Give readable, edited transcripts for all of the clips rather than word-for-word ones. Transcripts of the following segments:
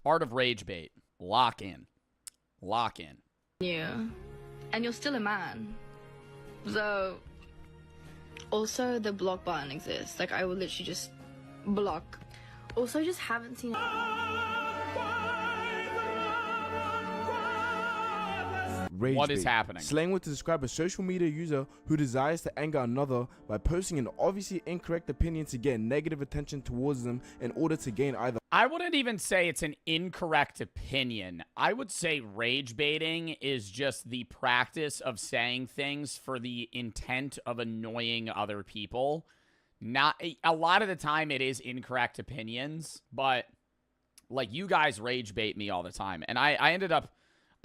Art of Rage Bait. Lock in. Lock in. You. And you're still a man. So, also the block button exists. Like, I will literally just block. Also, I just haven't seen... Rage What is bait. happening? Slang word to describe a social media user who desires to anger another by posting an obviously incorrect opinion to get negative attention towards them in order to gain either. I wouldn't even say it's an incorrect opinion. I would say rage baiting is just the practice of saying things for the intent of annoying other people. Not a lot of the time it is incorrect opinions, but like you guys rage bait me all the time. And I ended up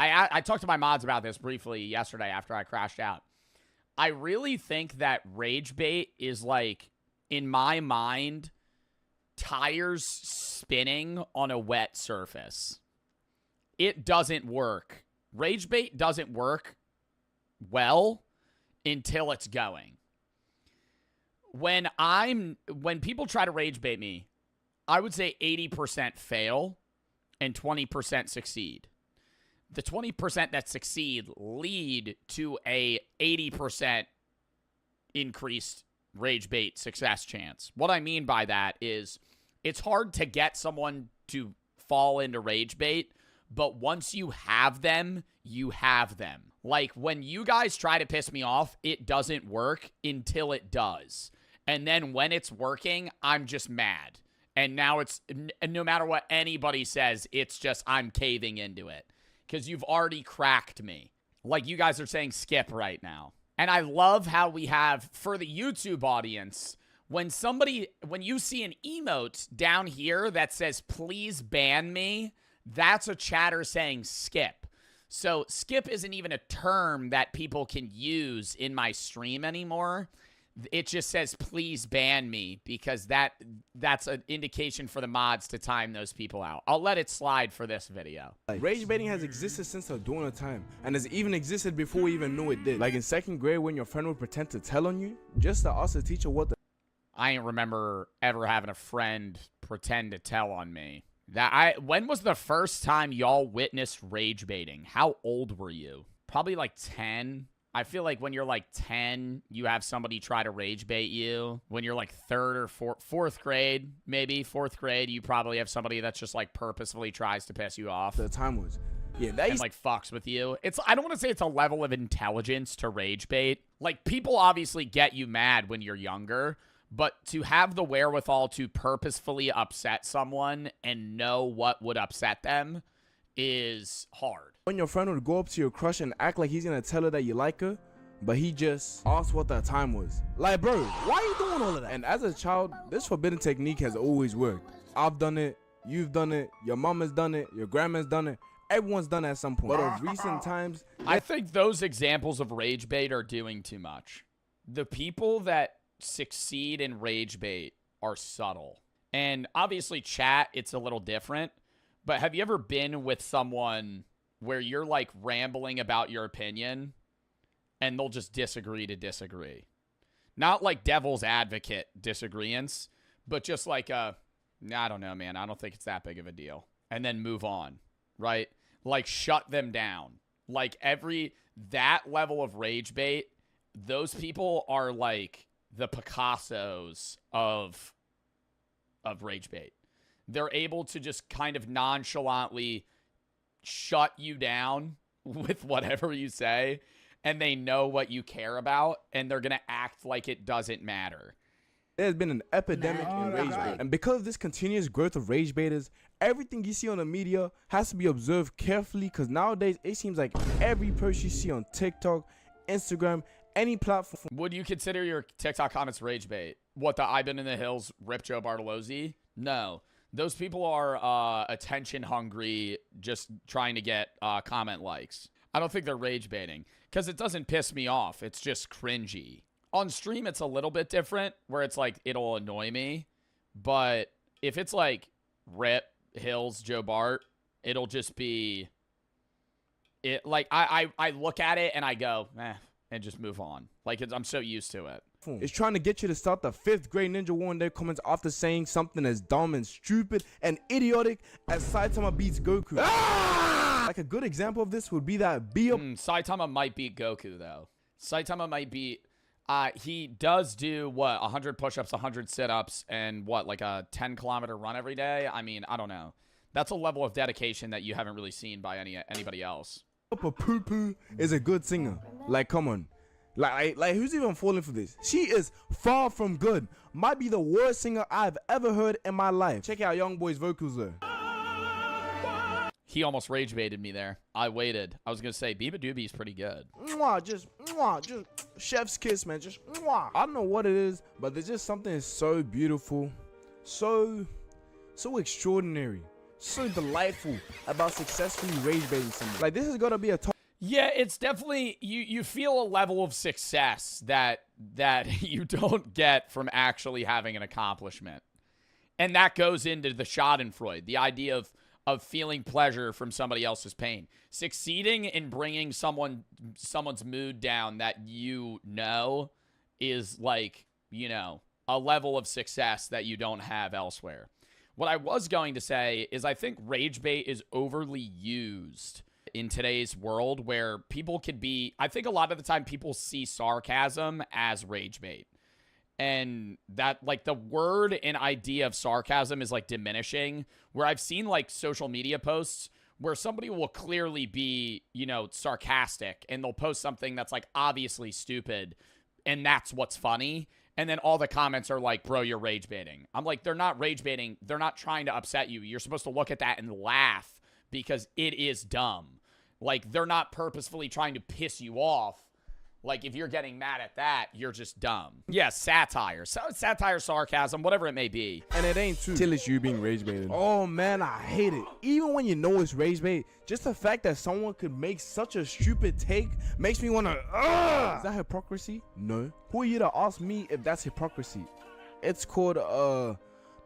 I talked to my mods about this briefly yesterday after I crashed out. I really think that rage bait is like, in my mind, tires spinning on a wet surface. It doesn't work. Rage bait doesn't work well until it's going. When people try to rage bait me, I would say 80% fail and 20% succeed. The 20% that succeed lead to a 80% increased rage bait success chance. What I mean by that is it's hard to get someone to fall into rage bait, but once you have them, you have them. Like when you guys try to piss me off, it doesn't work until it does. And then when it's working, I'm just mad. And now it's, no matter what anybody says, it's just I'm caving into it. Because you've already cracked me. Like you guys are saying skip right now. And I love how we have, for the YouTube audience, when you see an emote down here that says, please ban me, that's a chatter saying skip. So skip isn't even a term that people can use in my stream anymore. It just says, please ban me, because that's an indication for the mods to time those people out. I'll let it slide for this video. Rage baiting has existed since the dawn of time, and has even existed before we even knew it did. Like in 2nd grade when your friend would pretend to tell on you, just to ask the teacher what the... I ain't remember ever having a friend pretend to tell on me. When was the first time y'all witnessed rage baiting? How old were you? Probably like 10. I feel like when you're like 10, you have somebody try to rage bait you. When you're like 3rd or 4th grade, maybe 4th grade, you probably have somebody that's just like purposefully tries to piss you off. The time was. Yeah, that and like fucks with you. I don't want to say it's a level of intelligence to rage bait. Like people obviously get you mad when you're younger, but to have the wherewithal to purposefully upset someone and know what would upset them is hard. When your friend would go up to your crush and act like he's gonna tell her that you like her, but he just asked what that time was. Like, bro, why are you doing all of that? And as a child, this forbidden technique has always worked. I've done it, you've done it, your mom has done it, your grandma's done it, everyone's done it at some point. But of recent times, I think those examples of rage bait are doing too much. The people that succeed in rage bait are subtle. And obviously chat, it's a little different. But have you ever been with someone where you're like rambling about your opinion and they'll just disagree to disagree? Not like devil's advocate disagreements, but just like I don't know, man, I don't think it's that big of a deal. And then move on, right? Like shut them down. Like that level of rage bait, those people are like the Picassos of rage bait. They're able to just kind of nonchalantly shut you down with whatever you say, and they know what you care about, and they're going to act like it doesn't matter. There's been an epidemic in rage bait. And because of this continuous growth of rage baiters, everything you see on the media has to be observed carefully, because nowadays it seems like every post you see on TikTok, Instagram, any platform. Would you consider your TikTok comments rage bait? What, the I've been in the hills, rip Joe Bartolozzi? No. Those people are attention hungry, just trying to get comment likes. I don't think they're rage baiting because it doesn't piss me off. It's just cringy. On stream, it's a little bit different where it's like it'll annoy me. But if it's like rip Hills Joe Bart, it'll just be it. Like I look at it and I go, and just move on. Like I'm so used to it. It's trying to get you to start the 5th grade Ninja War in their comments after saying something as dumb and stupid and idiotic as Saitama beats Goku. Like a good example of this would be that Saitama might beat Goku, though. Saitama might beat... he does do, what, 100 push-ups, 100 sit-ups, and what, like a 10-kilometer run every day? I mean, I don't know. That's a level of dedication that you haven't really seen by anybody else. Poo is a good singer. Like, come on. Like who's even falling for this? She is far from good. Might be the worst singer I've ever heard in my life. Check out Young Boy's vocals though. He almost rage baited me there. I waited. I was gonna say Biba Doobie is pretty good. Just chef's kiss, man. Just I don't know what it is, but there's just something so beautiful, so extraordinary, so delightful about successfully rage baiting someone. Like, this is gonna be a top. Yeah, it's definitely, you feel a level of success that you don't get from actually having an accomplishment. And that goes into the schadenfreude, the idea of feeling pleasure from somebody else's pain. Succeeding in bringing someone's mood down that you know is like, you know, a level of success that you don't have elsewhere. What I was going to say is I think rage bait is overly used in today's world where people could be, I think a lot of the time people see sarcasm as rage bait. And that, like, the word and idea of sarcasm is, like, diminishing, where I've seen, like, social media posts where somebody will clearly be, you know, sarcastic, and they'll post something that's, like, obviously stupid, and that's what's funny. And then all the comments are like, bro, you're rage baiting. I'm like, they're not rage baiting. They're not trying to upset you. You're supposed to look at that and laugh because it is dumb. Like, they're not purposefully trying to piss you off. Like, if you're getting mad at that, you're just dumb. Yeah, satire. Satire, sarcasm, whatever it may be. And it ain't true till it's you being rage baited. Oh, man, I hate it. Even when you know it's rage bait, just the fact that someone could make such a stupid take makes me want to, Is that hypocrisy? No. Who are you to ask me if that's hypocrisy? It's called,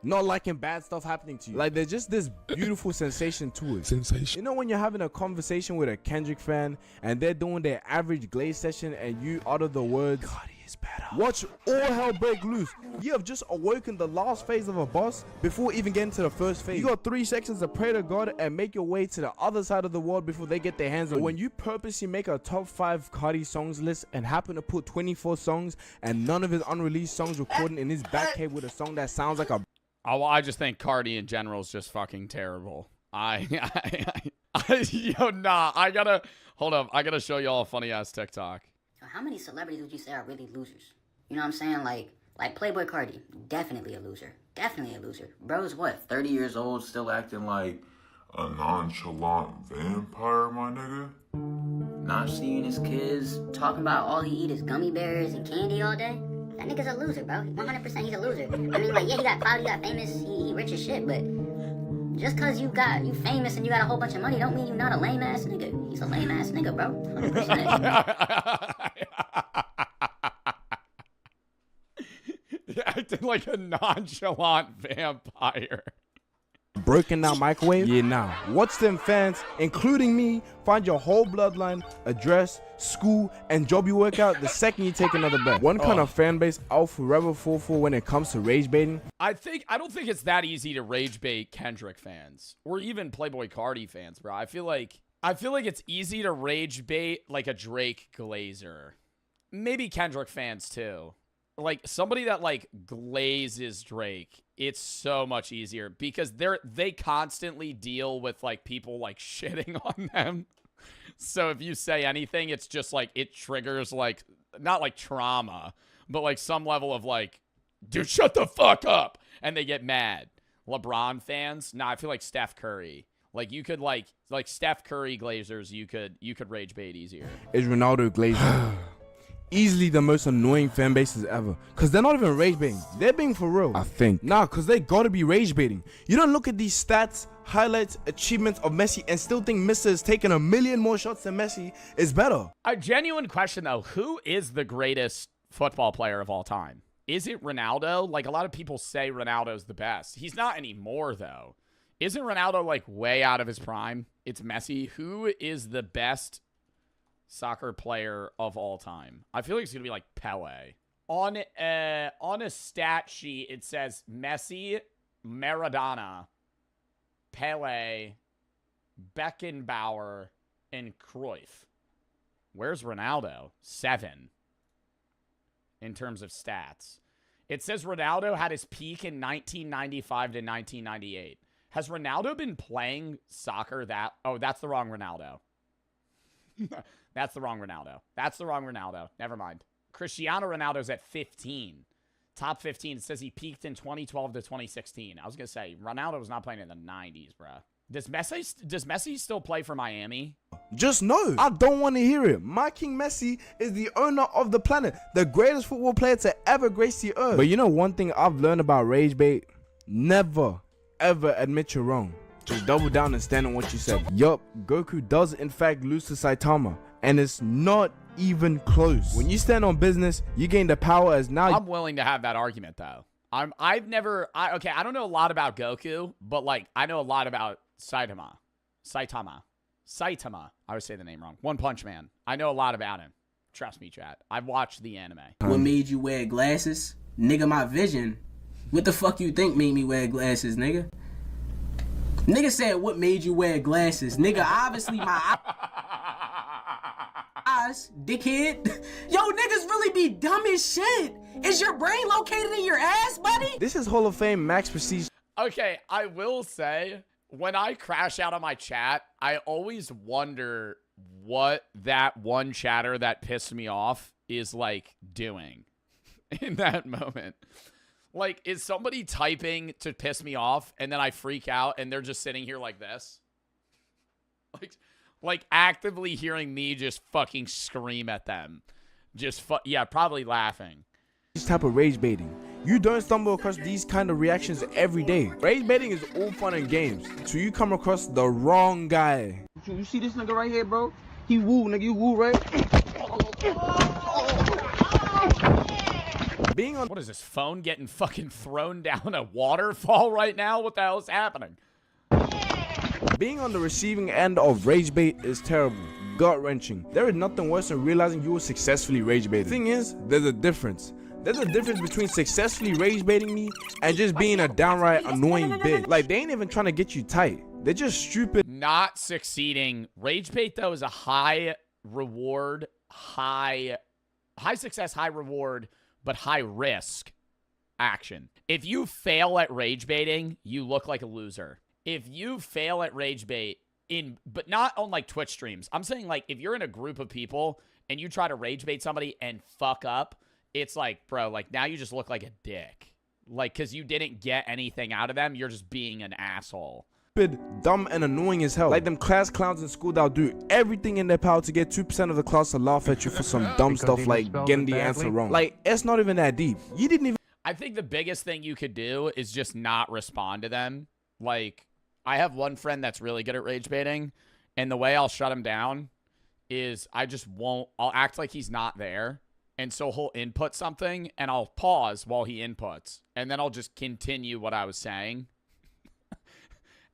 not liking bad stuff happening to you. Like, there's just this beautiful sensation to it. Sensation. You know when you're having a conversation with a Kendrick fan and they're doing their average glaze session and you utter the words, God, he is better. Watch all hell break loose. You have just awoken the last phase of a boss before even getting to the first phase. You got 3 seconds to pray to God and make your way to the other side of the world before they get their hands on you. When you purposely make a top 5 Cardi songs list and happen to put 24 songs and none of his unreleased songs recorded in his back cave with a song that sounds like a... Oh, well, I just think Cardi in general is just fucking terrible. I gotta show y'all a funny ass TikTok. How many celebrities would you say are really losers? You know what I'm saying? Like Playboy Cardi, definitely a loser. Definitely a loser. Bro's what, 30 years old, still acting like a nonchalant vampire, my nigga? not seeing his kids, talking about all he eat is gummy bears and candy all day. That nigga's a loser, bro. 100% he's a loser. I mean, like, yeah, he got clout, he got famous, he rich as shit, but just cause you famous and you got a whole bunch of money don't mean you're not a lame ass nigga. He's a lame ass nigga, bro. 100%. Acting like a nonchalant vampire. Broken down microwave? Yeah, nah. Watch them fans, including me, find your whole bloodline, address, school, and job you work out the second you take another bet. One kind of fan base I'll forever fall for when it comes to rage baiting. I don't think it's that easy to rage bait Kendrick fans or even Playboy Cardi fans, bro. I feel like it's easy to rage bait like a Drake Glazer. Maybe Kendrick fans too. Like somebody that like glazes Drake, it's so much easier because they constantly deal with like people like shitting on them. So if you say anything, it's just like it triggers like not like trauma, but like some level of like, dude, shut the fuck up, and they get mad. LeBron fans, nah, I feel like Steph Curry. Like you could like Steph Curry Glazers, you could rage bait easier. Is Ronaldo Glazer. Easily the most annoying fan bases ever. Cause they're not even rage baiting. They're being for real. I think. Nah, cause they gotta be rage baiting. You don't look at these stats, highlights, achievements of Messi and still think Mr. is taking a million more shots than Messi is better. A genuine question though, who is the greatest football player of all time? Is it Ronaldo? Like a lot of people say Ronaldo's the best. He's not anymore though. Isn't Ronaldo like way out of his prime? It's Messi. Who is the best soccer player of all time? I feel like it's gonna be like Pele. On a stat sheet, it says Messi, Maradona, Pele, Beckenbauer, and Cruyff. Where's Ronaldo? 7 in terms of stats. It says Ronaldo had his peak in 1995 to 1998. Has Ronaldo been playing soccer that... Oh, that's the wrong Ronaldo. That's the wrong Ronaldo. That's the wrong Ronaldo. Never mind. Cristiano Ronaldo's at 15. Top 15. It says he peaked in 2012 to 2016. I was going to say, Ronaldo was not playing in the 90s, bruh. Does Messi still play for Miami? Just no. I don't want to hear it. My King Messi is the owner of the planet, the greatest football player to ever grace the earth. But you know one thing I've learned about rage bait? Never, ever admit you're wrong. Just double down and stand on what you said. Yup, Goku does in fact lose to Saitama, and it's not even close. When you stand on business, you gain the power as now. I'm willing to have that argument though. I don't know a lot about Goku, but like I know a lot about Saitama. I would say the name wrong. One Punch Man. I know a lot about him. Trust me, chat. I've watched the anime. What made you wear glasses? Nigga, my vision. What the fuck you think made me wear glasses, nigga? Nigga said, what made you wear glasses? Nigga, obviously my eyes, dickhead. Yo, niggas really be dumb as shit. Is your brain located in your ass, buddy? This is Hall of Fame Max Prestige. Okay, I will say, when I crash out on my chat, I always wonder what that one chatter that pissed me off is like doing in that moment. Like, is somebody typing to piss me off and then I freak out and they're just sitting here like this? Like actively hearing me just fucking scream at them. Yeah, probably laughing. This type of rage baiting. You don't stumble across these kind of reactions every day. Rage baiting is all fun and games till you come across the wrong guy. You see this nigga right here, bro? He woo, nigga, you woo, right? Being on... What is this, phone getting fucking thrown down a waterfall right now? What the hell is happening? Being on the receiving end of rage bait is terrible, gut-wrenching. There is nothing worse than realizing you were successfully rage baited. The thing is, there's a difference. There's a difference between successfully rage baiting me and just being a downright annoying bitch. Like, they ain't even trying to get you tight. They're just stupid. Not succeeding. Rage bait, though, is a high reward, high success, high reward, but high risk action. If you fail at rage baiting, you look like a loser. If you fail at rage bait but not on like Twitch streams. I'm saying like if you're in a group of people and you try to rage bait somebody and fuck up, it's like, bro, like now you just look like a dick. Like, cause you didn't get anything out of them. You're just being an asshole. Stupid, dumb, and annoying as hell. Like them class clowns in school that'll do everything in their power to get 2% of the class to laugh at you for some dumb stuff like getting the answer wrong. Like, it's not even that deep. You didn't even... I think the biggest thing you could do is just not respond to them. Like, I have one friend that's really good at rage baiting, and the way I'll shut him down is I just won't... I'll act like he's not there, and so he'll input something, and I'll pause while he inputs, and then I'll just continue what I was saying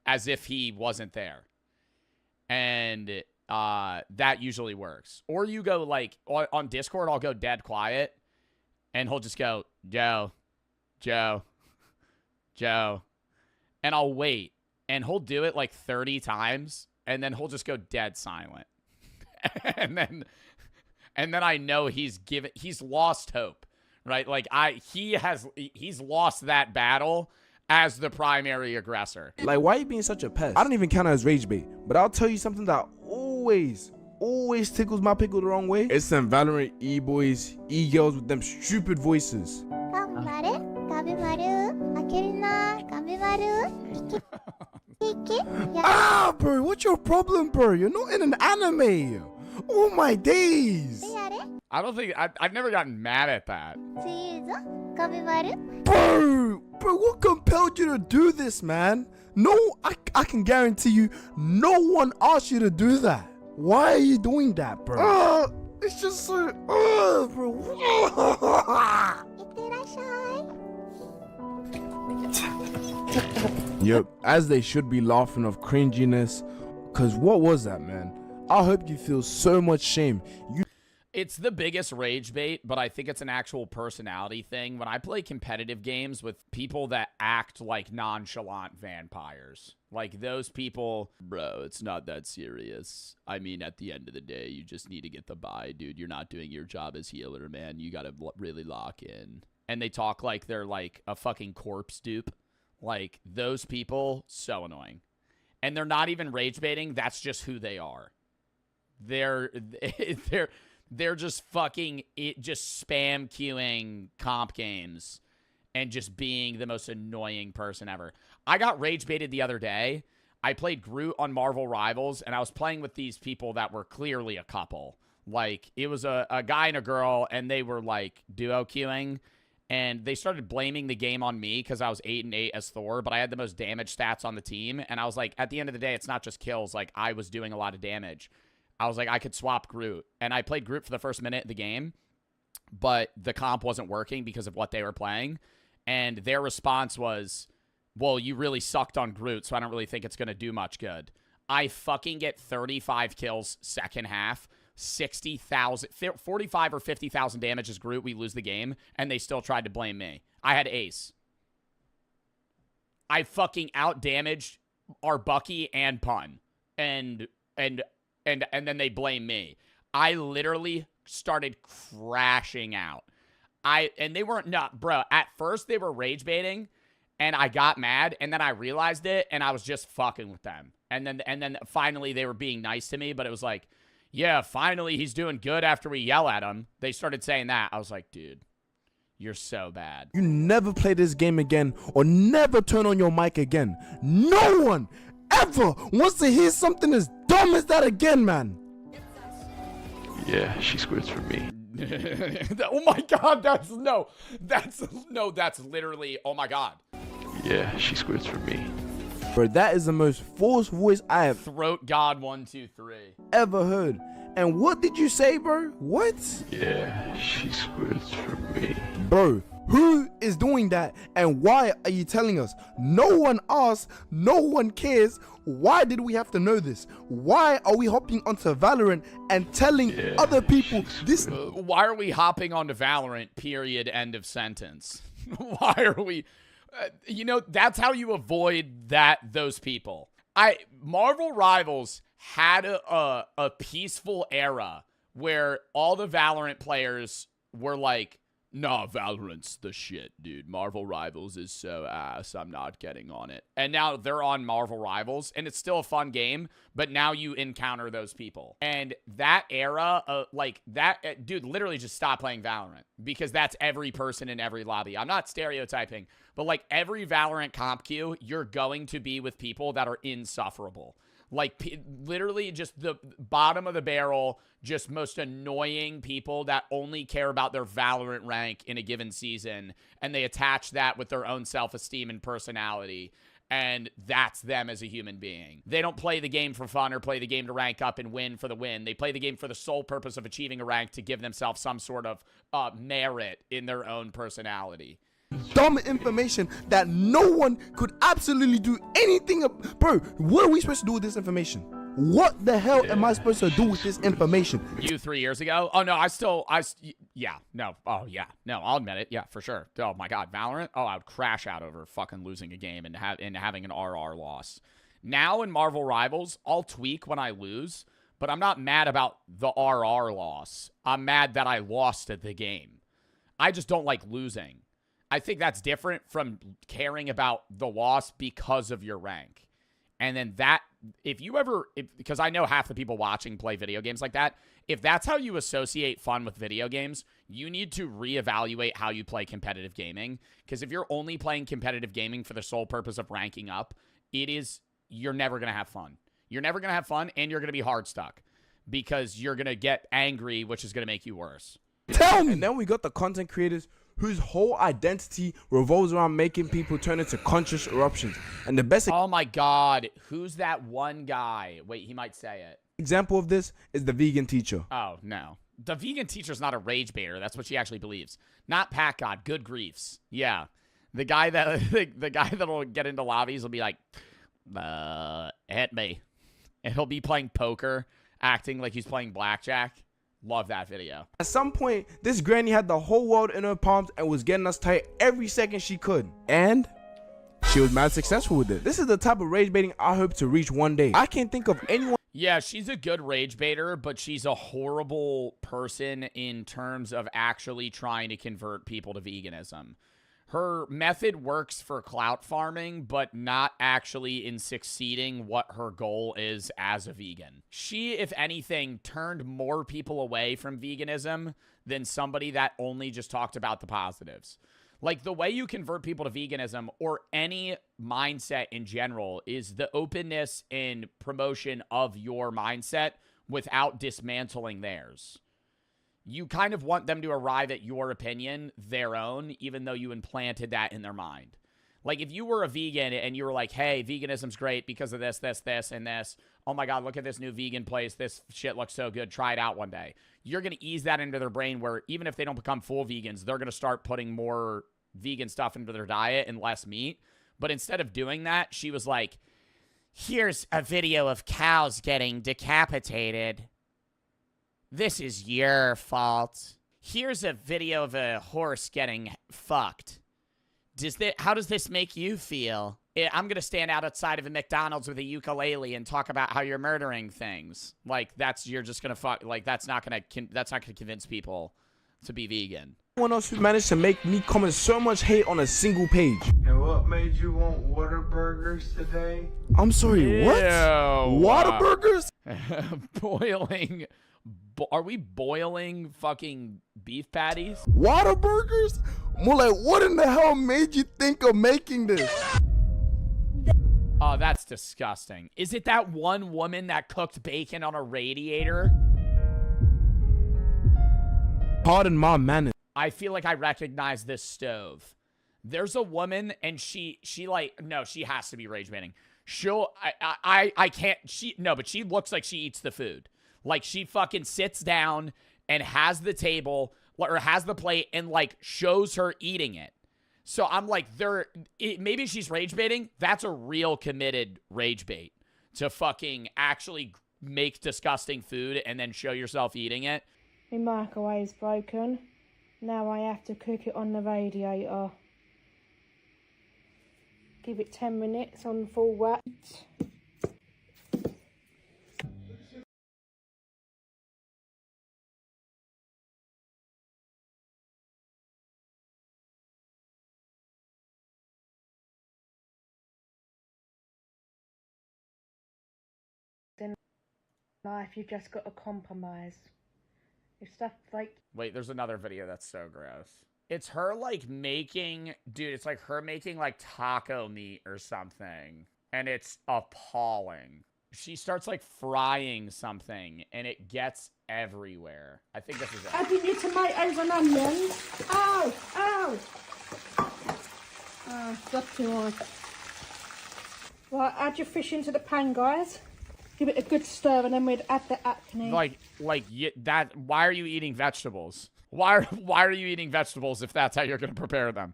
as if he wasn't there. And that usually works. Or you go, like, on Discord, I'll go dead quiet, and he'll just go, Joe, and I'll wait. And he'll do it like 30 times, and then he'll just go dead silent. and then I know he's lost hope, right? Like he's lost that battle as the primary aggressor. Like, why are you being such a pest? I don't even count it as rage bait, but I'll tell you something that always tickles my pickle the wrong way. It's them Valorant e-boys, e-girls with them stupid voices. Ah, bro, what's your problem, bro? You're not in an anime. Oh my days. I don't think I've never gotten mad at that. Bro, what compelled you to do this, man? No, I can guarantee you, no one asked you to do that. Why are you doing that, bro? It's just so, bro. Yep, as they should be laughing of cringiness, cause what was that, man? I hope you feel so much shame. It's the biggest rage bait, but I think it's an actual personality thing. When I play competitive games with people that act like nonchalant vampires, like those people, bro, it's not that serious. I mean, at the end of the day, you just need to get the buy, dude. You're not doing your job as healer, man. You got to really lock in. And they talk like they're like a fucking corpse dupe. Like those people, so annoying. And they're not even rage baiting. That's just who they are. They're just fucking just spam queuing comp games and just being the most annoying person ever. I got rage baited the other day. I played Groot on Marvel Rivals, and I was playing with these people that were clearly a couple. Like, it was a guy and a girl, and they were, like, duo queuing, and they started blaming the game on me because I was 8-8 as Thor, but I had the most damage stats on the team, and I was like, at the end of the day, it's not just kills. Like, I was doing a lot of damage. I was like, I could swap Groot. And I played Groot for the first minute of the game, but the comp wasn't working because of what they were playing. And their response was, well, you really sucked on Groot, so I don't really think it's going to do much good. I fucking get 35 kills second half, 60,000, 45 or 50,000 damage as Groot. We lose the game, and they still tried to blame me. I had ace. I fucking out-damaged our Bucky and Pun. And then they blame me. I literally started crashing out. And they weren't, no, bro, at first they were rage baiting, and I got mad, and then I realized it, and I was just fucking with them. And then finally they were being nice to me, but it was like, yeah, finally he's doing good after we yell at him. They started saying that. I was like, dude, you're so bad. You never play this game again or never turn on your mic again. No one ever wants to hear something as dumb as that again, man. Yeah, she squirts for me. Oh my god, that's literally, oh my god. Yeah, she squirts for me. Bro, that is the most forced voice I have Throat God 1 2 3 ever heard. And what did you say, bro? What? Yeah, she squirts for me. Bro, who is doing that, and why are you telling us? No one asks, no one cares. Why did we have to know this? Why are we hopping onto Valorant and telling other people this? Why are we hopping onto Valorant, period, end of sentence? Why are we... you know, that's how you avoid those people. Marvel Rivals had a peaceful era where all the Valorant players were like, nah, Valorant's the shit, dude. Marvel Rivals is so ass. I'm not getting on it. And now they're on Marvel Rivals, and it's still a fun game, but now you encounter those people. And that era, dude, literally just stop playing Valorant, because that's every person in every lobby. I'm not stereotyping, but like every Valorant comp queue, you're going to be with people that are insufferable. Like, literally just the bottom of the barrel, just most annoying people that only care about their Valorant rank in a given season, and they attach that with their own self-esteem and personality, and that's them as a human being. They don't play the game for fun or play the game to rank up and win for the win. They play the game for the sole purpose of achieving a rank to give themselves some sort of merit in their own personality. Dumb information that no one could absolutely do anything. Bro, what are we supposed to do with this information? What the hell am I supposed to do with this information? You 3 years ago? Oh, no, no, I'll admit it. Yeah, for sure. Oh, my God, Valorant? Oh, I would crash out over fucking losing a game and having an RR loss. Now in Marvel Rivals, I'll tweak when I lose, but I'm not mad about the RR loss. I'm mad that I lost at the game. I just don't like losing. I think that's different from caring about the loss because of your rank. And then because I know half the people watching play video games like that, if that's how you associate fun with video games, you need to reevaluate how you play competitive gaming. Because if you're only playing competitive gaming for the sole purpose of ranking up, you're never going to have fun. You're never going to have fun, and you're going to be hard stuck because you're going to get angry, which is going to make you worse. Tell me! And then we got the content creators whose whole identity revolves around making people turn into conscious eruptions. And the best oh my God, who's that one guy? Wait, he might say it. Example of this is the vegan teacher. Oh, no. The vegan teacher's not a rage baiter. That's what she actually believes. Not Pat God, good griefs. Yeah. The guy that'll get into lobbies will be like, hit me. And he'll be playing poker, acting like he's playing blackjack. Love that video. At some point, this granny had the whole world in her palms and was getting us tight every second she could. And she was mad successful with it. This is the type of rage baiting I hope to reach one day. I can't think of anyone. Yeah, she's a good rage baiter, but she's a horrible person in terms of actually trying to convert people to veganism. Her method works for clout farming, but not actually in succeeding what her goal is as a vegan. She, if anything, turned more people away from veganism than somebody that only just talked about the positives. Like, the way you convert people to veganism or any mindset in general is the openness and promotion of your mindset without dismantling theirs. You kind of want them to arrive at your opinion, their own, even though you implanted that in their mind. Like, if you were a vegan and you were like, hey, veganism's great because of this, this, this, and this. Oh my God, look at this new vegan place. This shit looks so good. Try it out one day. You're going to ease that into their brain where even if they don't become full vegans, they're going to start putting more vegan stuff into their diet and less meat. But instead of doing that, she was like, here's a video of cows getting decapitated. This is your fault. Here's a video of a horse getting fucked. How does this make you feel? I'm going to stand outside of a McDonald's with a ukulele and talk about how you're murdering things. Like, you're just going to fuck, like, that's not going to convince people to be vegan. Someone else who managed to make me comment so much hate on a single page. And what made you want Whataburgers today? I'm sorry, what? Whataburgers? Boiling. Are we boiling fucking beef patties? Whataburgers? More like, what in the hell made you think of making this? Oh, that's disgusting. Is it that one woman that cooked bacon on a radiator? Pardon my manners. I feel like I recognize this stove. There's a woman and she has to be rage baiting. I can't, but she looks like she eats the food. Like, she fucking sits down and has the table or has the plate and like shows her eating it. So I'm like, maybe she's rage baiting. That's a real committed rage bait to fucking actually make disgusting food and then show yourself eating it. My microwave's broken. Now I have to cook it on the radiator. Give it 10 minutes on full whack. In life, you've just got to compromise. If stuff like... Wait, there's another video that's so gross. It's her, like, making... Dude, it's like her making, like, taco meat or something. And it's appalling. She starts, like, frying something, and it gets everywhere. I think this is it. Adding your tomatoes and onions. Ow! Ow! Oh, that's too hard. Right, add your fish into the pan, guys. Give it a good stir, and then we'd add the acne. Why are you eating vegetables? Why are you eating vegetables if that's how you're going to prepare them?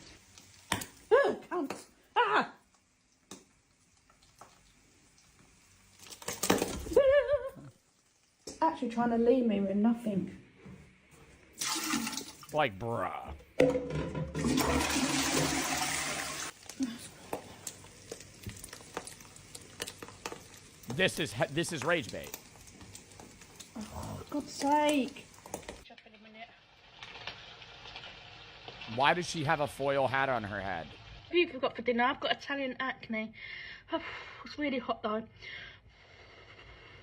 Oh, cunt. Ah! Actually trying to leave me with nothing. Like, bruh. This is rage bait. Oh, for God's sake. Why does she have a foil hat on her head? What have you got for dinner? I've got Italian acne. Oh, it's really hot though.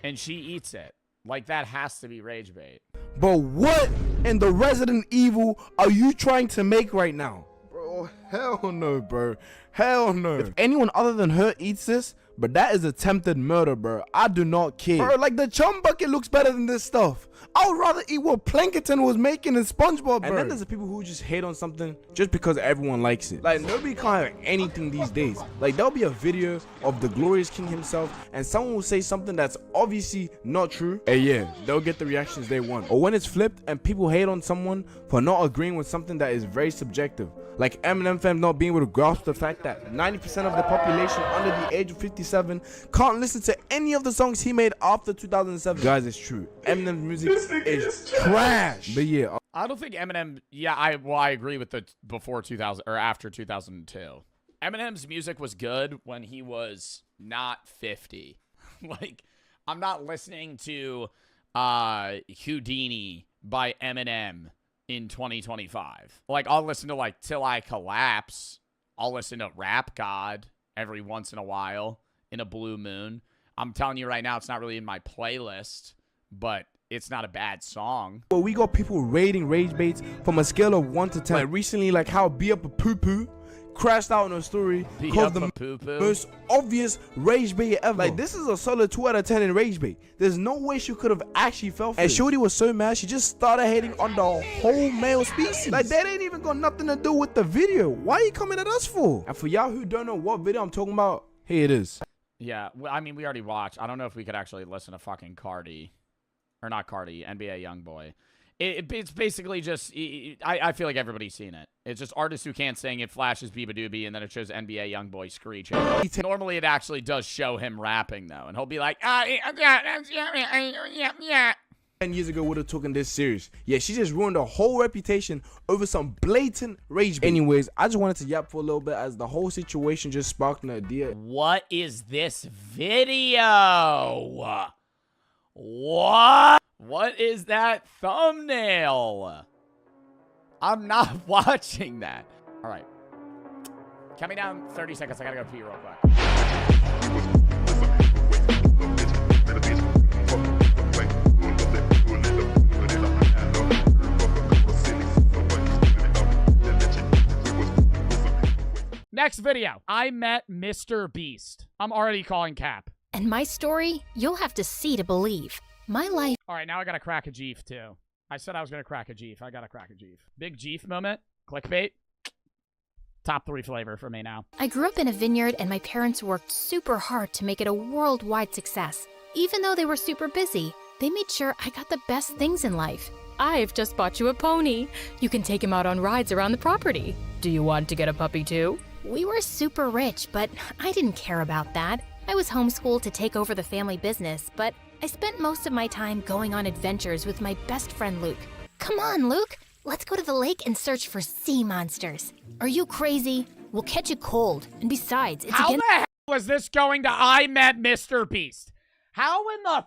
And she eats it. Like, that has to be rage bait. But what in the Resident Evil are you trying to make right now? Bro, hell no, bro. Hell no. If anyone other than her eats this, but that is attempted murder, bro. I do not care. Bro, like, the chum bucket looks better than this stuff. I would rather eat what Plankton was making in SpongeBob, bro. And then there's the people who just hate on something just because everyone likes it. Like, nobody can't have anything these days. Like, there'll be a video of the glorious king himself, and someone will say something that's obviously not true. And yeah, they'll get the reactions they want. Or when it's flipped and people hate on someone for not agreeing with something that is very subjective. Like Eminem fam not being able to grasp the fact that 90% of the population under the age of 50 1997. Can't listen to any of the songs he made after 2007. Guys, it's true. Eminem's music is trash. But yeah, I don't think Eminem. Yeah, I agree with the before 2000 or after 2002. Eminem's music was good when he was not 50. Like, I'm not listening to Houdini by Eminem in 2025. Like, I'll listen to like Till I Collapse. I'll listen to Rap God every once in a while in a blue moon. I'm telling you right now, it's not really in my playlist, but it's not a bad song. Well, we got people rating rage baits from a scale of 1 to 10. Like recently, like how Be Up a Poo Poo crashed out in a story called the most obvious rage bait ever. Like, this is a solid 2 out of 10 in rage bait. There's no way she could have actually fell for it. And Shorty was so mad, she just started hating on the whole male species. Like, that ain't even got nothing to do with the video. Why are you coming at us for? And for y'all who don't know what video I'm talking about, here it is. Yeah, I mean, we already watched. I don't know if we could actually listen to fucking Cardi. Or not Cardi, NBA Youngboy. It's basically just, I feel like everybody's seen it. It's just artists who can't sing, it flashes Biba Doobie, and then it shows NBA Youngboy screeching. Normally it actually does show him rapping, though, and he'll be like, yeah. 10 years ago would have taken this serious. Yeah, she just ruined her whole reputation over some blatant rage bait. Anyways, I just wanted to yap for a little bit as the whole situation just sparked an idea. What is this video? What? What is that thumbnail? I'm not watching that. All right. Count me down 30 seconds. I gotta go pee real quick. Next video. I met Mr. Beast. I'm already calling Cap. And my story, you'll have to see to believe. My life... All right, now I gotta crack a Jeef, too. I said I was gonna crack a Jeef. I gotta crack a Jeef. Big Jeef moment. Clickbait. Top 3 flavor for me now. I grew up in a vineyard, and my parents worked super hard to make it a worldwide success. Even though they were super busy, they made sure I got the best things in life. I've just bought you a pony. You can take him out on rides around the property. Do you want to get a puppy, too? We were super rich, but I didn't care about that. I was homeschooled to take over the family business, but I spent most of my time going on adventures with my best friend Luke. Come on, Luke. Let's go to the lake and search for sea monsters. Are you crazy? We'll catch a cold. And besides, it's How the hell was this going to I Met Mr. Beast? How in the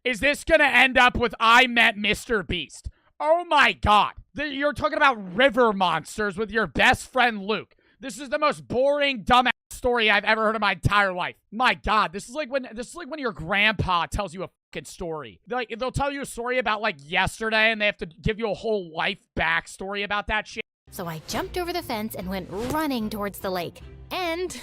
is this going to end up with I Met Mr. Beast? Oh my god. You're talking about river monsters with your best friend Luke. This is the most boring, dumbass story I've ever heard in my entire life. My god, this is like when your grandpa tells you a fucking story. Like, they'll tell you a story about like yesterday, and they have to give you a whole life backstory about that shit. So I jumped over the fence and went running towards the lake. And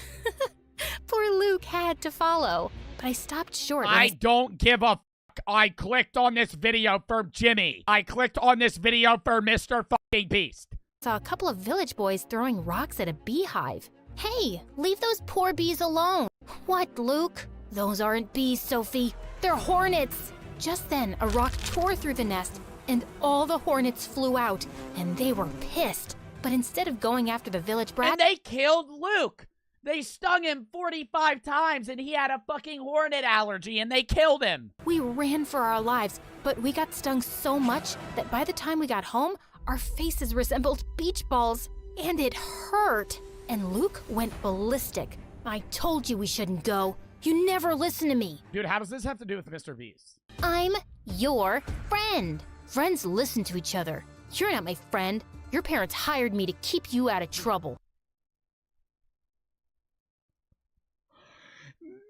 poor Luke had to follow, but I stopped short. I don't give a fuck. I clicked on this video for Jimmy. I clicked on this video for Mr. fucking Beast. Saw a couple of village boys throwing rocks at a beehive. Hey, leave those poor bees alone. What, Luke? Those aren't bees, Sophie. They're hornets. Just then, a rock tore through the nest, and all the hornets flew out, and they were pissed. But instead of going after the village brat... And they killed Luke! They stung him 45 times, and he had a fucking hornet allergy, and they killed him! We ran for our lives, but we got stung so much that by the time we got home, our faces resembled beach balls, and it hurt. And Luke went ballistic. I told you we shouldn't go. You never listen to me. Dude, how does this have to do with Mr. Beast? I'm your friend. Friends listen to each other. You're not my friend. Your parents hired me to keep you out of trouble.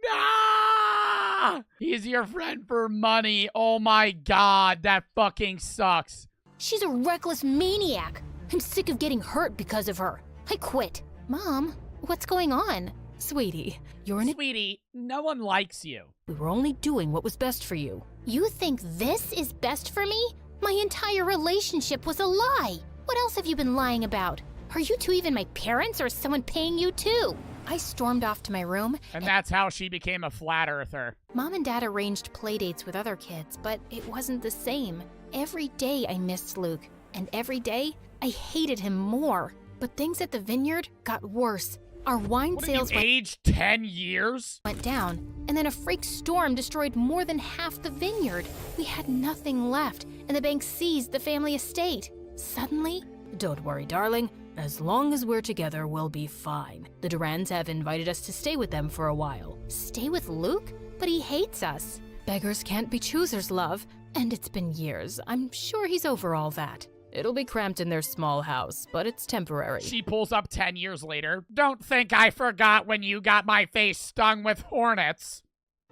Nah! He's your friend for money. Oh my god, that fucking sucks. She's a reckless maniac. I'm sick of getting hurt because of her. I quit. Mom, what's going on? Sweetie, you're in a... Sweetie, no one likes you. We were only doing what was best for you. You think this is best for me? My entire relationship was a lie. What else have you been lying about? Are you two even my parents or someone paying you too? I stormed off to my room. And that's how she became a flat earther. Mom and Dad arranged play dates with other kids, but it wasn't the same. Every day I missed Luke, and every day I hated him more. But things at the vineyard got worse. Our wine What sales have you aged 10 years? went down, and then a freak storm destroyed more than half the vineyard. We had nothing left, and the bank seized the family estate. Suddenly, don't worry, darling. As long as we're together, we'll be fine. The Durans have invited us to stay with them for a while. Stay with Luke? But he hates us. Beggars can't be choosers, love. And it's been years. I'm sure he's over all that. It'll be cramped in their small house, but it's temporary. She pulls up 10 years later. Don't think I forgot when you got my face stung with hornets.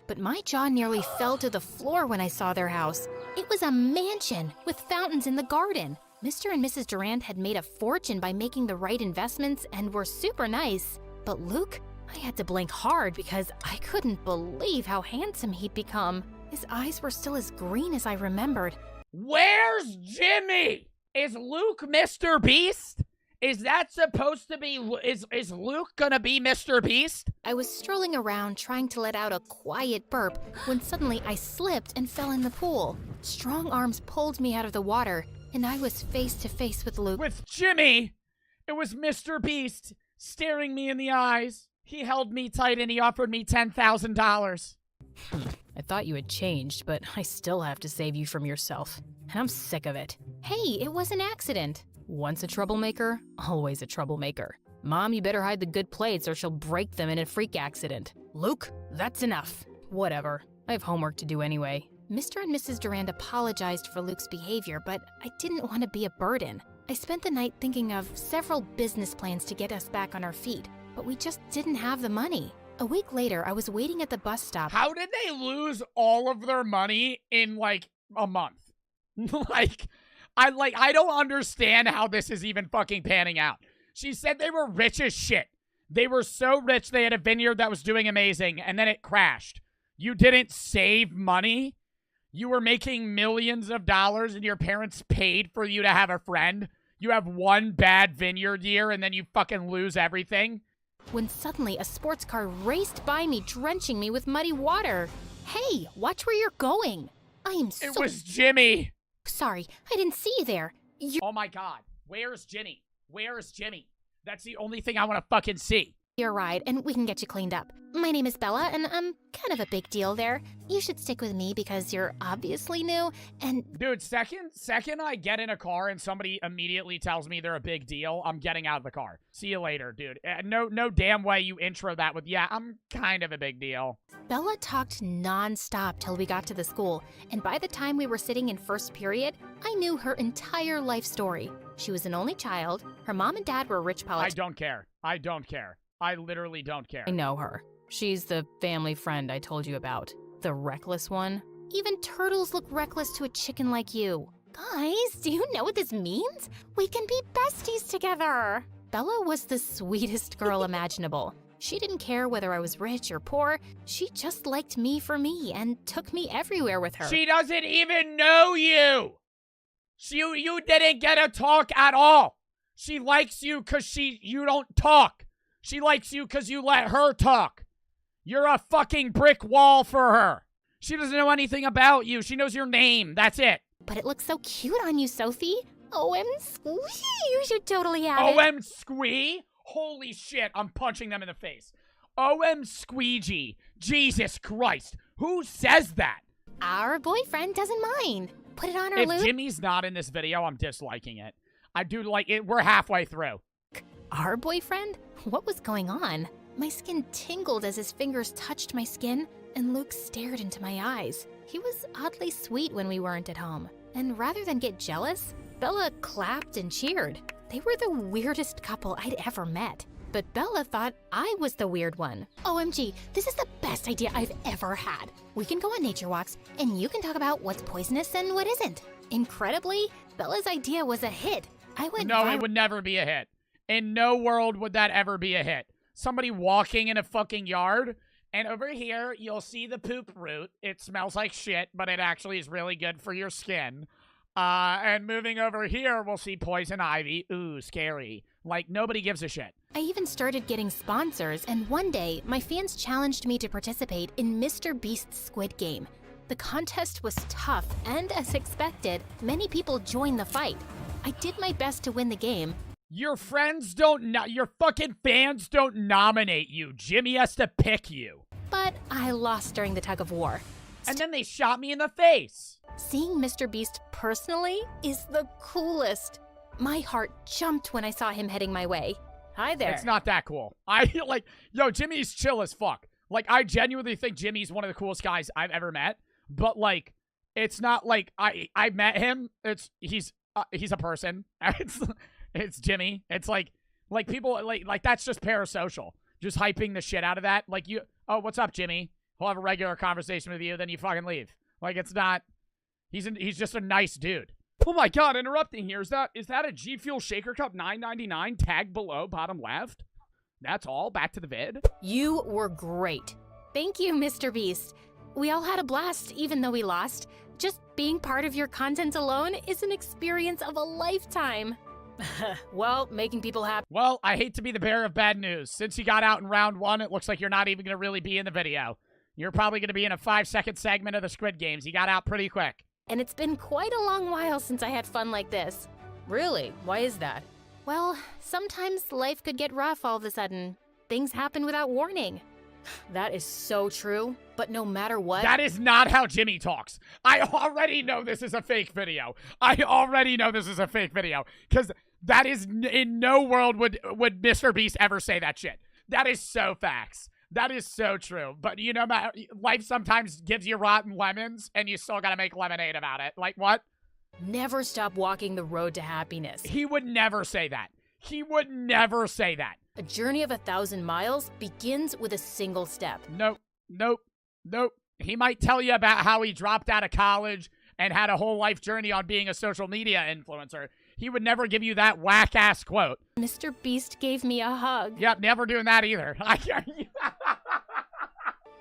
But my jaw nearly fell to the floor when I saw their house. It was a mansion with fountains in the garden. Mr. and Mrs. Durand had made a fortune by making the right investments and were super nice. But Luke, I had to blink hard because I couldn't believe how handsome he'd become. His eyes were still as green as I remembered. Where's Jimmy? Is Luke Mr. Beast? Is that supposed to be, is Luke gonna be Mr. Beast? I was strolling around trying to let out a quiet burp when suddenly I slipped and fell in the pool. Strong arms pulled me out of the water, and I was face to face with Luke. With Jimmy! It was Mr. Beast staring me in the eyes. He held me tight and he offered me $10,000. I thought you had changed, but I still have to save you from yourself. And I'm sick of it. Hey, it was an accident. Once a troublemaker, always a troublemaker. Mom, you better hide the good plates or she'll break them in a freak accident. Luke, that's enough. Whatever. I have homework to do anyway. Mr. and Mrs. Durand apologized for Luke's behavior, but I didn't want to be a burden. I spent the night thinking of several business plans to get us back on our feet, but we just didn't have the money. A week later, I was waiting at the bus stop. How did they lose all of their money in, like, a month? I don't understand how this is even fucking panning out. She said they were rich as shit. They were so rich they had a vineyard that was doing amazing, and then it crashed. You didn't save money? You were making millions of dollars and your parents paid for you to have a friend? You have one bad vineyard year and then you fucking lose everything? When suddenly a sports car raced by me, drenching me with muddy water. Hey, watch where you're going. I am so— It was Jimmy. Sorry, I didn't see you there. Oh my God. Where's Jimmy? Where's Jimmy? That's the only thing I want to fucking see. Your ride, and we can get you cleaned up. My name is Bella, and I'm kind of a big deal there. You should stick with me because you're obviously new, and— Dude, second I get in a car and somebody immediately tells me they're a big deal, I'm getting out of the car. See you later, dude. No damn way you intro that with, yeah, I'm kind of a big deal. Bella talked non-stop till we got to the school, and by the time we were sitting in first period, I knew her entire life story. She was an only child. Her mom and dad were rich politicians. I don't care. I literally don't care. I know her. She's the family friend I told you about. The reckless one. Even turtles look reckless to a chicken like you. Guys, do you know what this means? We can be besties together. Bella was the sweetest girl imaginable. She didn't care whether I was rich or poor. She just liked me for me and took me everywhere with her. She doesn't even know you. You didn't get a talk at all. She likes you because you don't talk. She likes you because you let her talk. You're a fucking brick wall for her. She doesn't know anything about you. She knows your name. That's it. But it looks so cute on you, Sophie. OM squee. You should totally have it. OM squee? Holy shit, I'm punching them in the face. OM squeegee. Jesus Christ. Who says that? Our boyfriend doesn't mind. Put it on her, If Luke. Jimmy's not in this video, I'm disliking it. I do like it. We're halfway through. Our boyfriend? What was going on? My skin tingled as his fingers touched my skin, and Luke stared into my eyes. He was oddly sweet when we weren't at home. And rather than get jealous, Bella clapped and cheered. They were the weirdest couple I'd ever met. But Bella thought I was the weird one. OMG, this is the best idea I've ever had. We can go on nature walks, and you can talk about what's poisonous and what isn't. Incredibly, Bella's idea was a hit. I went No, it would never be a hit. In no world would that ever be a hit. Somebody walking in a fucking yard, and over here, you'll see the poop root. It smells like shit, but it actually is really good for your skin. And moving over here, we'll see poison ivy. Ooh, scary. Like, nobody gives a shit. I even started getting sponsors, and one day, my fans challenged me to participate in Mr. Beast's Squid Game. The contest was tough, and as expected, many people joined the fight. I did my best to win the game. Your friends don't, your fucking fans don't nominate you. Jimmy has to pick you. But I lost during the tug of war. And then they shot me in the face. Seeing Mr. Beast personally is the coolest. My heart jumped when I saw him heading my way. Hi there. It's not that cool. Yo, Jimmy's chill as fuck. Like, I genuinely think Jimmy's one of the coolest guys I've ever met. But, like, it's not like I met him. He's a person. It's Jimmy. It's like people, like that's just parasocial. Just hyping the shit out of that. Like, oh, what's up, Jimmy? He'll have a regular conversation with you, then you fucking leave. Like, it's not, he's just a nice dude. Oh my God, interrupting here. Is that a G Fuel Shaker Cup $9.99 tag below bottom left? That's all. Back to the vid. You were great. Thank you, Mr. Beast. We all had a blast, even though we lost. Just being part of your content alone is an experience of a lifetime. Well, making people happy. Well, I hate to be the bearer of bad news. Since you got out in round 1, it looks like you're not even going to really be in the video. You're probably going to be in a 5-second segment of the Squid Games. You got out pretty quick. And it's been quite a long while since I had fun like this. Really? Why is that? Well, sometimes life could get rough all of a sudden. Things happen without warning. That is so true, but no matter what... That is not how Jimmy talks. I already know this is a fake video. Because that is... In no world would Mr. Beast ever say that shit. That is so facts. That is so true. But, you know, life sometimes gives you rotten lemons, and you still gotta make lemonade about it. Like, what? Never stop walking the road to happiness. He would never say that. He would never say that. A journey of 1,000 miles begins with a single step. Nope. He might tell you about how he dropped out of college and had a whole life journey on being a social media influencer. He would never give you that whack-ass quote. Mr. Beast gave me a hug. Yep, never doing that either.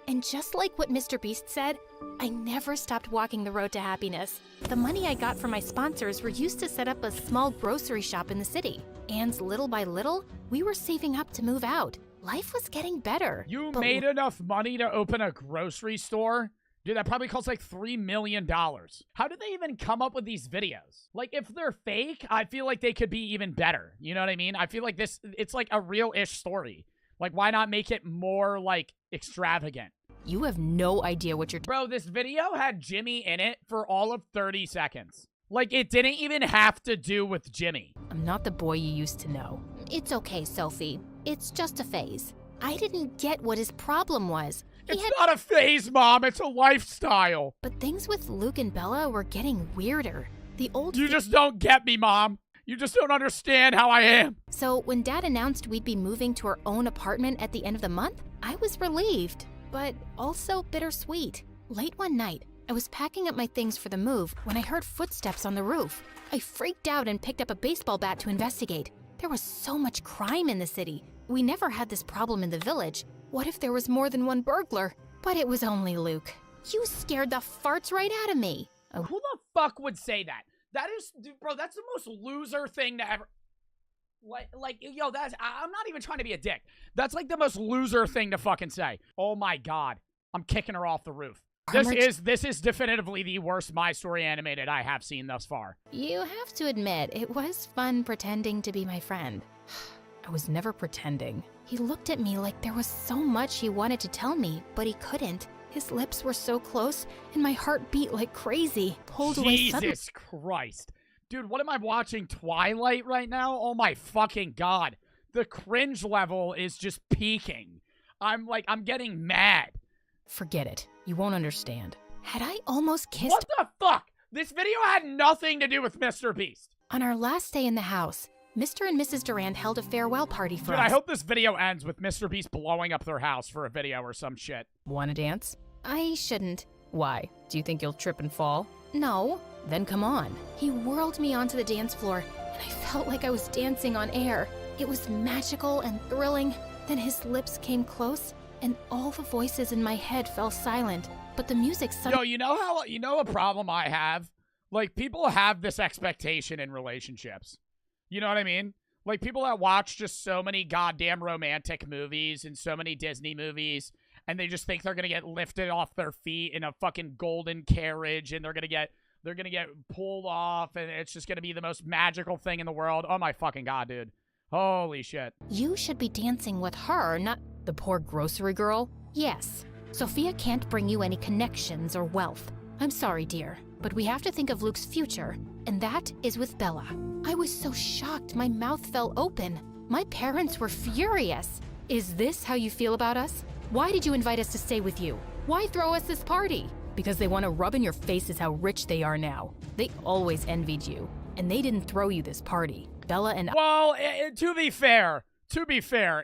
And just like what Mr. Beast said, I never stopped walking the road to happiness. The money I got from my sponsors were used to set up a small grocery shop in the city. And little by little, we were saving up to move out. Life was getting better. You made enough money to open a grocery store? Dude, that probably costs like $3 million. How did they even come up with these videos? Like, if they're fake, I feel like they could be even better. You know what I mean? I feel like it's like a real-ish story. Like, why not make it more, like, extravagant? You have no idea what you're... Bro, this video had Jimmy in it for all of 30 seconds. Like, it didn't even have to do with Jimmy. I'm not the boy you used to know. It's okay, Sophie. It's just a phase. I didn't get what his problem was. It's not a phase, Mom. It's a lifestyle. But things with Luke and Bella were getting weirder. You just don't get me, Mom. You just don't understand how I am. So when Dad announced we'd be moving to our own apartment at the end of the month, I was relieved, but also bittersweet. Late one night, I was packing up my things for the move when I heard footsteps on the roof. I freaked out and picked up a baseball bat to investigate. There was so much crime in the city. We never had this problem in the village. What if there was more than one burglar? But it was only Luke. You scared the farts right out of me. Oh. Who the fuck would say that? That is, bro, that's the most loser thing to ever... Yo, I'm not even trying to be a dick. That's like the most loser thing to fucking say. Oh my God. I'm kicking her off the roof. This is definitively the worst My Story animated I have seen thus far. You have to admit, it was fun pretending to be my friend. I was never pretending. He looked at me like there was so much he wanted to tell me, but he couldn't. His lips were so close, and my heart beat like crazy. Pulled away suddenly. Jesus Christ. Dude, what am I watching? Twilight right now? Oh my fucking God. The cringe level is just peaking. I'm getting mad. Forget it. You won't understand. Had I almost kissed— What the fuck? This video had nothing to do with Mr. Beast. On our last day in the house, Mr. and Mrs. Durand held a farewell party for us. Dude, I hope this video ends with Mr. Beast blowing up their house for a video or some shit. Wanna dance? I shouldn't. Why? Do you think you'll trip and fall? No. Then come on. He whirled me onto the dance floor, and I felt like I was dancing on air. It was magical and thrilling. Then his lips came close, and all the voices in my head fell silent. But the music suddenly— Yo, you know a problem I have? Like, people have this expectation in relationships. You know what I mean? Like, people that watch just so many goddamn romantic movies and so many Disney movies, and they just think they're gonna get lifted off their feet in a fucking golden carriage, and they're gonna get pulled off, and it's just gonna be the most magical thing in the world. Oh my fucking God, dude. Holy shit. You should be dancing with her, not the poor grocery girl. Yes, Sophia can't bring you any connections or wealth. I'm sorry, dear, but we have to think of Luke's future, and that is with Bella. I was so shocked my mouth fell open. My parents were furious. Is this how you feel about us? Why did you invite us to stay with you? Why throw us this party? Because they want to rub in your faces how rich they are now. They always envied you, and they didn't throw you this party. Bella and Well, to be fair,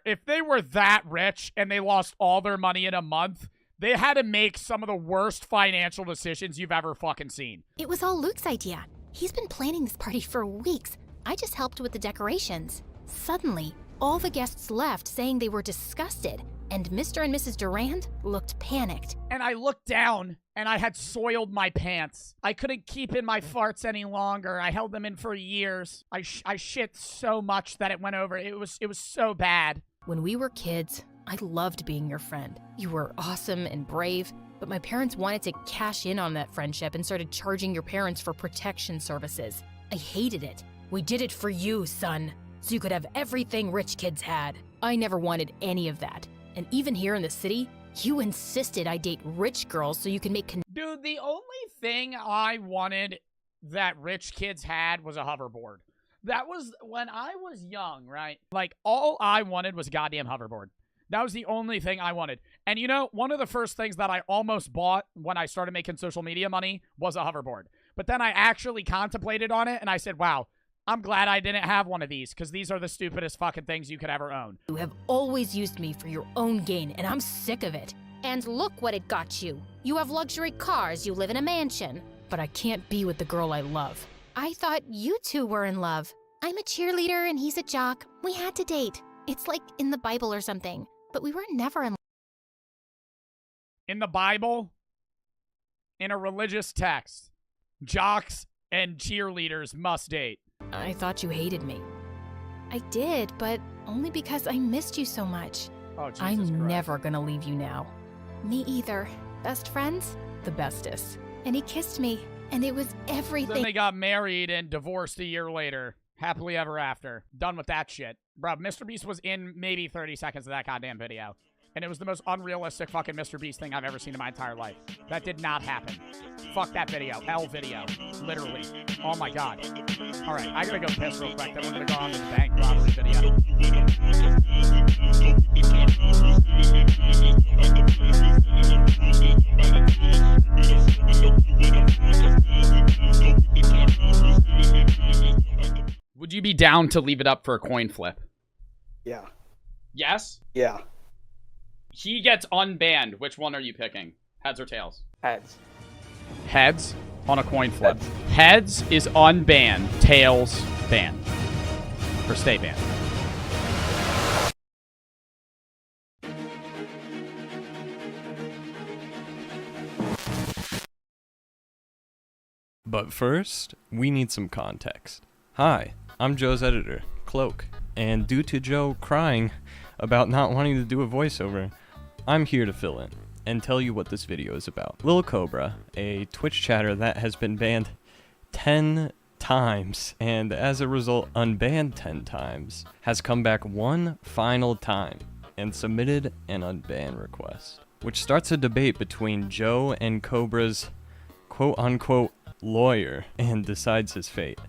if they were that rich and they lost all their money in a month, they had to make some of the worst financial decisions you've ever fucking seen. It was all Luke's idea. He's been planning this party for weeks. I just helped with the decorations. Suddenly, all the guests left saying they were disgusted, and Mr. and Mrs. Durand looked panicked. And I looked down, and I had soiled my pants. I couldn't keep in my farts any longer. I held them in for years. I shit so much that it went over. It was so bad. When we were kids, I loved being your friend. You were awesome and brave, but my parents wanted to cash in on that friendship and started charging your parents for protection services. I hated it. We did it for you, son, so you could have everything rich kids had. I never wanted any of that. And even here in the city, you insisted I date rich girls so you can make Dude, the only thing I wanted that rich kids had was a hoverboard. That was when I was young, right? Like, all I wanted was a goddamn hoverboard. That was the only thing I wanted. And you know, one of the first things that I almost bought when I started making social media money was a hoverboard. But then I actually contemplated on it, and I said, wow, I'm glad I didn't have one of these, because these are the stupidest fucking things you could ever own. You have always used me for your own gain, and I'm sick of it. And look what it got you. You have luxury cars, you live in a mansion. But I can't be with the girl I love. I thought you two were in love. I'm a cheerleader and he's a jock. We had to date. It's like in the Bible or something. But we were never in love. In the Bible, in a religious text, jocks and cheerleaders must date. I thought you hated me. I did, but only because I missed you so much. Oh, Jesus I'm Christ. never gonna leave you now. Me either. Best friends? The bestest. And he kissed me, and it was everything. Then they got married and divorced a year later. Happily ever after. Done with that shit. Bro, Mr. Beast was in maybe 30 seconds of that goddamn video. And it was the most unrealistic fucking Mr. Beast thing I've ever seen in my entire life. That did not happen. Fuck that video. L video. Literally. Oh my god. Alright, I gotta go piss real quick. Then we're gonna go on to the bank robbery video. Would you be down to leave it up for a coin flip? Yeah. Yes? Yeah. He gets unbanned. Which one are you picking? Heads or tails? Heads. Heads on a coin flip. Heads is unbanned. Tails banned. Or stay banned. But first, we need some context. Hi, I'm Joe's editor, Cloak, and due to Joe crying about not wanting to do a voiceover, I'm here to fill in and tell you what this video is about. Lil Cobra, a Twitch chatter that has been banned 10 times, and as a result unbanned 10 times, has come back one final time and submitted an unban request, which starts a debate between Joe and Cobra's quote-unquote lawyer and decides his fate.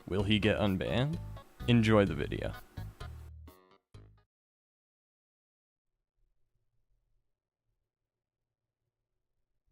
Will he get unbanned? Enjoy the video.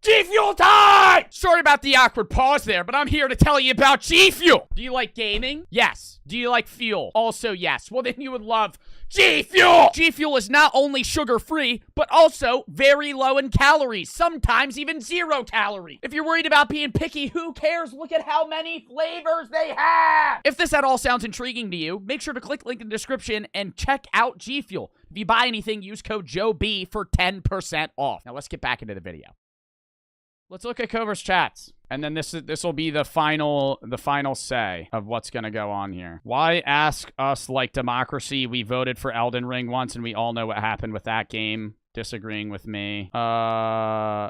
G Fuel time! Sorry about the awkward pause there, but I'm here to tell you about G Fuel. Do you like gaming? Yes. Do you like fuel? Also yes. Well, then you would love G Fuel. G Fuel is not only sugar-free, but also very low in calories, sometimes even 0 calories. If you're worried about being picky, who cares? Look at how many flavors they have. If this at all sounds intriguing to you, make sure to click the link in the description and check out G Fuel. If you buy anything, use code JOEB for 10% off. Now let's get back into the video. Let's look at Cobra's chats, and then this will be the final say of what's gonna go on here. Why ask us like democracy? We voted for Elden Ring once, and we all know what happened with that game. Disagreeing with me.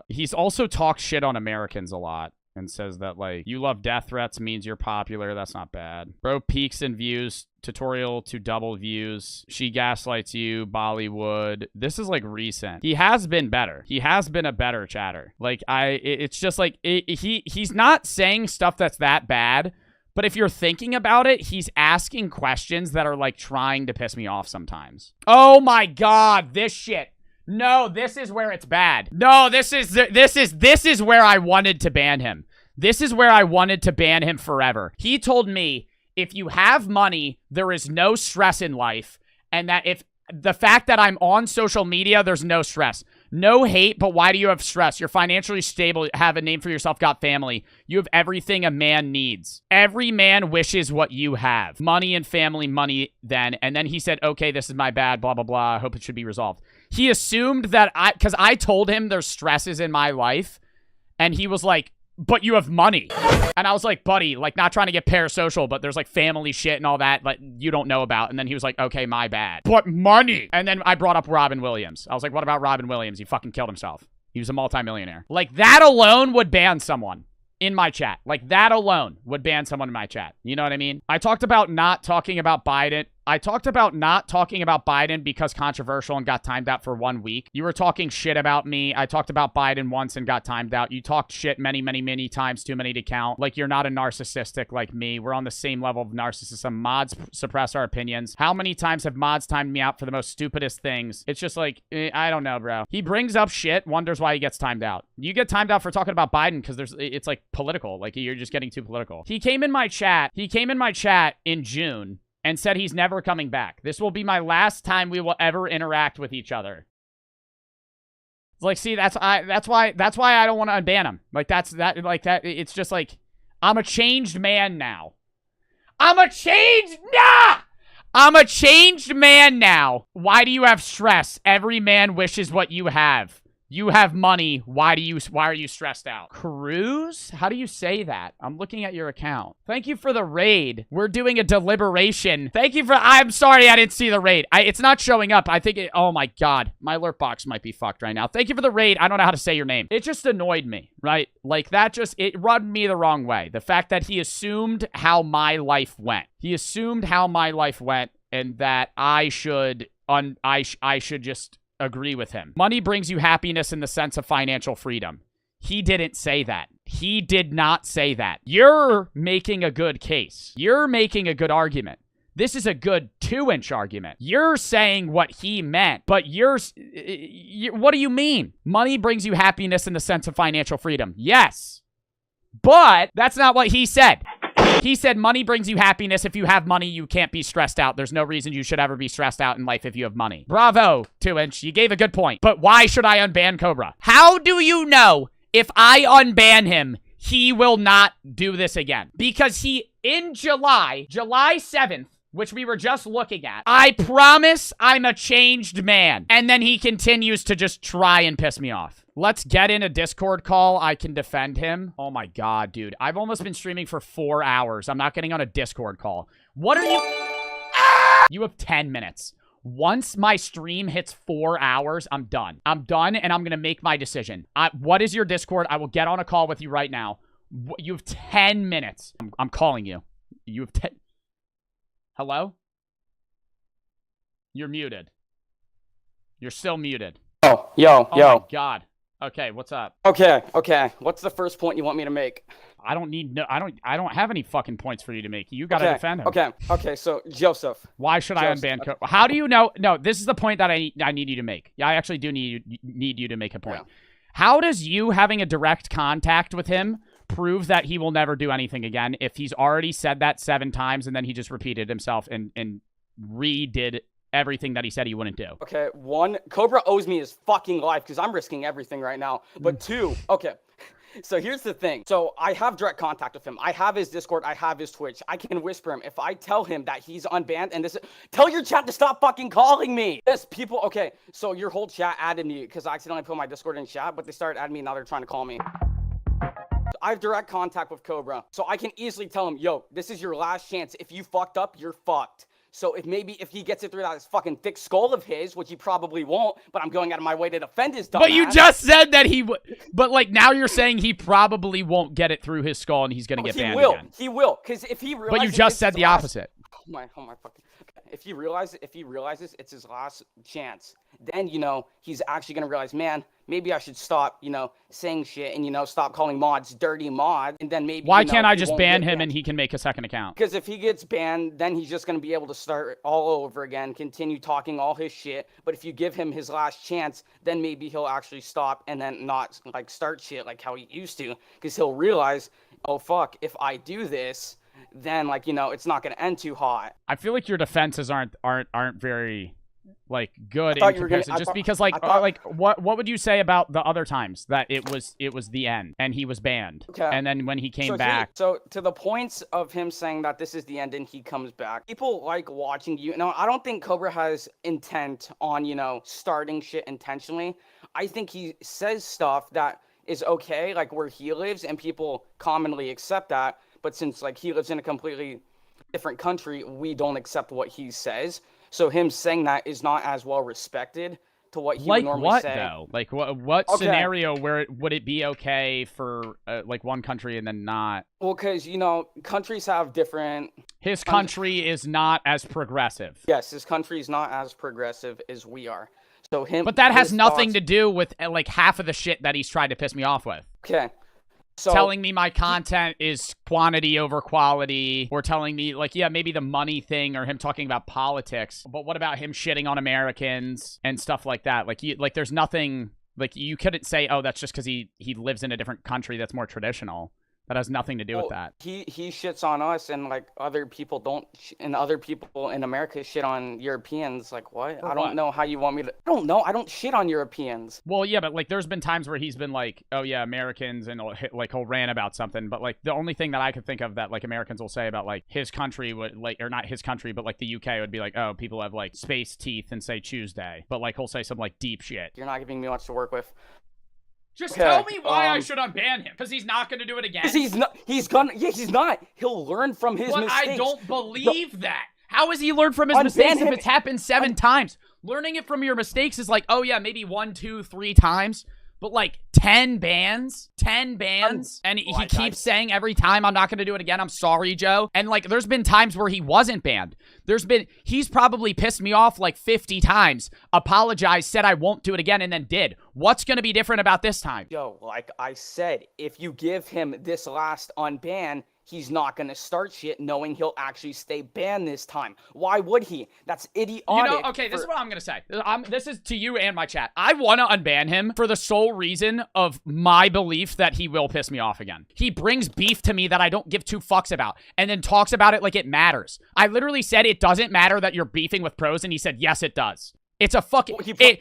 He's also talked shit on Americans a lot. and says that, like, you love death threats means you're popular. That's not bad. Bro peaks in views. Tutorial to double views. She gaslights you. Bollywood. This is, like, recent. He has been better. He has been a better chatter. Like, it's just, like, he's not saying stuff that's that bad, but if you're thinking about it, he's asking questions that are, like, trying to piss me off sometimes. Oh, my God. This shit. No, this is where it's bad. No, this is where I wanted to ban him. This is where I wanted to ban him forever. He told me, if you have money, there is no stress in life, and that if the fact that I'm on social media, there's no stress. No hate, but why do you have stress? You're financially stable, have a name for yourself, got family. You have everything a man needs. Every man wishes what you have. Money and family, money then. And then he said, okay, this is my bad, blah, blah, blah. I hope it should be resolved. He assumed that because I told him there's stresses in my life, and he was like, but you have money. And I was like, buddy, like, not trying to get parasocial, but there's, like, family shit and all that, like, you don't know about. And then he was like, okay, my bad. But money. And then I brought up Robin Williams. I was like, what about Robin Williams? He fucking killed himself. He was a multimillionaire. Like, that alone would ban someone in my chat. Like, that alone would ban someone in my chat. You know what I mean? I talked about not talking about Biden. I talked about not talking about Biden because controversial and got timed out for 1 week. You were talking shit about me. I talked about Biden once and got timed out. You talked shit many, many, many times, too many to count. Like, you're not a narcissistic like me. We're on the same level of narcissism. Mods suppress our opinions. How many times have mods timed me out for the most stupidest things? It's just like, I don't know, bro. He brings up shit, wonders why he gets timed out. You get timed out for talking about Biden because it's like political. Like, you're just getting too political. He came in my chat. He came in my chat in June and said he's never coming back. This will be my last time we will ever interact with each other. It's like, see, that's why I don't want to unban him. Like, it's just like, I'm a changed man now. I'm a changed man now. Why do you have stress? Every man wishes what you have. You have money. Why are you stressed out? Cruz? How do you say that? I'm looking at your account. Thank you for the raid. We're doing a deliberation. Thank you for, I'm sorry I didn't see the raid. It's not showing up. I think oh my God. My alert box might be fucked right now. Thank you for the raid. I don't know how to say your name. It just annoyed me, right? Like, it rubbed me the wrong way. The fact that he assumed how my life went. He assumed how my life went and that I should just agree with him. Money brings you happiness in the sense of financial freedom. He didn't say that. He did not say that. You're making a good case. You're making a good argument. This is a good 2-inch argument. You're saying what he meant, but what do you mean? Money brings you happiness in the sense of financial freedom. Yes, but that's not what he said. He said money brings you happiness. If you have money, you can't be stressed out. There's no reason you should ever be stressed out in life if you have money. Bravo, 2-inch. You gave a good point. But why should I unban Cobra? How do you know if I unban him, he will not do this again? Because in July 7th, which we were just looking at, I promise I'm a changed man. And then he continues to just try and piss me off. Let's get in a Discord call. I can defend him. Oh my God, dude. I've almost been streaming for 4 hours. I'm not getting on a Discord call. What are you? You have 10 minutes. Once my stream hits 4 hours, I'm done. I'm done, and I'm going to make my decision. What is your Discord? I will get on a call with you right now. You have 10 minutes. I'm calling you. You have 10. Hello? You're muted. You're still muted. Oh my God. Okay, what's up? Okay. What's the first point you want me to make? I don't have any fucking points for you to make. You gotta defend him. Okay, so Joseph. Why should I unban Cobra? How do you know? No, this is the point that I need you to make. Yeah, I actually do need you to make a point. Yeah. How does you having a direct contact with him prove that he will never do anything again if he's already said that 7 times and then he just repeated himself and redid everything that he said he wouldn't do? Okay, 1, Cobra owes me his fucking life because I'm risking everything right now. But 2, okay, so here's the thing. So I have direct contact with him. I have his Discord. I have his Twitch. I can whisper him. If I tell him that he's unbanned and tell your chat to stop fucking calling me. Yes, people, okay, so your whole chat added me because I accidentally put my Discord in chat, but they started adding me and now they're trying to call me. I have direct contact with Cobra, so I can easily tell him, yo, this is your last chance. If you fucked up, you're fucked. So if he gets it through that fucking thick skull of his, which he probably won't, but I'm going out of my way to defend his dumb But you ass. just said that he would. But like now you're saying he probably won't get it through his skull and he's gonna get banned again. He will, because if he realizes. But you just said the opposite. Oh my fucking. If he realizes it's his last chance, then he's actually gonna realize, man, maybe I should stop, saying shit and stop calling mods dirty mod, and then maybe. Why can't I just ban him and he can make a second account? Because if he gets banned, then he's just gonna be able to start all over again, continue talking all his shit. But if you give him his last chance, then maybe he'll actually stop and then not like start shit like how he used to, because he'll realize, oh fuck, if I do this, then it's not gonna end too hot. I feel like your defenses aren't very like good in comparison. Because what would you say about the other times that it was the end and he was banned? Okay. And then when he came back. So to the points of him saying that this is the end and he comes back, people like watching you. Now, I don't think Cobra has intent on, starting shit intentionally. I think he says stuff that is okay, like where he lives, and people commonly accept that. But since he lives in a completely different country, we don't accept what he says. So him saying that is not as well respected to what he would normally say. Though? Like what scenario where would it be okay for one country and then not? Well, because countries have different. His country is not as progressive. Yes, his country is not as progressive as we are. So But that has nothing to do with half of the shit that he's tried to piss me off with. Okay. So, telling me my content is quantity over quality, or telling me maybe the money thing, or him talking about politics. But what about him shitting on Americans and stuff like that? There's nothing you couldn't say, oh, that's just because he lives in a different country that's more traditional. That has nothing to do with that. He shits on us, and other people don't, and other people in America shit on Europeans. What? I don't know how you want me to. I don't know. I don't shit on Europeans. Well, yeah, but there's been times where he's been oh yeah, Americans, and he'll rant about something. But the only thing that I could think of that Americans will say about his country would or not his country, but the UK would be oh, people have space teeth and say Tuesday. But he'll say some deep shit. You're not giving me much to work with. Just tell me why I should unban him, because he's not going to do it again. He's not. He's gonna. Yeah, he's not. He'll learn from his mistakes. I don't believe that. How has he learned from his mistakes if it's happened 7 times? Learning it from your mistakes is oh yeah, maybe 1, 2, 3 times. But 10 bans? 10 bans? And he keeps saying every time, I'm not going to do it again. I'm sorry, Joe. And there's been times where he wasn't banned. He's probably pissed me off 50 times, apologized, said I won't do it again, and then did. What's going to be different about this time? Yo, like I said, if you give him this last unban, he's not going to start shit knowing he'll actually stay banned this time. Why would he? That's idiotic. Okay, this is what I'm going to say. This is to you and my chat. I want to unban him for the sole reason of my belief that he will piss me off again. He brings beef to me that I don't give 2 fucks about, and then talks about it like it matters. I literally said it doesn't matter that you're beefing with pros, and he said, yes, it does. It's a fucking...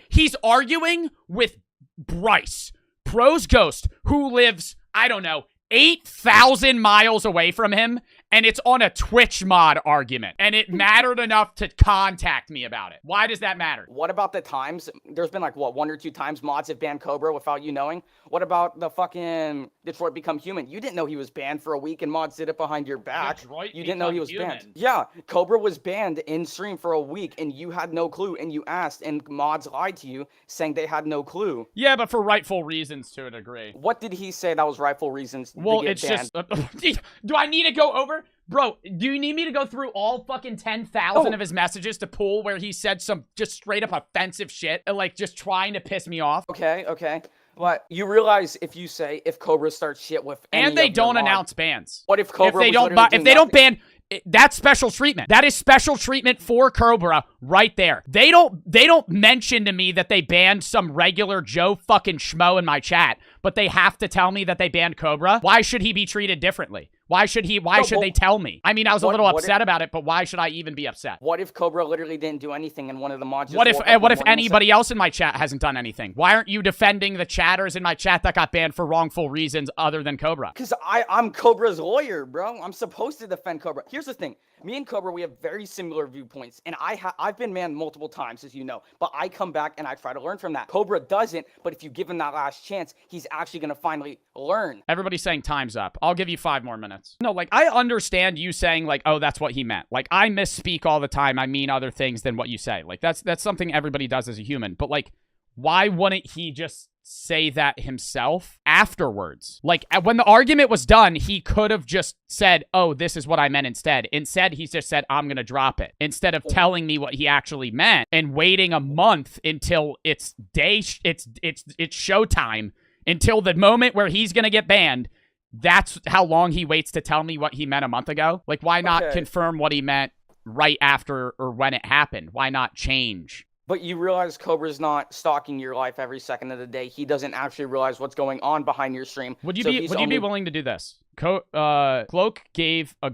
He's arguing with Bryce, Pros Ghost, who lives, I don't know, 8,000 miles away from him, and it's on a Twitch mod argument, and it mattered enough to contact me about it. Why does that matter? What about the times? There's been 1 or 2 times mods have banned Cobra without you knowing. What about the fucking Detroit Become Human? You didn't know he was banned for a week, and mods did it behind your back. You didn't know he was banned. Yeah, Cobra was banned in stream for a week, and you had no clue, and you asked, and mods lied to you, saying they had no clue. Yeah, but for rightful reasons to a degree. What did he say that was rightful reasons? Well, to get it's banned? just... do I need to go over? Bro, do you need me to go through all fucking 10,000 of his messages to pull where he said some just straight up offensive shit and just trying to piss me off? Okay. But you realize if Cobra starts shit with any and they of don't your announce bans. What if Cobra if they don't ban, that's special treatment. That is special treatment for Cobra right there. They don't mention to me that they banned some regular Joe fucking schmo in my chat, but they have to tell me that they banned Cobra. Why should he be treated differently? Why should they tell me? I mean, I was a little upset about it, but why should I even be upset? What if Cobra literally didn't do anything and one of the mods just What if anybody else in my chat hasn't done anything? Why aren't you defending the chatters in my chat that got banned for wrongful reasons other than Cobra? Because I'm Cobra's lawyer, bro. I'm supposed to defend Cobra. Here's the thing. Me and Cobra, we have very similar viewpoints, and I've been banned multiple times, as you know, but I come back and I try to learn from that. Cobra doesn't, but if you give him that last chance, he's actually going to finally learn. Everybody's saying time's up. I'll give you 5 more minutes. sense. No, like, I understand you saying, like, oh, that's what he meant. Like, I misspeak all the time. I mean other things than what you say. Like, that's something everybody does as a human. But, like, why wouldn't he just say that himself afterwards? Like, when the argument was done, he could have just said, oh, this is what I meant instead. Instead, he just said, I'm gonna drop it. Instead of telling me what he actually meant and waiting a month until it's showtime, until the moment where he's gonna get banned. That's how long he waits to tell me what he meant a month ago. Like, why not confirm what he meant right after or when it happened? Why not change? But you realize Cobra's not stalking your life every second of the day. He doesn't actually realize what's going on behind your stream. Would you be willing to do this? Cloak gave a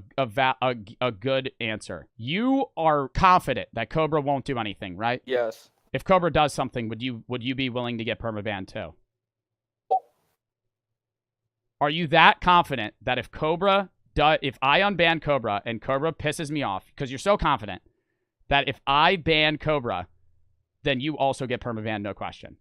good answer. You are confident that Cobra won't do anything, right? Yes. If Cobra does something, would you be willing to get permabanned too? Are you that confident that if I unban Cobra and Cobra pisses me off, because you're so confident that if I ban Cobra, then you also get permabanned, no question?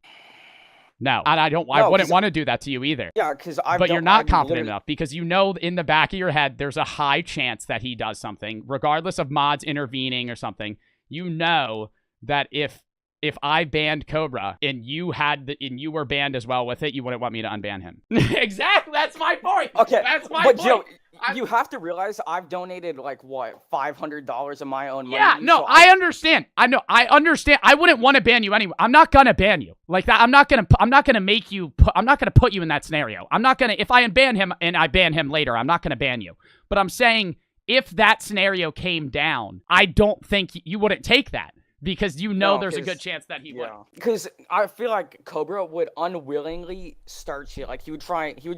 No, and I wouldn't want to do that to you either. Yeah, because But you're not confident enough, because you know in the back of your head there's a high chance that he does something, regardless of mods intervening or something. You know that if I banned Cobra and you were banned as well with it, you wouldn't want me to unban him. Exactly, that's my point. Okay, that's my point. Joe, you have to realize I've donated like what, $500 of my own money. Yeah, no, I understand. I understand. I wouldn't want to ban you anyway. I'm not gonna ban you like that. I'm not gonna make you. I'm not gonna put you in that scenario. I'm not gonna. If I unban him and I ban him later, I'm not gonna ban you. But I'm saying if that scenario came down, I don't think you wouldn't take that. Because you know there's a good chance that he would. Because I feel like Cobra would unwillingly start shit. Like, he would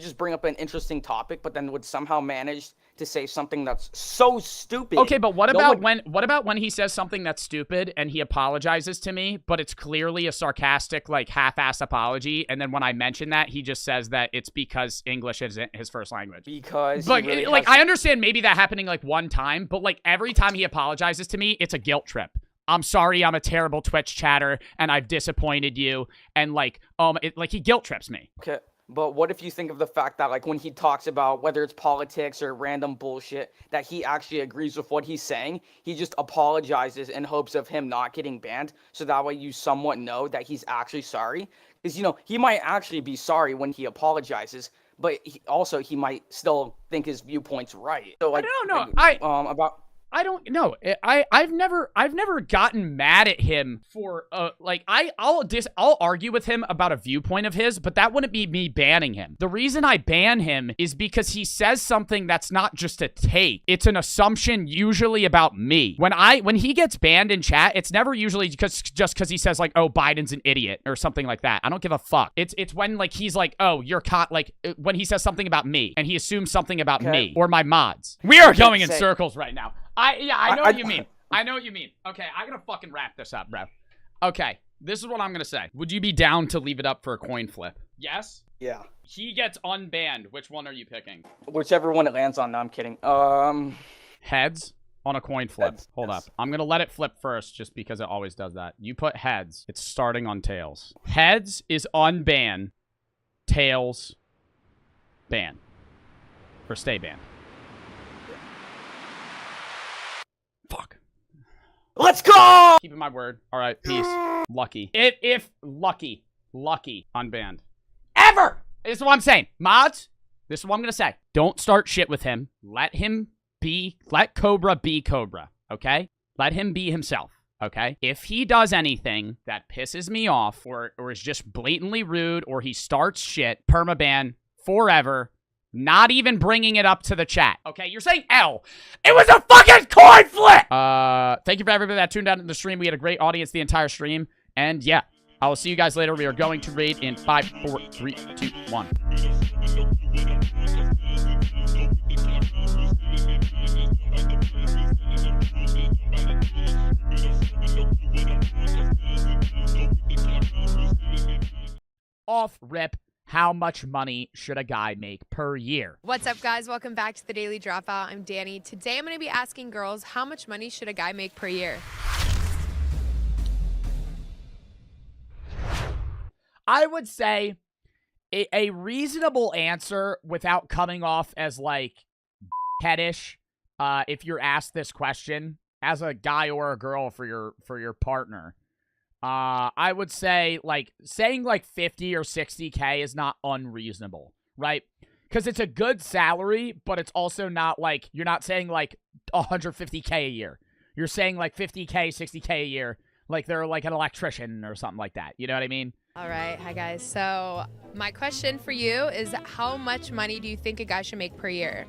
just bring up an interesting topic, but then would somehow manage to say something that's so stupid. Okay, but what about when he says something that's stupid and he apologizes to me, but it's clearly a sarcastic, like, half-ass apology, and then when I mention that, he just says that it's because English isn't his first language. Because like, I understand maybe that happening, like, one time, but, like, every time he apologizes to me, it's a guilt trip. I'm sorry, I'm a terrible Twitch chatter, and I've disappointed you, and, like, he guilt trips me. Okay, but what if you think of the fact that, like, when he talks about whether it's politics or random bullshit, that he actually agrees with what he's saying, he just apologizes in hopes of him not getting banned, so that way you somewhat know that he's actually sorry? Because, you know, he might actually be sorry when he apologizes, but he might still think his viewpoint's right. So, like, I don't know. I don't know. I've never gotten mad at him for like I'll argue with him about a viewpoint of his, but that wouldn't be me banning him. The reason I ban him is because he says something that's not just a take. It's an assumption usually about me. When he gets banned in chat, it's never usually just because he says like, oh, Biden's an idiot or something like that. I don't give a fuck. It's when like he's like, oh, you're like when he says something about me and he assumes something about me or my mods. We are going in circles right now. I know what you mean. I know what you mean. Okay, I gotta fucking wrap this up, bro. Okay, this is what I'm gonna say. Would you be down to leave it up for a coin flip? Yes? Yeah. He gets unbanned. Which one are you picking? Whichever one it lands on. No, I'm kidding. Heads on a coin flip. Heads, Hold up. I'm gonna let it flip first just because it always does that. You put heads. It's starting on tails. Heads is unban. Tails, ban. Or stay banned. Fuck. Let's go! Keeping my word. All right, peace. Lucky. If lucky, unbanned. Ever! This is what I'm saying. Mods, this is what I'm going to say. Don't start shit with him. Let Cobra be Cobra, okay? Let him be himself, okay? If he does anything that pisses me off or is just blatantly rude or he starts shit, permaban forever. Not even bringing it up to the chat. Okay, you're saying L. It was a fucking coin flip! Thank you for everybody that tuned out in the stream. We had a great audience the entire stream. And yeah, I will see you guys later. We are going to raid in 5, 4, 3, 2, 1. Off rip. How much money should a guy make per year? What's up, guys? Welcome back to the Daily Dropout. I'm Danny. Today, I'm going to be asking girls, how much money should a guy make per year? I would say a reasonable answer without coming off as, like, headish if you're asked this question as a guy or a girl for your partner. I would say like saying like 50 or 60K is not unreasonable, right? Because it's a good salary, but it's also not like you're not saying like 150K a year. You're saying like 50K, 60K a year, like they're like an electrician or something like that. You know what I mean? All right. Hi, guys. So my question for you is how much money do you think a guy should make per year?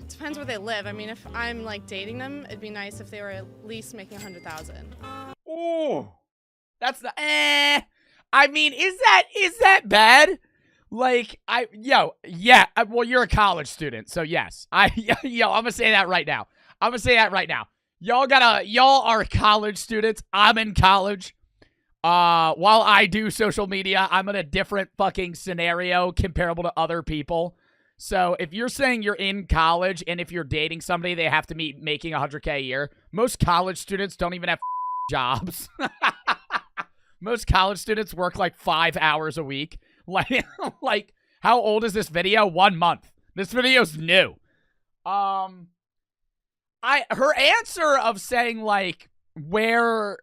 Depends where they live. I mean, if I'm like dating them, it'd be nice if they were at least making 100,000. Oh, that's the I mean, is that bad? Like, well, you're a college student, so yes. I'm gonna say that right now. Y'all are college students. I'm in college. While I do social media, I'm in a different fucking scenario comparable to other people. So if you're saying you're in college and if you're dating somebody, they have to be making 100K a year, most college students don't even have jobs. Most college students work like 5 hours a week. Like, how old is this video? 1 month. This video's new. Her answer of saying like where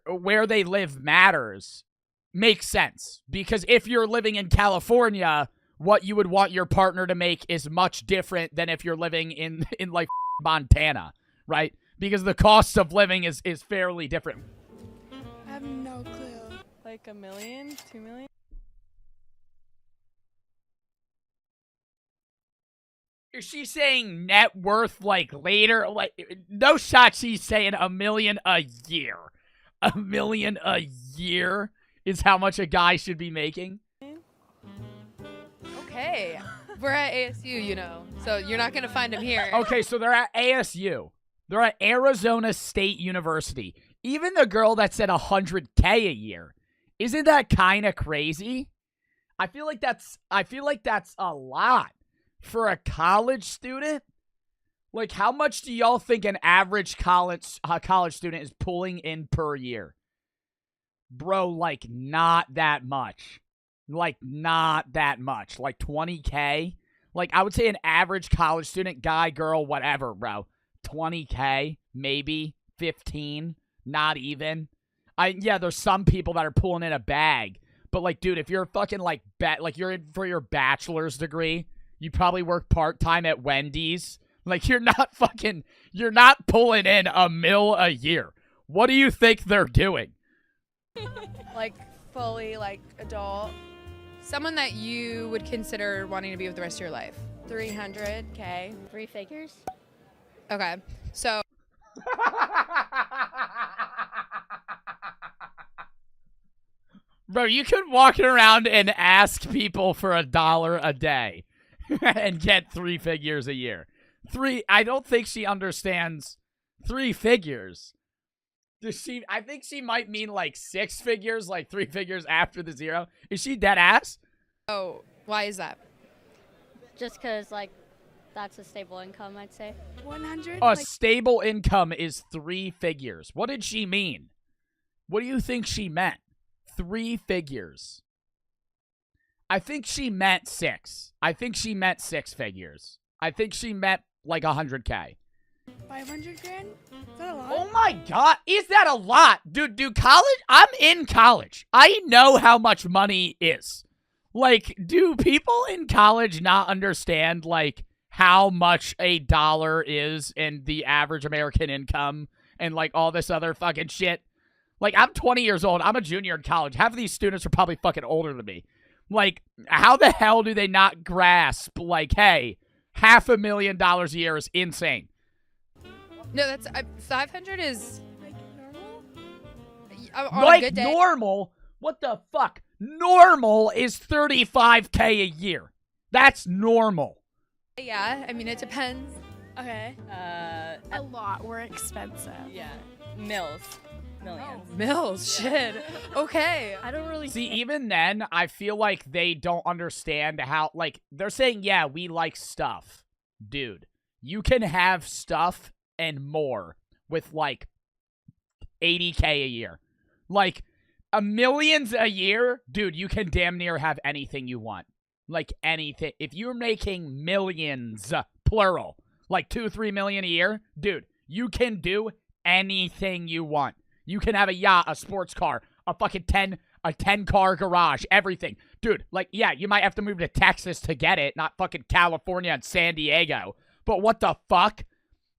they live matters makes sense, because if you're living in California, what you would want your partner to make is much different than if you're living in like Montana, right? Because the cost of living is fairly different. I have no clue. Like $1 million, $2 million? Is she saying net worth like later? Like, no shot she's saying $1 million a year. $1 million a year is how much a guy should be making? Okay. We're at ASU, you know, so you're not going to find him here. Okay, so they're at ASU. They're at Arizona State University. Even the girl that said 100K a year, isn't that kind of crazy? I feel like that's a lot for a college student. Like, how much do y'all think an average college student is pulling in per year? Bro, like, not that much. Like, not that much. Like, 20K? Like, I would say an average college student, guy, girl, whatever, bro. 20K, maybe 15, not even. There's some people that are pulling in a bag. But, like, dude, if you're fucking, like, you're in for your bachelor's degree, you probably work part-time at Wendy's. Like, you're not pulling in $1 million a year. What do you think they're doing? Like, fully, like, adult. Someone that you would consider wanting to be with the rest of your life. 300K. 3 figures? Okay. So bro, you could walk around and ask people for $1 a day and get 3 figures a year. I don't think she understands 3 figures. I think she might mean like 6 figures, like 3 figures after the 0. Is she dead ass? Oh, why is that? Just because, like, that's a stable income, I'd say. 100? A stable income is 3 figures. What did she mean? What do you think she meant? 3 figures. I think she meant 6. I think she meant 6 figures. I think she meant like 100K. 500 grand? Is that a lot? Oh my god, is that a lot? Dude, college? I'm in college. I know how much money is. Like, do people in college not understand, like, how much $1 is in the average American income and, like, all this other fucking shit? Like, I'm 20 years old. I'm a junior in college. Half of these students are probably fucking older than me. Like, how the hell do they not grasp, like, hey, $500,000 a year is insane? No, that's 500 is Like, normal? on Like, a good day. normal? What the fuck? Normal is 35K a year. That's normal. Yeah, I mean, it depends. Okay. A lot. We're expensive. Yeah. Millions. Mills, shit. Okay. I don't really See, even then, I feel like they don't understand how, like, they're saying, yeah, we like stuff. Dude, you can have stuff and more with, like, 80K a year. Like, $1 million a year, dude, you can damn near have anything you want. like anything, if you're making millions, plural, like 2-3 million a year, dude, you can do anything you want. You can have a yacht, a sports car, a fucking 10-car garage, everything. Dude, like, yeah, you might have to move to Texas to get it, not fucking California and San Diego. But what the fuck?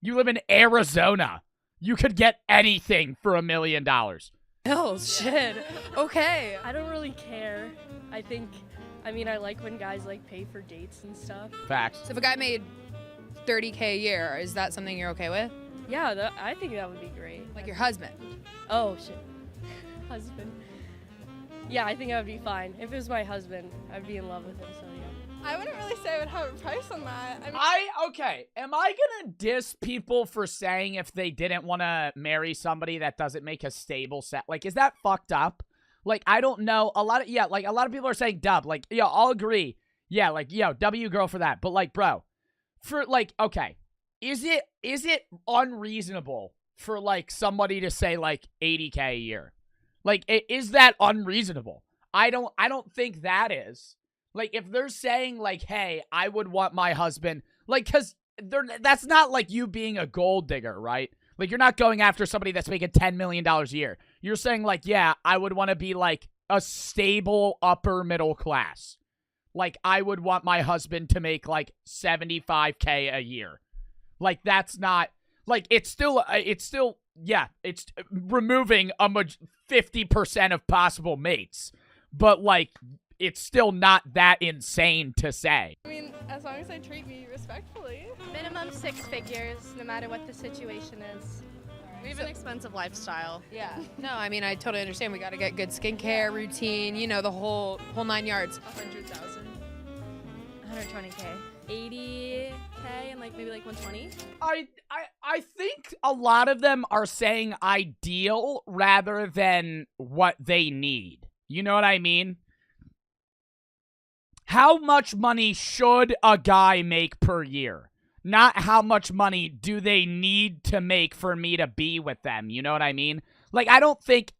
You live in Arizona. You could get anything for $1 million. Oh, shit. Okay. I don't really care. I mean, I like when guys, like, pay for dates and stuff. Facts. So if a guy made $30K a year, is that something you're okay with? Yeah, I think that would be great. Like your husband? Oh, shit. Husband. Yeah, I think I would be fine. If it was my husband, I'd be in love with him, so yeah. I wouldn't really say I would have a price on that. Okay, am I gonna diss people for saying if they didn't want to marry somebody that doesn't make a stable set? Like, is that fucked up? Like, I don't know. A lot of people are saying dub. Like, yeah, I'll agree. Yeah, like, yo, W girl for that. But like, bro, for like, okay, is it unreasonable for like somebody to say like 80K a year? Like, is that unreasonable? I don't think that is. Like, if they're saying, like, hey, I would want my husband, like, because that's not like you being a gold digger, right? Like, you're not going after somebody that's making $10 million a year. You're saying, like, yeah, I would want to be, like, a stable upper middle class. Like, I would want my husband to make, like, 75K a year. Like, that's not, like, it's still, yeah, it's removing 50% of possible mates. But, like, it's still not that insane to say. I mean, as long as they treat me respectfully. Minimum 6 figures, no matter what the situation is. We have an expensive lifestyle. Yeah. No, I mean, I totally understand. We got to get good skincare routine, you know, the whole 9 yards. 100,000. 120K. 80K and like maybe like 120. I think a lot of them are saying ideal rather than what they need. You know what I mean? How much money should a guy make per year? Not how much money do they need to make for me to be with them. You know what I mean? Like, I don't think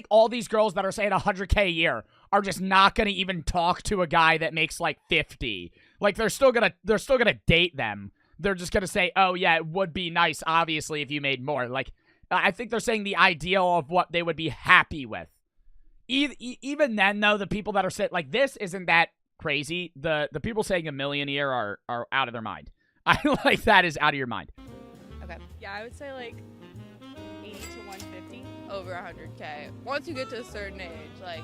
all these girls that are saying 100K a year are just not going to even talk to a guy that makes like 50. Like, they're still going to date them. They're just going to say, "Oh yeah, it would be nice obviously if you made more." Like, I think they're saying the ideal of what they would be happy with. Even then, though, the people that are saying, like, this isn't that crazy. The people saying $1 million a year are out of their mind. I like that is out of your mind. Okay. Yeah, I would say like 80 to 150. Over 100K. Once you get to a certain age, like,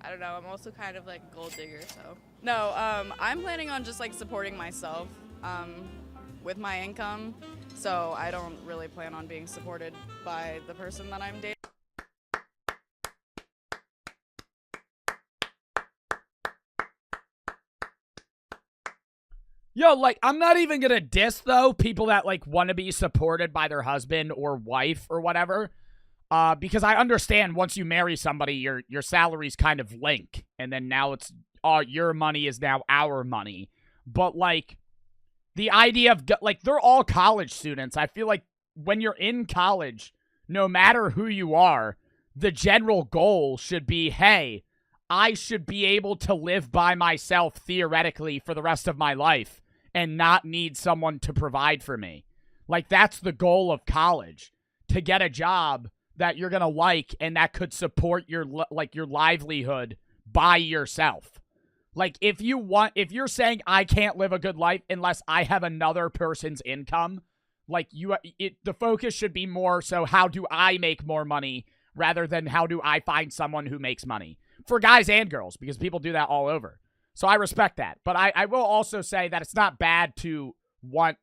I don't know, I'm also kind of like a gold digger, so. No, I'm planning on just like supporting myself with my income. So I don't really plan on being supported by the person that I'm dating. Yo, like, I'm not even gonna diss, though, people that, like, want to be supported by their husband or wife or whatever, because I understand once you marry somebody, your salaries kind of link, and then now it's, your money is now our money. But, like, the idea of, like, they're all college students. I feel like when you're in college, no matter who you are, the general goal should be, hey, I should be able to live by myself, theoretically, for the rest of my life and not need someone to provide for me. Like, that's the goal of college, to get a job that you're going to like and that could support your livelihood by yourself. Like, if you're saying I can't live a good life unless I have another person's income, like, the focus should be more so how do I make more money rather than how do I find someone who makes money. For guys and girls, because people do that all over. So I respect that. But I will also say that it's not bad to want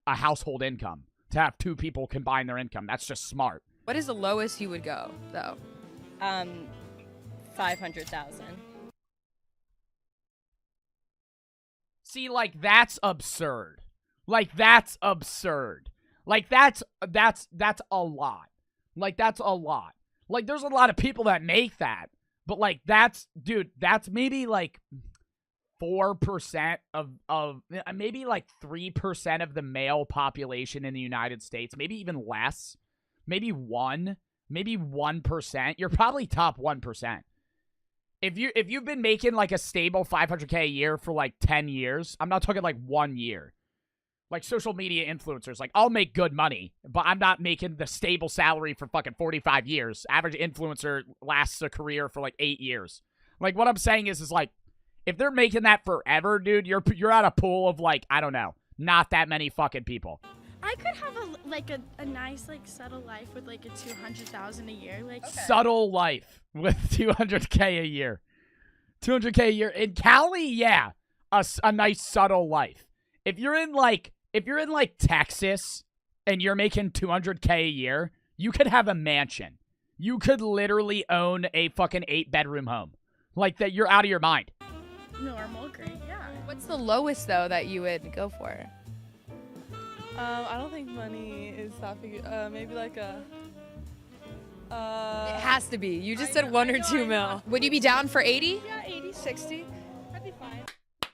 a household income, to have two people combine their income. That's just smart. What is the lowest you would go, though? 500,000. See, like, that's absurd. Like, that's absurd. Like, that's a lot. Like, that's a lot. Like, there's a lot of people that make that. But, like, that's maybe, like, 4% of maybe, like, 3% of the male population in the United States. Maybe even less. Maybe 1%. You're probably top 1%. If you've been making like a stable $500K a year for like 10 years, I'm not talking like 1 year. Like social media influencers, like I'll make good money, but I'm not making the stable salary for fucking 45 years. Average influencer lasts a career for like 8 years. Like what I'm saying is like, if they're making that forever, dude, you're at a pool of like, I don't know, not that many fucking people. I could have a nice like subtle life with like a 200,000 a year, like Subtle life with 200K a year. 200K a year in Cali, yeah, a nice subtle life. If you're in like Texas and you're making 200K a year, you could have a mansion. You could literally own a fucking 8-bedroom home. Like that, you're out of your mind. normal, great, yeah. What's the lowest though that you would go for? I don't think money is stopping. Maybe like a. It has to be. You just said 1 or 2 mil. Would you be down for 80? Yeah, 80, 60. That'd be fine.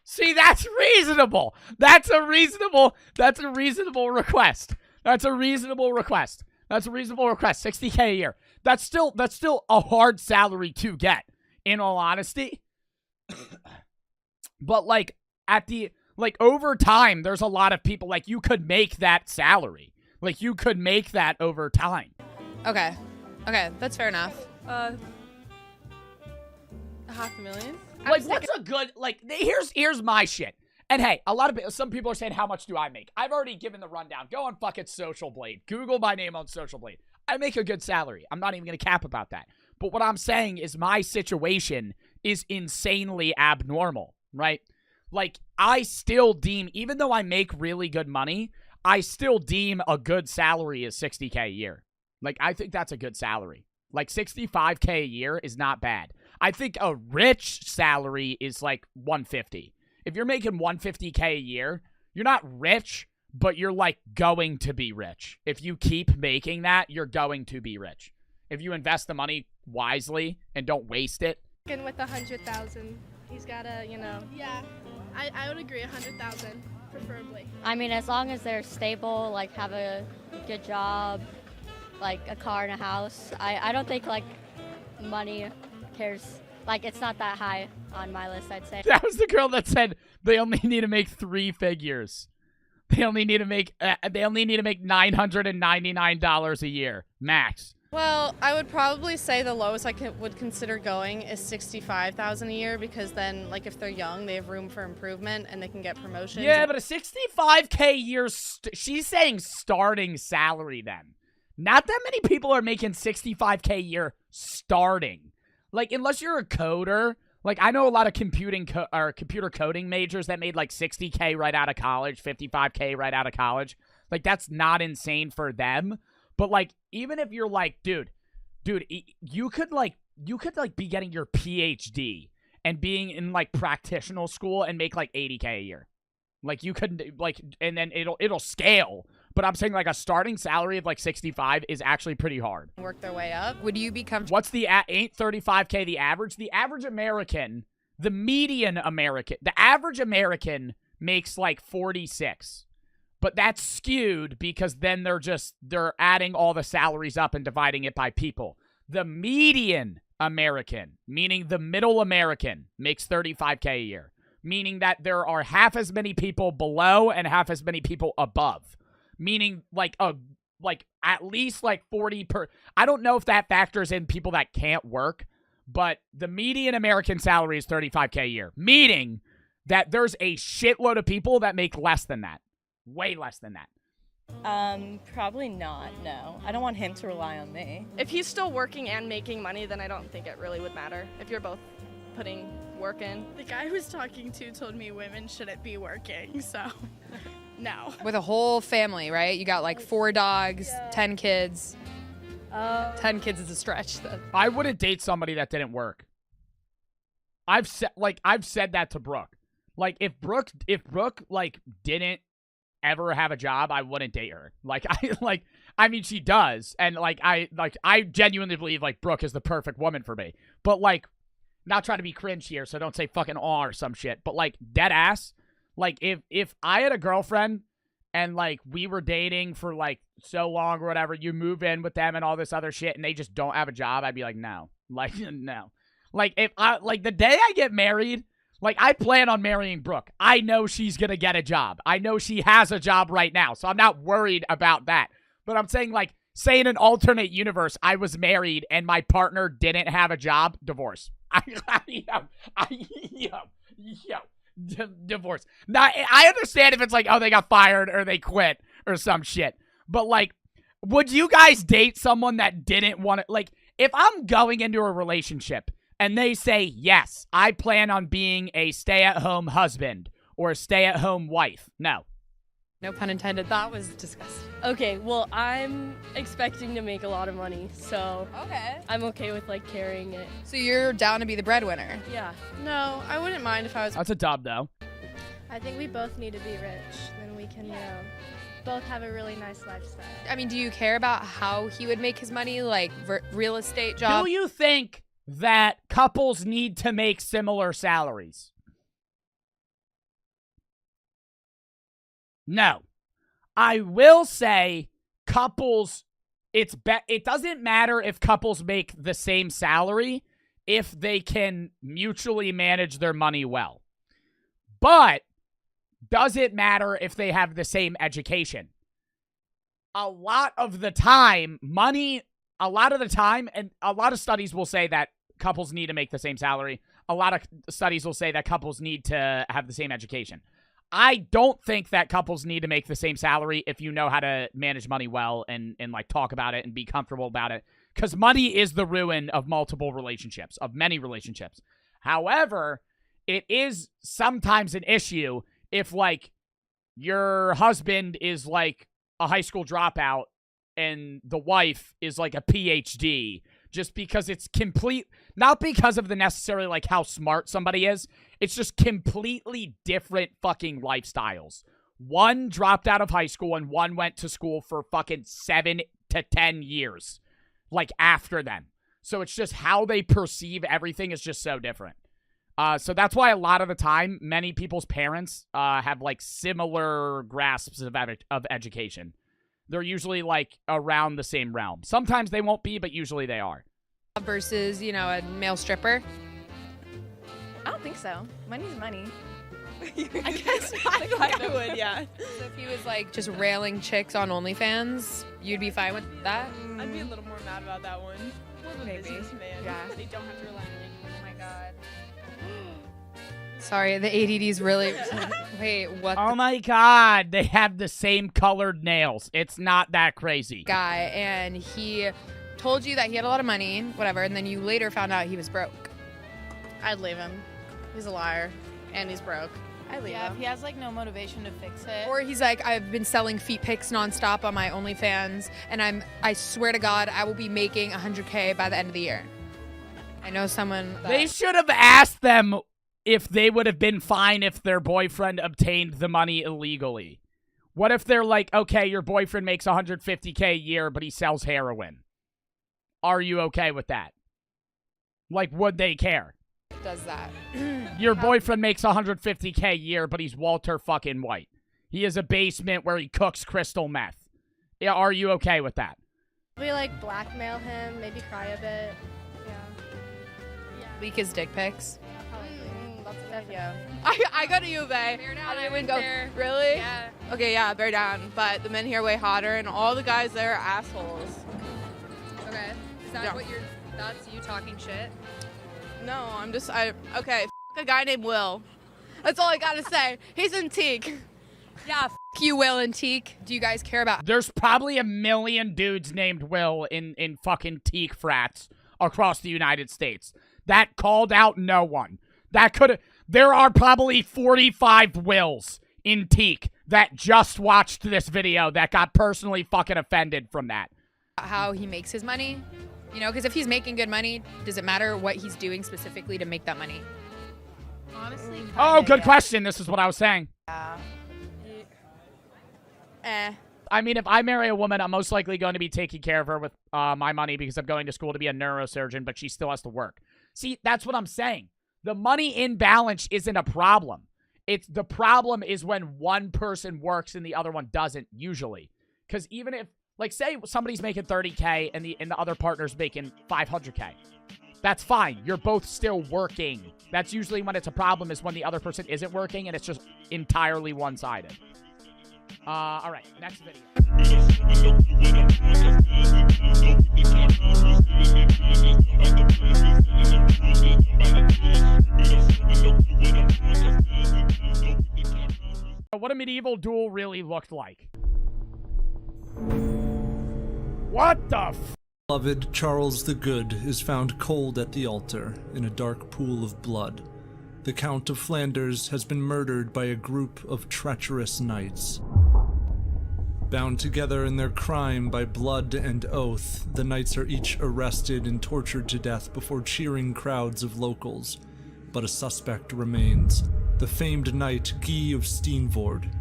See, that's reasonable. That's a reasonable request. That's a reasonable request. 60K a year. That's still a hard salary to get, in all honesty. But like over time, there's a lot of people like you could make that salary. Like you could make that over time. Okay, that's fair enough. $500,000. Like what's a good like? Here's my shit. And hey, some people are saying, how much do I make? I've already given the rundown. Go on fucking Social Blade. Google my name on Social Blade. I make a good salary. I'm not even going to cap about that. But what I'm saying is my situation is insanely abnormal, right? Like, I still deem, even though I make really good money, I still deem a good salary as $60K a year. Like, I think that's a good salary. Like, $65K a year is not bad. I think a rich salary is like $150. If you're making $150K a year, you're not rich, but you're like going to be rich. If you keep making that, you're going to be rich. If you invest the money wisely and don't waste it. And with 100,000, he's gotta, Yeah, I would agree. 100,000, preferably. I mean, as long as they're stable, like have a good job, like a car and a house. I don't think like money cares. Like, it's not that high on my list, I'd say. That was the girl that said they only need to make 3 figures. They only need to make $999 a year max. Well, I would probably say the lowest I would consider going is $65,000 a year, because then, like, if they're young, they have room for improvement and they can get promotions. Yeah, but a $65K a year, she's saying starting salary then. Not that many people are making $65K a year starting. Like, unless you're a coder, like, I know a lot of computer coding majors that made, like, $60K right out of college, $55K right out of college. Like, that's not insane for them. But, like, even if you're like, dude, you could be getting your PhD and being in, like, practitioner school and make, like, $80K a year. Like, you couldn't, like, and then it'll scale. But I'm saying, like, a starting salary of, like, 65 is actually pretty hard. Work their way up. Would you be comfortable? What's ain't 35K the average? The average American, the median American, the average American makes, like, 46. But that's skewed because then they're adding all the salaries up and dividing it by people. The median American, meaning the middle American, makes 35K a year. Meaning that there are half as many people below and half as many people above. Meaning like at least like 40 per. I don't know if that factors in people that can't work, but the median American salary is 35K a year. Meaning that there's a shitload of people that make less than that. Way less than that. Probably not, no. I don't want him to rely on me. If he's still working and making money, then I don't think it really would matter. If you're both putting work in. The guy I was talking to told me women shouldn't be working, so no. With a whole family, right? You got like 4 dogs, 10 kids. 10 kids is a stretch. I wouldn't date somebody that didn't work. I've said that to Brooke. Like if Brooke like didn't ever have a job, I wouldn't date her. I mean she does, and I genuinely believe like Brooke is the perfect woman for me. But like, not trying to be cringe here, so don't say fucking aw or some shit. But like dead ass, like if I had a girlfriend and like we were dating for like so long or whatever, you move in with them and all this other shit, and they just don't have a job, I'd be like no, like no. Like, if I, like, the day I get married, like, I plan on marrying Brooke. I know she's going to get a job. I know she has a job right now, so I'm not worried about that. But I'm saying, like, say in an alternate universe, I was married and my partner didn't have a job, divorce. Divorce. Now, I understand if it's like, oh, they got fired or they quit or some shit. But, like, would you guys date someone that didn't want to, like, if I'm going into a relationship and they say, yes, I plan on being a stay-at-home husband or a stay-at-home wife. No. No pun intended. That was disgusting. Okay, well, I'm expecting to make a lot of money, so Okay. I'm okay with like carrying it. So you're down to be the breadwinner? Yeah. No, I wouldn't mind if I was. That's a dub, though. I think we both need to be rich. Then we can, both have a really nice lifestyle. I mean, do you care about how he would make his money, like real estate job? Do you think that couples need to make similar salaries? No. I will say couples, it doesn't matter if couples make the same salary if they can mutually manage their money well. But does it matter if they have the same education? A lot of the time, and a lot of studies will say that couples need to make the same salary. A lot of studies will say that couples need to have the same education. I don't think that couples need to make the same salary if you know how to manage money well and like talk about it and be comfortable about it. Because money is the ruin of multiple relationships, of many relationships. However, it is sometimes an issue if like your husband is like a high school dropout and the wife is like a PhD, just because it's not because of the necessarily like how smart somebody is. It's just completely different fucking lifestyles. One dropped out of high school and one went to school for fucking 7 to 10 years, like after them. So it's just how they perceive everything is just so different. So that's why a lot of the time, many people's parents have like similar grasps of education. They're usually like around the same realm. Sometimes they won't be, but usually they are. Versus, a male stripper? I don't think so. Money's money. I guess I think I would, yeah. So if he was like just railing chicks on OnlyFans, you'd be fine with that? I'd be a little more mad about that one. Maybe. Businessman. Yeah. They don't have to rely on anyone. Oh my god. Sorry, the ADD's really... Wait, what? Oh my god, they have the same colored nails. It's not that crazy. Guy, and he told you that he had a lot of money, whatever, and then you later found out he was broke. I'd leave him. He's a liar. And he's broke. I'd leave him. If he has like no motivation to fix it. Or he's like, I've been selling feet pics nonstop on my OnlyFans, and I swear to God, I will be making $100K by the end of the year. I know someone that... They should have asked them if they would have been fine if their boyfriend obtained the money illegally. What if they're like, okay, your boyfriend makes $150K a year, but he sells heroin? Are you okay with that? Like, would they care? Does that. Your boyfriend makes $150K a year, but he's Walter fucking White. He has a basement where he cooks crystal meth. Yeah, are you okay with that? We like blackmail him, maybe cry a bit. Leak his dick pics. Yeah. I go to U of A. I would go. Really? Yeah. Okay, yeah, bear down. But the men here are way hotter, and all the guys there are assholes. Okay. Is that that's you talking shit? No, okay, a guy named Will. That's all I gotta say. He's in Teak. Yeah, you, Will and Teak. Do you guys care about... There's probably a million dudes named Will in fucking Teak frats across the United States. That called out no one. There are probably 45 Wills in Teak that just watched this video that got personally fucking offended from that. How he makes his money? Because if he's making good money, does it matter what he's doing specifically to make that money? Honestly, Oh, good question. This is what I was saying. Yeah. I mean, if I marry a woman, I'm most likely going to be taking care of her with my money because I'm going to school to be a neurosurgeon, but she still has to work. See, that's what I'm saying. The money imbalance isn't a problem. The problem is when one person works and the other one doesn't, usually. Because even if, like, say somebody's making $30K and the other partner's making $500K. That's fine. You're both still working. That's usually when it's a problem, is when the other person isn't working and it's just entirely one-sided. All right, next video. What a medieval duel really looked like. What the f? Beloved Charles the Good is found cold at the altar in a dark pool of blood. The Count of Flanders has been murdered by a group of treacherous knights. Bound together in their crime by blood and oath, the knights are each arrested and tortured to death before cheering crowds of locals. But a suspect remains, the famed knight Guy of Steenvoorde.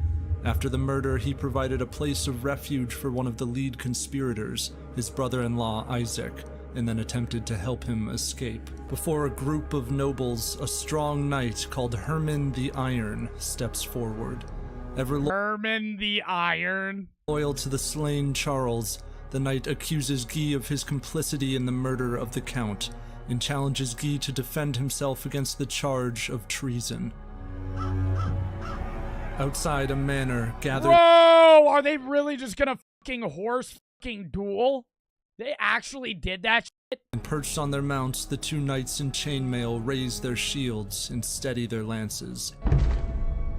After the murder, he provided a place of refuge for one of the lead conspirators, his brother-in-law Isaac, and then attempted to help him escape. Before a group of nobles, a strong knight called Herman the Iron steps forward. Herman the Iron. Loyal to the slain Charles, the knight accuses Guy of his complicity in the murder of the Count, and challenges Guy to defend himself against the charge of treason. Outside a manor gathered. Whoa! Are they really just gonna fucking horse fucking duel? They actually did that shit? And perched on their mounts, the two knights in chainmail raise their shields and steady their lances.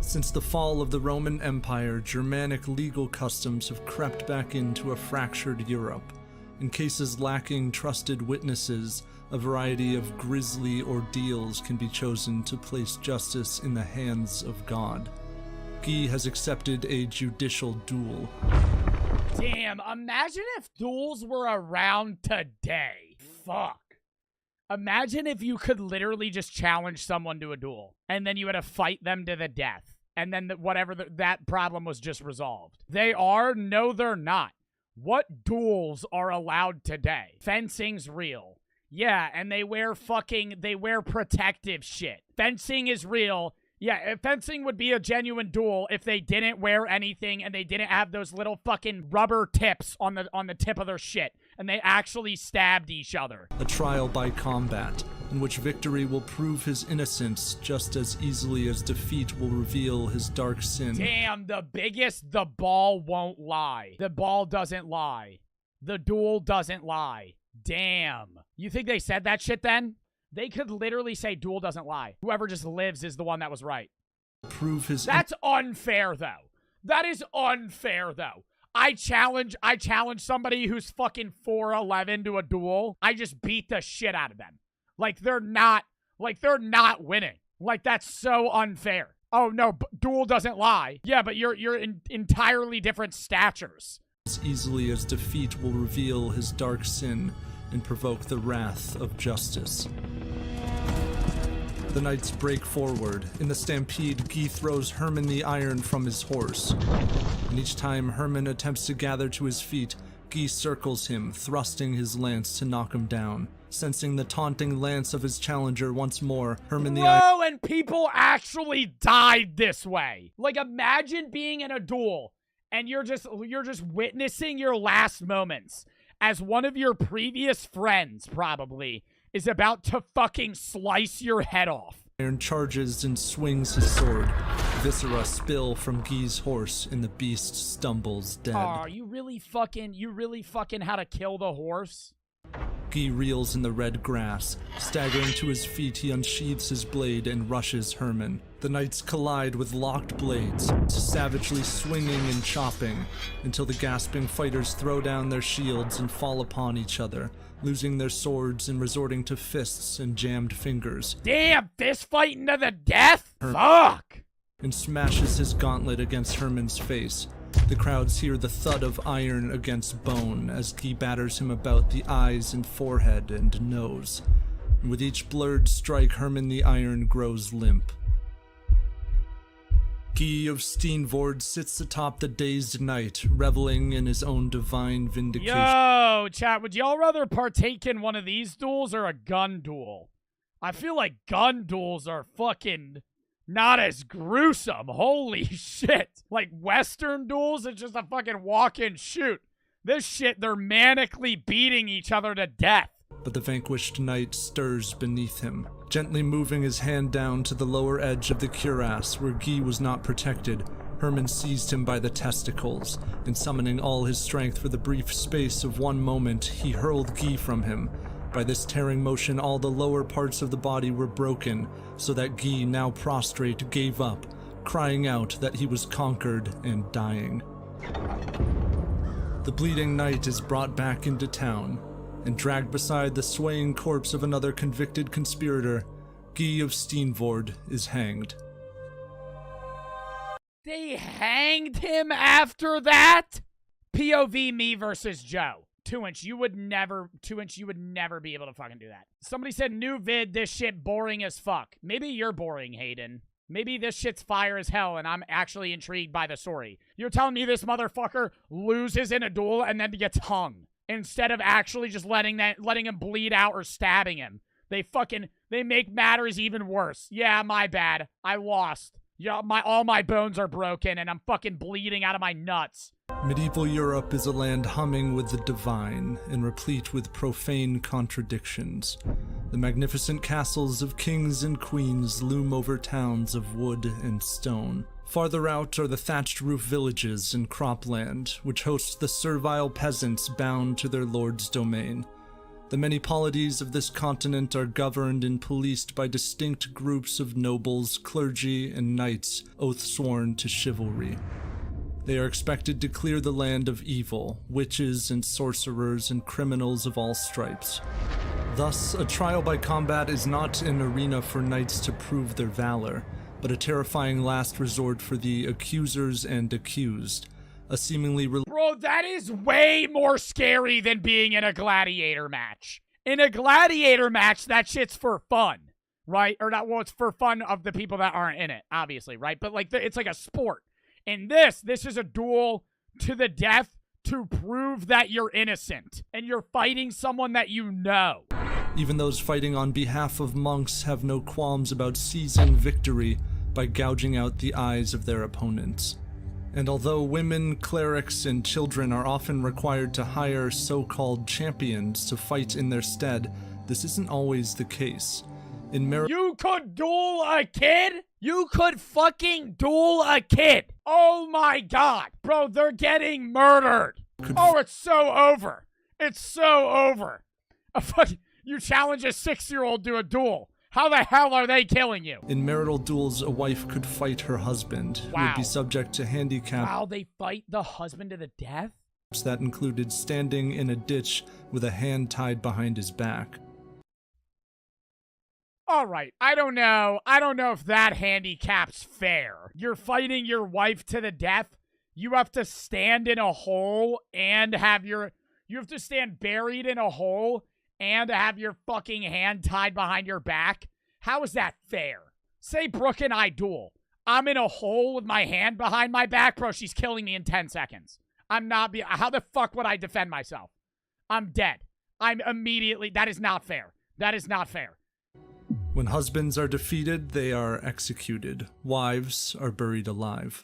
Since the fall of the Roman Empire, Germanic legal customs have crept back into a fractured Europe. In cases lacking trusted witnesses, a variety of grisly ordeals can be chosen to place justice in the hands of God. Guy has accepted a judicial duel. Damn, imagine if duels were around today. Fuck. Imagine if you could literally just challenge someone to a duel, and then you had to fight them to the death, and then that problem was just resolved. They are? No, they're not. What duels are allowed today? Fencing's real. Yeah, and they wear protective shit. Fencing is real. Yeah, fencing would be a genuine duel if they didn't wear anything and they didn't have those little fucking rubber tips on the tip of their shit, and they actually stabbed each other. A trial by combat, in which victory will prove his innocence just as easily as defeat will reveal his dark sin. Damn, the ball won't lie. The ball doesn't lie. The duel doesn't lie. Damn. You think they said that shit then? They could literally say duel doesn't lie. Whoever just lives is the one that was right. Prove his. That's unfair, though. That is unfair, though. I challenge somebody who's fucking 4'11" to a duel. I just beat the shit out of them. Like they're not winning. Like that's so unfair. Oh no, duel doesn't lie. Yeah, but you're in entirely different statures. As easily as defeat will reveal his dark sin and provoke the wrath of justice. The knights break forward. In the stampede, Guy throws Herman the Iron from his horse. And each time Herman attempts to gather to his feet, Guy circles him, thrusting his lance to knock him down. Sensing the taunting lance of his challenger once more, Herman the Iron... Whoa, and people actually died this way. Like, imagine being in a duel, and you're just witnessing your last moments as one of your previous friends, probably, is about to fucking slice your head off. Iron charges and swings his sword. Viscera spill from Guy's horse, and the beast stumbles dead. Oh, you really fucking how to kill the horse? Guy reels in the red grass. Staggering to his feet, he unsheathes his blade and rushes Herman. The knights collide with locked blades, savagely swinging and chopping, until the gasping fighters throw down their shields and fall upon each other, losing their swords and resorting to fists and jammed fingers. Damn, fist fighting to the death? Fuck! And smashes his gauntlet against Herman's face. The crowds hear the thud of iron against bone as Guy batters him about the eyes and forehead and nose. And with each blurred strike, Herman the Iron grows limp. Guy of Steenvoorde sits atop the dazed knight, reveling in his own divine vindication. Yo, chat, would y'all rather partake in one of these duels or a gun duel? I feel like gun duels are fucking not as gruesome. Holy shit. Like Western duels, it's just a fucking walk and shoot. This shit, they're manically beating each other to death. but the vanquished knight stirs beneath him, gently moving his hand down to the lower edge of the cuirass where Guy was not protected. Herman seized him by the testicles, and summoning all his strength for the brief space of 1 moment, he hurled Guy from him. By this tearing motion, all the lower parts of the body were broken, so that Guy, now prostrate, gave up, crying out that he was conquered and dying. The bleeding knight is brought back into town, and dragged beside the swaying corpse of another convicted conspirator, Guy of Steenvoorde is hanged. They hanged him after that? POV me versus Joe. 2-inch, you would never be able to fucking do that. Somebody said, new vid, this shit boring as fuck. Maybe you're boring, Hayden. Maybe this shit's fire as hell and I'm actually intrigued by the story. You're telling me this motherfucker loses in a duel and then gets hung instead of actually just letting him bleed out or stabbing him. They make matters even worse. Yeah, my bad. I lost. Yeah, all my bones are broken and I'm fucking bleeding out of my nuts. Medieval Europe is a land humming with the divine and replete with profane contradictions. The magnificent castles of kings and queens loom over towns of wood and stone. Farther out are the thatched roof villages and cropland, which host the servile peasants bound to their lord's domain. The many polities of this continent are governed and policed by distinct groups of nobles, clergy, and knights, oath-sworn to chivalry. They are expected to clear the land of evil, witches and sorcerers and criminals of all stripes. Thus, a trial by combat is not an arena for knights to prove their valor, but a terrifying last resort for the accusers and accused. A seemingly Bro, that is way more scary than being in a gladiator match. In a gladiator match, that shit's for fun, right? Or not, well, it's for fun of the people that aren't in it, obviously, right? But like, it's like a sport. In this is a duel to the death to prove that you're innocent. And you're fighting someone that you know. Even those fighting on behalf of monks have no qualms about seizing victory by gouging out the eyes of their opponents. And although women, clerics, and children are often required to hire so-called champions to fight in their stead, this isn't always the case. You could duel a kid? You could fucking duel a kid. Oh my god. Bro, they're getting murdered. Oh, it's so over. It's so over. You challenge a 6-year-old to a duel. How the hell are they killing you? In marital duels, a wife could fight her husband, who would be subject to handicap. Wow, they fight the husband to the death? That included standing in a ditch with a hand tied behind his back. All right, I don't know if that handicap's fair. You're fighting your wife to the death. You have to stand in a hole and you have to stand buried in a hole and have your fucking hand tied behind your back. How is that fair? Say Brooke and I duel. I'm in a hole with my hand behind my back. Bro, she's killing me in 10 seconds. How the fuck would I defend myself? I'm dead. That is not fair. That is not fair. When husbands are defeated, they are executed. Wives are buried alive.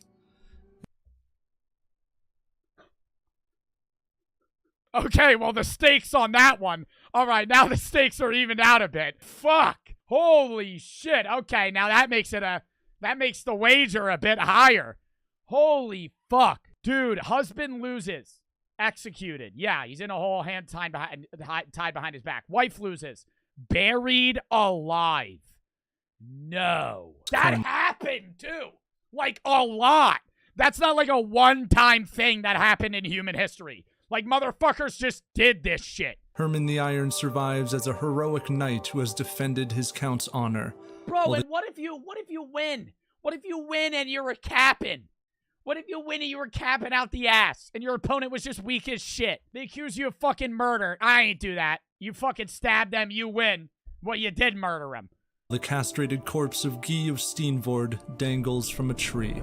Okay, well, the stakes on that one. All right, now the stakes are evened out a bit. Fuck. Holy shit. Okay, now that makes the wager a bit higher. Holy fuck. Dude, husband loses. Executed. Yeah, he's in a hole, hand tied behind his back. Wife loses. Buried alive. No. That happened, too. Like, a lot. That's not like a one-time thing that happened in human history. Like, motherfuckers just did this shit. Herman the Iron survives as a heroic knight who has defended his count's honor. Bro, and what if you win? What if you win and you're a captain? What if you win and you were capping out the ass and your opponent was just weak as shit? They accuse you of fucking murder. I ain't do that. You fucking stabbed them, you win. Well, you did murder him. The castrated corpse of Guy of Steenvoorde dangles from a tree,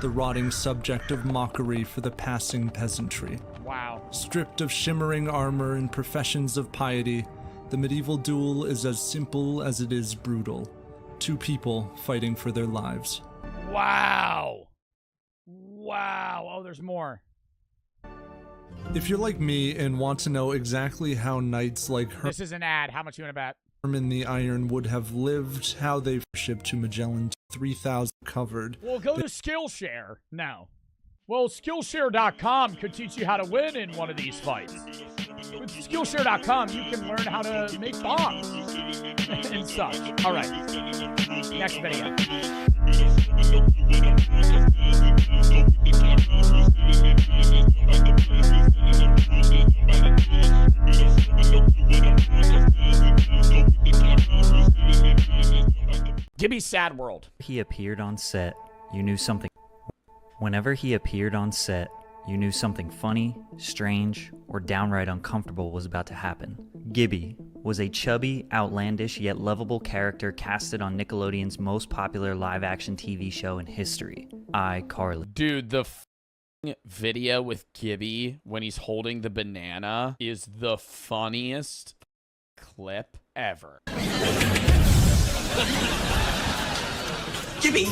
the rotting subject of mockery for the passing peasantry. Wow. Stripped of shimmering armor and professions of piety, the medieval duel is as simple as it is brutal. Two people fighting for their lives. Wow. Wow. Oh, there's more. If you're like me and want to know exactly how knights like This is an ad. How much you want to bet? Herman the Iron would have lived, how they shipped to Magellan 3000 covered. Well, go to Skillshare now. Well, Skillshare.com could teach you how to win in one of these fights. With Skillshare.com, you can learn how to make bombs and such. All right. Next video. Gibby's Sad World. He appeared on set, you knew something. Whenever he appeared on set, you knew something funny, strange, or downright uncomfortable was about to happen. Gibby was a chubby, outlandish, yet lovable character casted on Nickelodeon's most popular live-action TV show in history, iCarly. Dude, the video with Gibby when he's holding the banana is the funniest clip ever. Gibby!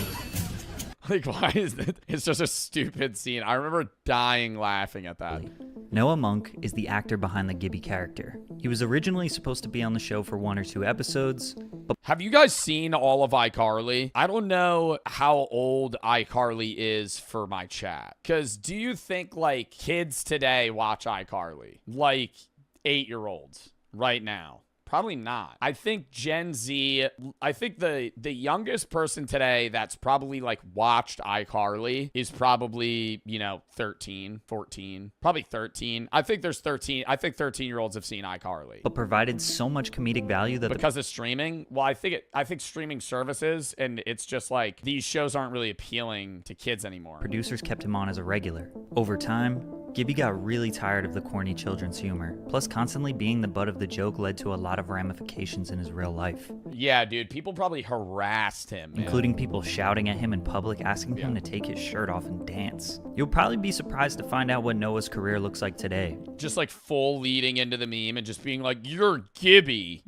Like, why is it? It's just a stupid scene. I remember dying laughing at that. Noah Monk is the actor behind the Gibby character. He was originally supposed to be on the show for 1 or 2 episodes. But have you guys seen all of iCarly? I don't know how old iCarly is for my chat. Because do you think, like, kids today watch iCarly? Like, 8-year-olds right now? Probably not. I think Gen Z, I think the youngest person today that's probably like watched iCarly is probably, 13, 14, probably 13. I think there's 13. I think 13-year-olds have seen iCarly. But provided so much comedic value that because of streaming? Well, I think streaming services, and it's just like these shows aren't really appealing to kids anymore. Producers kept him on as a regular. Over time, Gibby got really tired of the corny children's humor. Plus, constantly being the butt of the joke led to a lot of ramifications in his real life. Yeah, dude, people probably harassed him, man. Including people shouting at him in public, asking him to take his shirt off and dance. You'll probably be surprised to find out what Noah's career looks like today. Just like full leading into the meme and just being like, you're Gibby,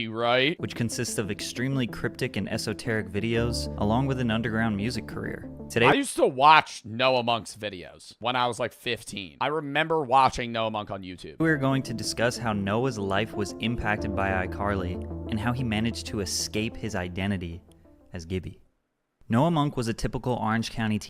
right? Which consists of extremely cryptic and esoteric videos, along with an underground music career. Today, I used to watch Noah Monk's videos when I was like 15. I remember watching Noah Monk on YouTube. We're going to discuss how Noah's life was impacted by iCarly and how he managed to escape his identity as Gibby. Noah Monk was a typical Orange County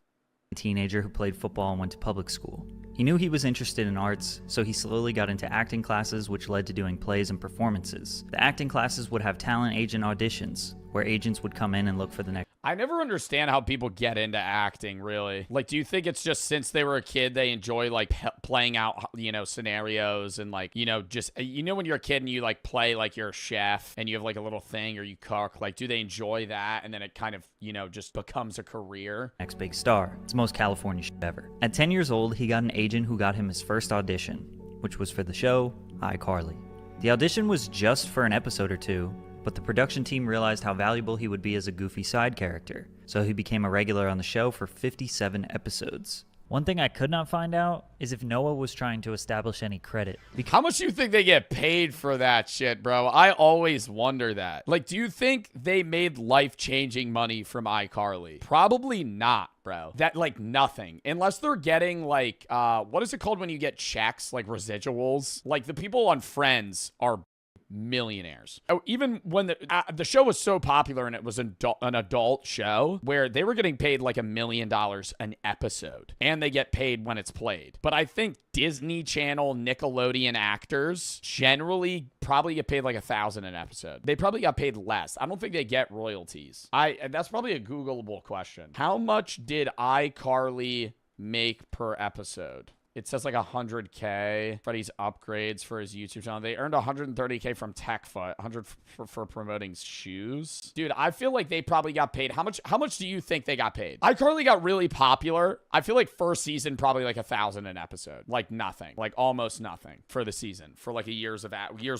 teenager who played football and went to public school. He knew he was interested in arts, so he slowly got into acting classes, which led to doing plays and performances. The acting classes would have talent agent auditions, where agents would come in and look for the next. I never understand how people get into acting, really. Like, do you think it's just since they were a kid, they enjoy, like, playing out, scenarios and, like, just, when you're a kid and you, like, play, like, you're a chef and you have, like, a little thing or you cook, like, do they enjoy that? And then it kind of, just becomes a career. Next big star. It's the most California shit ever. At 10 years old, he got an agent who got him his first audition, which was for the show iCarly. The audition was just for an episode or two, but the production team realized how valuable he would be as a goofy side character, so he became a regular on the show for 57 episodes. One thing I could not find out is if Noah was trying to establish any credit. How much do you think they get paid for that shit, bro? I always wonder that. Like, do you think they made life-changing money from iCarly? Probably not, bro. That, like, nothing. Unless they're getting, like, what is it called when you get checks, like residuals? Like, the people on Friends are millionaires. Oh, even when the show was so popular and it was an adult show where they were getting paid like $1 million an episode, and they get paid when it's played. But I think Disney Channel, Nickelodeon actors generally probably get paid like $1,000 an episode. They probably got paid less. I don't think they get royalties. That's probably a Googleable question. How much did iCarly make per episode? It says like 100K. Freddie's upgrades for his YouTube channel. They earned 130K from TechFoot, 100 for promoting shoes. Dude, I feel like they probably got paid. How much do you think they got paid? iCarly got really popular. I feel like first season probably like $1,000 an episode. Like nothing. Like almost nothing for the season. For like a year's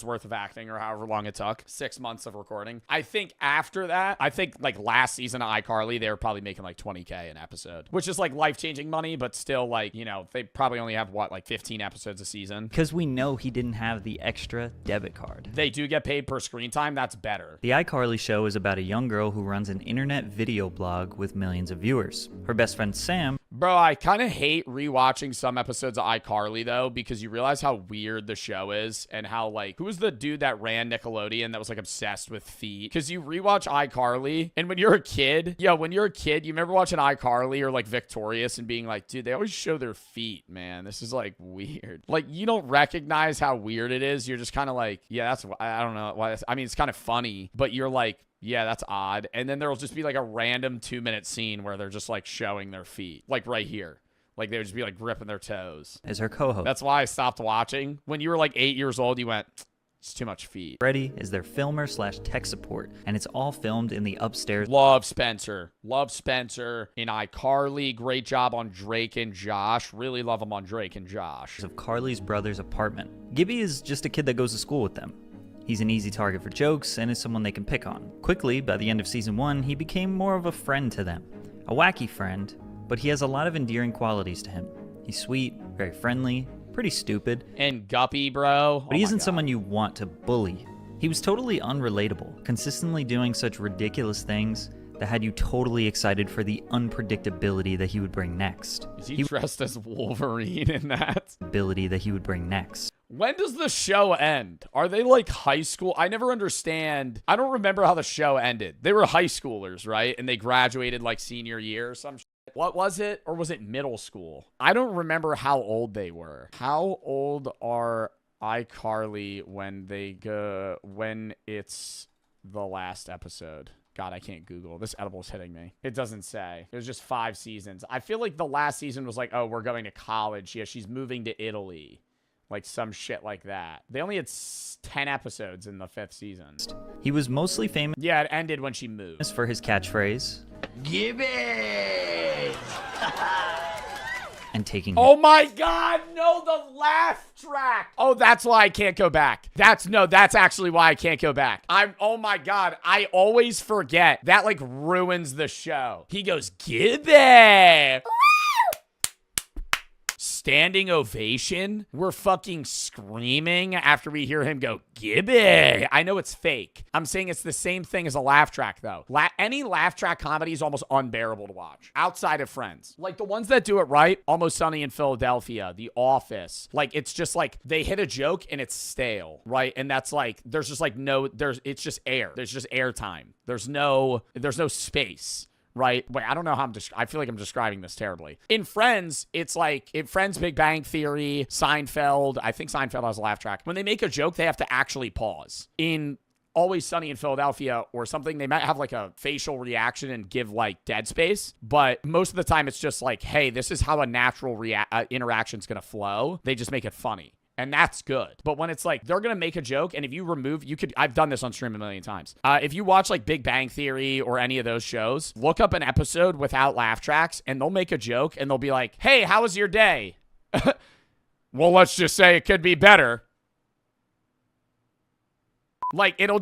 worth of acting or however long it took. 6 months of recording. I think after that, like last season of iCarly, they were probably making like 20K an episode. Which is like life-changing money, but still like, they probably only have like 15 episodes a season. Because we know he didn't have the extra debit card. They do get paid per screen time. That's better. The iCarly show is about a young girl who runs an internet video blog with millions of viewers. Her best friend Sam. Bro, I kind of hate rewatching some episodes of iCarly, though, because you realize how weird the show is and how, like, who was the dude that ran Nickelodeon that was, like, obsessed with feet? Because you rewatch iCarly, and when you're a kid, you remember watching iCarly or, like, Victorious and being like, dude, they always show their feet, man. This is, like, weird. Like, you don't recognize how weird it is. You're just kind of like, yeah, that's, I don't know why. I mean, it's kind of funny, but you're like, yeah, that's odd. And then there'll just be like a random 2-minute scene where they're just like showing their feet, like right here. Like they would just be like gripping their toes. As her co-host. That's why I stopped watching. When you were like 8 years old, you went, it's too much feet. Freddie is their filmer / tech support, and it's all filmed in the upstairs. Love Spencer. Love Spencer in iCarly. Great job on Drake and Josh. Really love him on Drake and Josh. Of Carly's brother's apartment. Gibby is just a kid that goes to school with them. He's an easy target for jokes and is someone they can pick on. Quickly, by the end of season 1, he became more of a friend to them. A wacky friend, but he has a lot of endearing qualities to him. He's sweet, very friendly, pretty stupid. And Guppy, bro. But he isn't someone you want to bully. He was totally unrelatable, consistently doing such ridiculous things that had you totally excited for the unpredictability that he would bring next. Is he dressed as Wolverine in that? Ability that he would bring next. When does the show end? Are they like high school? I never understand. I don't remember how the show ended. They were high schoolers, right? And they graduated like senior year or some shit. What was it? Or was it middle school? I don't remember how old they were. How old are iCarly when it's the last episode? God, I can't Google. This edible's hitting me. It doesn't say. It was just 5 seasons. I feel like the last season was like, oh, we're going to college. Yeah, she's moving to Italy. Like some shit like that. They only had 10 episodes in the 5th season. He was mostly famous. Yeah, it ended when she moved. For his catchphrase. Gibby! And taking. Oh my God, no, the laugh track. Oh, that's why I can't go back. That's actually why I can't go back. Oh my God, I always forget. That like ruins the show. He goes, Gibby! Standing ovation. We're fucking screaming after we hear him go, Gibby. I know it's fake. I'm saying it's the same thing as a laugh track, though. Any laugh track comedy is almost unbearable to watch outside of Friends. Like the ones that do it right, Almost Sunny in Philadelphia, The Office. Like it's just like they hit a joke and it's stale, right? And that's like it's just air. There's just air time. There's no space. Right? Wait, I don't know how I feel like I'm describing this terribly. In Friends, it's like, in Friends, Big Bang Theory, Seinfeld, I think Seinfeld has a laugh track. When they make a joke, they have to actually pause. In Always Sunny in Philadelphia or something, they might have like a facial reaction and give like dead space. But most of the time, it's just like, hey, this is how a natural interaction's going to flow. They just make it funny. And that's good. But when it's like, they're going to make a joke, and if you remove, I've done this on stream a million times. If you watch like Big Bang Theory or any of those shows, look up an episode without laugh tracks, and they'll make a joke, and they'll be like, hey, how was your day? Well, let's just say it could be better. Like, there'll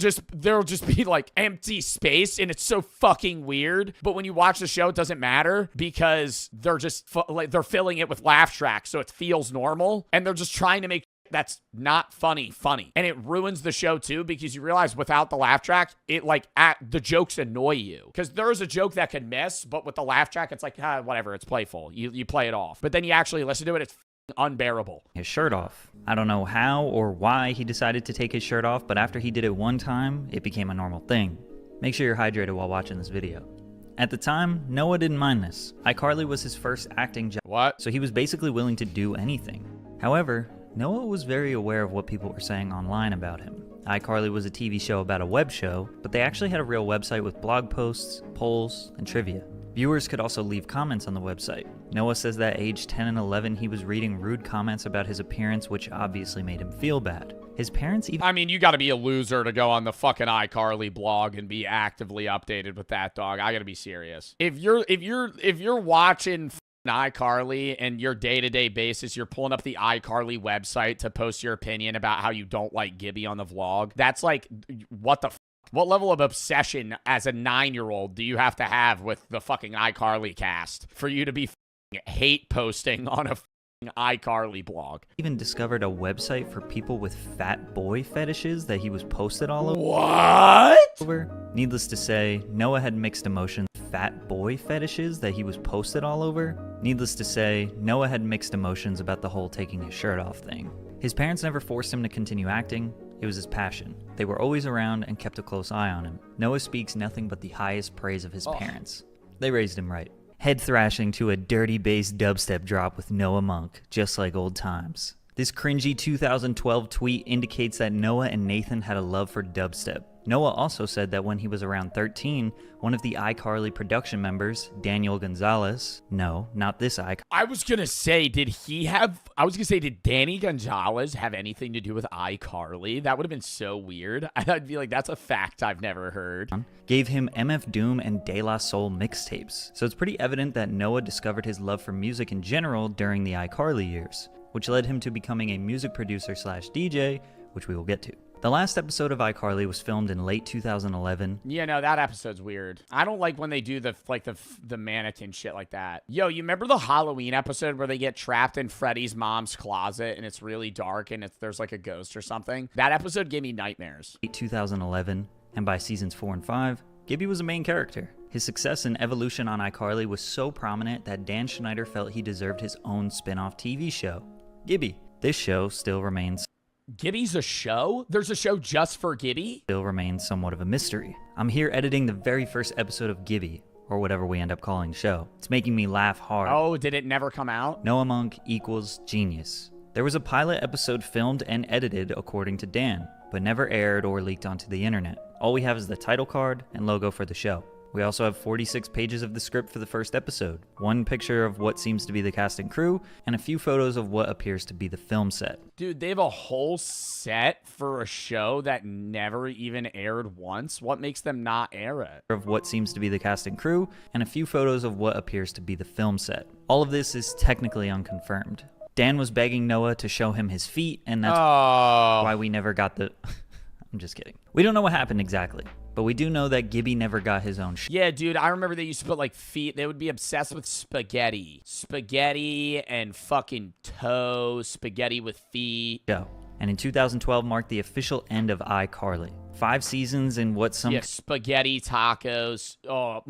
just be like empty space, and it's so fucking weird. But when you watch the show, it doesn't matter because they're just they're filling it with laugh tracks, so it feels normal, and they're just trying to make that's not funny. And it ruins the show too, because you realize without the laugh track, it the jokes annoy you. Because there is a joke that can miss, but with the laugh track, it's like, whatever, it's playful. You play it off. But then you actually listen to it, it's unbearable. His shirt off. I don't know how or why he decided to take his shirt off, but after he did it one time, it became a normal thing. Make sure you're hydrated while watching this video. At the time, Noah didn't mind this. iCarly was his first acting job. What? So he was basically willing to do anything. However, Noah was very aware of what people were saying online about him. iCarly was a TV show about a web show, but they actually had a real website with blog posts, polls, and trivia. Viewers could also leave comments on the website. Noah says that age 10 and 11, he was reading rude comments about his appearance, which obviously made him feel bad. His parents even— I mean, you gotta be a loser to go on the fucking iCarly blog and be actively updated with that, dog. I gotta be serious. If you're watching iCarly and your day-to-day basis, you're pulling up the iCarly website to post your opinion about how you don't like Gibby on the vlog, that's like, what the what level of obsession as a 9-year-old do you have to have with the fucking iCarly cast for you to be hate posting on a iCarly blog? Even discovered a website for people with fat boy fetishes that he was posted all over. What? Needless to say, Noah had mixed emotions with fat boy fetishes that he was posted all over. Needless to say, Noah had mixed emotions about the whole taking his shirt off thing. His parents never forced him to continue acting. It was his passion. They were always around and kept a close eye on him. Noah speaks nothing but the highest praise of his parents. They raised him right. Head thrashing to a dirty bass dubstep drop with Noah Monk, just like old times. This cringy 2012 tweet indicates that Noah and Nathan had a love for dubstep. Noah also said that when he was around 13, one of the iCarly production members, Daniel Gonzalez, no, not this iCarly. I was gonna say, did Danny Gonzalez have anything to do with iCarly? That would have been so weird. I'd be like, that's a fact I've never heard. Gave him MF Doom and De La Soul mixtapes. So it's pretty evident that Noah discovered his love for music in general during the iCarly years, which led him to becoming a music producer slash DJ, which we will get to. The last episode of iCarly was filmed in late 2011. Yeah, no, that episode's weird. I don't like when they do the mannequin shit like that. Yo, you remember the Halloween episode where they get trapped in Freddy's mom's closet and it's really dark and there's like a ghost or something? That episode gave me nightmares. Late 2011, and by seasons 4 and 5, Gibby was a main character. His success and evolution on iCarly was so prominent that Dan Schneider felt he deserved his own spin-off TV show, Gibby. This show still remains Gibby's a show? There's a show just for Gibby? Still remains somewhat of a mystery. I'm here editing the very first episode of Gibby, or whatever we end up calling the show. It's making me laugh hard. Oh, did it never come out? Noah Monk equals genius. There was a pilot episode filmed and edited according to Dan, but never aired or leaked onto the internet. All we have is the title card and logo for the show. We also have 46 pages of the script for the first episode, one picture of what seems to be the cast and crew, and a few photos of what appears to be the film set. Dude, they have a whole set for a show that never even aired once? What makes them not air it? Of what seems to be the cast and crew, and a few photos of what appears to be the film set. All of this is technically unconfirmed. Dan was begging Noah to show him his feet, and that's why we never got the... I'm just kidding. We don't know what happened exactly, but we do know that Gibby never got his own Yeah, dude, I remember they used to put like feet. They would be obsessed with spaghetti. Spaghetti and fucking toe. Spaghetti with feet. show. And in 2012 marked the official end of iCarly. 5 seasons in what some... Yeah, spaghetti tacos. Oh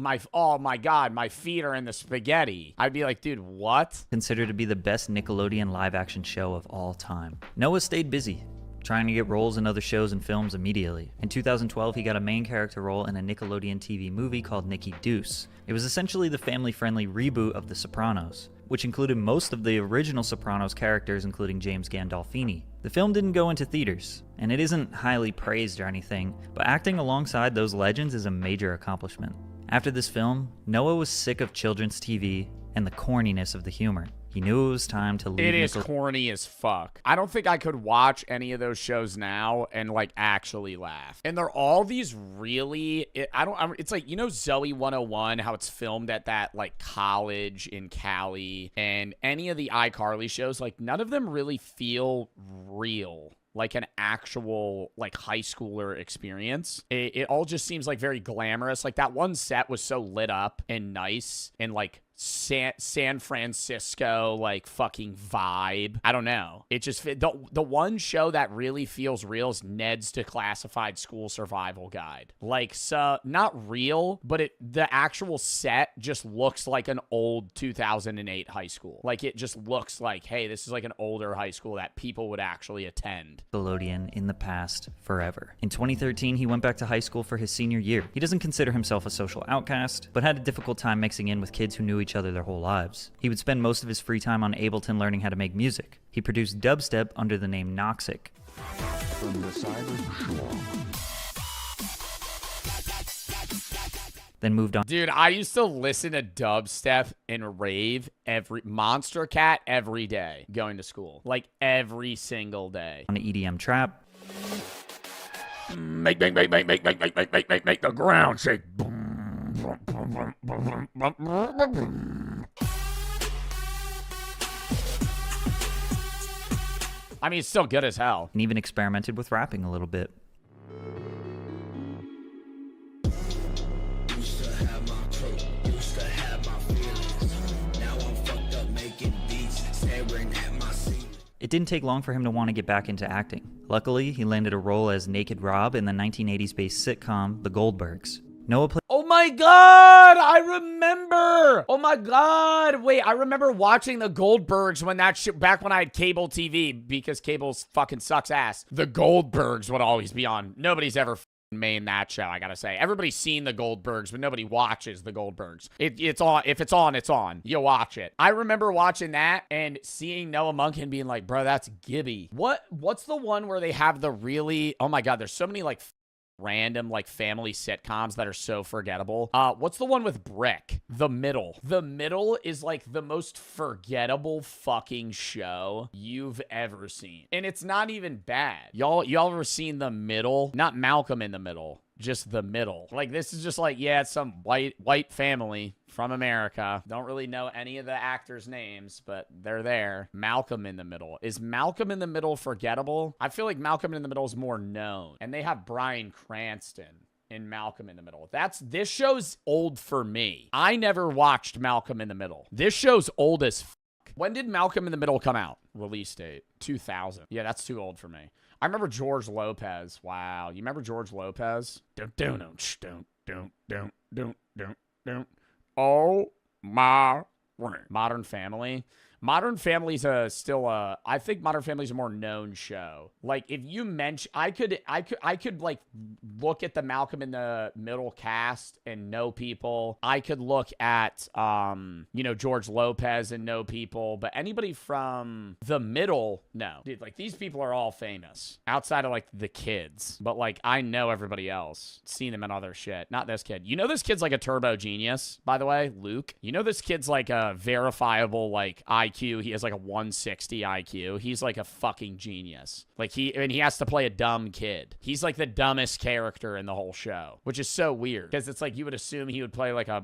my God, my feet are in the spaghetti. I'd be like, dude, what? Considered to be the best Nickelodeon live-action show of all time. Noah stayed busy, trying to get roles in other shows and films immediately. In 2012, he got a main character role in a Nickelodeon TV movie called Nicky Deuce. It was essentially the family-friendly reboot of The Sopranos, which included most of the original Sopranos characters, including James Gandolfini. The film didn't go into theaters, and it isn't highly praised or anything, but acting alongside those legends is a major accomplishment. After this film, Noah was sick of children's TV and the corniness of the humor. He knew it was time to leave. It is corny as fuck. I don't think I could watch any of those shows now and like actually laugh. And they're all these really, it's like, you know, Zoe 101, how it's filmed at that like college in Cali, and any of the iCarly shows, like none of them really feel real. Like an actual like high schooler experience. It all just seems like very glamorous. Like that one set was so lit up and nice and like San Francisco like fucking vibe. I don't know. It just the one show that really feels real is Ned's Declassified School Survival Guide. Like, so not real, but the actual set just looks like an old 2008 high school. Like it just looks like, hey, this is like an older high school that people would actually attend. Nickelodeon in the past forever. In 2013, he went back to high school for his senior year. He doesn't consider himself a social outcast, but had a difficult time mixing in with kids who knew each other their whole lives. He would spend most of his free time on Ableton learning how to make music. He produced dubstep under the name Noxic. From the cyber shore. Then moved on. Dude, I used to listen to dubstep and rave Monster Cat every day going to school. Like every single day. On the EDM trap. Make the ground shake. I mean, it's still good as hell. And even experimented with rapping a little bit. It didn't take long for him to want to get back into acting. Luckily, he landed a role as Naked Rob in the 1980s-based sitcom The Goldbergs. Noah played... Oh my my god, I remember. Oh my god. Wait, I remember watching the Goldbergs when that shit, back when I had cable TV, because cable fucking sucks ass. The Goldbergs would always be on. Nobody's ever main that show, I gotta say. Everybody's seen the Goldbergs, but nobody watches the Goldbergs. It's on. If it's on, it's on. You watch it. I remember watching that and seeing Noah Monk and being like, bro, that's Gibby. What's the one where they have the really, oh my god, there's so many like random like family sitcoms that are so forgettable. What's the one with Brick? The Middle. The Middle is like the most forgettable fucking show you've ever seen. And it's not even bad. Y'all ever seen The Middle? Not Malcolm in the Middle. Just The Middle. Like, this is just like, yeah, it's some white family from America. Don't really know any of the actors' names, but they're there. Malcolm in the Middle. Is Malcolm in the Middle forgettable? I feel like Malcolm in the Middle is more known. And they have Bryan Cranston in Malcolm in the Middle. This show's old for me. I never watched Malcolm in the Middle. This show's old as fuck. When did Malcolm in the Middle come out? Release date 2000. Yeah, that's too old for me. I remember George Lopez. Wow. You remember George Lopez? Oh my word. Modern Family. Modern Family's I think Modern Family's a more known show. Like, if you mention, I could like look at the Malcolm in the Middle cast and know people. I could look at George Lopez and know people, but anybody from the Middle, no. Dude, like, these people are all famous outside of like the kids, but like I know everybody else. Seen them in other shit. Not this kid. You know this kid's like a turbo genius, by the way, Luke. You know this kid's like a verifiable like IQ. He has like a 160 IQ. He's like a fucking genius. Like, he has to play a dumb kid. He's like the dumbest character in the whole show, which is so weird because it's like you would assume he would play like a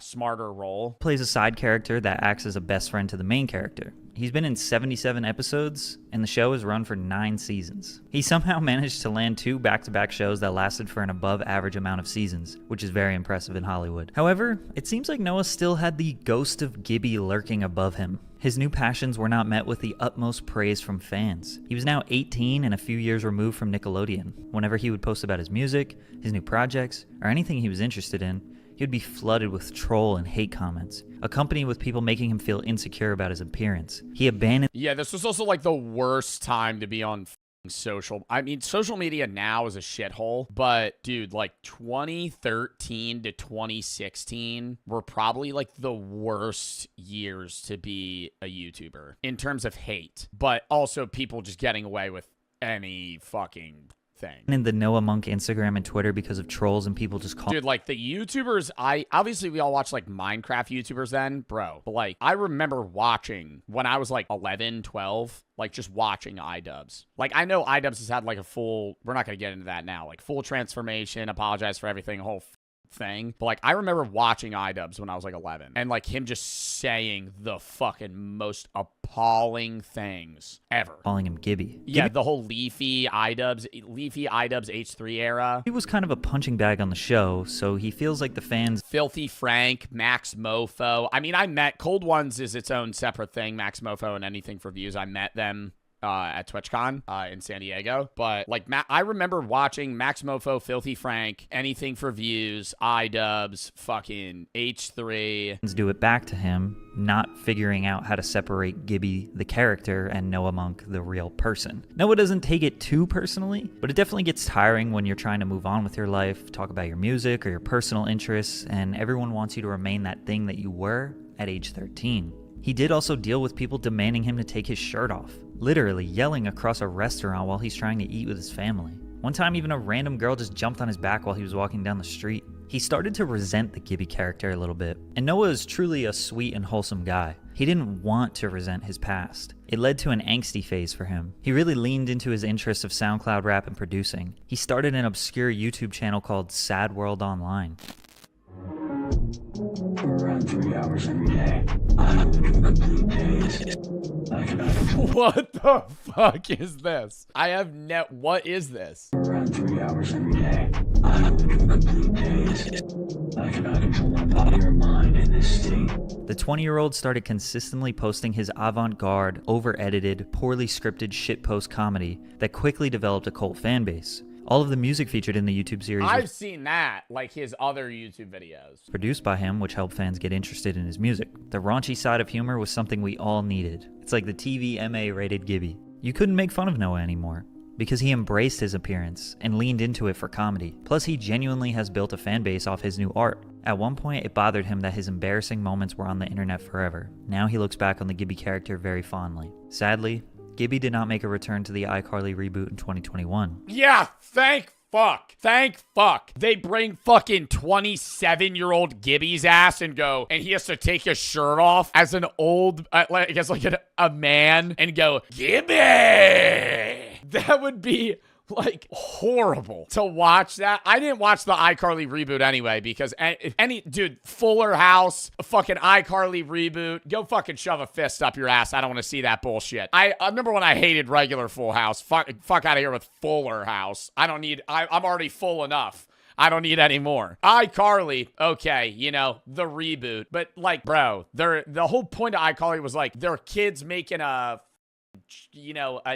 smarter role. Plays a side character that acts as a best friend to the main character. He's been in 77 episodes, and the show has run for 9 seasons. He somehow managed to land 2 back-to-back shows that lasted for an above-average amount of seasons, which is very impressive in Hollywood. However, it seems like Noah still had the ghost of Gibby lurking above him. His new passions were not met with the utmost praise from fans. He was now 18 and a few years removed from Nickelodeon. Whenever he would post about his music, his new projects, or anything he was interested in, he would be flooded with troll and hate comments, accompanied with people making him feel insecure about his appearance. He abandoned— Yeah, this was also like the worst time to be on social. I mean, social media now is a shithole, but dude, like 2013 to 2016 were probably like the worst years to be a YouTuber in terms of hate, but also people just getting away with any fucking thing. In the Noah Monk Instagram and Twitter because of trolls and people just call— Dude, like the YouTubers, obviously we all watched like Minecraft YouTubers then, bro. But like, I remember watching when I was like 11, 12, like just watching iDubbbz. Like, I know iDubbbz has had like a full, we're not going to get into that now, like full transformation, apologize for everything, whole thing. But like, I remember watching iDubbbz when I was like 11 and like him just saying the fucking most appalling things ever. Calling him Gibby. Yeah, the whole Leafy iDubbbz H3 era. He was kind of a punching bag on the show, so he feels like the fans— Filthy Frank, Max Mofo. I mean, I met Cold Ones is its own separate thing. Max Mofo and Anything for Views. I met them at TwitchCon in San Diego. But like, I remember watching Max Mofo, Filthy Frank, Anything for Views, iDubbbz, fucking H3 do it back to him, not figuring out how to separate Gibby the character and Noah Monk the real person. Noah doesn't take it too personally, but it definitely gets tiring when you're trying to move on with your life, talk about your music or your personal interests, and everyone wants you to remain that thing that you were at age 13. He did also deal with people demanding him to take his shirt off, literally yelling across a restaurant while he's trying to eat with his family. One time, even a random girl just jumped on his back while he was walking down the street. He started to resent the Gibby character a little bit, and Noah is truly a sweet and wholesome guy. He didn't want to resent his past. It led to an angsty phase for him. He really leaned into his interests of SoundCloud rap and producing. He started an obscure YouTube channel called Sad World Online. For around 3 hours every day, I live in complete daze. I cannot control— What the fuck is this? I have what is this? For around 3 hours every day, I live in complete daze. I cannot control my body or mind in this state. The 20-year-old started consistently posting his avant-garde, over-edited, poorly scripted shitpost comedy that quickly developed a cult fan base. All of the music featured in the YouTube series I've was seen that, like his other YouTube videos. produced by him, which helped fans get interested in his music. The raunchy side of humor was something we all needed. It's like the TV MA rated Gibby. You couldn't make fun of Noah anymore, because he embraced his appearance and leaned into it for comedy. Plus, he genuinely has built a fan base off his new art. At one point, it bothered him that his embarrassing moments were on the internet forever. Now he looks back on the Gibby character very fondly. Sadly, Gibby did not make a return to the iCarly reboot in 2021. Yeah, thank fuck. Thank fuck. They bring fucking 27-year-old Gibby's ass and go, and he has to take his shirt off as an old, I guess like a man, and go, Gibby! That would be like horrible to watch that. I didn't watch the iCarly reboot anyway because dude, Fuller House, fucking iCarly reboot, go fucking shove a fist up your ass. I don't want to see that bullshit. I remember when I hated regular Full House. Fuck out of here with Fuller House. I'm already full enough. I don't need any more. iCarly, okay, you know, the reboot. But like, bro, the whole point of iCarly was like, they're kids making an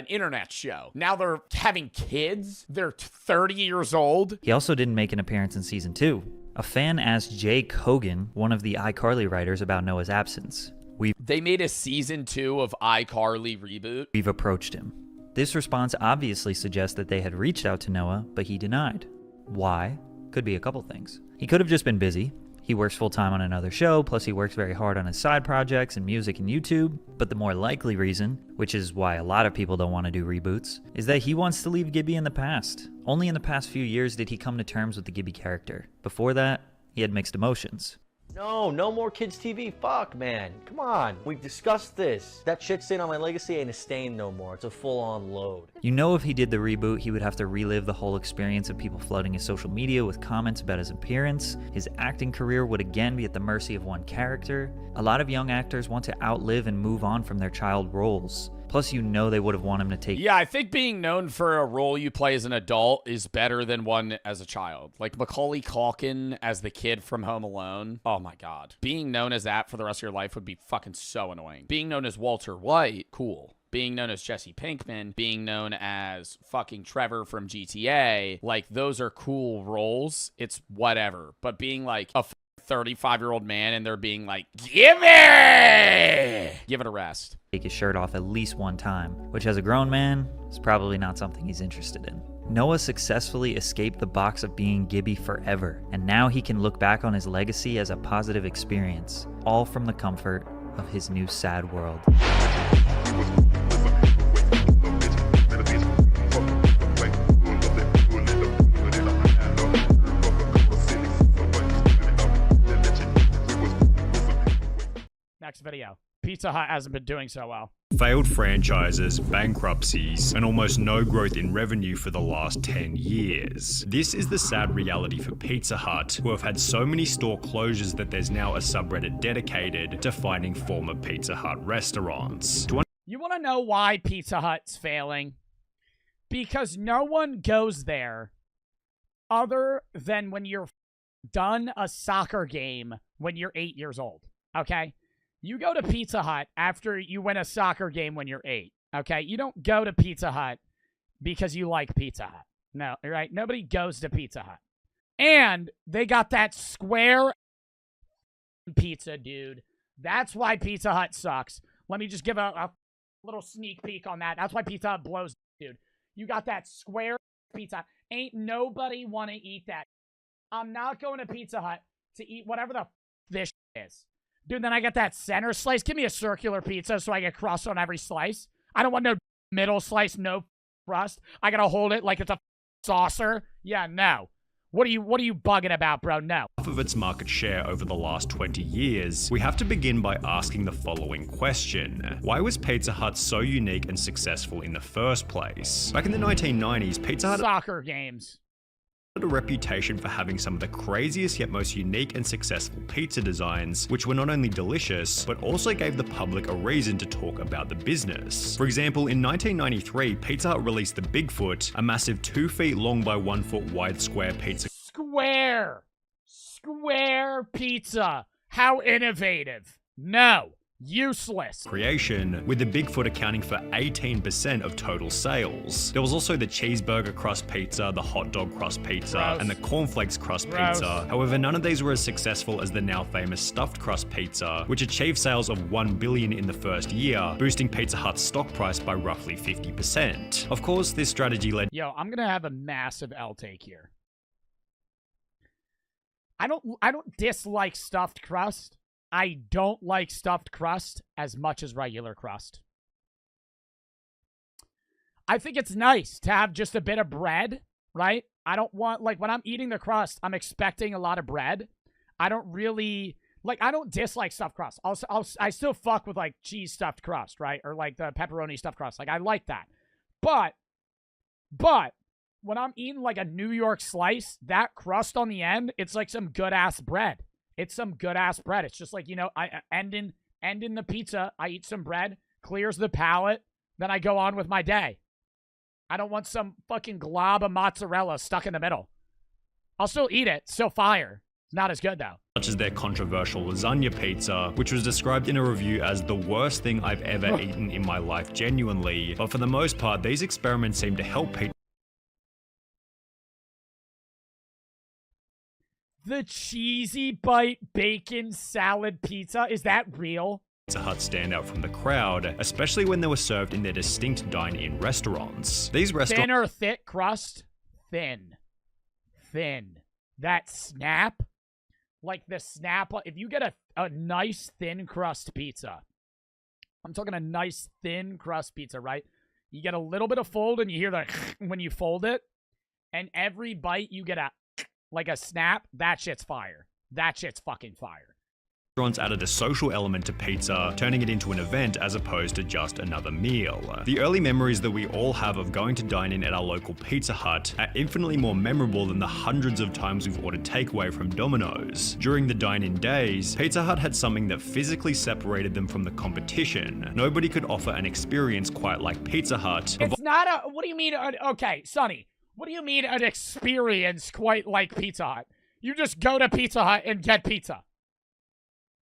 internet show. Now they're having kids. They're 30 years old. He also didn't make an appearance in season 2. A fan asked Jake Hogan, one of the iCarly writers, about Noah's absence. They made a season 2 of iCarly reboot. We've approached him. This response obviously suggests that they had reached out to Noah, but he denied. Why? Could be a couple things. He could have just been busy. He works full-time on another show, plus he works very hard on his side projects and music and YouTube. But the more likely reason, which is why a lot of people don't want to do reboots, is that he wants to leave Gibby in the past. Only in the past few years did he come to terms with the Gibby character. Before that, he had mixed emotions. No more kids TV. Fuck, man. Come on. We've discussed this. That shit stain on my legacy ain't a stain no more. It's a full-on load. You know, if he did the reboot, he would have to relive the whole experience of people flooding his social media with comments about his appearance. His acting career would again be at the mercy of one character. A lot of young actors want to outlive and move on from their child roles. Plus, you know they would have wanted him to take... Yeah, I think being known for a role you play as an adult is better than one as a child. Like Macaulay Culkin as the kid from Home Alone. Oh my god. Being known as that for the rest of your life would be fucking so annoying. Being known as Walter White, cool. Being known as Jesse Pinkman, being known as fucking Trevor from GTA, like, those are cool roles. It's whatever. But being like a 35-year-old man and they're being like, give it a rest. Take his shirt off at least one time, which as a grown man is probably not something he's interested in. Noah successfully escaped the box of being Gibby forever, and now he can look back on his legacy as a positive experience, all from the comfort of his new sad world. Next video. Pizza Hut hasn't been doing so well. Failed franchises, bankruptcies, and almost no growth in revenue for the last 10 years. This is the sad reality for Pizza Hut, who have had so many store closures that there's now a subreddit dedicated to finding former Pizza Hut restaurants. You want to know why Pizza Hut's failing? Because no one goes there other than when you're done a soccer game when you're 8 years old, okay? You go to Pizza Hut after you win a soccer game when you're 8, okay? You don't go to Pizza Hut because you like Pizza Hut. No, right? Nobody goes to Pizza Hut. And they got that square pizza, dude. That's why Pizza Hut sucks. Let me just give a little sneak peek on that. That's why Pizza Hut blows, dude. You got that square pizza. Ain't nobody want to eat that. I'm not going to Pizza Hut to eat whatever the this is. Dude, then I get that center slice. Give me a circular pizza so I get crust on every slice. I don't want no middle slice, no crust. I gotta hold it like it's a saucer. Yeah, no. What are you bugging about, bro? No. Half of its market share over the last 20 years, we have to begin by asking the following question. Why was Pizza Hut so unique and successful in the first place? Back in the 1990s, Pizza Hut... Soccer games. A reputation for having some of the craziest yet most unique and successful pizza designs, which were not only delicious, but also gave the public a reason to talk about the business. For example, in 1993, Pizza Hut released the Bigfoot, a massive 2 feet long by 1 foot wide square pizza. Square pizza. How innovative. No. Useless. Creation, with the Bigfoot accounting for 18% of total sales. There was also the cheeseburger crust pizza, the hot dog crust pizza, Gross. and the cornflakes crust Gross. pizza. However, none of these were as successful as the now famous stuffed crust pizza, which achieved sales of $1 billion in the first year, boosting Pizza Hut's stock price by roughly 50%. Of course, this strategy led— Yo, I'm gonna have a massive L take here. I don't dislike stuffed crust. I don't like stuffed crust as much as regular crust. I think it's nice to have just a bit of bread, right? I don't want, like, when I'm eating the crust, I'm expecting a lot of bread. I don't really, like, I don't dislike stuffed crust. I still fuck with, like, cheese stuffed crust, right? Or, like, the pepperoni stuffed crust. Like, I like that. But, when I'm eating, like, a New York slice, that crust on the end, it's like some good-ass bread. It's some good-ass bread. It's just like, you know, I end in the pizza, I eat some bread, clears the palate, then I go on with my day. I don't want some fucking glob of mozzarella stuck in the middle. I'll still eat it. Still fire. It's not as good, though. such as their controversial lasagna pizza, which was described in a review as the worst thing I've ever eaten in my life genuinely. But for the most part, these experiments seem to help pizza. The cheesy bite bacon salad pizza, is that real? Pizza Hut stand out from the crowd, especially when they were served in their distinct dine-in restaurants. These restaurants— Thin or thick crust? Thin. Thin. That snap? Like the snap, if you get a nice thin crust pizza, I'm talking a nice thin crust pizza, right? You get a little bit of fold and you hear the when you fold it, and every bite you get like a snap, that shit's fire. That shit's fucking fire. Restaurants added a social element to pizza, turning it into an event as opposed to just another meal. The early memories that we all have of going to dine in at our local Pizza Hut are infinitely more memorable than the hundreds of times we've ordered takeaway from Domino's. During the dine-in days, Pizza Hut had something that physically separated them from the competition. Nobody could offer an experience quite like Pizza Hut. It's not a, what do you mean, okay, Sonny, what do you mean an experience quite like Pizza Hut? You just go to Pizza Hut and get pizza.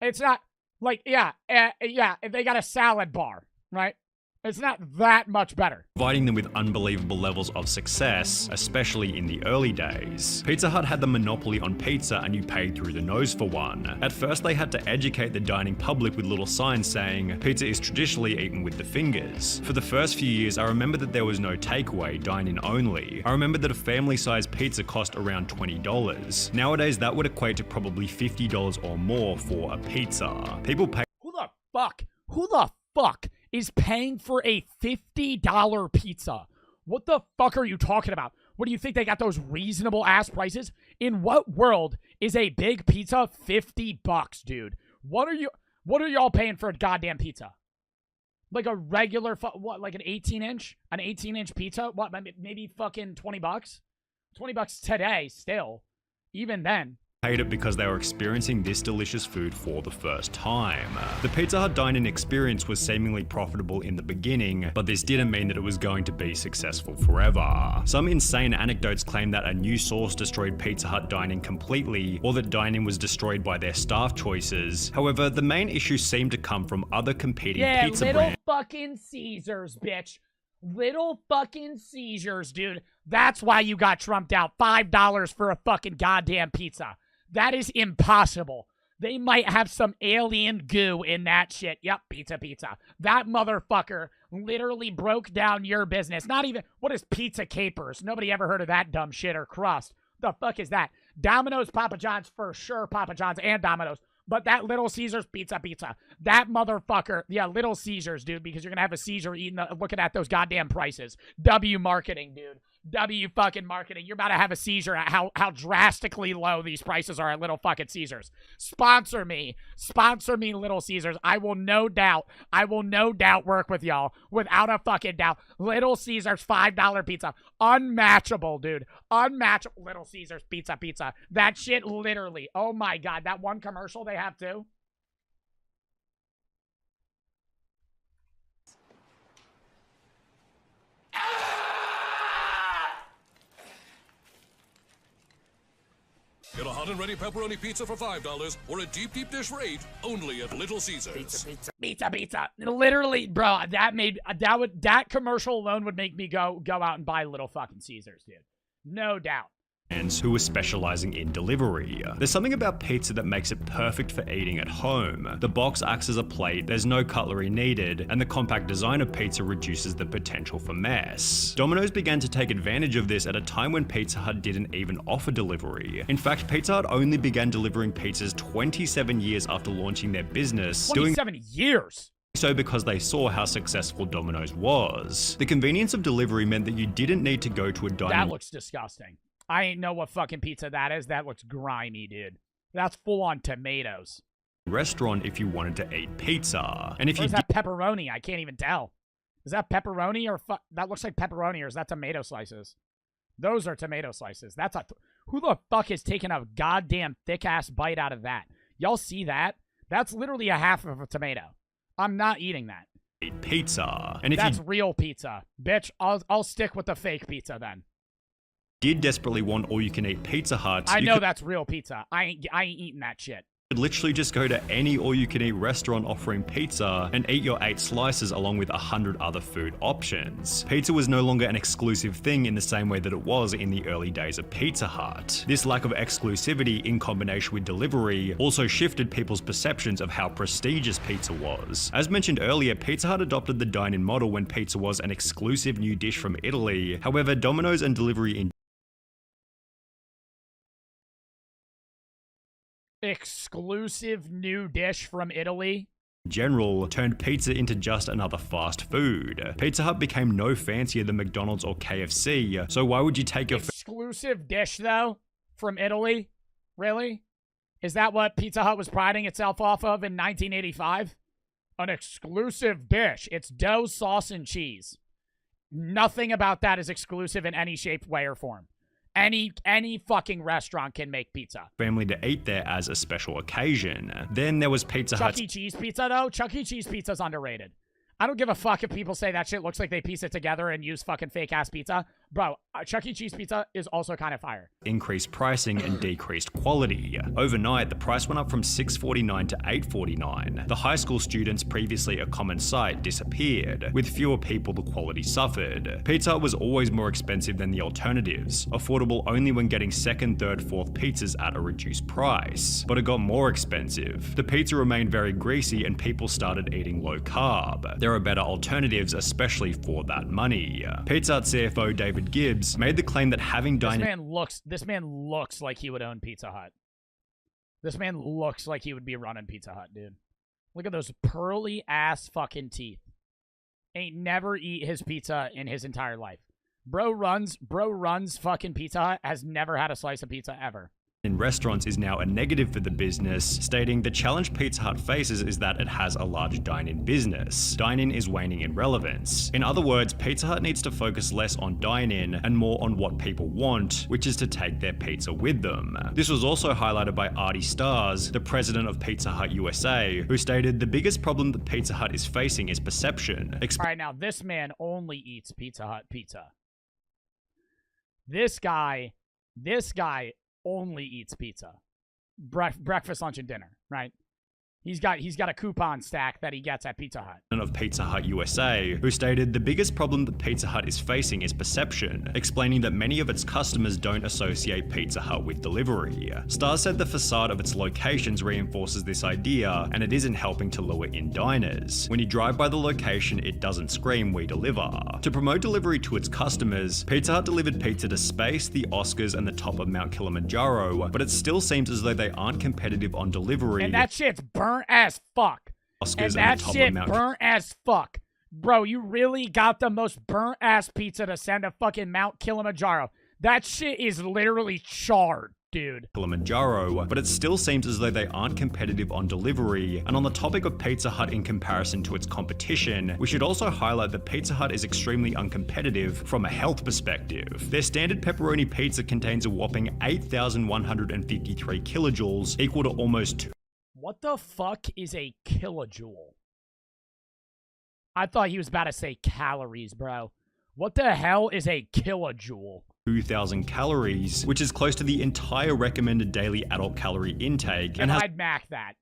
It's not like, yeah, if they got a salad bar, right? It's not that much better. Providing them with unbelievable levels of success, especially in the early days. Pizza Hut had the monopoly on pizza and you paid through the nose for one. At first they had to educate the dining public with little signs saying, pizza is traditionally eaten with the fingers. For the first few years, I remember that there was no takeaway, dine-in only. I remember that a family-sized pizza cost around $20. Nowadays, that would equate to probably $50 or more for a pizza. People pay— Who the fuck is paying for a $50 pizza? What the fuck are you talking about? What do you think, they got those reasonable ass prices? In what world is a big pizza $50, dude? What are y'all paying for a goddamn pizza? Like a regular, what, like an 18-inch? An 18-inch pizza? What, maybe fucking $20? $20 today, still. Even then. Paid it because they were experiencing this delicious food for the first time. The Pizza Hut dine-in experience was seemingly profitable in the beginning, but this didn't mean that it was going to be successful forever. Some insane anecdotes claim that a new source destroyed Pizza Hut dine-in completely, or that dine-in was destroyed by their staff choices. However, the main issue seemed to come from other competing pizza Little brands. fucking Caesars, bitch. Little fucking Caesars, dude. That's why you got trumped out. $5 for a fucking goddamn pizza. That is impossible. They might have some alien goo in that shit. Yep, pizza. That motherfucker literally broke down your business. Not even, what is Pizza Capers? Nobody ever heard of that dumb shit, or crust. The fuck is that? Domino's, Papa John's, for sure, Papa John's and Domino's. But that Little Caesars pizza. That motherfucker, yeah, Little Caesars, dude, because you're gonna have a Caesar looking at those goddamn prices. W marketing, dude. W fucking marketing. You're about to have a seizure at how drastically low these prices are at Little fucking Caesars. Sponsor me, Little Caesars. I will no doubt work with y'all without a fucking doubt. Little Caesars $5 pizza, unmatchable, dude. Unmatchable. Little Caesars pizza. That shit literally. Oh my god, that one commercial they have too. Good a hot and ready pepperoni pizza for $5 or a deep dish for $8 only at Little Caesars. Pizza. Literally, bro, that commercial alone would make me go out and buy Little fucking Caesars, dude. No doubt. Who were specializing in delivery. There's something about pizza that makes it perfect for eating at home. The box acts as a plate, there's no cutlery needed, and the compact design of pizza reduces the potential for mess. Domino's began to take advantage of this at a time when Pizza Hut didn't even offer delivery. In fact, Pizza Hut only began delivering pizzas 27 years after launching their business. 27 years? So because they saw how successful Domino's was. The convenience of delivery meant that you didn't need to go to a dining. That looks disgusting. I ain't know what fucking pizza that is. That looks grimy, dude. That's full on tomatoes. Restaurant if you wanted to eat pizza. And if or you is that pepperoni? I can't even tell. Is that pepperoni or that looks like pepperoni, or is that tomato slices? Those are tomato slices. That's a who the fuck is taking a goddamn thick ass bite out of that? Y'all see that? That's literally a half of a tomato. I'm not eating that. eat pizza. And if that's you real pizza, bitch. I'll stick with the fake pizza then. did desperately want all-you-can-eat Pizza Hut, I know that's real pizza. I ain't eating that shit. You could literally just go to any all-you-can-eat restaurant offering pizza and eat your 8 slices along with 100 other food options. Pizza was no longer an exclusive thing in the same way that it was in the early days of Pizza Hut. This lack of exclusivity in combination with delivery also shifted people's perceptions of how prestigious pizza was. As mentioned earlier, Pizza Hut adopted the dine-in model when pizza was an exclusive new dish from Italy. However, Domino's and delivery in exclusive new dish from Italy general turned pizza into just another fast food. Pizza Hut became no fancier than McDonald's or KFC, so why would you take your exclusive dish though from Italy? Really? Is that what Pizza Hut was priding itself off of in 1985? An exclusive dish. It's dough, sauce, and cheese. Nothing about that is exclusive in any shape, way, or form. Any fucking restaurant can make pizza. family to eat there as a special occasion? Then there was Pizza Hut. Chuck E. Cheese pizza, though? Chuck E. Cheese pizza's underrated. I don't give a fuck if people say that shit looks like they piece it together and use fucking fake-ass pizza. Bro, Chuck E. Cheese pizza is also kind of fire. Increased pricing and decreased quality. Overnight, the price went up from $6.49 to $8.49. The high school students, previously a common sight, disappeared. With fewer people, the quality suffered. Pizza Hut was always more expensive than the alternatives, affordable only when getting second, third, fourth pizzas at a reduced price. But it got more expensive. The pizza remained very greasy and people started eating low carb. There are better alternatives, especially for that money. Pizza Hut CFO David Gibbs made the claim that having dining This man looks like he would own Pizza Hut. This man looks like he would be running Pizza Hut, dude. Look at those pearly ass fucking teeth. Ain't never eat his pizza in his entire life. Bro runs fucking Pizza Hut, has never had a slice of pizza ever. in restaurants is now a negative for the business, stating the challenge Pizza Hut faces is that it has a large dine-in business. Dine-in is waning in relevance. In other words, Pizza Hut needs to focus less on dine-in and more on what people want, which is to take their pizza with them. This was also highlighted by Artie Stars, the president of Pizza Hut USA, who stated the biggest problem that Pizza Hut is facing is perception. Alright, now this man only eats Pizza Hut pizza. This guy only eats pizza. Breakfast, lunch, and dinner, right? He's got a coupon stack that he gets at Pizza Hut. Of Pizza Hut USA, who stated the biggest problem that Pizza Hut is facing is perception, explaining that many of its customers don't associate Pizza Hut with delivery. Stars said the facade of its locations reinforces this idea, and it isn't helping to lure in diners. When you drive by the location, it doesn't scream, "We deliver." To promote delivery to its customers, Pizza Hut delivered pizza to space, the Oscars, and the top of Mount Kilimanjaro, but it still seems as though they aren't competitive on delivery. And that shit's burnt as fuck. Oscars and that the top shit of Mount burnt as fuck. Bro, you really got the most burnt ass pizza to send to fucking Mount Kilimanjaro. That shit is literally charred, dude. Kilimanjaro, but it still seems as though they aren't competitive on delivery. And on the topic of Pizza Hut in comparison to its competition, we should also highlight that Pizza Hut is extremely uncompetitive from a health perspective. Their standard pepperoni pizza contains a whopping 8,153 kilojoules, equal to almost 2. What the fuck is a kilojoule? I thought he was about to say calories, bro. What the hell is a kilojoule? 2,000 calories, which is close to the entire recommended daily adult calorie intake. And I'd mac that.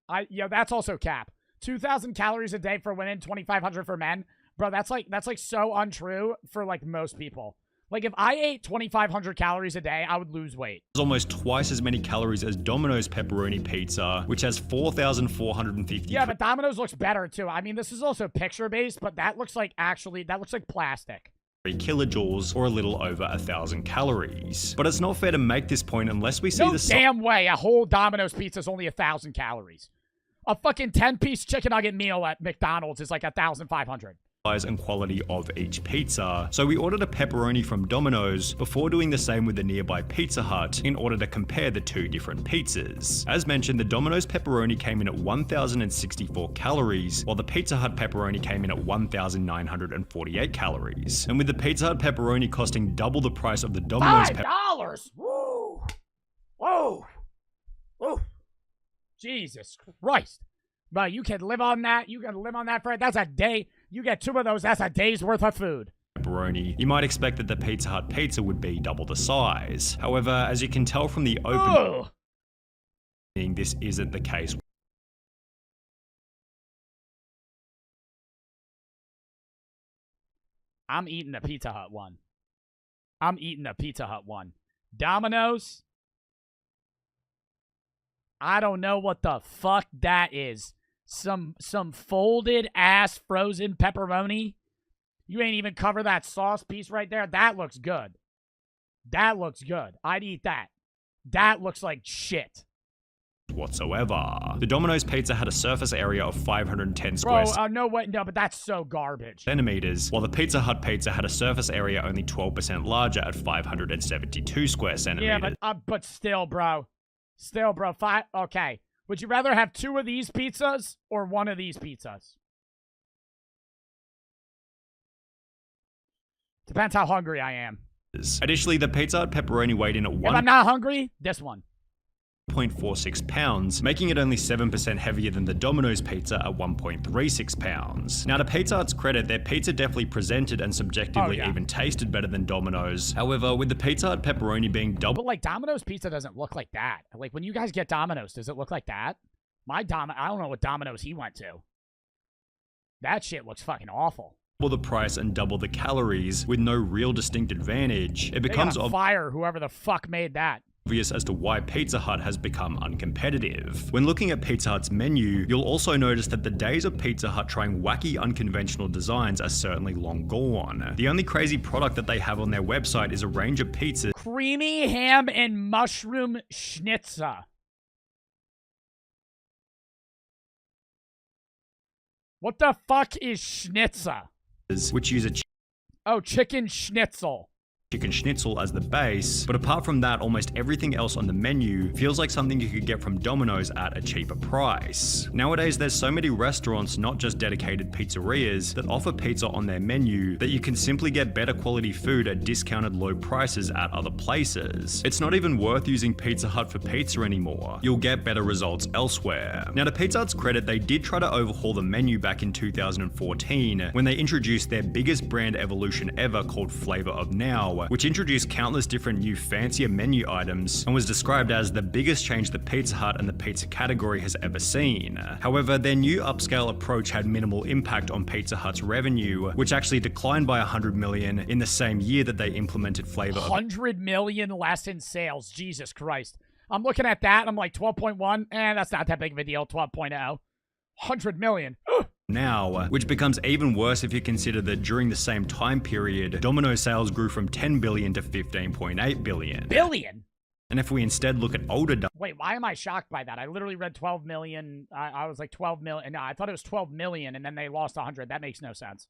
That's also cap. 2,000 calories a day for women, 2,500 for men. Bro, that's like so untrue for like most people. Like if I ate 2,500 calories a day, I would lose weight. It's almost twice as many calories as Domino's pepperoni pizza, which has 4,450. Yeah, but Domino's looks better too. I mean, this is also picture based, but that looks like plastic. Kilojoules or a little over 1,000 calories. But it's not fair to make this point unless we see no damn way a whole Domino's pizza is only 1,000 calories. A fucking 10-piece chicken nugget meal at McDonald's is like 1,500. Size and quality of each pizza. So we ordered a pepperoni from Domino's before doing the same with the nearby Pizza Hut in order to compare the two different pizzas. As mentioned, the Domino's pepperoni came in at 1,064 calories, while the Pizza Hut pepperoni came in at 1,948 calories. And with the Pizza Hut pepperoni costing double the price of the Domino's $5! Woo! Whoa! Whoa! Jesus Christ. Bro, you can live on that. You can live on that for that's a day. You get 2 of those, that's a day's worth of food. Pepperoni, you might expect that the Pizza Hut pizza would be double the size. However, as you can tell from the opening, this isn't the case. I'm eating the Pizza Hut one. Domino's? I don't know what the fuck that is. Some folded ass frozen pepperoni. You ain't even cover that sauce piece right there. That looks good. I'd eat that. That looks like shit. Whatsoever. The Domino's pizza had a surface area of 510 square no, but that's so garbage. centimeters, while the Pizza Hut pizza had a surface area only 12% larger at 572 square centimeters. Yeah, but still, bro. Okay. Would you rather have 2 of these pizzas or 1 of these pizzas? Depends how hungry I am. Additionally, the Pizza Hut pepperoni weighed in at If I'm not hungry, this one. 1.46 pounds, making it only 7% heavier than the Domino's pizza at 1.36 pounds. Now, to Pizza Hut's credit, their pizza definitely presented and subjectively even tasted better than Domino's. However, with the Pizza Hut pepperoni being double... But, like, Domino's pizza doesn't look like that. Like, when you guys get Domino's, does it look like that? I don't know what Domino's he went to. That shit looks fucking awful. Double the price and double the calories with no real distinct advantage, it becomes... fire whoever the fuck made that. Obvious as to why Pizza Hut has become uncompetitive. When looking at Pizza Hut's menu, you'll also notice that the days of Pizza Hut trying wacky, unconventional designs are certainly long gone. The only crazy product that they have on their website is a range of pizzas. Creamy ham and mushroom schnitzel. What the fuck is schnitzel? Which use a chicken schnitzel. Chicken schnitzel as the base, but apart from that, almost everything else on the menu feels like something you could get from Domino's at a cheaper price. Nowadays, there's so many restaurants, not just dedicated pizzerias, that offer pizza on their menu that you can simply get better quality food at discounted low prices at other places. It's not even worth using Pizza Hut for pizza anymore. You'll get better results elsewhere. Now, to Pizza Hut's credit, they did try to overhaul the menu back in 2014 when they introduced their biggest brand evolution ever called Flavor of Now, which introduced countless different new fancier menu items and was described as the biggest change the Pizza Hut and the pizza category has ever seen. However, their new upscale approach had minimal impact on Pizza Hut's revenue, which actually declined by $100 million in the same year that they implemented Flavor of... $100 million less in sales. Jesus Christ. I'm looking at that. I'm like 12.1. That's not that big of a deal. 12.0. 100 million. Now, which becomes even worse if you consider that during the same time period, Domino's sales grew from 10 billion to 15.8 billion. Billion? And if we instead look at older... Wait, why am I shocked by that? I literally read 12 million. I was like 12 million. No, I thought it was 12 million and then they lost 100. That makes no sense.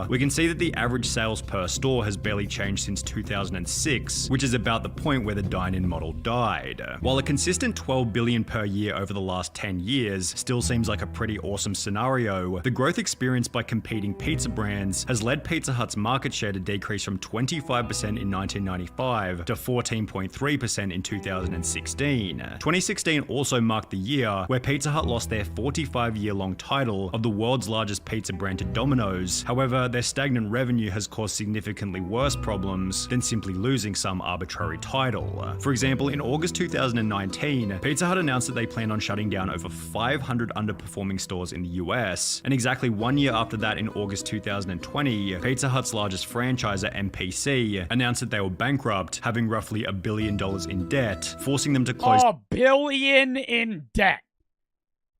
We can see that the average sales per store has barely changed since 2006, which is about the point where the dine-in model died. While a consistent 12 billion per year over the last 10 years still seems like a pretty awesome scenario, the growth experienced by competing pizza brands has led Pizza Hut's market share to decrease from 25% in 1995 to 14.3% in in 2016. 2016 also marked the year where Pizza Hut lost their 45-year-long title of the world's largest pizza brand to Domino's. However, their stagnant revenue has caused significantly worse problems than simply losing some arbitrary title. For example, in August 2019, Pizza Hut announced that they plan on shutting down over 500 underperforming stores in the US. And exactly 1 year after that, in August 2020, Pizza Hut's largest franchisor, MPC, announced that they were bankrupt, having roughly $1 billion in debt, forcing them to close. $1 billion in debt.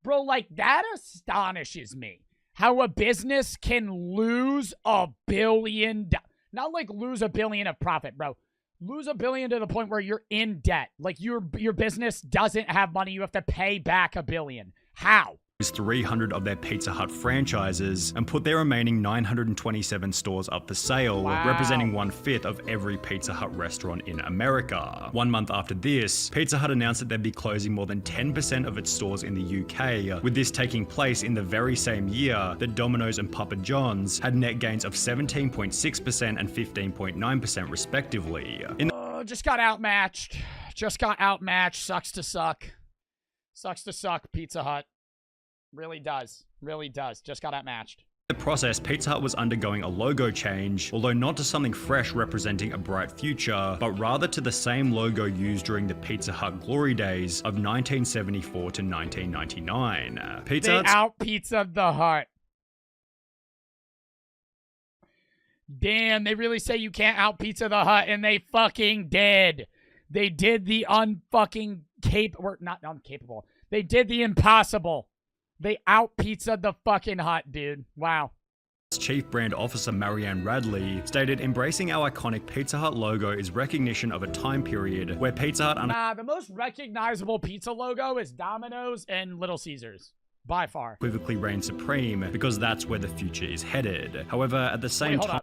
Bro, like, that astonishes me. How a business can lose $1 billion. Not like lose $1 billion of profit, bro. Lose $1 billion to the point where you're in debt. Like, your business doesn't have money. You have to pay back $1 billion. How? 300 of their Pizza Hut franchises and put their remaining 927 stores up for sale, representing 1/5 of every Pizza Hut restaurant in America. 1 month after this, Pizza Hut announced that they'd be closing more than 10% of its stores in the UK, with this taking place in the very same year that Domino's and Papa John's had net gains of 17.6% and 15.9% respectively. Just got outmatched. Sucks to suck. Sucks to suck, Pizza Hut. Really does. Really does. Just got outmatched. In the process, Pizza Hut was undergoing a logo change, although not to something fresh representing a bright future, but rather to the same logo used during the Pizza Hut glory days of 1974 to 1999. They out-pizzaed the Hut. Damn, they really say you can't out-pizza the Hut, and they fucking did. They did the not uncapable. They did the impossible. They out-pizzaed the fucking Hut, dude. Wow. Chief Brand Officer Marianne Radley stated, "Embracing our iconic Pizza Hut logo is recognition of a time period where Pizza Hut the most recognizable pizza logo is Domino's and Little Caesars. By far. Unequivocally reigns supreme because that's where the future is headed. However, at the same time..."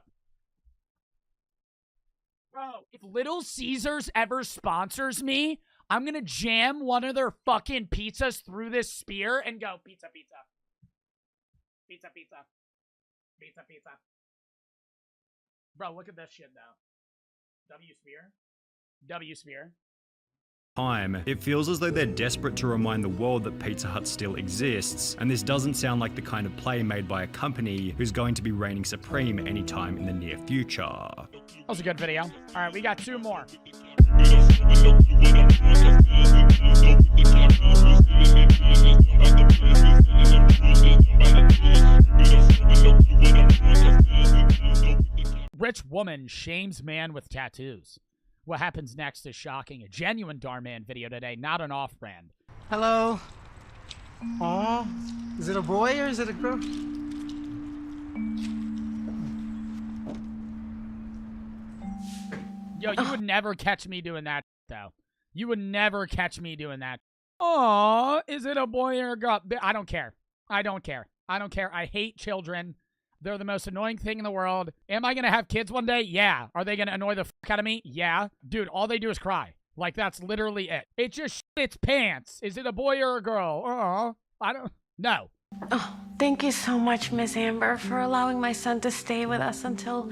Bro, if Little Caesars ever sponsors me, I'm gonna jam one of their fucking pizzas through this spear and go, pizza, pizza. Pizza, pizza. Pizza, pizza. Bro, look at this shit, though. W spear. W spear. It feels as though they're desperate to remind the world that Pizza Hut still exists, and this doesn't sound like the kind of play made by a company who's going to be reigning supreme anytime in the near future. That was a good video. All right, we got 2 more. Rich woman shames man with tattoos. What happens next is shocking. A genuine Darman video today, not an off-brand. Hello. Aw, is it a boy or is it a girl? Yo, you would never catch me doing that, though. You would never catch me doing that. Aw, is it a boy or a girl? I don't care. I don't care. I don't care. I hate children. They're the most annoying thing in the world. Am I going to have kids one day? Yeah. Are they going to annoy the fuck out of me? Yeah. Dude, all they do is cry. Like, that's literally it. It just its pants. Is it a boy or a girl? I don't... No. Oh, thank you so much, Miss Amber, for allowing my son to stay with us until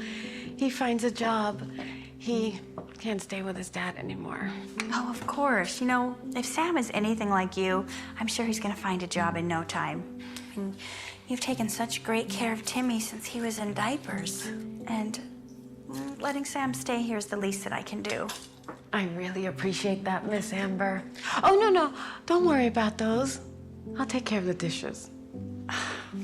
he finds a job. He can't stay with his dad anymore. Oh, of course. You know, if Sam is anything like you, I'm sure he's gonna find a job in no time. And you've taken such great care of Timmy since he was in diapers. And letting Sam stay here is the least that I can do. I really appreciate that, Miss Amber. Oh, no. Don't worry about those. I'll take care of the dishes.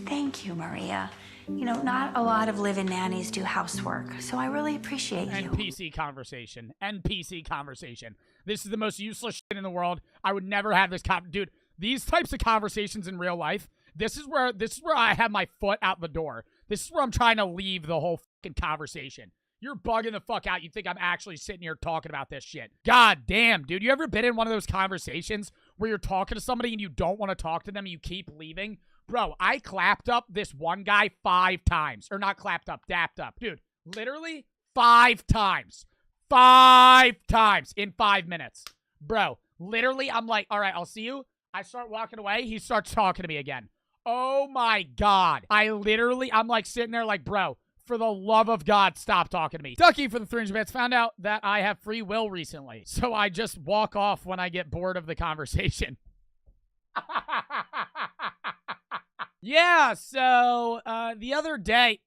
Thank you, Maria. You know, not a lot of live-in nannies do housework, so I really appreciate you. NPC conversation. NPC conversation. This is the most useless shit in the world. I would never have this dude, these types of conversations in real life, this is where I have my foot out the door. This is where I'm trying to leave the whole fucking conversation. You're bugging the fuck out. You think I'm actually sitting here talking about this shit. God damn, dude. You ever been in one of those conversations where you're talking to somebody and you don't want to talk to them and you keep leaving? Bro, I clapped up this one guy 5 times. Or not clapped up, dapped up. Dude, literally 5 times. 5 times in 5 minutes. Bro, literally, I'm like, all right, I'll see you. I start walking away. He starts talking to me again. Oh my God. I'm like sitting there like, bro, For the love of God, stop talking to me. Ducky for the 300 bits. Found out that I have free will recently, so I just walk off when I get bored of the conversation. Yeah, so the other day...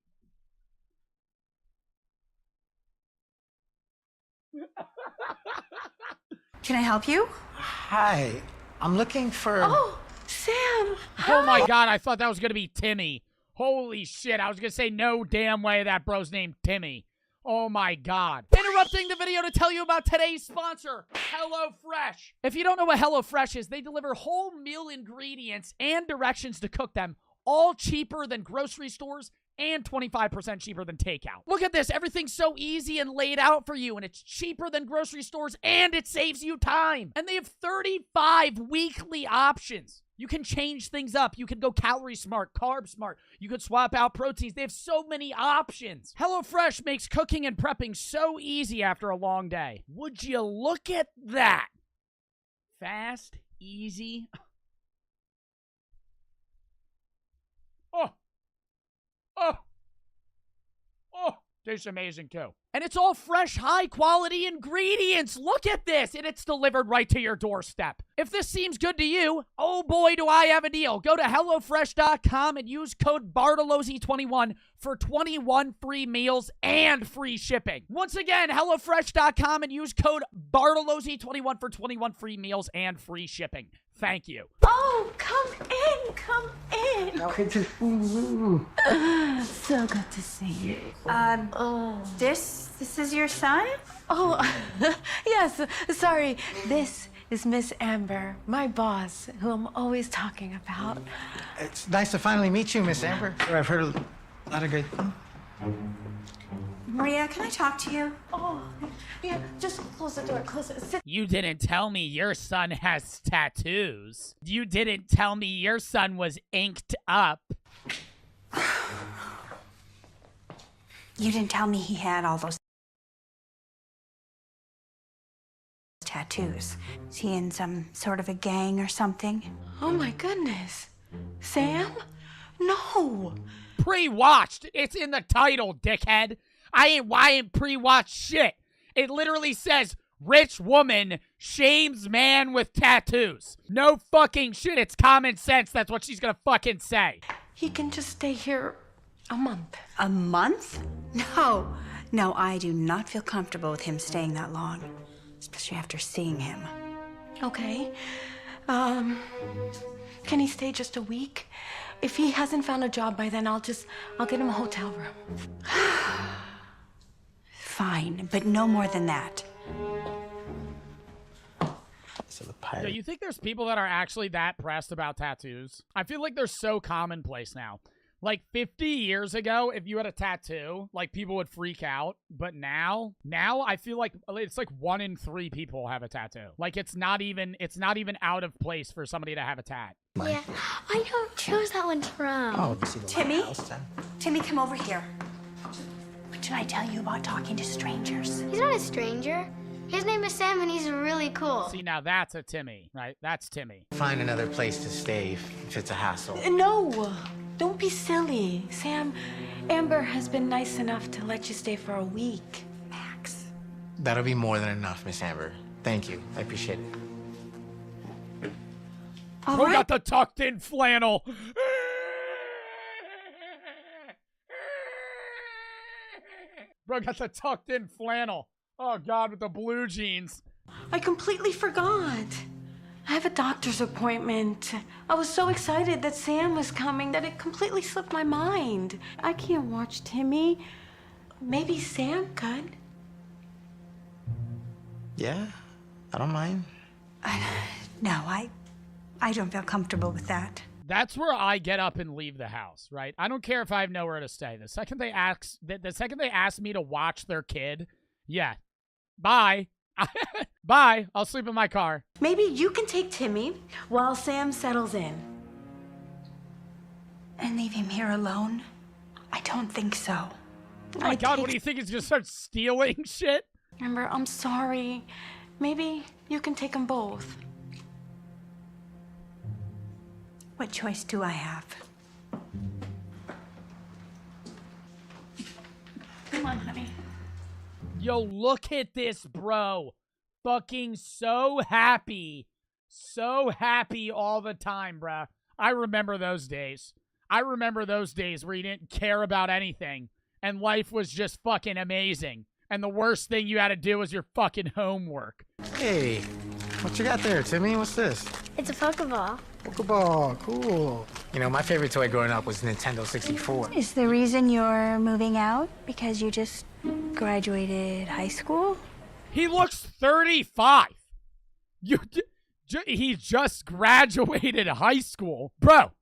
Can I help you? Hi. I'm looking for... Oh, Sam. Oh my God, I thought that was going to be Timmy. Holy shit, I was going to say no damn way that bro's named Timmy. Oh my God. Interrupting the video to tell you about today's sponsor, HelloFresh. If you don't know what HelloFresh is, they deliver whole meal ingredients and directions to cook them, all cheaper than grocery stores and 25% cheaper than takeout. Look at this. Everything's so easy and laid out for you, and it's cheaper than grocery stores, and it saves you time. And they have 35 weekly options. You can change things up. You can go calorie smart, carb smart. You could swap out proteins. They have so many options. HelloFresh makes cooking and prepping so easy after a long day. Would you look at that? Fast, easy. Oh, tastes amazing too. And it's all fresh, high-quality ingredients. Look at this, and it's delivered right to your doorstep. If this seems good to you, oh boy, do I have a deal. Go to HelloFresh.com and use code Bartolozzi21 for 21 free meals and free shipping. Once again, HelloFresh.com and use code Bartolozzi21 for 21 free meals and free shipping. Thank you. Oh, come in, come in. So good to see you. This is your son? Oh, yes, sorry. This is Miss Amber, my boss, who I'm always talking about. It's nice to finally meet you, Miss Amber. I've heard a lot of great things. Maria, can I talk to you? Oh, yeah, just close the door, close it. Sit. You didn't tell me your son has tattoos. You didn't tell me your son was inked up. You didn't tell me he had all those tattoos. Is he in some sort of a gang or something? Oh my goodness. Sam? No. Pre-watched. It's in the title, dickhead. I ain't pre-watched shit. It literally says, rich woman shames man with tattoos. No fucking shit. It's common sense. That's what she's gonna fucking say. He can just stay here a month. A month? No, I do not feel comfortable with him staying that long, especially after seeing him. Okay. Can he stay just a week? If he hasn't found a job by then, I'll get him a hotel room. Fine, but no more than that. Do you think there's people that are actually that pressed about tattoos? I feel like they're so commonplace now. Like 50 years ago, if you had a tattoo, like people would freak out. But now I feel like it's like 1 in 3 people have a tattoo. Like it's not even out of place for somebody to have a tat. Yeah, I know. Who's that one from? Oh, you see the Timmy? lighthouse then? Timmy, come over here. What did I tell you about talking to strangers? He's not a stranger. His name is Sam, and he's really cool. See, now that's a Timmy, right? That's Timmy. Find another place to stay if it's a hassle. No, don't be silly. Sam, Amber has been nice enough to let you stay for a week. Max. That'll be more than enough, Miss Amber. Thank you. I appreciate it. All Who right. got the tucked in flannel? Bro got the tucked in flannel. Oh God, with the blue jeans. I completely forgot. I have a doctor's appointment. I was so excited that Sam was coming that it completely slipped my mind. I can't watch Timmy. Maybe Sam could. Yeah, I don't mind. No, I don't feel comfortable with that. That's where I get up and leave the house, right? I don't care if I have nowhere to stay. The second they ask me to watch their kid, yeah, bye. Bye. I'll sleep in my car. Maybe you can take Timmy while Sam settles in. And leave him here alone? I don't think so. Oh my God, what do you think? He's gonna start stealing shit? Amber, I'm sorry. Maybe you can take them both. What choice do I have? Yo, look at this, bro. Fucking so happy. So happy all the time, bruh. I remember those days. I remember those days where you didn't care about anything and life was just fucking amazing. And the worst thing you had to do was your fucking homework. Hey, what you got there, Timmy? What's this? It's a Pokeball. Pokeball, cool. You know, my favorite toy growing up was Nintendo 64. Is the reason you're moving out because you just graduated high school? He looks 35. He just graduated high school. Bro,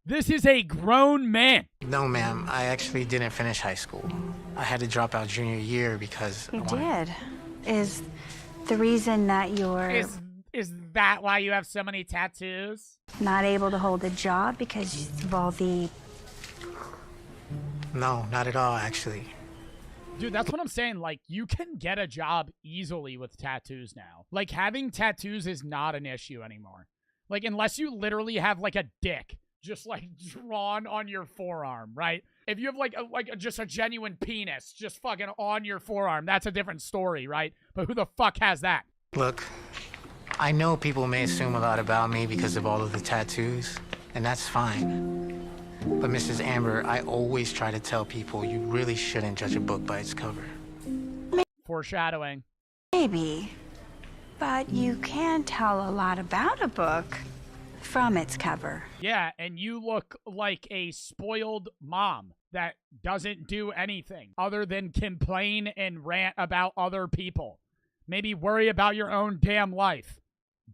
this is a grown man. No, ma'am. I actually didn't finish high school. I had to drop out junior year because You did. Is the reason that you're Is that why you have so many tattoos? not able to hold a job because of all the... No, not at all, actually. Dude, that's what I'm saying. Like, you can get a job easily with tattoos now. Like, having tattoos is not an issue anymore. Like, unless you literally have, like, a dick just, like, drawn on your forearm, right? If you have, just a genuine penis just fucking on your forearm, that's a different story, right? But who the fuck has that? Look, I know people may assume a lot about me because of all of the tattoos, and that's fine. But Mrs. Amber, I always try to tell people you really shouldn't judge a book by its cover. Foreshadowing. Maybe. But you can tell a lot about a book from its cover. Yeah, and you look like a spoiled mom that doesn't do anything other than complain and rant about other people. Maybe worry about your own damn life,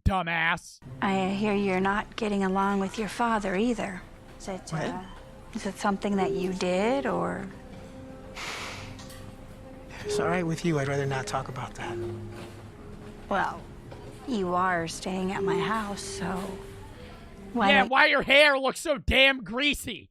dumbass. I hear you're not getting along with your father either. Is it something that you did, or? If it's all right with you, I'd rather not talk about that. Well, you are staying at my house, so... Why your hair looks so damn greasy?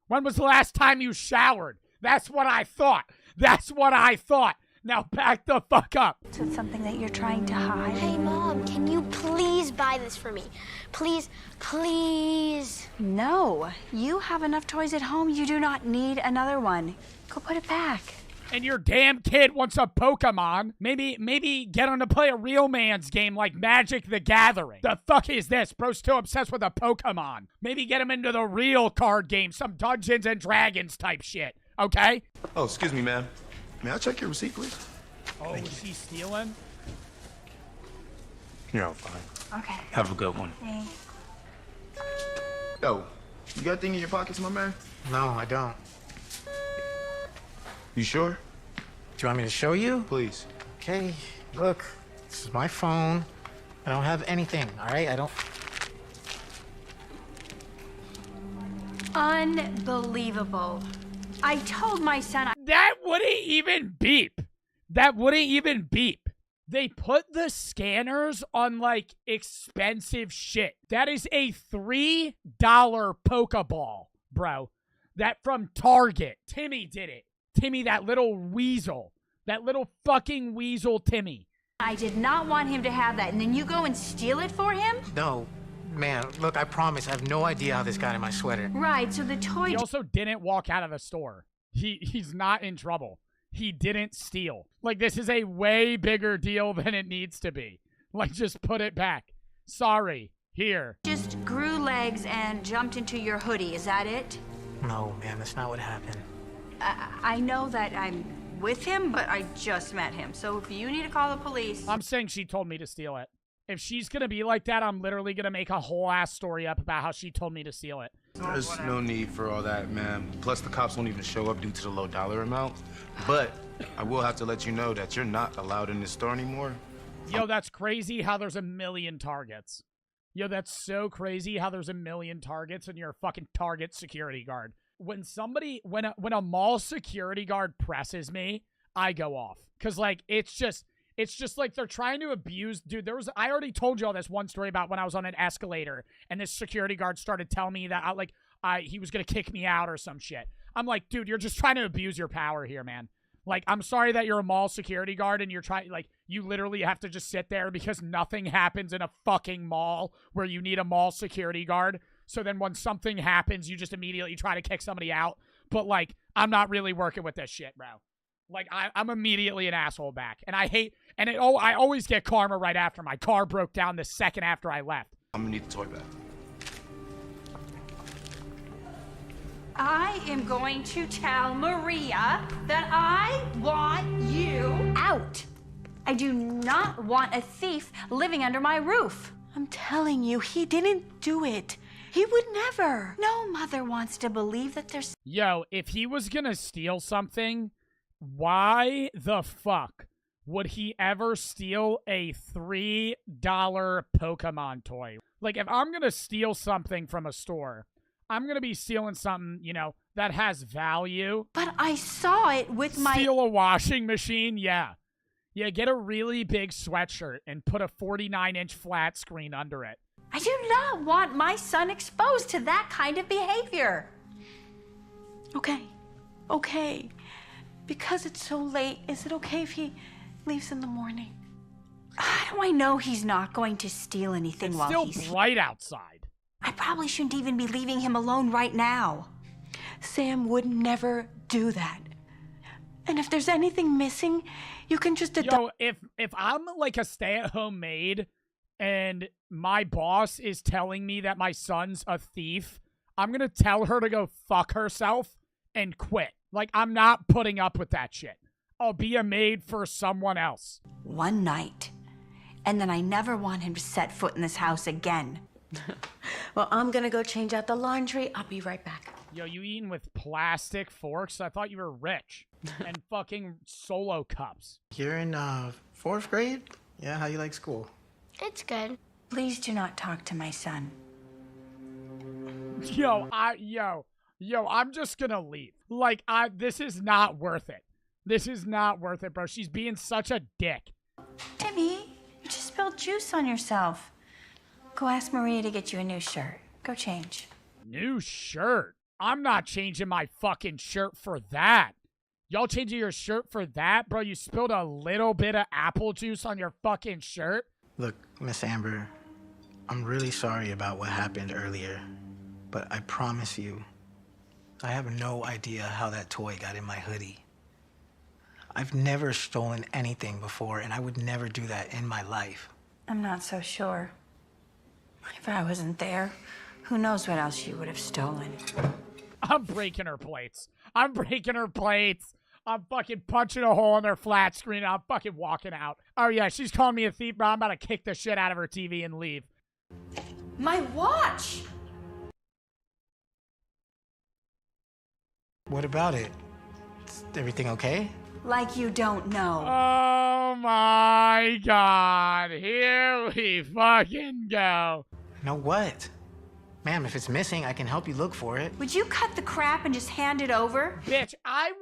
When was the last time you showered? That's what I thought. That's what I thought. Now back the fuck up. So it's something that you're trying to hide? Hey, Mom, can you please buy this for me? Please, please. No. You have enough toys at home. You do not need another one. Go put it back. And your damn kid wants a Pokemon. Maybe get him to play a real man's game like Magic the Gathering. The fuck is this? Bro's still obsessed with a Pokemon. Maybe get him into the real card game, some Dungeons and Dragons type shit, okay? Oh, excuse me, ma'am. May I check your receipt, please? Oh, is he stealing? You're all fine. Okay. Have a good one. Hey. Yo, you got a thing in your pockets, my man? No, I don't. You sure? Do you want me to show you? Please. Okay, look. This is my phone. I don't have anything, all right? I don't... Unbelievable. I told my son... That wouldn't even beep. That wouldn't even beep. They put the scanners on, like, expensive shit. That is a $3 Pokeball, bro. That from Target. Timmy did it. Timmy, that little weasel. That little fucking weasel Timmy. I did not want him to have that, and then you go and steal it for him? No, man, look, I promise, I have no idea how this got in my sweater. Right, so the toy... He also didn't walk out of the store. He's not in trouble. He didn't steal. Like, this is a way bigger deal than it needs to be. Like, just put it back. Sorry. Here. Just grew legs and jumped into your hoodie, is that it? No, man, that's not what happened. I know that I'm with him, but I just met him. So if you need to call the police... I'm saying she told me to steal it. If she's going to be like that, I'm literally going to make a whole ass story up about how she told me to steal it. There's no need for all that, ma'am. Plus, the cops won't even show up due to the low dollar amount. But I will have to let you know that you're not allowed in this store anymore. Yo, that's crazy how there's a million targets. Yo, that's so crazy how there's a million targets and you're a fucking Target security guard. When a mall security guard presses me, I go off. Cause like, it's just like they're trying to abuse, dude. I already told you all this one story about when I was on an escalator and this security guard started telling me that he was gonna kick me out or some shit. I'm like, dude, you're just trying to abuse your power here, man. Like, I'm sorry that you're a mall security guard and you're trying, like, you literally have to just sit there because nothing happens in a fucking mall where you need a mall security guard. So then when something happens, you just immediately try to kick somebody out. But, like, I'm not really working with this shit, bro. Like, I'm immediately an asshole back. And I always get karma right after. My car broke down the second after I left. I'm gonna need the toy back. I am going to tell Maria that I want you out. I do not want a thief living under my roof. I'm telling you, he didn't do it. He would never. No mother wants to believe that there's... Yo, if he was gonna steal something, why the fuck would he ever steal a $3 Pokemon toy? Like, if I'm gonna steal something from a store, I'm gonna be stealing something, you know, that has value. But I saw it with my... Steal a washing machine? Yeah. Yeah, get a really big sweatshirt and put a 49-inch flat screen under it. I do not want my son exposed to that kind of behavior. Okay. Because it's so late, is it okay if he leaves in the morning? How do I know he's not going to steal anything while he's... It's still bright outside. I probably shouldn't even be leaving him alone right now. Sam would never do that. And if there's anything missing, you can just... Yo, if I'm like a stay-at-home maid and my boss is telling me that my son's a thief, I'm gonna tell her to go fuck herself and quit. Like, I'm not putting up with that shit. I'll be a maid for someone else. One night, and then I never want him to set foot in this house again. Well, I'm gonna go change out the laundry. I'll be right back. Yo, you eating with plastic forks? I thought you were rich. And fucking Solo cups. You're in 4th grade? Yeah, how you like school? It's good. Please do not talk to my son. Yo, I'm just gonna leave. Like, this is not worth it. This is not worth it, bro. She's being such a dick. Timmy, you just spilled juice on yourself. Go ask Maria to get you a new shirt. Go change. New shirt? I'm not changing my fucking shirt for that. Y'all changing your shirt for that? Bro, you spilled a little bit of apple juice on your fucking shirt? Look, Miss Amber, I'm really sorry about what happened earlier, but I promise you, I have no idea how that toy got in my hoodie. I've never stolen anything before, and I would never do that in my life. I'm not so sure. If I wasn't there, who knows what else you would have stolen. I'm breaking her plates. I'm fucking punching a hole in her flat screen, and I'm fucking walking out. Oh, yeah, she's calling me a thief, bro. I'm about to kick the shit out of her TV and leave. My watch! What about it? Is everything okay? Like you don't know. Oh, my God. Here we fucking go. Know what? Ma'am, if it's missing, I can help you look for it. Would you cut the crap and just hand it over? Bitch, I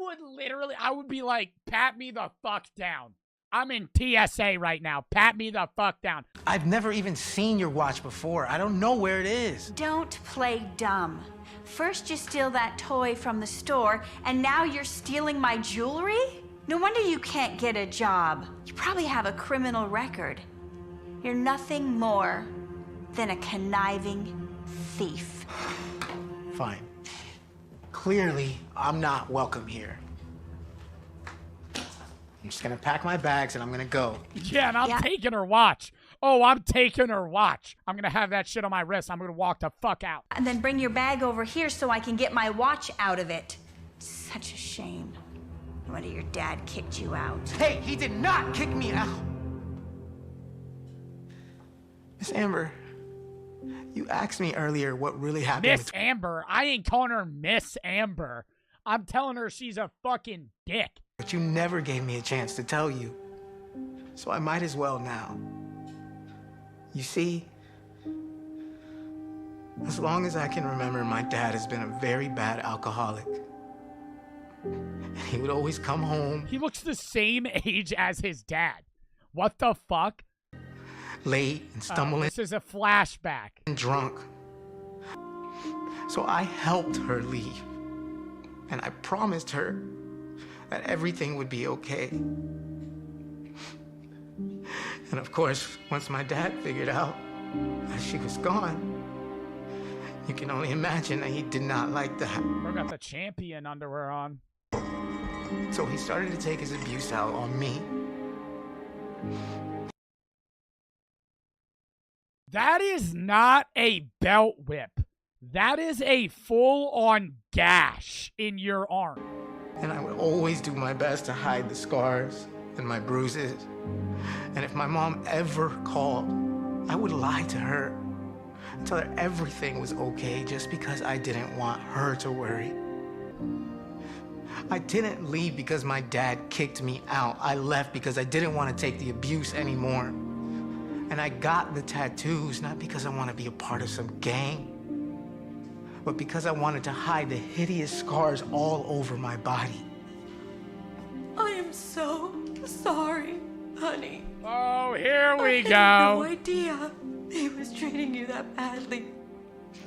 would be like, pat me the fuck down. I'm in TSA right now. Pat me the fuck down. I've never even seen your watch before. I don't know where it is. Don't play dumb. First you steal that toy from the store, and now you're stealing my jewelry? No wonder you can't get a job. You probably have a criminal record. You're nothing more than a conniving thief. Fine. Clearly, I'm not welcome here. I'm just gonna pack my bags and I'm gonna go. Yeah, and I'm taking her watch. Oh, I'm taking her watch. I'm gonna have that shit on my wrist. I'm gonna walk the fuck out. And then bring your bag over here so I can get my watch out of it. Such a shame. No wonder your dad kicked you out. Hey, he did not kick me out. Miss Amber, you asked me earlier what really happened. Miss Amber? I ain't calling her Miss Amber. I'm telling her she's a fucking dick. But you never gave me a chance to tell you. So I might as well now. You see, as long as I can remember, my dad has been a very bad alcoholic. And he would always come home. He looks the same age as his dad. What the fuck? Late and stumbling. This is a flashback. And drunk. So I helped her leave. And I promised her that everything would be okay. And of course, once my dad figured out that she was gone, you can only imagine that he did not like that. We got the champion underwear on. So he started to take his abuse out on me. That is not a belt whip. That is a full-on gash in your arm. And I would always do my best to hide the scars and my bruises. And if my mom ever called, I would lie to her and tell her everything was okay just because I didn't want her to worry. I didn't leave because my dad kicked me out. I left because I didn't want to take the abuse anymore. And I got the tattoos not because I want to be a part of some gang, but because I wanted to hide the hideous scars all over my body. I am so sorry, honey. Oh, here we go. I had no idea he was treating you that badly.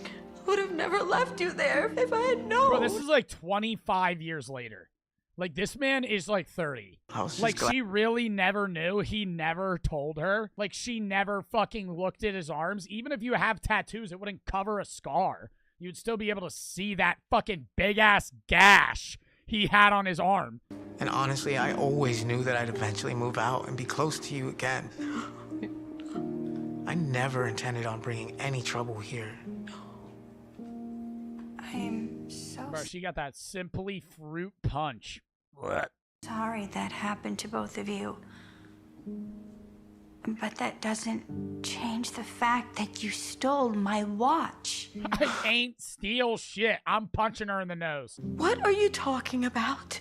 I would have never left you there if I had known. Bro, this is like 25 years later. Like, this man is like 30. Like, she really never knew. He never told her. Like, she never fucking looked at his arms. Even if you have tattoos, it wouldn't cover a scar. You'd still be able to see that fucking big-ass gash he had on his arm. And honestly, I always knew that I'd eventually move out and be close to you again. I never intended on bringing any trouble here. I'm so Bro, she got that Simply Fruit punch. What? sorry that happened to both of you. But that doesn't change the fact that you stole my watch. I ain't steal shit. I'm punching her in the nose. What are you talking about?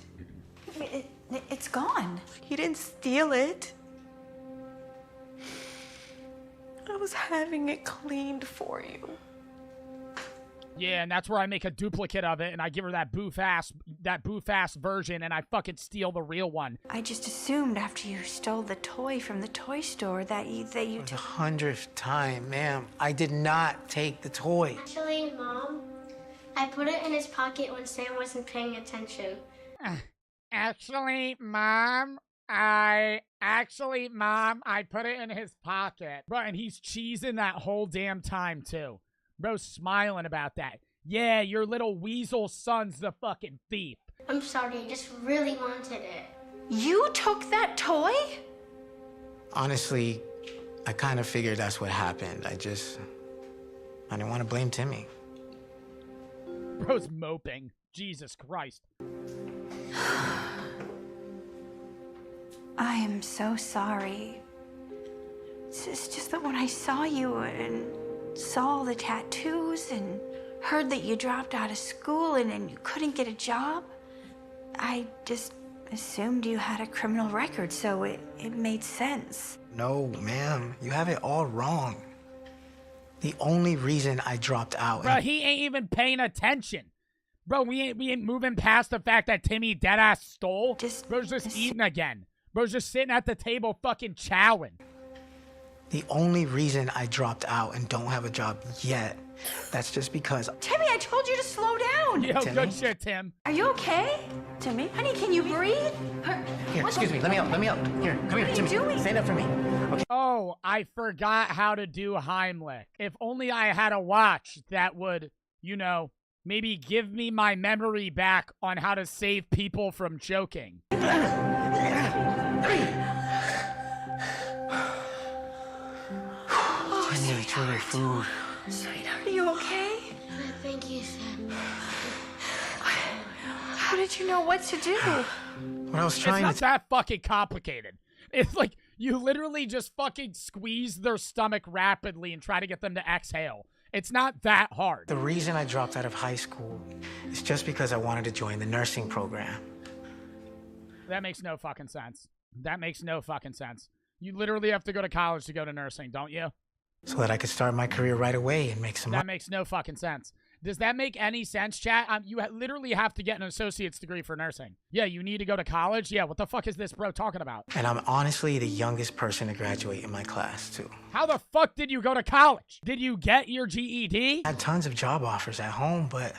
It's gone. He didn't steal it. I was having it cleaned for you. Yeah, and that's where I make a duplicate of it, and I give her that boof-ass version, and I fucking steal the real one. I just assumed after you stole the toy from the toy store that you For the 100th time, ma'am, I did not take the toy. Actually, Mom, I put it in his pocket when Sam wasn't paying attention. Actually, Mom, I put it in his pocket. Bro, and he's cheesing that whole damn time, too. Bro's smiling about that. Yeah, your little weasel son's the fucking thief. I'm sorry, I just really wanted it. You took that toy? Honestly, I kind of figured that's what happened. I didn't want to blame Timmy. Bro's moping. Jesus Christ. I am so sorry. It's just that when I saw you and saw the tattoos and heard that you dropped out of school and you couldn't get a job, I just assumed you had a criminal record, so it made sense. No, ma'am, you have it all wrong. The only reason I dropped out... Bro, he ain't even paying attention. Bro, we ain't moving past the fact that Timmy deadass stole. Bro's just eating again. Bro's just sitting at the table fucking chowing. The only reason I dropped out and don't have a job yet, that's just because... Timmy, I told you to slow down. Yo, Timmy? good shit, Tim. Are you okay? Timmy? Honey, can you breathe? Here, excuse me, let me up. Here, come here, Timmy. doing? Stand up for me. Okay. Oh, I forgot how to do Heimlich. If only I had a watch that would, maybe give me my memory back on how to save people from choking. Timmy, it's really food. Sweetheart, are you okay? Thank you, Sam. How did you know what to do? When I was trying It's not that fucking complicated. It's like you literally just fucking squeeze their stomach rapidly and try to get them to exhale. It's not that hard. The reason I dropped out of high school is just because I wanted to join the nursing program. That makes no fucking sense. That makes no fucking sense. You literally have to go to college to go to nursing, don't you? So that I could start my career right away and make some money. That makes no fucking sense. Does that make any sense, chat? You literally have to get an associate's degree for nursing. Yeah, you need to go to college? Yeah, what the fuck is this bro talking about? And I'm honestly the youngest person to graduate in my class, too. How the fuck did you go to college? Did you get your GED? I had tons of job offers at home, but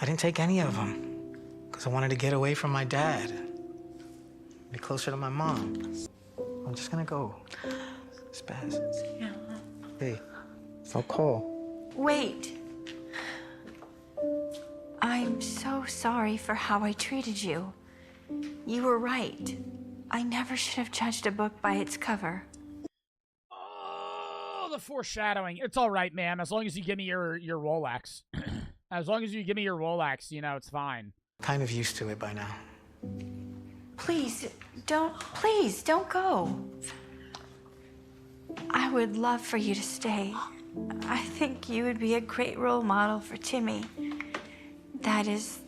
I didn't take any of them because I wanted to get away from my dad, be closer to my mom. I'm just gonna go. Spaz. Yeah. Hey, I'll call. Wait. I'm so sorry for how I treated you. You were right. I never should have judged a book by its cover. Oh, the foreshadowing. It's all right, ma'am. As long as you give me your Rolex. As long as you give me your Rolex, you know, it's fine. Kind of used to it by now. Please don't go. I would love for you to stay. I think you would be a great role model for Timmy. That is,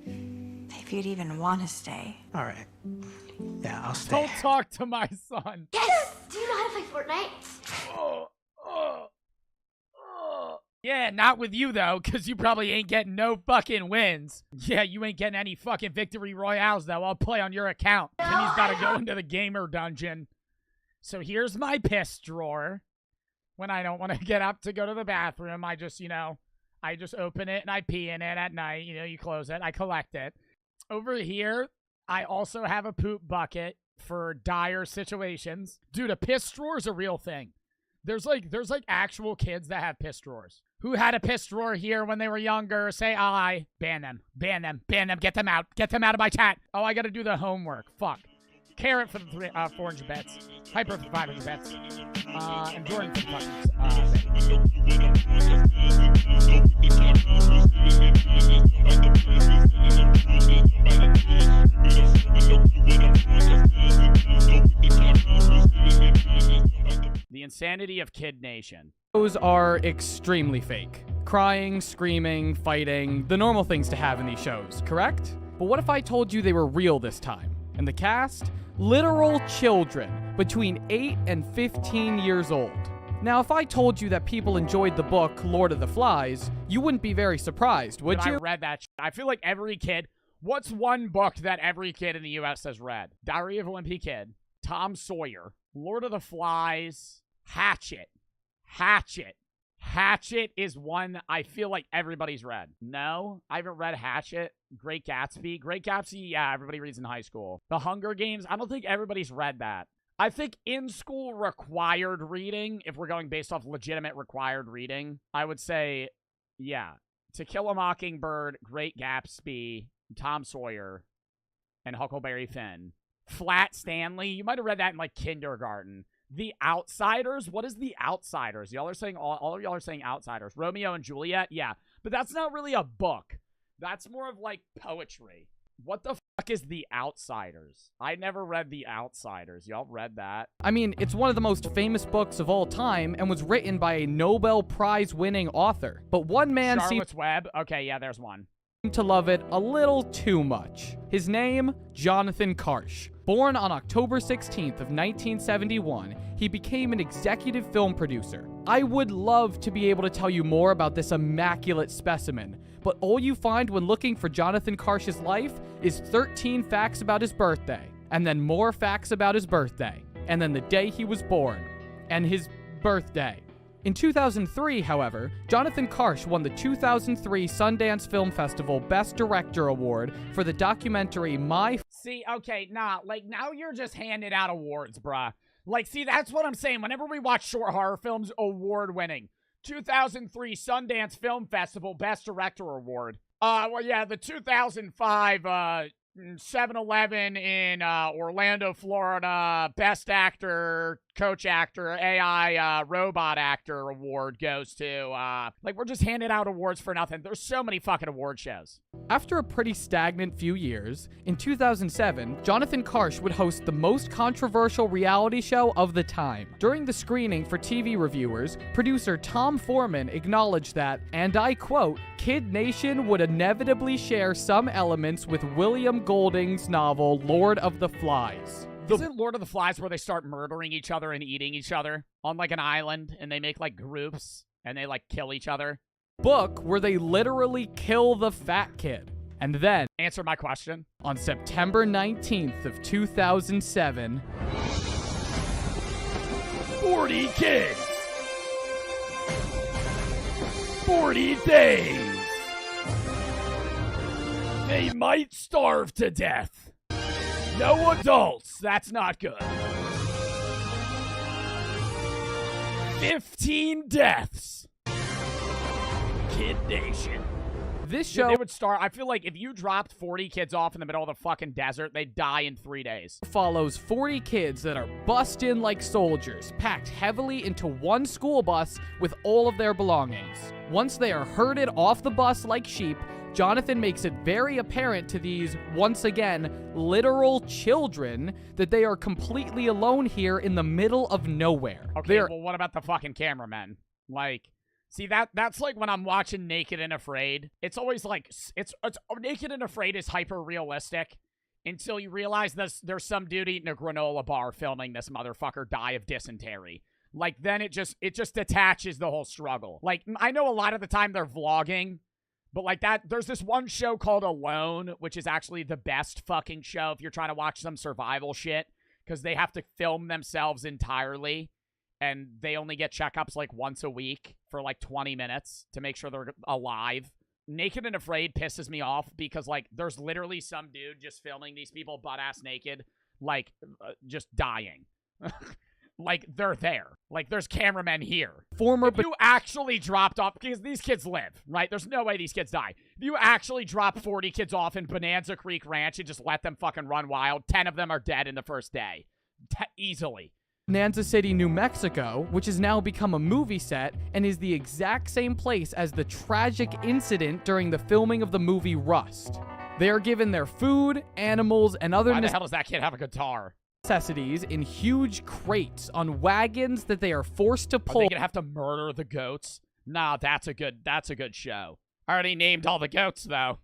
if you'd even want to stay. All right. Yeah, I'll stay. Don't talk to my son. Yes! Do you know how to play Fortnite? Yeah, not with you, though, because you probably ain't getting no fucking wins. Yeah, you ain't getting any fucking victory royales, though. I'll play on your account. Timmy's got to go into the gamer dungeon. So here's my piss drawer. When I don't want to get up to go to the bathroom, I just, I just open it and I pee in it at night. You close it. I collect it. Over here, I also have a poop bucket for dire situations. Dude, a piss drawer is a real thing. There's like actual kids that have piss drawers. Who had a piss drawer here when they were younger? Say I. Ban them. Ban them. Ban them. Get them out. Get them out of my chat. Oh, I gotta do the homework. Fuck. Carrot for the 400 bets. Hyper for 500 bets. And Jordan for The insanity of Kid Nation. Those are extremely fake. Crying, screaming, fighting, the normal things to have in these shows, correct? But what if I told you they were real this time? And the cast? Literal children, between 8 and 15 years old. Now, if I told you that people enjoyed the book Lord of the Flies, you wouldn't be very surprised, would you? I read that shit. I feel like every kid... What's one book that every kid in the U.S. has read? Diary of a Wimpy Kid, Tom Sawyer, Lord of the Flies, Hatchet. Hatchet is one I feel like everybody's read. No, I haven't read Hatchet. Great Gatsby. Yeah, everybody reads in high school. The Hunger Games, I don't think everybody's read that. I think in-school required reading, if we're going based off legitimate required reading, I would say, yeah, To Kill a Mockingbird, Great Gatsby, Tom Sawyer, and Huckleberry Finn. Flat Stanley, you might have read that in, like, kindergarten. The Outsiders? What is The Outsiders? Y'all are saying, all of y'all are saying Outsiders. Romeo and Juliet? Yeah. But that's not really a book. That's more of, like, poetry. What the fuck is The Outsiders? I never read The Outsiders. Y'all read that? I mean, it's one of the most famous books of all time and was written by a Nobel Prize-winning author. But one man Charlotte's Web? Okay, yeah, there's one. To love it a little too much. His name, Jonathan Karsh. Born on October 16th of 1971, he became an executive film producer. I would love to be able to tell you more about this immaculate specimen, but all you find when looking for Jonathan Karsh's life is 13 facts about his birthday, and then more facts about his birthday, and then the day he was born, and his birthday. In 2003, however, Jonathan Karsh won the 2003 Sundance Film Festival Best Director Award for the documentary See, okay, nah, like, now you're just handing out awards, bruh. Like, see, that's what I'm saying. Whenever we watch short horror films, award-winning. 2003 Sundance Film Festival Best Director Award. Well, yeah, the 2005, 7-Eleven in Orlando, Florida, Best Actor, Coach Actor, AI Robot Actor Award goes to, like, we're just handing out awards for nothing. There's so many fucking award shows. After a pretty stagnant few years, in 2007, Jonathan Karsh would host the most controversial reality show of the time. During the screening for TV reviewers, producer Tom Foreman acknowledged that, and I quote, Kid Nation would inevitably share some elements with William Golding's novel Lord of the Flies. Isn't Lord of the Flies where they start murdering each other and eating each other on, like, an island, and they make, like, groups, and they, like, kill each other? Book where they literally kill the fat kid. And then, answer my question. On September 19th of 2007, 40 kids, 40 days, they might starve to death. No adults, that's not good. 15 deaths. Kid Nation. This Dude, show they would start. I feel like if you dropped 40 kids off in the middle of the fucking desert, they'd die in 3 days. follows 40 kids that are bussed in like soldiers, packed heavily into one school bus with all of their belongings. Once they are herded off the bus like sheep, Jonathan makes it very apparent to these, once again, literal children that they are completely alone here in the middle of nowhere. Okay, well, what about the fucking cameramen? Like, see, that's like when I'm watching Naked and Afraid. It's always like, it's Naked and Afraid is hyper-realistic until you realize there's some dude eating a granola bar filming this motherfucker die of dysentery. Like, then it just detaches the whole struggle. Like, I know a lot of the time they're vlogging, but like that, there's this one show called Alone, which is actually the best fucking show if you're trying to watch some survival shit, because they have to film themselves entirely, and they only get checkups like once a week for like 20 minutes to make sure they're alive. Naked and Afraid pisses me off because like there's literally some dude just filming these people butt-ass naked, like just dying. Like, they're there. Like, there's cameramen here. If you actually dropped off, because these kids live, right? There's no way these kids die. If you actually drop 40 kids off in Bonanza Creek Ranch and just let them fucking run wild, 10 of them are dead in the first day. Easily. Bonanza City, New Mexico, which has now become a movie set and is the exact same place as the tragic incident during the filming of the movie Rust. They are given their food, animals, and other Why the hell does that kid have a guitar? Necessities in huge crates on wagons that they are forced to pull. Are they gonna have to murder the goats? Nah, that's a good show. I already named all the goats though.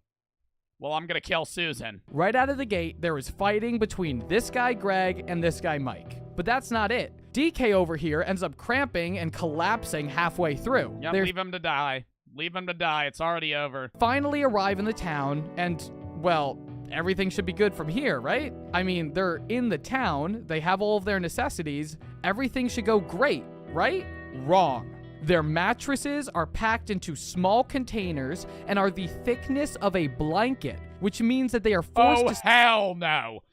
Well, I'm gonna kill Susan. Right out of the gate, there is fighting between this guy Greg and this guy Mike. But that's not it. DK over here ends up cramping and collapsing halfway through. Yep, leave him to die. Leave him to die. It's already over. Finally arrive in the town and, well, everything should be good from here, right? I mean, they're in the town, they have all of their necessities, everything should go great, right? Wrong. Their mattresses are packed into small containers and are the thickness of a blanket, which means that they are forced to... hell no!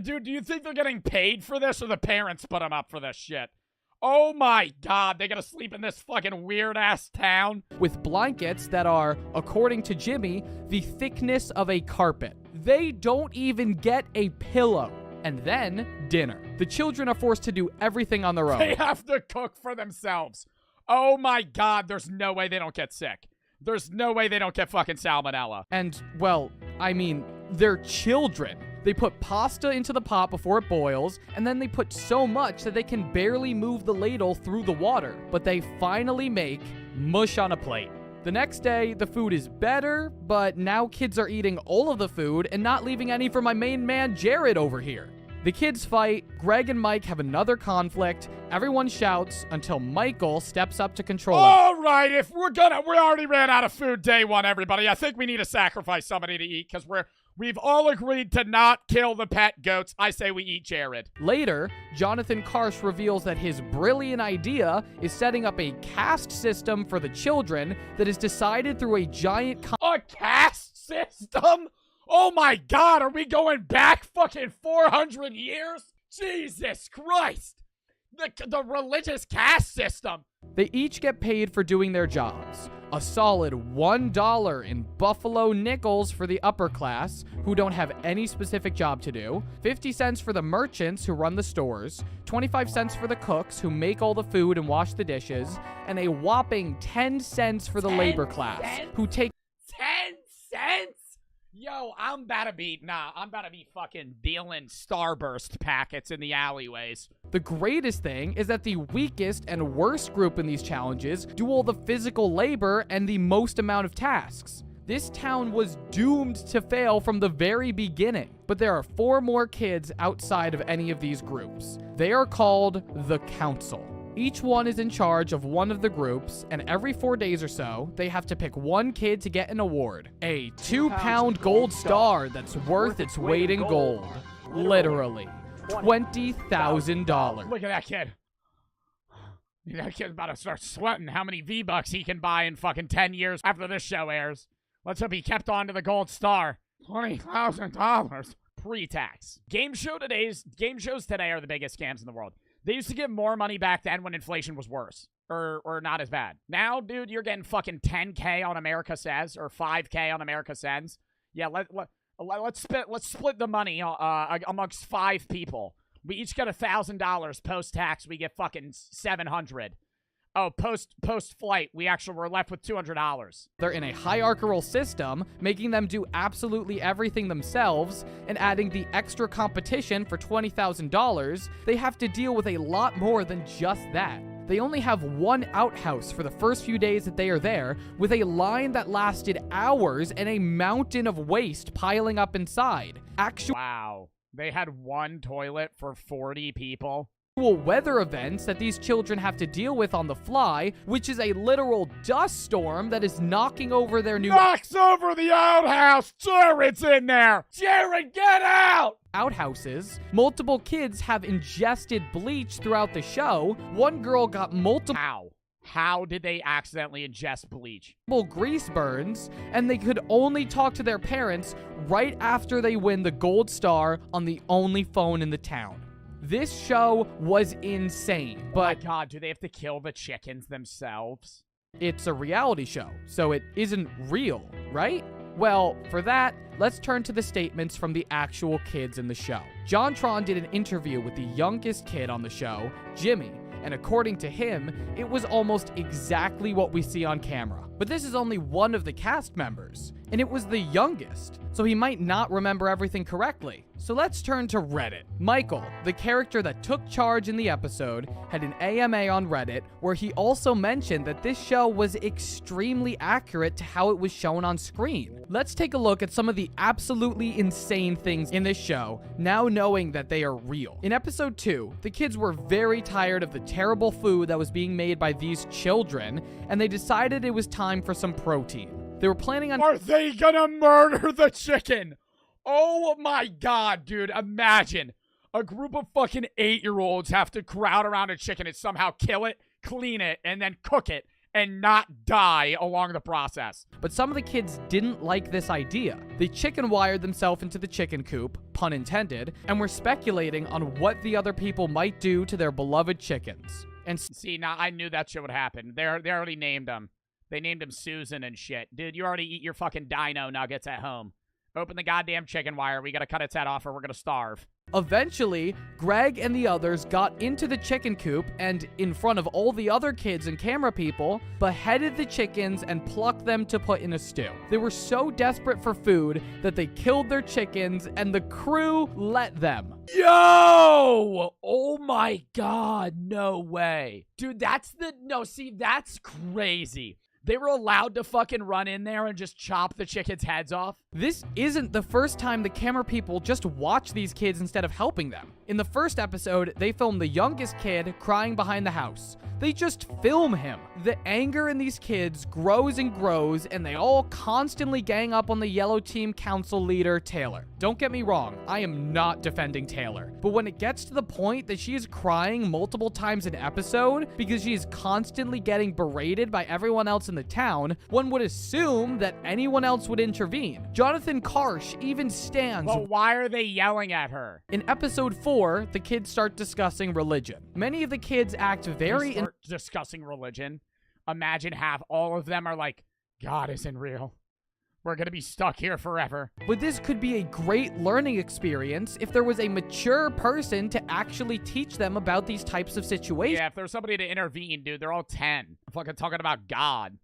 Dude, do you think they're getting paid for this or the parents put them up for this shit? Oh my god, they gotta sleep in this fucking weird-ass town? With blankets that are, according to Jimmy, the thickness of a carpet. They don't even get a pillow. And then, dinner. The children are forced to do everything on their own. They have to cook for themselves. Oh my god, there's no way they don't get sick. There's no way they don't get fucking salmonella. And, well, I mean, they're children. They put pasta into the pot before it boils, and then they put so much that they can barely move the ladle through the water. But they finally make mush on a plate. The next day, the food is better, but now kids are eating all of the food and not leaving any for my main man, Jared, over here. The kids fight, Greg and Mike have another conflict, everyone shouts until Michael steps up to control it. All right, if we already ran out of food day one, everybody. I think we need to sacrifice somebody to eat because we've all agreed to not kill the pet goats. I say we eat Jared. Later, Jonathan Karsh reveals that his brilliant idea is setting up a caste system for the children that is decided through a giant... A caste system? Oh my god, are we going back fucking 400 years? Jesus Christ! The religious caste system! They each get paid for doing their jobs. A solid $1 in Buffalo nickels for the upper class, who don't have any specific job to do, 50 cents for the merchants who run the stores, 25 cents for the cooks who make all the food and wash the dishes, and a whopping 10 cents for the labor class, who take 10 cents? Yo, I'm about to be fucking dealing Starburst packets in the alleyways. The greatest thing is that the weakest and worst group in these challenges do all the physical labor and the most amount of tasks. This town was doomed to fail from the very beginning, but there are 4 more kids outside of any of these groups. They are called the Council. Each one is in charge of one of the groups, and every 4 days or so, they have to pick one kid to get an award. A 2-pound gold star that's worth its weight in gold. Literally. $20,000. Look at that kid. That kid's about to start sweating how many V-Bucks he can buy in fucking 10 years after this show airs. Let's hope he kept on to the gold star. $20,000. Pre-tax. Game shows today are the biggest scams in the world. They used to give more money back then when inflation was worse. or not as bad. Now, dude, you're getting fucking 10K on America Says or 5K on America Sends. Yeah, let's split the money amongst 5 people. We each get $1,000 post-tax. We get fucking $700. Oh, post-flight, we actually were left with $200. They're in a hierarchical system, making them do absolutely everything themselves, and adding the extra competition for $20,000, they have to deal with a lot more than just that. They only have one outhouse for the first few days that they are there, with a line that lasted hours and a mountain of waste piling up inside. Wow. They had one toilet for 40 people. Weather events that these children have to deal with on the fly, which is a literal dust storm that is knocking over their new— Knocks over the outhouse! Jared's in there! Jared, get out! Outhouses. Multiple kids have ingested bleach throughout the show. One girl got multiple— How did they accidentally ingest bleach? Grease burns, and they could only talk to their parents right after they win the gold star on the only phone in the town. This show was insane, but— Oh my god, do they have to kill the chickens themselves? It's a reality show, so it isn't real, right? Well, for that, let's turn to the statements from the actual kids in the show. JonTron did an interview with the youngest kid on the show, Jimmy, and according to him, it was almost exactly what we see on camera. But this is only one of the cast members, and it was the youngest, so he might not remember everything correctly. So let's turn to Reddit. Michael, the character that took charge in the episode, had an AMA on Reddit where he also mentioned that this show was extremely accurate to how it was shown on screen. Let's take a look at some of the absolutely insane things in this show, now knowing that they are real. In episode 2, the kids were very tired of the terrible food that was being made by these children, and they decided it was time for some protein. They were planning on— Are they gonna murder the chicken? Oh my god, dude, imagine a group of fucking 8-year-olds have to crowd around a chicken and somehow kill it, clean it, and then cook it and not die along the process. But some of the kids didn't like this idea. They chicken wired themselves into the chicken coop, pun intended, and were speculating on what the other people might do to their beloved chickens. And see, now I knew that shit would happen. They already named him. They named him Susan and shit. Dude, you already eat your fucking dino nuggets at home. Open the goddamn chicken wire. We gotta cut its head off or we're gonna starve. Eventually, Greg and the others got into the chicken coop and, in front of all the other kids and camera people, beheaded the chickens and plucked them to put in a stew. They were so desperate for food that they killed their chickens and the crew let them. Yo! Oh my god, no way. Dude, that's crazy. They were allowed to fucking run in there and just chop the chickens' heads off? This isn't the first time the camera people just watch these kids instead of helping them. In the first episode, they filmed the youngest kid crying behind the house. They just film him. The anger in these kids grows and grows, and they all constantly gang up on the yellow team council leader, Taylor. Don't get me wrong, I am not defending Taylor. But when it gets to the point that she is crying multiple times an episode because she is constantly getting berated by everyone else in the town, one would assume that anyone else would intervene. Jonathan Karsh even stands— But why are they yelling at her? In episode 4, the kids start discussing religion. Many of the kids act very— discussing religion. Imagine all of them are like, God isn't real. We're gonna be stuck here forever. But this could be a great learning experience if there was a mature person to actually teach them about these types of situations. Yeah, if there's somebody to intervene, dude, they're all 10. Fucking talking about God.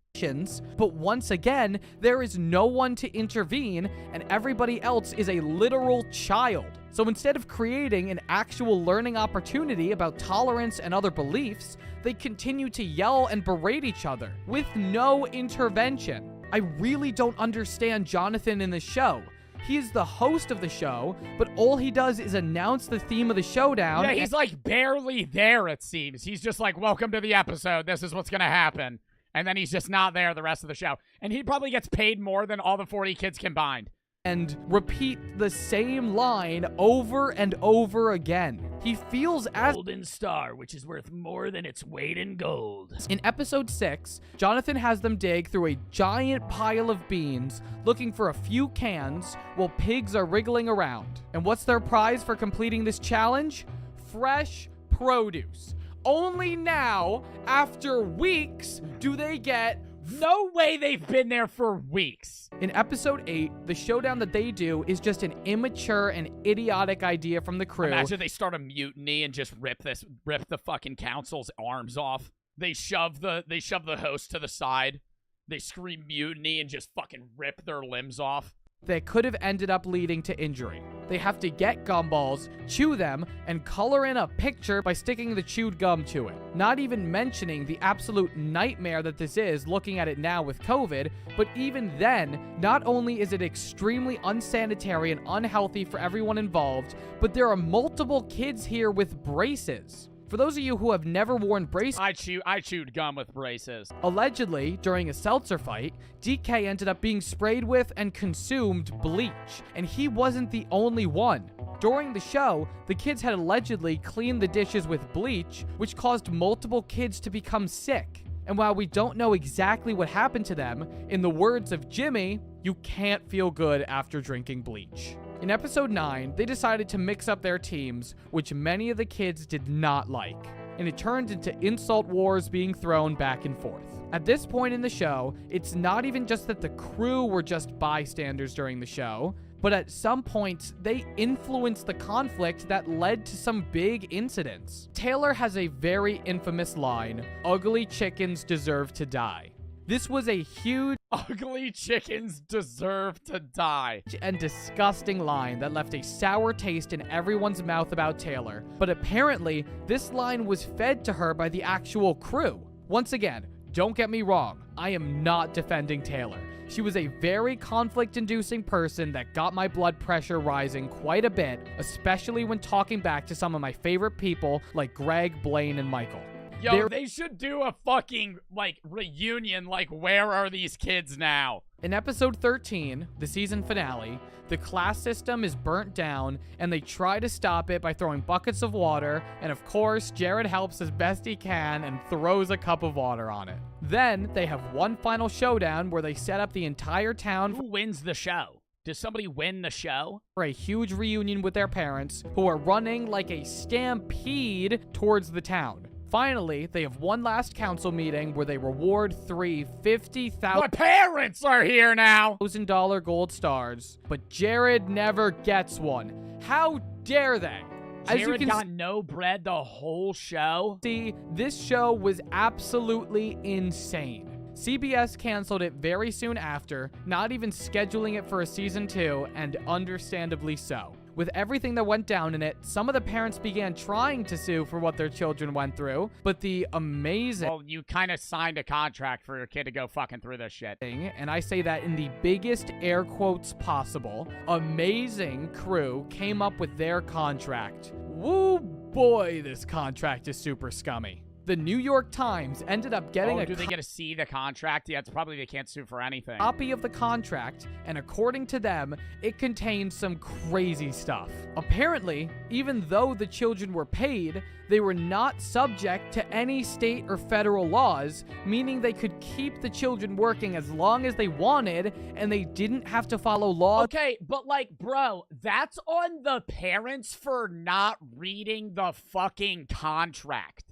But once again, there is no one to intervene, and everybody else is a literal child. So instead of creating an actual learning opportunity about tolerance and other beliefs, they continue to yell and berate each other with no intervention. I really don't understand Jonathan in the show. He is the host of the show, but all he does is announce the theme of the showdown. Yeah, he's like barely there, it seems. He's just like, welcome to the episode. This is what's gonna happen. And then he's just not there the rest of the show. And he probably gets paid more than all the 40 kids combined. And repeat the same line over and over again. He feels as— Golden star, which is worth more than its weight in gold. In episode 6, Jonathan has them dig through a giant pile of beans, looking for a few cans, while pigs are wriggling around. And what's their prize for completing this challenge? Fresh produce. Only now, after weeks, do they get... No way they've been there for weeks. In episode 8, the showdown that they do is just an immature and idiotic idea from the crew. Imagine they start a mutiny and just rip the fucking council's arms off. They shove the host to the side. They scream mutiny and just fucking rip their limbs off. That could have ended up leading to injury. They have to get gumballs, chew them, and color in a picture by sticking the chewed gum to it. Not even mentioning the absolute nightmare that this is looking at it now with COVID, but even then, not only is it extremely unsanitary and unhealthy for everyone involved, but there are multiple kids here with braces. For those of you who have never worn braces, I chewed gum with braces. Allegedly, during a seltzer fight, DK ended up being sprayed with and consumed bleach, and he wasn't the only one. During the show, the kids had allegedly cleaned the dishes with bleach, which caused multiple kids to become sick. And while we don't know exactly what happened to them, in the words of Jimmy, you can't feel good after drinking bleach. In episode 9, they decided to mix up their teams, which many of the kids did not like, and it turned into insult wars being thrown back and forth. At this point in the show, it's not even just that the crew were just bystanders during the show, but at some points, they influenced the conflict that led to some big incidents. Taylor has a very infamous line, "Ugly chickens deserve to die." This was a huge Ugly chickens deserve to die. And disgusting line that left a sour taste in everyone's mouth about Taylor. But apparently, this line was fed to her by the actual crew. Once again, don't get me wrong, I am not defending Taylor. She was a very conflict-inducing person that got my blood pressure rising quite a bit, especially when talking back to some of my favorite people like Greg, Blaine, and Michael. Yo, they should do a fucking, reunion, where are these kids now? In episode 13, the season finale, the class system is burnt down, and they try to stop it by throwing buckets of water, and of course, Jared helps as best he can and throws a cup of water on it. Then, they have one final showdown where they set up the entire town. Who wins the show? Does somebody win the show? For a huge reunion with their parents, who are running like a stampede towards the town. Finally, they have one last council meeting where they reward three $50,000. My parents are here now! $1,000 gold stars, but Jared never gets one. How dare they? Jared got no bread the whole show? See, this show was absolutely insane. CBS canceled it very soon after, not even scheduling it for a season 2, and understandably so. With everything that went down in it, some of the parents began trying to sue for what their children went through, but the amazing... Well, you kind of signed a contract for your kid to go fucking through this shit. And I say that in the biggest air quotes possible, amazing crew came up with their contract. Woo boy, this contract is super scummy. The New York Times ended up getting do they get to see the contract? Yeah, it's probably they can't sue for anything. Copy of the contract, and according to them, it contains some crazy stuff. Apparently, even though the children were paid, they were not subject to any state or federal laws, meaning they could keep the children working as long as they wanted, and they didn't have to follow laws. Okay, but bro, that's on the parents for not reading the fucking contract.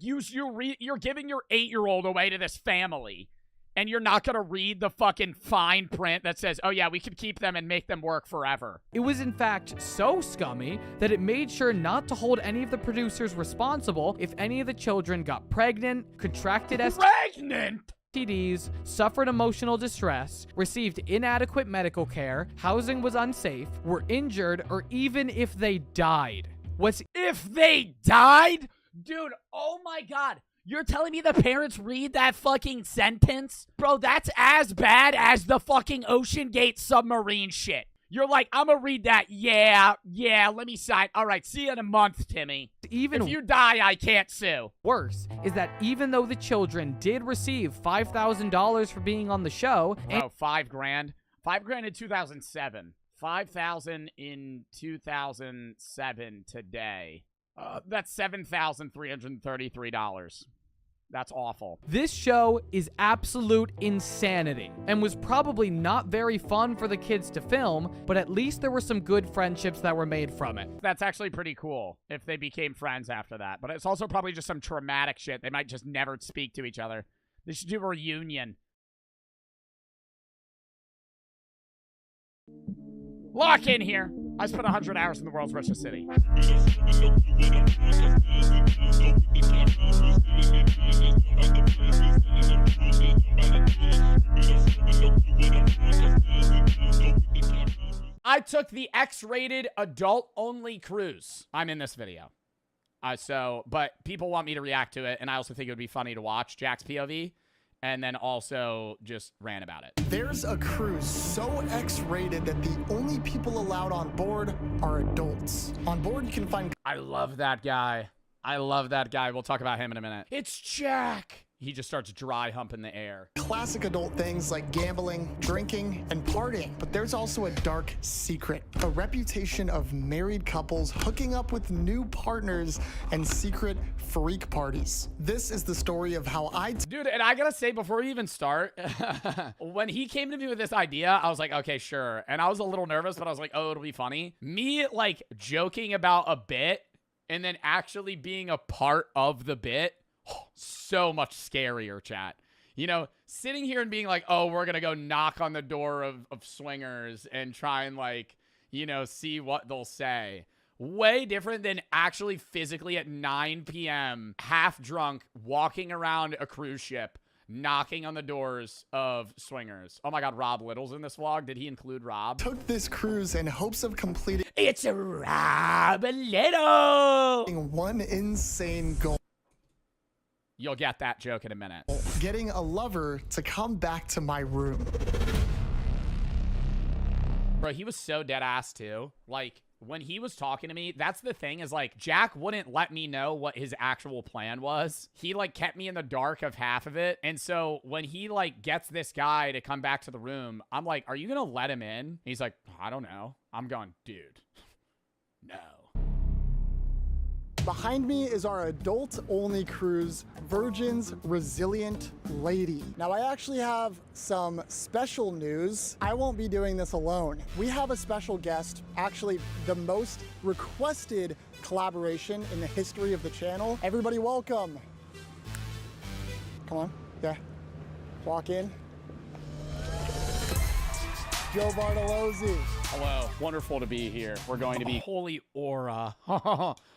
You're giving your 8-year-old away to this family, and you're not gonna read the fucking fine print that says, oh yeah, we could keep them and make them work forever. It was in fact so scummy that it made sure not to hold any of the producers responsible if any of the children got pregnant, contracted STDs, suffered emotional distress, received inadequate medical care, housing was unsafe, were injured, or even if they died. If they died? Dude, oh my god. You're telling me the parents read that fucking sentence? Bro, that's as bad as the fucking Ocean Gate submarine shit. You're like, I'm gonna read that. Yeah, let me sign. All right, see you in a month, Timmy. If you die, I can't sue. Worse is that even though the children did receive $5,000 for being on the show... Oh, $5,000? $5,000 in 2007. $5,000 in 2007 today. That's $7,333. That's awful. This show is absolute insanity and was probably not very fun for the kids to film, but at least there were some good friendships that were made from it. That's actually pretty cool if they became friends after that. But it's also probably just some traumatic shit. They might just never speak to each other. They should do a reunion. Lock in here. I spent 100 hours in the world's richest city. I took the X-rated adult-only cruise. I'm in this video. But people want me to react to it, and I also think it would be funny to watch Jack's POV, and then also just rant about it. There's a cruise so X-rated that the only people allowed on board are adults. On board, you can find... I love that guy. I love that guy. We'll talk about him in a minute. It's Jack. He just starts dry humping the air. Classic adult things like gambling, drinking, and partying. But there's also a dark secret. A reputation of married couples hooking up with new partners and secret freak parties. This is the story of how Dude, and I gotta say, before we even start, when he came to me with this idea, I was like, okay, sure. And I was a little nervous, but I was like, oh, it'll be funny. Me, like, joking about a bit and then actually being a part of the bit, so much scarier, chat. You know, sitting here and being like, oh, we're going to go knock on the door of swingers and try and, like, you know, see what they'll say. Way different than actually physically at 9 p.m., half drunk, walking around a cruise ship, knocking on the doors of swingers. Oh my God, Rob Little's in this vlog. Did he include Rob? Took this cruise in hopes of completing... It's a Rob Little! One insane goal. You'll get that joke in a minute. Getting a lover to come back to my room. Bro, he was so dead ass too. Like, when he was talking to me, that's the thing is, like, Jack wouldn't let me know what his actual plan was. He, like, kept me in the dark of half of it. And so when he, like, gets this guy to come back to the room, I'm like, are you gonna let him in? He's like, I don't know. I'm going, dude, no. Behind me is our adult-only cruise, Virgin's Resilient Lady. Now, I actually have some special news. I won't be doing this alone. We have a special guest, actually the most requested collaboration in the history of the channel. Everybody welcome. Come on, yeah, walk in. Joe Bartolozzi. Hello, wonderful to be here. We're going to be Holy Aura.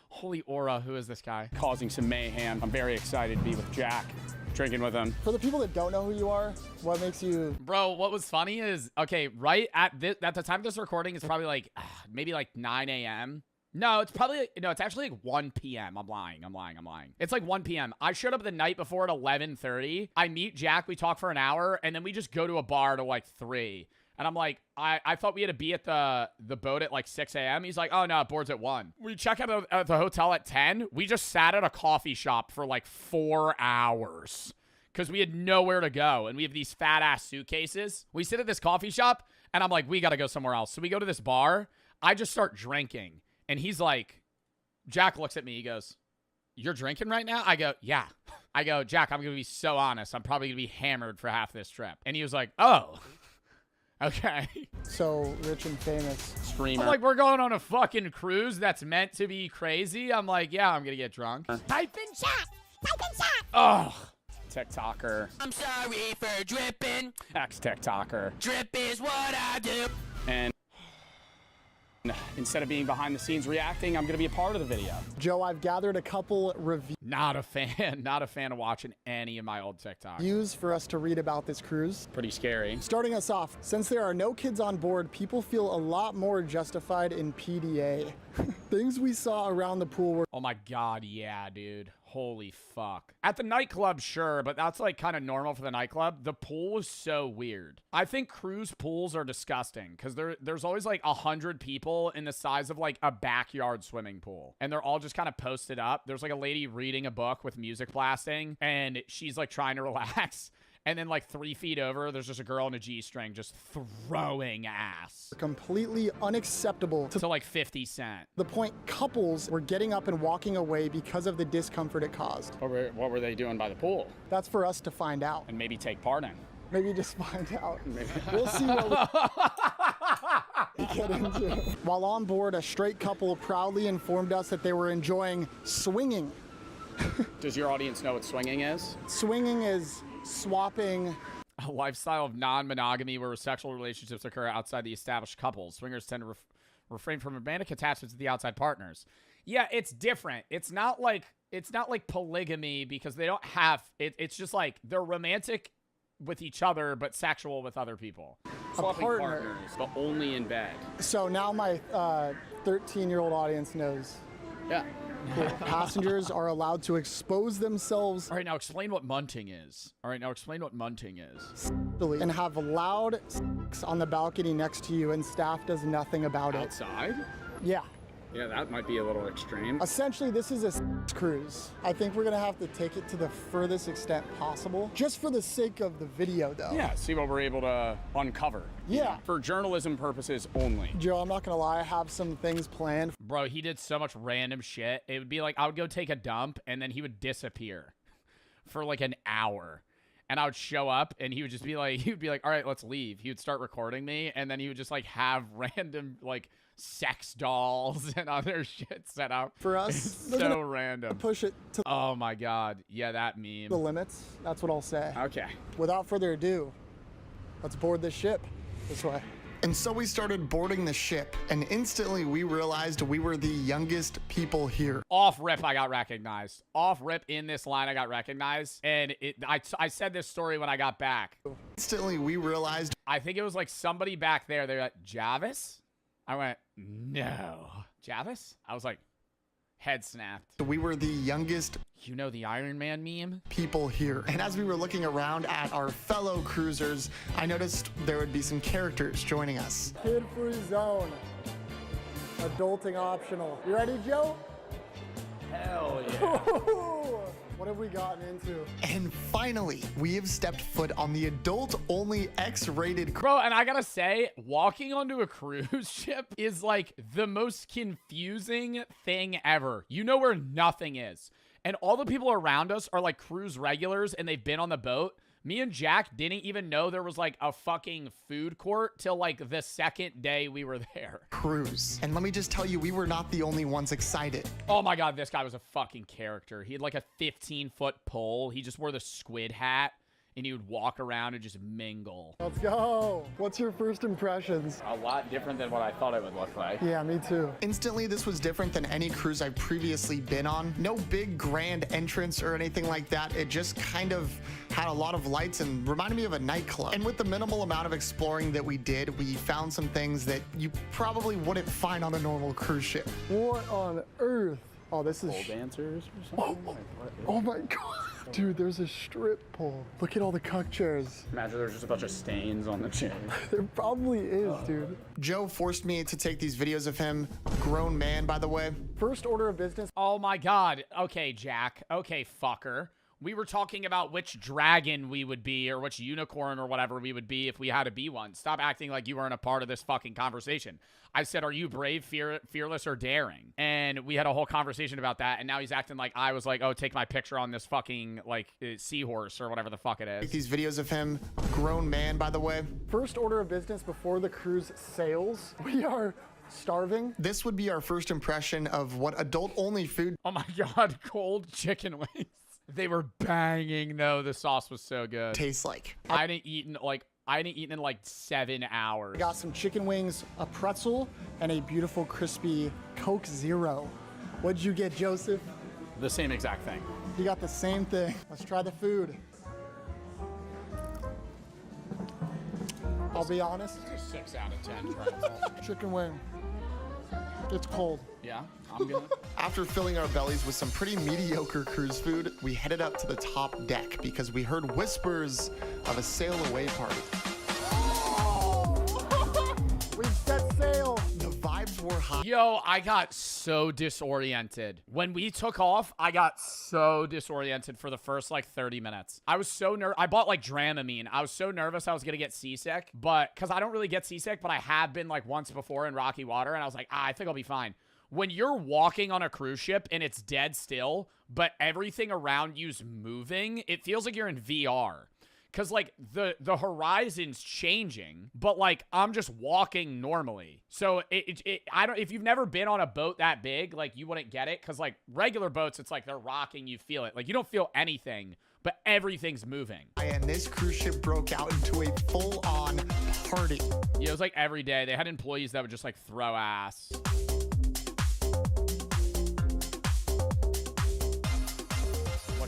Holy Aura, who is this guy? Causing some mayhem. I'm very excited to be with Jack, drinking with him. For the people that don't know who you are, what makes you... Bro, what was funny is, okay, right at the time of this recording, it's probably like, maybe like 9 a.m. No, it's probably, no, it's actually like 1 p.m. I'm lying. It's like 1 p.m. I showed up the night before at 11:30. I meet Jack, we talk for an hour, and then we just go to a bar to like 3. And I'm like, I thought we had to be at the boat at like 6 a.m. He's like, oh, no, board's at 1. We check out at the hotel at 10. We just sat at a coffee shop for like 4 hours because we had nowhere to go. And we have these fat-ass suitcases. We sit at this coffee shop, and I'm like, we got to go somewhere else. So we go to this bar. I just start drinking. And he's like, Jack looks at me. He goes, you're drinking right now? I go, yeah. I go, Jack, I'm going to be so honest. I'm probably going to be hammered for half this trip. And he was like, oh. Okay. So rich and famous. Streamer. I'm like, we're going on a fucking cruise that's meant to be crazy. I'm like, yeah, I'm gonna get drunk. Type in chat. Type in chat. Oh, TikToker. I'm sorry for dripping. Ex-TikToker. Drip is what I do. And instead of being behind the scenes reacting, I'm gonna be a part of the video. Joe, I've gathered a couple reviews. Not a fan of watching any of my old TikToks. For us to read about this cruise. Pretty scary. Starting us off, since there are no kids on board, people feel a lot more justified in PDA. Things we saw around the pool were... Oh my God, yeah, dude. Holy fuck. At the nightclub, sure, but that's like kind of normal for the nightclub. The pool was so weird. I think cruise pools are disgusting because there's always like 100 people in the size of like a backyard swimming pool. And they're all just kind of posted up. There's like a lady reading a book with music blasting and she's like trying to relax. And then like 3 feet over, there's just a girl in a G-string just throwing ass. Completely unacceptable to like 50 Cent. The point couples were getting up and walking away because of the discomfort it caused. What were they doing by the pool? That's for us to find out. And maybe take part in. Maybe just find out. We'll see what we get into. While on board, a straight couple proudly informed us that they were enjoying swinging. Does your audience know what swinging is? Swinging is swapping. A lifestyle of non-monogamy where sexual relationships occur outside the established couples. Swingers tend to refrain from romantic attachments to the outside partners. Yeah, it's different. It's not like polygamy because they don't have it. It's just like they're romantic with each other but sexual with other people. Swapping partners, but only in bed. So now my 13-year-old audience knows. Yeah. Cool. Passengers are allowed to expose themselves. All right, now explain what munting is. And have loud sex on the balcony next to you, and staff does nothing about it. Outside? Yeah. Yeah, that might be a little extreme. Essentially, this is a sex cruise. I think we're gonna have to take it to the furthest extent possible, just for the sake of the video, though. Yeah, see what we're able to uncover. Yeah. For journalism purposes only. Joe, I'm not gonna lie, I have some things planned. Bro, he did so much random shit. It would be like, I would go take a dump, and then he would disappear for like an hour. And I would show up, and he would just be like, all right, let's leave. He would start recording me, and then he would just like have random like sex dolls and other shit set up. For us, so random. Push it to oh my God. Yeah, that meme. The limits. That's what I'll say. Okay. Without further ado, let's board this ship this way. And so we started boarding the ship, and instantly we realized we were the youngest people here. Off rip, I got recognized. Off rip in this line, I got recognized. And I said this story when I got back. Instantly, we realized. I think it was like somebody back there. They're like, Javis? I went, no. Javis? I was like, head snapped. We were the youngest. You know the Iron Man meme? People here. And as we were looking around at our fellow cruisers, I noticed there would be some characters joining us. Kid-free zone. Adulting optional. You ready, Joe? Hell yeah. What have we gotten into? And finally, we have stepped foot on the adult-only X-rated Bro, and I gotta say, walking onto a cruise ship is like the most confusing thing ever. You know where nothing is. And all the people around us are like cruise regulars and they've been on the boat. Me and Jack didn't even know there was like a fucking food court till like the second day we were there. Cruise. And let me just tell you, we were not the only ones excited. Oh my God, this guy was a fucking character. He had like a 15-foot pole. He just wore the squid hat and he would walk around and just mingle. Let's go. What's your first impressions? A lot different than what I thought it would look like. Yeah, me too. Instantly, this was different than any cruise I've previously been on. No big grand entrance or anything like that. It just kind of had a lot of lights and reminded me of a nightclub. And with the minimal amount of exploring that we did, we found some things that you probably wouldn't find on a normal cruise ship. What on earth? Oh, this is... Pole dancers or something? Oh my God. Dude, there's a strip pole. Look at all the cuck chairs. Imagine there's just a bunch of stains on the chair. There probably is, dude. Joe forced me to take these videos of him. Grown man, by the way. First order of business. Oh my God. Okay, Jack. Okay, fucker. We were talking about which dragon we would be or which unicorn or whatever we would be if we had to be one. Stop acting like you weren't a part of this fucking conversation. I said, are you brave, fearless, or daring? And we had a whole conversation about that. And now he's acting like I was like, oh, take my picture on this fucking like seahorse or whatever the fuck it is. These videos of him, grown man, by the way. First order of business before the cruise sails. We are starving. This would be our first impression of what adult-only food. Oh my God, cold chicken wings. They were banging though. The sauce was so good. Tastes like. I hadn't eaten in like 7 hours. I got some chicken wings, a pretzel, and a beautiful crispy Coke Zero. What'd you get, Joseph? The same exact thing. You got the same thing. Let's try the food. I'll be honest. It's a 6 out of 10. Chicken wing. It's cold. Yeah, I'm good. After filling our bellies with some pretty mediocre cruise food, we headed up to the top deck because we heard whispers of a sail away party. We set sail. The vibes were high. Yo, I got so disoriented. When we took off, I got so disoriented for the first like 30 minutes. I was so nervous. I bought like Dramamine. I was so nervous I was gonna get seasick, but because I don't really get seasick, but I have been like once before in rocky water, and I was like, I think I'll be fine. When you're walking on a cruise ship and it's dead still, but everything around you's moving, it feels like you're in VR. Cause like the horizon's changing, but like I'm just walking normally. So I don't, if you've never been on a boat that big, like you wouldn't get it. Cause like regular boats, it's like they're rocking, you feel it. Like you don't feel anything, but everything's moving. And this cruise ship broke out into a full-on party. Yeah, it was like every day. They had employees that would just like throw ass.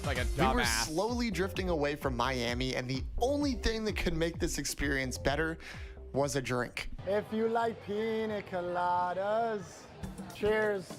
Like a dumbass. We were slowly drifting away from Miami, and the only thing that could make this experience better was a drink. If you like pina coladas, cheers.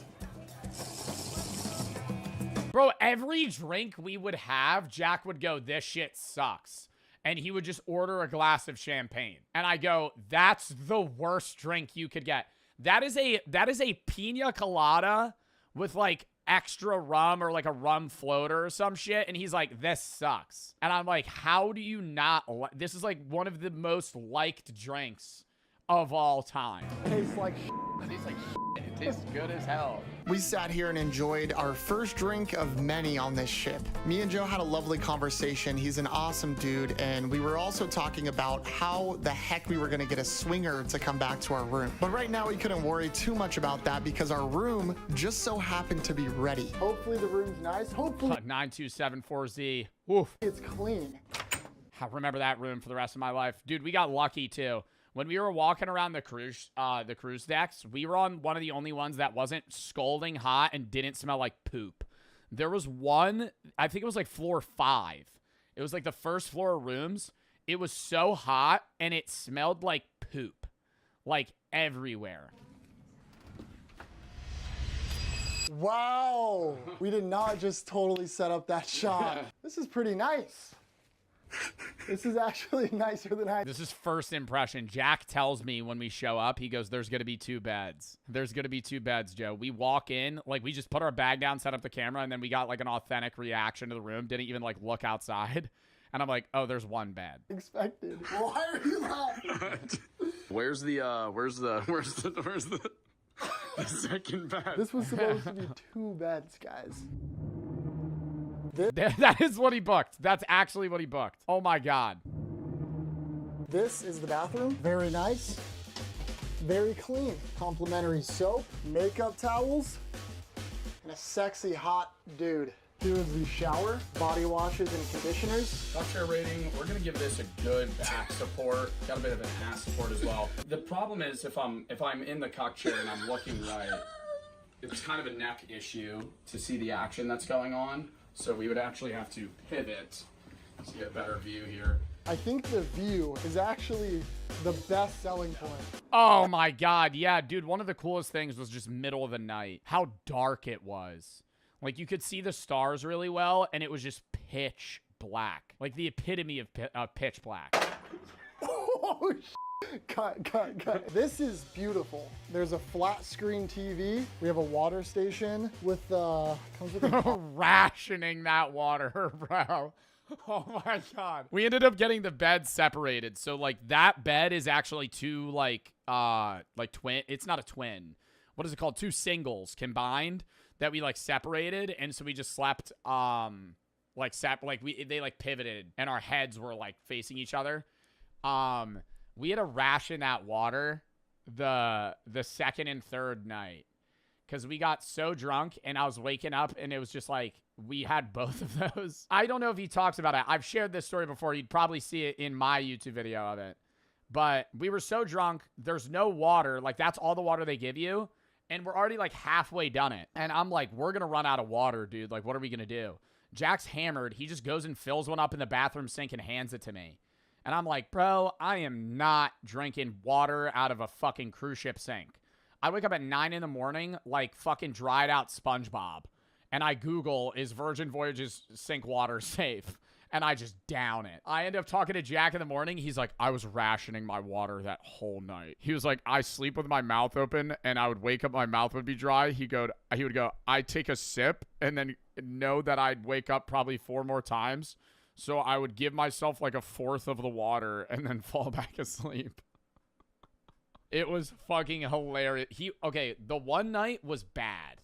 Bro, every drink we would have, Jack would go, this shit sucks. And he would just order a glass of champagne. And I go, that's the worst drink you could get. That is a pina colada with like extra rum or like a rum floater or some shit, and he's like, this sucks. And I'm like, how do you not this is like one of the most liked drinks of all time. Tastes like shit. It tastes like shit. It tastes good as hell. We sat here and enjoyed our first drink of many on this ship. Me and Joe had a lovely conversation. He's an awesome dude, and we were also talking about how the heck we were gonna get a swinger to come back to our room. But right now we couldn't worry too much about that because our room just so happened to be ready. Hopefully the room's nice. Hopefully 9274Z. Oof. It's clean. I remember that room for the rest of my life. Dude, we got lucky too. When we were walking around the cruise decks, we were on one of the only ones that wasn't scalding hot and didn't smell like poop. There was one, I think it was like floor 5. It was like the first floor of rooms. It was so hot and it smelled like poop, like everywhere. Wow. We did not just totally set up that shot. This is pretty nice. This is actually nicer than I... This is first impression. Jack tells me when we show up, he goes, there's going to be 2 beds. There's going to be 2 beds, Joe. We walk in, like we just put our bag down, set up the camera, and then we got like an authentic reaction to the room. Didn't even like look outside. And I'm like, oh, there's 1 bed. Expected. Why are you laughing? Where's the second bed? This was supposed to be 2 beds, guys. That is what he booked. That's actually what he booked. Oh my God. This is the bathroom. Very nice. Very clean. Complimentary soap, makeup towels, and a sexy hot dude. Here is the shower, body washes and conditioners. Cock chair rating, we're gonna give this a good back support. Got a bit of an ass support as well. The problem is if I'm in the cock chair and I'm looking right, it's kind of a neck issue to see the action that's going on. So we would actually have to pivot to get a better view here. I think the view is actually the best selling point. Oh my God, yeah, dude, one of the coolest things was just middle of the night. How dark it was. Like you could see the stars really well, and it was just pitch black. Like the epitome of pitch black. Oh, Cut. This is beautiful. There's a flat screen TV. We have a water station with comes with a rationing that water, bro. Oh my God. We ended up getting the beds separated. So like that bed is actually 2 like twin. It's not a twin. What is it called? 2 singles combined that we like separated, and so we just slept they like pivoted and our heads were like facing each other. We had to ration that water the second and third night because we got so drunk and I was waking up and it was just like we had both of those. I don't know if he talks about it. I've shared this story before. You'd probably see it in my YouTube video of it. But we were so drunk. There's no water. Like that's all the water they give you. And we're already like halfway done it. And I'm like, we're going to run out of water, dude. Like, what are we going to do? Jack's hammered. He just goes and fills one up in the bathroom sink and hands it to me. And I'm like, bro, I am not drinking water out of a fucking cruise ship sink. I wake up at 9 in the morning like fucking dried out SpongeBob. And I Google, is Virgin Voyage's sink water safe? and I just down it. I end up talking to Jack in the morning. He's like, I was rationing my water that whole night. He was like, I sleep with my mouth open, and I would wake up, my mouth would be dry. He would go, I'd take a sip and then know that I'd wake up probably 4 more times. So I would give myself like a 1/4 of the water and then fall back asleep. It was fucking hilarious. The one night was bad.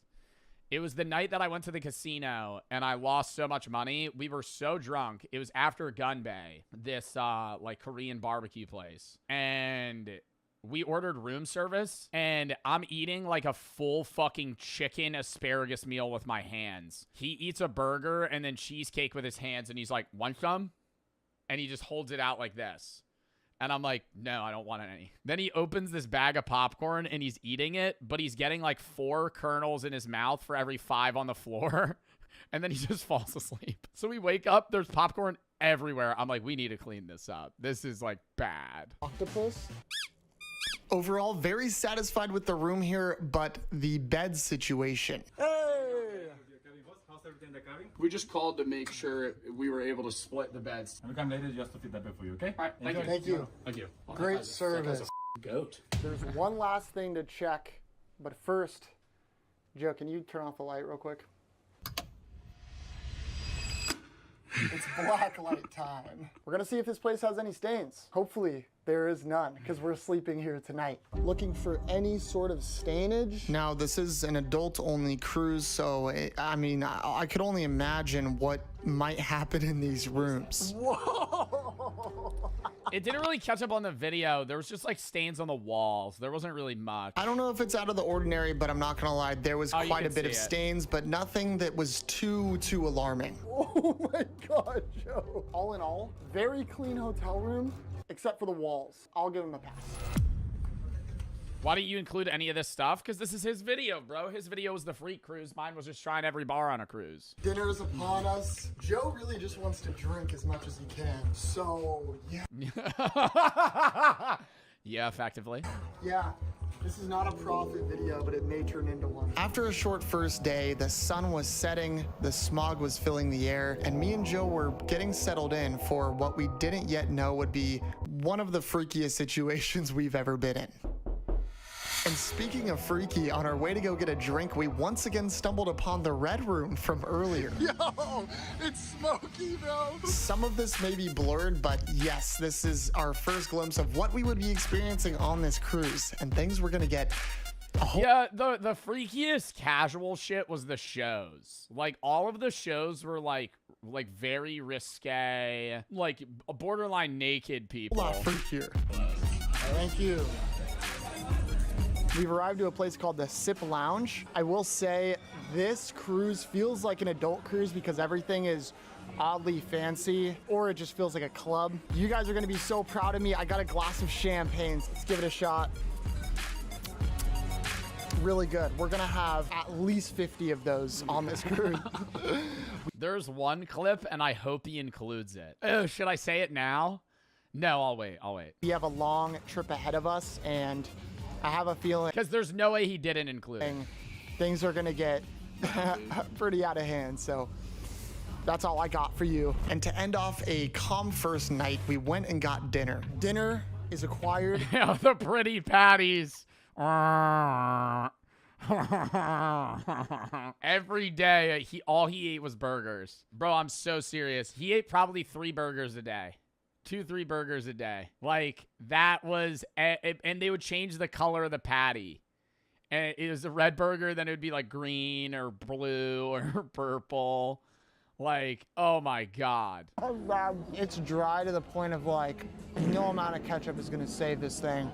It was the night that I went to the casino and I lost so much money. We were so drunk. It was after Gun Bay, this like Korean barbecue place. And we ordered room service and I'm eating like a full fucking chicken asparagus meal with my hands. He eats a burger and then cheesecake with his hands and he's like, want some? And he just holds it out like this. And I'm like, no, I don't want any. Then he opens this bag of popcorn and he's eating it, but he's getting like 4 kernels in his mouth for every 5 on the floor. And then he just falls asleep. So we wake up, there's popcorn everywhere. I'm like, we need to clean this up. This is like bad. Octopus? Overall, very satisfied with the room here, but the bed situation. We just called to make sure we were able to split the beds. I'll come later just to fit that bed for you, okay? All right, thank you. Thank you. Thank you. Great service. Goat. There's one last thing to check, but first, Joe, can you turn off the light real quick? It's black light time. We're gonna see if this place has any stains. Hopefully there is none, because we're sleeping here tonight. Looking for any sort of stainage. Now, this is an adult-only cruise, so I mean, I could only imagine what might happen in these rooms. Whoa! It didn't really catch up on the video. There was just like stains on the walls. There wasn't really much. I don't know if it's out of the ordinary, but I'm not gonna lie, there was quite a bit of see it. stains, but nothing that was too alarming. Oh my God, Joe. All in all, very clean hotel room, except for the walls. I'll give him a pass. Why didn't you include any of this stuff? Because this is his video, bro. His video was the freak cruise. Mine was just trying every bar on a cruise. Dinner is upon us. Joe really just wants to drink as much as he can. So, yeah. Yeah, effectively. Yeah. This is not a profit video, but it may turn into one. After a short first day, the sun was setting, the smog was filling the air, and me and Joe were getting settled in for what we didn't yet know would be one of the freakiest situations we've ever been in. And speaking of freaky, on our way to go get a drink, we once again stumbled upon the red room from earlier. Yo, it's smoky, bro. Some of this may be blurred, but yes, this is our first glimpse of what we would be experiencing on this cruise, and things we're gonna get. Yeah, the freakiest casual shit was the shows. Like, all of the shows were like very risque, like borderline naked people. A lot freakier. Thank you. We've arrived to a place called the Sip Lounge. I will say this cruise feels like an adult cruise because everything is oddly fancy, or it just feels like a club. You guys are gonna be so proud of me. I got a glass of champagne. Let's give it a shot. Really good. We're gonna have at least 50 of those on this cruise. There's one clip, and I hope he includes it. Oh, should I say it now? No, I'll wait. We have a long trip ahead of us, and I have a feeling because there's no way he didn't include it. Things are gonna get pretty out of hand, so that's all I got for you. And to end off a calm first night, we went and got dinner. Dinner is acquired. The pretty patties. Every day, all he ate was burgers. Bro, I'm so serious. He ate probably 3 burgers a day. 2-3 burgers a day. Like, that was, and they would change the color of the patty. And it was a red burger, then it would be like green or blue or purple. Like, oh my God. It's dry to the point of like, no amount of ketchup is gonna save this thing.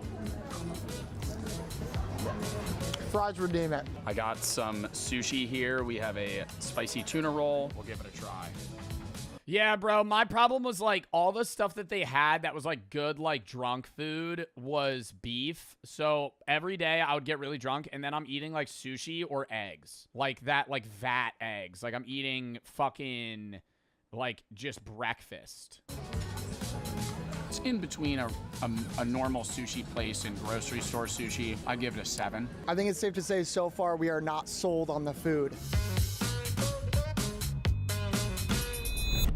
Fries redeem it. I got some sushi here. We have a spicy tuna roll. We'll give it a try. Yeah, bro, my problem was like all the stuff that they had that was like good, like drunk food was beef. So every day I would get really drunk and then I'm eating like sushi or eggs. Like that, like vat eggs. Like I'm eating fucking like just breakfast. It's in between a normal sushi place and grocery store sushi. I'd give it a 7. I think it's safe to say so far we are not sold on the food.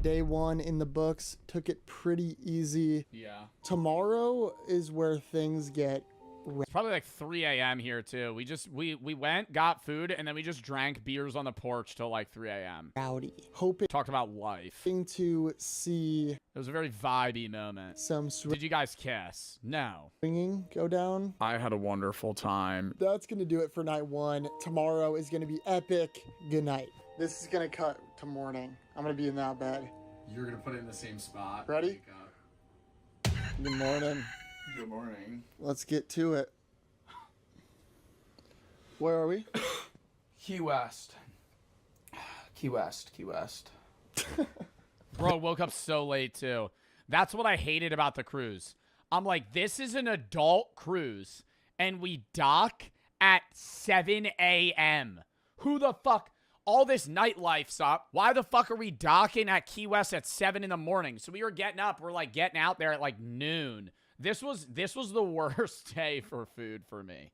Day 1 in the books. Took it pretty easy. Yeah. Tomorrow is where things get It's probably like 3 a.m. here too. We went, got food, and then we just drank beers on the porch till like 3 a.m. rowdy. Hoping Talked about life. to see It was a very vibey moment. some Did you guys kiss? No. swinging go down. I had a wonderful time. That's going to do it for night 1. Tomorrow is going to be epic. Good night. This is going to cut to morning. I'm going to be in that bed. You're gonna put it in the same spot. Ready? Good morning. Good morning. Let's get to it. Where are we? Key West. Key West. Bro, woke up so late too. That's what I hated about the cruise. I'm like, this is an adult cruise, and we dock at 7 a.m. Who the fuck? All this nightlife up. Why the fuck are we docking at Key West at 7 in the morning? So we were getting up. We're like getting out there at like noon. This was the worst day for food for me.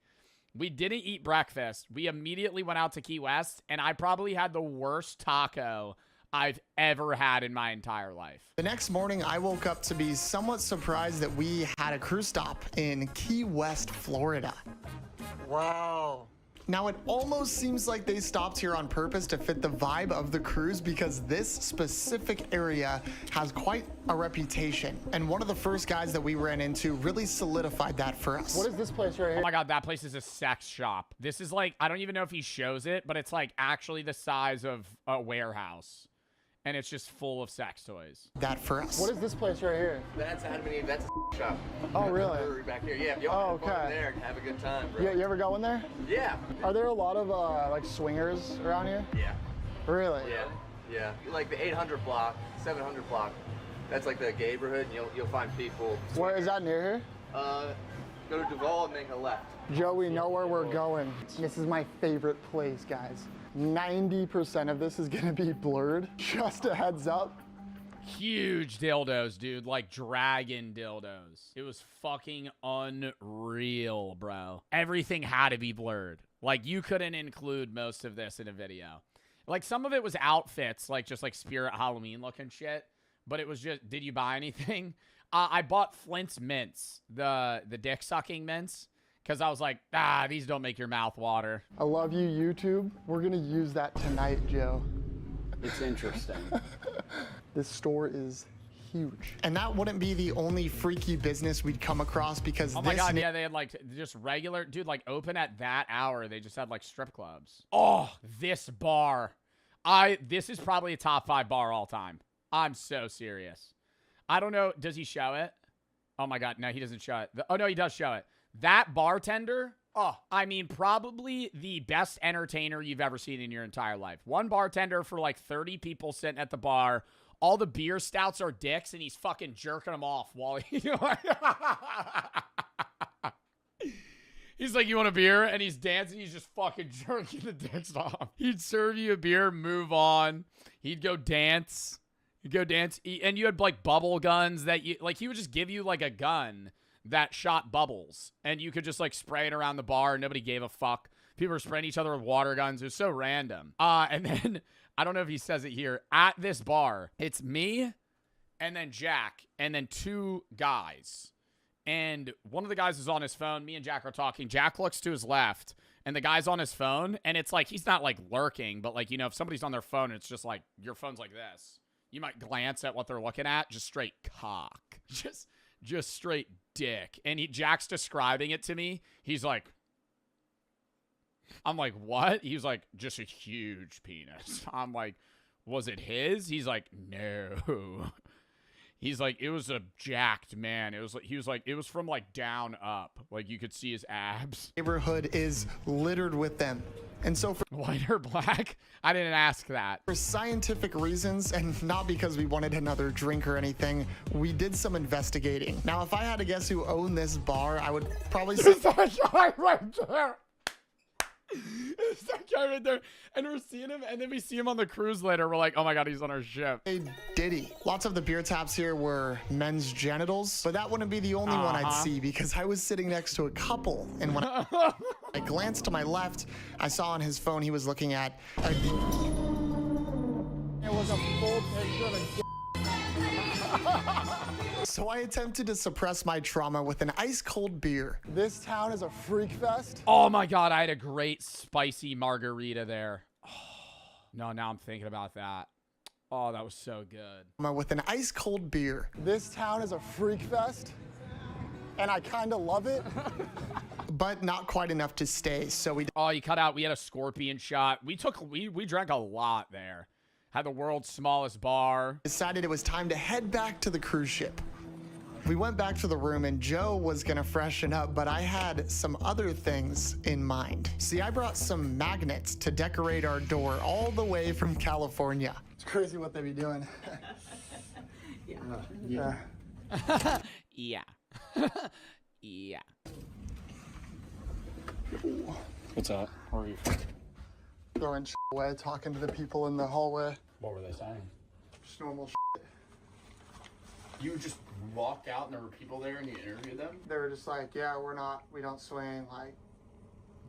We didn't eat breakfast. We immediately went out to Key West, and I probably had the worst taco I've ever had in my entire life. The next morning, I woke up to be somewhat surprised that we had a cruise stop in Key West, Florida. Wow. Now, it almost seems like they stopped here on purpose to fit the vibe of the cruise because this specific area has quite a reputation. And one of the first guys that we ran into really solidified that for us. What is this place right here? Oh my God, that place is a sex shop. This is like, I don't even know if he shows it, but it's like actually the size of a warehouse. And it's just full of sex toys. That for us. What is this place right here? That's Adam and Eve. That's a shop. Oh, really? Brewery back here. Yeah, if y'all have fun there and have a good time, bro. Yeah, you ever go in there? Yeah. Are there a lot of like swingers around here? Yeah. Really? Yeah. Like the 800 block, 700 block. That's like the gay neighborhood, and you'll find people. Where is that near here? Go to Duval and make a left. Joe, we know where we're going. This is my favorite place, guys. 90% of this is gonna be blurred. Just a heads up. Huge dildos, dude. Like dragon dildos. It was fucking unreal, bro. Everything had to be blurred. Like, you couldn't include most of this in a video. Like, some of it was outfits, like just like Spirit Halloween looking shit. But it was just, did you buy anything? I bought Flint's mints, the dick sucking mints. Because I was like, these don't make your mouth water. I love you, YouTube. We're gonna use that tonight, Joe. It's interesting. This store is huge. And that wouldn't be the only freaky business we'd come across because oh my God, yeah, they had like just regular, dude, like open at that hour. They just had like strip clubs. Oh, this bar. This is probably a top 5 bar all time. I'm so serious. I don't know. Does he show it? Oh my God, no, he doesn't show it. Oh no, he does show it. That bartender, I mean, probably the best entertainer you've ever seen in your entire life. One bartender for like 30 people sitting at the bar. All the beer stouts are dicks, and he's fucking jerking them off while he... He's like, you want a beer? And he's dancing. He's just fucking jerking the dicks off. He'd serve you a beer, move on. He'd go dance. He'd go dance. And you had like bubble guns that you... Like, he would just give you like a gun that shot bubbles, and you could just like spray it around the bar and nobody gave a fuck. People were spraying each other with water guns. It was so random. And then I don't know if he says it here at this bar, it's me and then Jack and then 2 guys. And one of the guys is on his phone. Me and Jack are talking. Jack looks to his left and the guy's on his phone, and it's like, he's not like lurking, but like, you know, if somebody's on their phone, it's just like your phone's like this. You might glance at what they're looking at. Just straight cock. Just straight dick. And Jack's describing it to me. He's like, I'm like, what? He was like, just a huge penis. I'm like, was it his? He's like, no. He's like, it was a jacked man. It was like, he was like, it was from like down up. Like you could see his abs. Neighborhood is littered with them. And so for white or black, I didn't ask that. For scientific reasons, and not because we wanted another drink or anything, we did some investigating. Now, if I had to guess who owned this bar, I would probably say that guy right there. It's that guy right there. And we're seeing him, and then we see him on the cruise later. We're like, oh my God, he's on our ship. Hey, Diddy. Lots of the beer taps here were men's genitals, but that wouldn't be the only one I'd see because I was sitting next to a couple, and when I glanced to my left, I saw on his phone he was looking at It was a full picture of a So I attempted to suppress my trauma with an ice-cold beer. This town is a freak fest. Oh my God, I had a great spicy margarita there. Oh, no, now I'm thinking about that. Oh, that was so good. With an ice-cold beer. This town is a freak fest, and I kind of love it. But not quite enough to stay, so we... Oh, you cut out. We had a scorpion shot. We drank a lot there. Had the world's smallest bar. Decided it was time to head back to the cruise ship. We went back to the room and Joe was gonna freshen up, but I had some other things in mind. See, I brought some magnets to decorate our door all the way from California. It's crazy what they be doing. Yeah. Yeah. Yeah. What's up? How are you? Throwing away, talking to the people in the hallway. What were they saying? Just normal You just walked out and there were people there and you interviewed them? They were just like, yeah, we don't swing, like.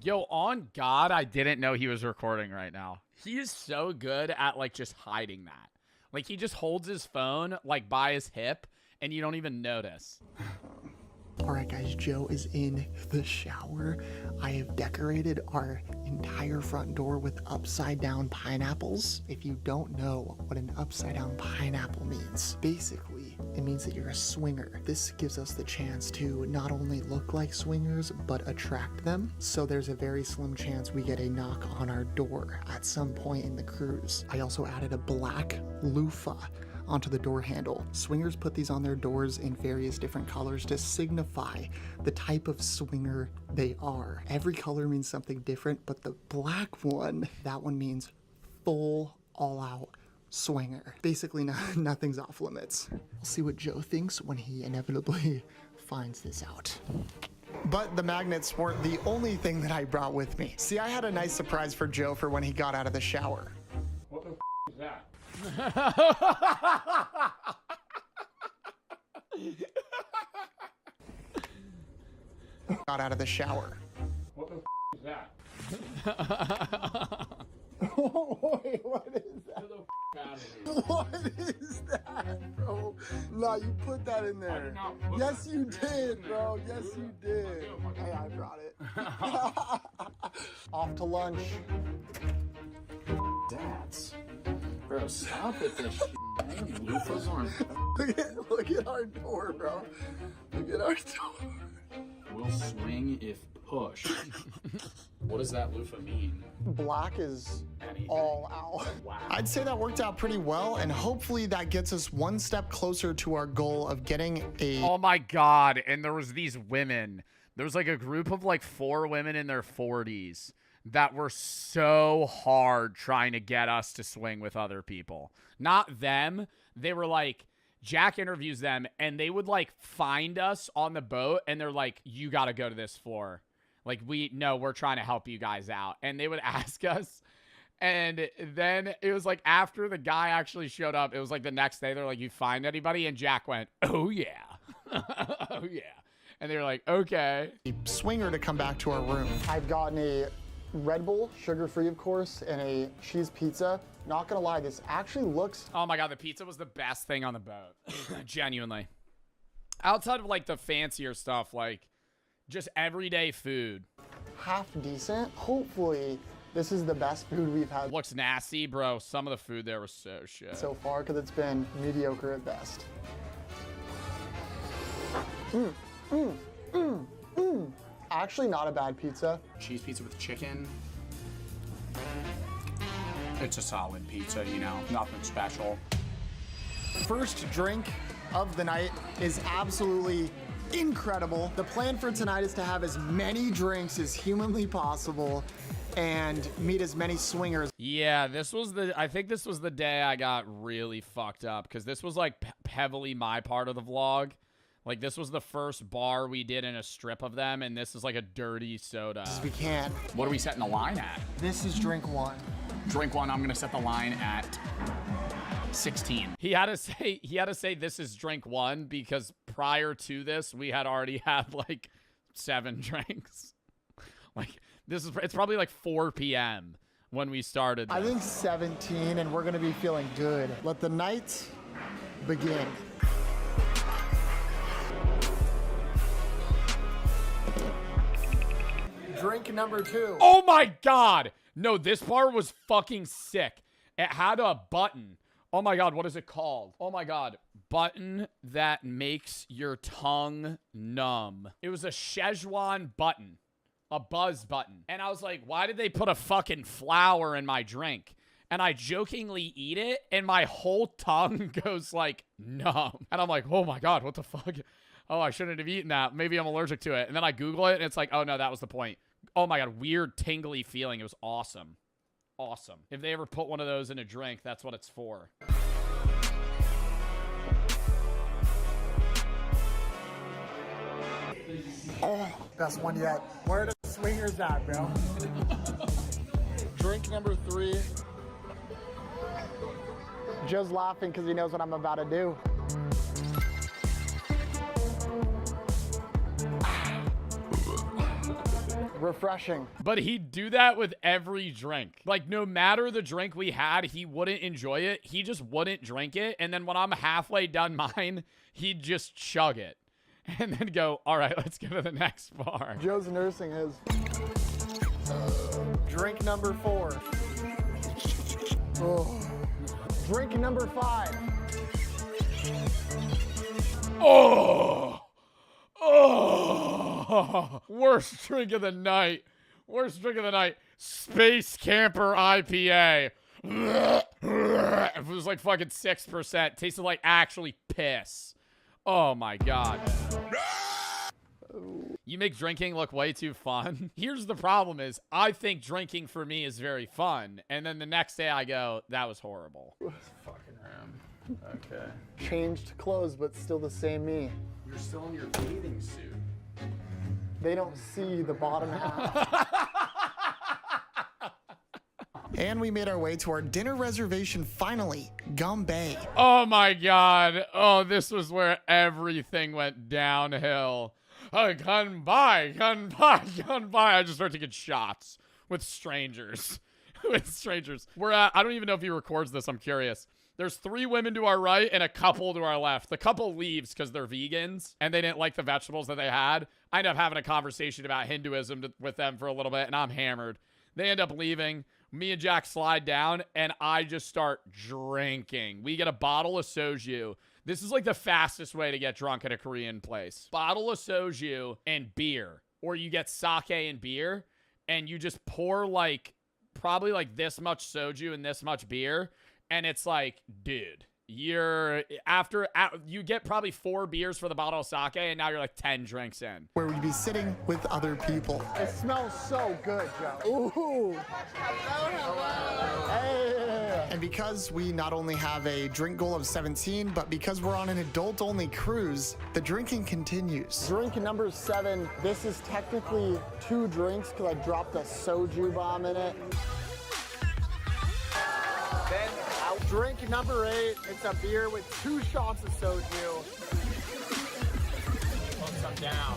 Yo, on God, I didn't know he was recording right now. He is so good at, like, just hiding that. Like, he just holds his phone, like, by his hip, and you don't even notice. All right, guys, Joe is in the shower. I have decorated our entire front door with upside down pineapples. If you don't know what an upside down pineapple means, basically, it means that you're a swinger. This gives us the chance to not only look like swingers, but attract them. So there's a very slim chance we get a knock on our door at some point in the cruise. I also added a black loofah onto the door handle. Swingers put these on their doors in various different colors to signify the type of swinger they are. Every color means something different, but the black one, that one means full, all-out swinger. Basically, nothing's off limits. We'll see what Joe thinks when he inevitably finds this out. But the magnets weren't the only thing that I brought with me. See, I had a nice surprise for Joe for when he got out of the shower. What the is that? Got out of the shower. What the is that? Wait, what is that? What is that, bro? No, you put that in there. Yes, you did, bro. Yes, you did. Hey, I brought it. Off to lunch. Dads. Bro, stop with this shit, man. Loofahs aren't... Look at our door, bro. Look at our door. We'll swing if pushed. What does that loofah mean? Black is all out. Wow. I'd say that worked out pretty well, and hopefully that gets us one step closer to our goal of getting a... Oh my God, and there was these women. There was like a group of like 4 women in their 40s that were so hard trying to get us to swing with other people. Not them. They were like, Jack interviews them and they would like find us on the boat and they're like, you got to go to this floor. Like, we're trying to help you guys out. And they would ask us. And then it was like after the guy actually showed up, it was like the next day, they're like, you find anybody? And Jack went, oh yeah. Oh yeah. And they were like, okay. Swinger to come back to our room. I've gotten a Red Bull, sugar-free of course, and a cheese pizza. Not gonna lie, this actually looks... Oh my God, the pizza was the best thing on the boat. Genuinely. Outside of like the fancier stuff, like just everyday food. Half decent. Hopefully, this is the best food we've had. Looks nasty, bro. Some of the food there was so shit. So far, because it's been mediocre at best. Actually, not a bad pizza. Cheese pizza with chicken. It's a solid pizza, you know, nothing special. First drink of the night is absolutely incredible. The plan for tonight is to have as many drinks as humanly possible and meet as many swingers. Yeah, I think this was the day I got really fucked up because this was like heavily my part of the vlog. Like, this was the first bar we did in a strip of them, and this is like a dirty soda. As we can. What are we setting the line at? This is drink 1. Drink 1, I'm gonna set the line at 16. He had to say this is drink 1 because prior to this, we had already had like 7 drinks. Like, it's probably like 4 p.m. when we started this. I think 17, and we're gonna be feeling good. Let the night begin. Drink number 2. Oh my God. No, this part was fucking sick. It had a button. Oh my God, what is it called? Oh my God. Button that makes your tongue numb. It was a Szechuan button. A buzz button. And I was like, why did they put a fucking flower in my drink? And I jokingly eat it, and my whole tongue goes like numb. And I'm like, oh my God, what the fuck? Oh, I shouldn't have eaten that. Maybe I'm allergic to it. And then I Google it, and it's like, oh no, that was the point. Oh my God, weird tingly feeling. It was awesome. Awesome. If they ever put one of those in a drink, that's what it's for. Oh, best one yet. Where are the swingers at, bro? Drink number 3. Joe's laughing because he knows what I'm about to do. Refreshing. But he'd do that with every drink. Like, no matter the drink we had, he wouldn't enjoy it. He just wouldn't drink it. And then when I'm halfway done mine, he'd just chug it. And then go, all right, let's go to the next bar. Joe's nursing his. Drink number 4. Oh. Drink number 5. Oh! Oh! Worst drink of the night. Worst drink of the night. Space Camper IPA. It was like fucking 6%. Tasted like actually piss. Oh my God. You make drinking look way too fun. Here's the problem is, I think drinking for me is very fun. And then the next day I go, that was horrible. Fucking room. Okay. Changed clothes, but still the same me. You're still in your bathing suit. They don't see the bottom half. And we made our way to our dinner reservation finally, Gum Bay. Oh my God. Oh, this was where everything went downhill. Gun by. I just started to get shots with strangers. With strangers. We're at, I don't even know if he records this. I'm curious. There's 3 women to our right and a couple to our left. The couple leaves because they're vegans and they didn't like the vegetables that they had. I end up having a conversation about Hinduism with them for a little bit, and I'm hammered. They end up leaving. Me and Jack slide down, and I just start drinking. We get a bottle of soju. This is like the fastest way to get drunk at a Korean place. Bottle of soju and beer. Or you get sake and beer, and you just pour like probably like this much soju and this much beer. And it's like, dude, you're you get probably 4 beers for the bottle of sake, and now you're like 10 drinks in. Where we'd be sitting with other people. It smells so good, Joe. Ooh. Hello. Hey. And because we not only have a drink goal of 17, but because we're on an adult-only cruise, the drinking continues. Drink number 7. This is technically 2 drinks because I dropped a soju bomb in it. Then drink number 8. It's a beer with 2 shots of soju. Puts them down.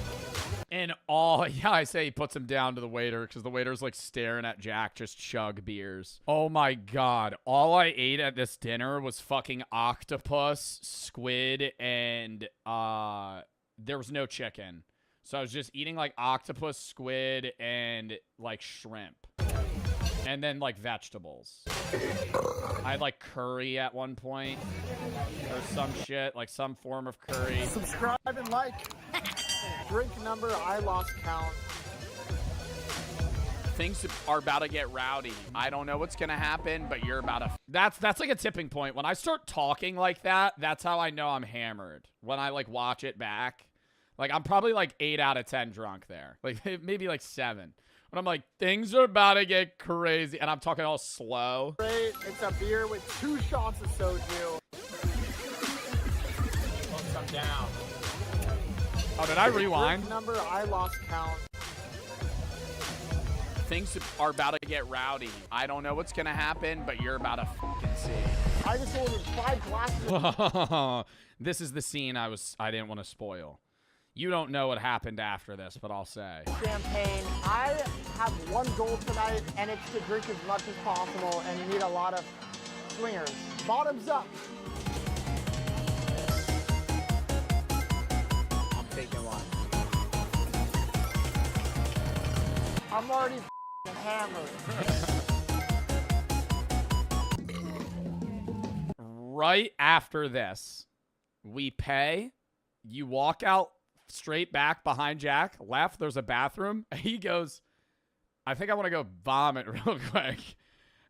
And all, yeah, I say he puts them down to the waiter because the waiter's like staring at Jack just chug beers. Oh my God. All I ate at this dinner was fucking octopus, squid, and there was no chicken. So I was just eating like octopus, squid, and like shrimp. And then like vegetables. I had like curry at one point. Or some shit, like some form of curry. Subscribe and like. Drink number, I lost count. Things are about to get rowdy. I don't know what's gonna happen, but you're about to. That's like a tipping point. When I start talking like that, that's how I know I'm hammered. When I like watch it back, like I'm probably like 8 out of 10 drunk there, like maybe like 7. But I'm like, things are about to get crazy, and I'm talking all slow. It's a beer with 2 shots of soju. Put some down. Oh, did I rewind? Drink number, I lost count. Things are about to get rowdy. I don't know what's gonna happen, but you're about to fucking see. I just ordered 5 glasses. This is the scene I didn't want to spoil. You don't know what happened after this, but I'll say. Champagne. I have one goal tonight, and it's to drink as much as possible and meet a lot of swingers. Bottoms up. taking one. I'm already hammered. Right after this, we pay. You walk out straight back behind Jack. Left, there's a bathroom. He goes, I think I want to go vomit real quick.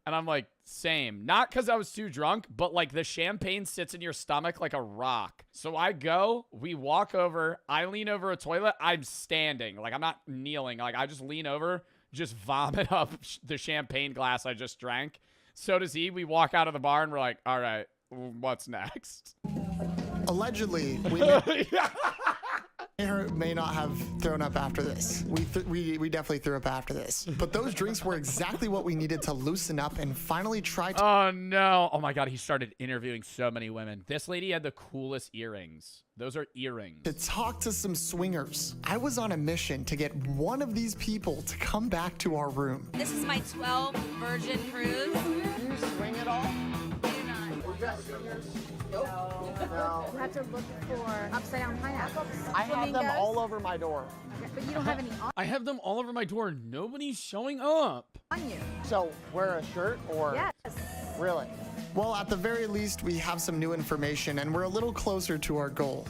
And I'm like, same. Not because I was too drunk, but like the champagne sits in your stomach like a rock. So I go, we walk over, I lean over a toilet. I'm standing. Like, I'm not kneeling. Like, I just lean over, just vomit up the champagne glass I just drank. So does he. We walk out of the bar and we're like, all right, what's next? Allegedly, we may not have thrown up after this. We definitely threw up after this. But those drinks were exactly what we needed to loosen up and finally try to... Oh, no. Oh, my God. He started interviewing so many women. This lady had the coolest earrings. Those are earrings. To talk to some swingers. I was on a mission to get one of these people to come back to our room. This is my 12 Virgin cruise. Do you swing at all? No. You have to look for upside down pineapples. I have them all over my door. But you don't have any I have them all over my door. Nobody's showing up. on you. So, wear a shirt or? Yes. Really? Well, at the very least, we have some new information and we're a little closer to our goal.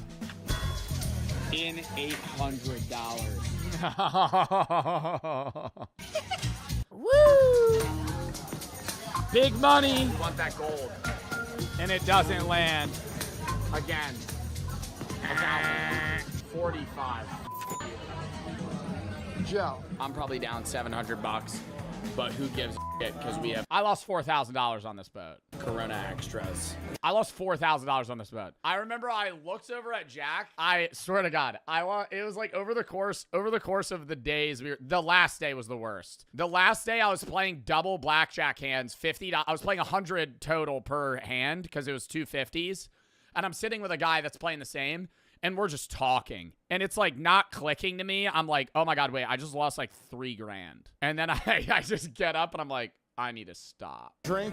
In $800. Woo! Big money. You want that gold. And it doesn't land. Again. 45. Joe. I'm probably down $700, but who gives a shit? Because we have. I lost $4,000 on this boat. Corona extras. I lost $4,000 on this boat. I remember I looked over at Jack. I swear to God, it was like over the course of the days. The last day was the worst. The last day I was playing double blackjack hands, $50. I was playing 100 total per hand because it was 250s. And I'm sitting with a guy that's playing the same. And we're just talking. And it's like not clicking to me. I'm like, oh my God, wait, I just lost like $3,000. And then I just get up and I'm like, I need to stop. Drink?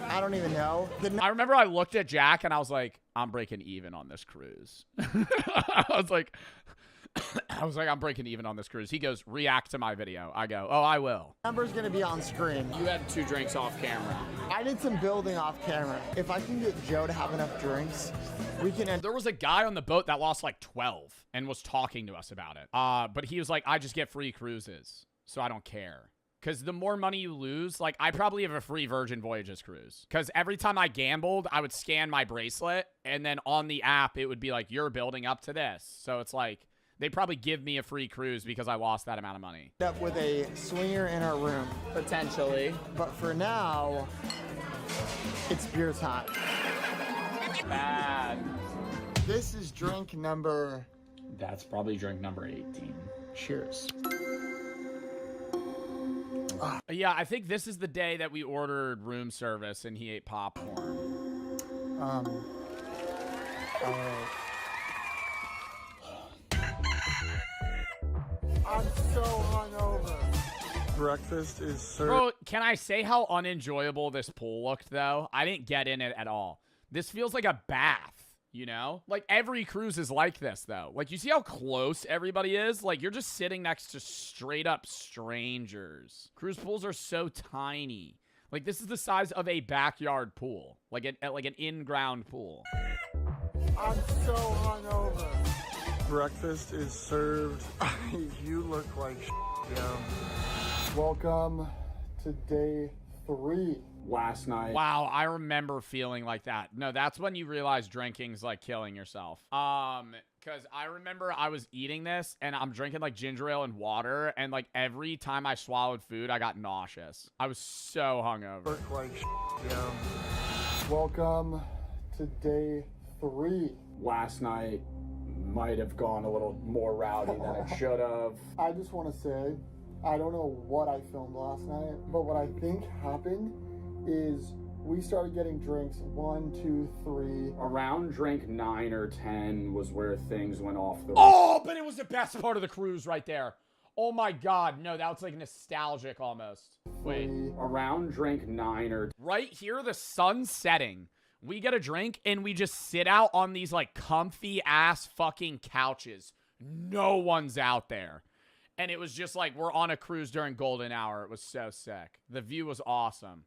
I don't even know. I remember I looked at Jack and I was like, I'm breaking even on this cruise. I was like, I'm breaking even on this cruise. He goes, react to my video. I go, oh, I will. Number's gonna be on screen. You had 2 drinks off camera. I did some building off camera. If I can get Joe to have enough drinks, we can end. There was a guy on the boat that lost like 12 and was talking to us about it. But he was like, I just get free cruises, so I don't care. Because the more money you lose, like I probably have a free Virgin Voyages cruise. Because every time I gambled, I would scan my bracelet. And then on the app, it would be like, you're building up to this. So it's like, they probably give me a free cruise because I lost that amount of money. Up with a swinger in our room. Potentially. But for now, it's beer time. Bad. This is drink number... That's probably drink number 18. Cheers. Yeah, I think this is the day that we ordered room service and he ate popcorn. I'm so hungover. Breakfast is served. Bro, can I say how unenjoyable this pool looked, though? I didn't get in it at all. This feels like a bath, you know? Like, every cruise is like this, though. Like, you see how close everybody is? Like, you're just sitting next to straight-up strangers. Cruise pools are so tiny. Like, this is the size of a backyard pool. Like an in-ground pool. I'm so hungover. Breakfast is served. You look like yo. Welcome to day 3. Last night. Wow, I remember feeling like that. No, that's when you realize drinking's like killing yourself. Because I remember I was eating this and I'm drinking like ginger ale and water, and like every time I swallowed food, I got nauseous. I was so hungover. Look like yo. Welcome to day 3. Last night might have gone a little more rowdy than it should have. I just want to say, I don't know what I filmed last night, but what I think happened is we started getting drinks 1, 2, 3. Around drink 9 or 10 was where things went off the... Oh, but it was the best part of the cruise right there. Oh my God, no, that was like nostalgic almost. Wait. Around drink 9 or... Right here, the sun's setting. We get a drink and we just sit out on these like comfy ass fucking couches. no one's out there. And it was just like we're on a cruise during golden hour. It was so sick. The view was awesome.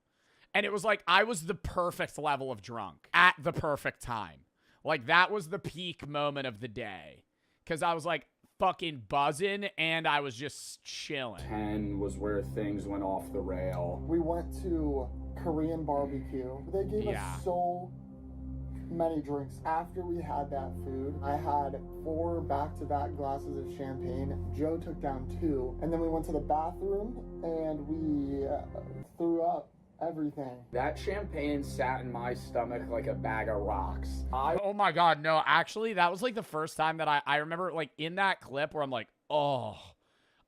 And it was like I was the perfect level of drunk at the perfect time. Like that was the peak moment of the day. Because I was like fucking buzzing and I was just chilling. 10 was where things went off the rail. We went to Korean barbecue. They gave us so many drinks. After we had that food, I had 4 back-to-back glasses of champagne. Joe took down 2. And then we went to the bathroom and we threw up everything. That champagne sat in my stomach like a bag of rocks. Oh my God, no, actually, that was like the first time that I remember like in that clip where I'm like, oh,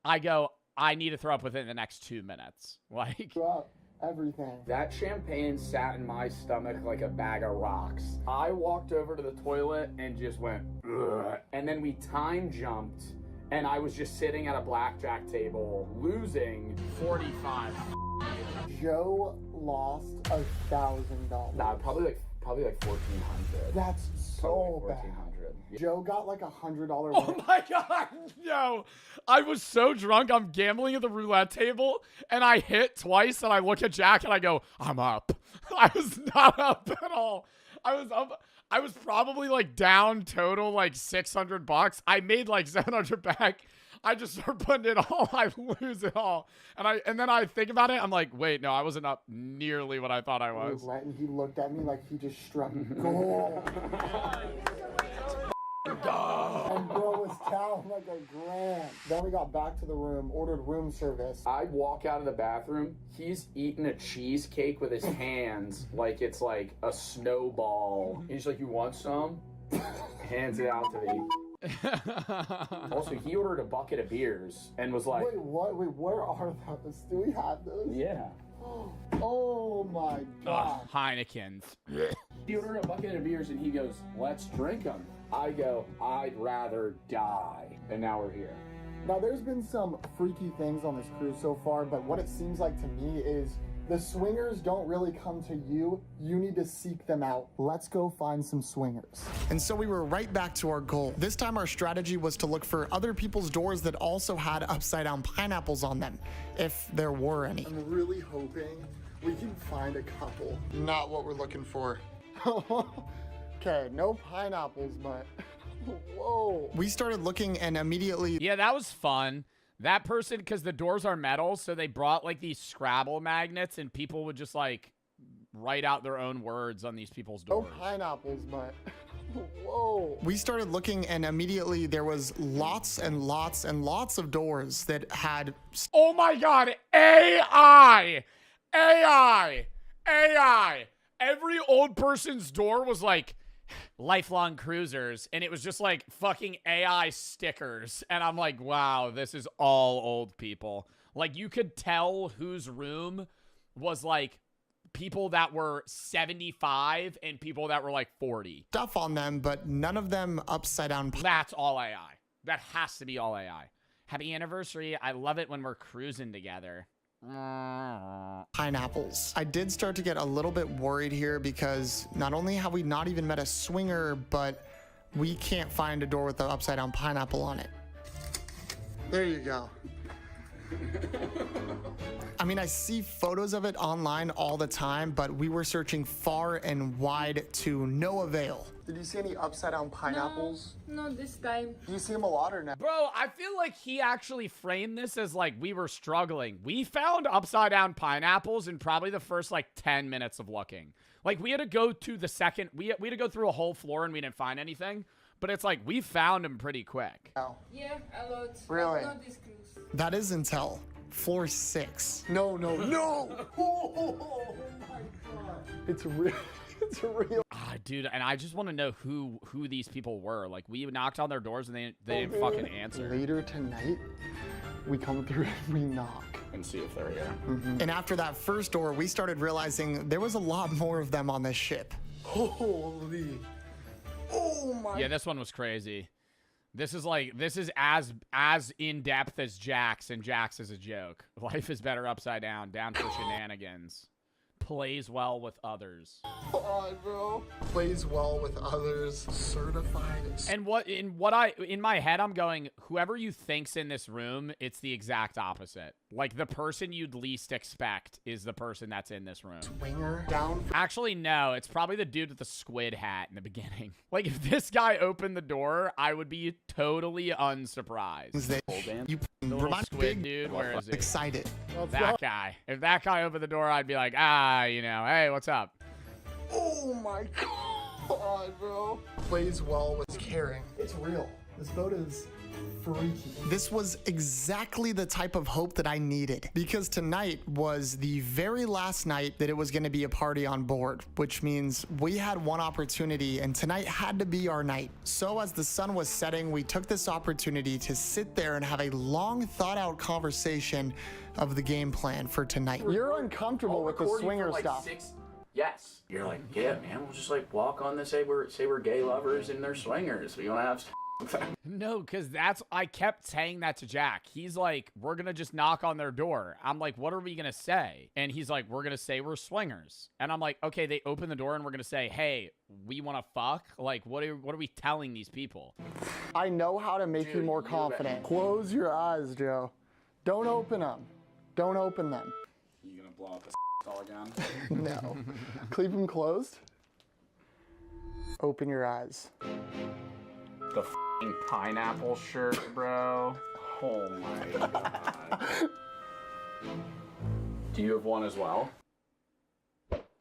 I need to throw up within the next 2 minutes. Like, Threw up everything. That champagne sat in my stomach like a bag of rocks. I walked over to the toilet and just went, ugh. And then we time jumped, and I was just sitting at a blackjack table losing 45. Joe lost $1,000. Nah, probably like 1,400. That's so bad. 1,400. Joe got like $100. Oh my God, no. I was so drunk. I'm gambling at the roulette table and I hit twice and I look at Jack and I go, I'm up. I was not up at all. I was up. I was probably like down total like $600. I made like 700 back. I just start putting it all. I lose it all. And then I think about it. I'm like, wait, no, I wasn't up nearly what I thought I was. And he looked at me like he just struck gold. And bro was down like $1,000. Then we got back to the room, ordered room service. I walk out of the bathroom. He's eating a cheesecake with his hands like it's like a snowball. He's like, you want some? Hands it out to me. Also, he ordered a bucket of beers and was like, wait, what? Wait, where are those? Do we have those? Yeah. Oh my God. Heineken's. He ordered a bucket of beers and he goes, let's drink them. I go, I'd rather die. And now we're here. Now, there's been some freaky things on this cruise so far, but what it seems like to me is the swingers don't really come to you. You need to seek them out. Let's go find some swingers. And so we were right back to our goal. This time our strategy was to look for other people's doors that also had upside down pineapples on them, if there were any. I'm really hoping we can find a couple. Not what we're looking for. Okay, no pineapples, but whoa. We started looking and immediately... Yeah, that was fun. That person, because the doors are metal, so they brought like these Scrabble magnets and people would just like write out their own words on these people's doors. No pineapples, but whoa. We started looking and immediately there was lots and lots and lots of doors that had... Oh my God, AI! AI! AI! Every old person's door was like lifelong cruisers, and it was just like fucking AI stickers. And I'm like, wow, this is all old people. Like, you could tell whose room was like people that were 75 and people that were like 40. Stuff on them, but none of them upside down. That's all AI. That has to be all AI. Happy anniversary. I love it when we're cruising together. Pineapples. I did start to get a little bit worried here because not only have we not even met a swinger, but we can't find a door with an upside down pineapple on it. There you go. I mean, I see photos of it online all the time, but we were searching far and wide to no avail. Did you see any upside down pineapples? No, not this time. Do you see them a lot or no? Bro, I feel like he actually framed this as like we were struggling. We found upside down pineapples in probably the first like 10 minutes of looking. Like, we had to go to the second, we had to go through a whole floor and we didn't find anything. But it's like we found them pretty quick. Oh. Yeah, a lot. Really? Not this cruise. That is intel. Floor 6. No, no, no! Oh my God. It's real. It's real. Ah, dude, and I just want to know who these people were. Like, we knocked on their doors and they didn't fucking answer. Later tonight, we come through and we knock. And see if they're here. And after that first door, we started realizing there was a lot more of them on this ship. Holy. Oh my. Yeah, this one was crazy. This is as in depth as Jax, and Jax is a joke. Life is better upside down. Down for shenanigans. Plays well with others. God, bro. Plays well with others. Certified. And in my head, I'm going, whoever you think's in this room, it's the exact opposite. Like, the person you'd least expect is the person that's in this room. Swinger down. Actually, no. It's probably the dude with the squid hat in the beginning. Like, if this guy opened the door, I would be totally unsurprised. You The little squid dude, where is he? Excited. That guy. If that guy opened the door, I'd be like, you know, hey, what's up? Oh my God, bro. Plays well with caring. It's real. This boat is freaky. This was exactly the type of hope that I needed, because tonight was the very last night that it was going to be a party on board, which means we had one opportunity and tonight had to be our night. So as the sun was setting, we took this opportunity to sit there and have a long thought out conversation of the game plan for tonight. You're uncomfortable with the swinger stuff. Yes. You're like, yeah, man, we'll just like walk on this, say we're gay lovers and they're swingers. We want to have No, because I kept saying that to Jack. He's like, we're going to just knock on their door. I'm like, what are we going to say? And he's like, we're going to say we're swingers. And I'm like, okay, they open the door and we're going to say, hey, we want to fuck? Like, what are we telling these people? I know how to make you more confident. Close your eyes, Joe. Don't open them. Don't open them. You gonna blow up the all again? No. Keep them closed. Open your eyes. The f***ing pineapple shirt, bro. Oh my god. Do you have one as well?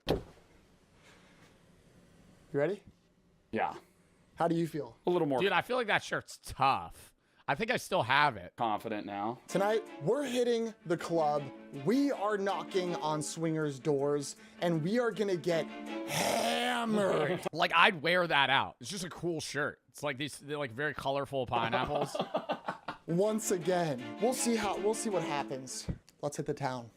You ready? Yeah. How do you feel? A little more. Dude, I feel like that shirt's tough. I think I still have it. Confident now. Tonight, we're hitting the club. We are knocking on swingers' doors, and we are gonna get hammered. Like, I'd wear that out. It's just a cool shirt. It's like they're like very colorful pineapples. Once again, we'll see what happens. Let's hit the town.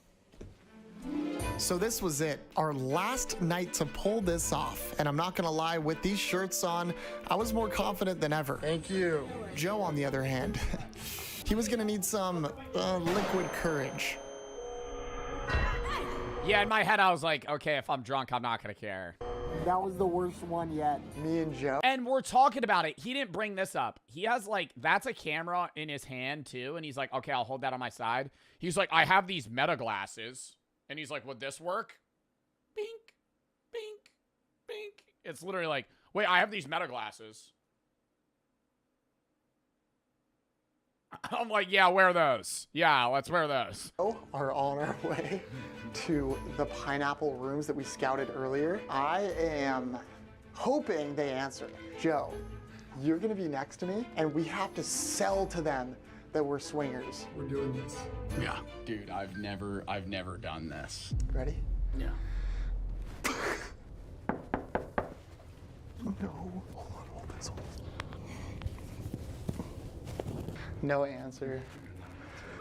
So this was it, our last night to pull this off. And I'm not gonna lie, with these shirts on, I was more confident than ever. Thank you. Joe, on the other hand, he was gonna need some liquid courage. Yeah, in my head, I was like, okay, if I'm drunk, I'm not gonna care. That was the worst one yet. Me and Joe. And we're talking about it. He didn't bring this up. He has like, that's a camera in his hand too. And he's like, okay, I'll hold that on my side. He's like, I have these meta glasses. And he's like, would this work? Bink, bink, bink. It's literally like, wait, I have these meta glasses. I'm like, yeah, wear those. Yeah, let's wear those. Are on our way to the pineapple rooms that we scouted earlier. I am hoping they answer. Joe, you're gonna be next to me, and we have to sell to them that we're swingers. We're doing this. Yeah. Dude, I've never done this. Ready? Yeah. No. Hold this. No answer.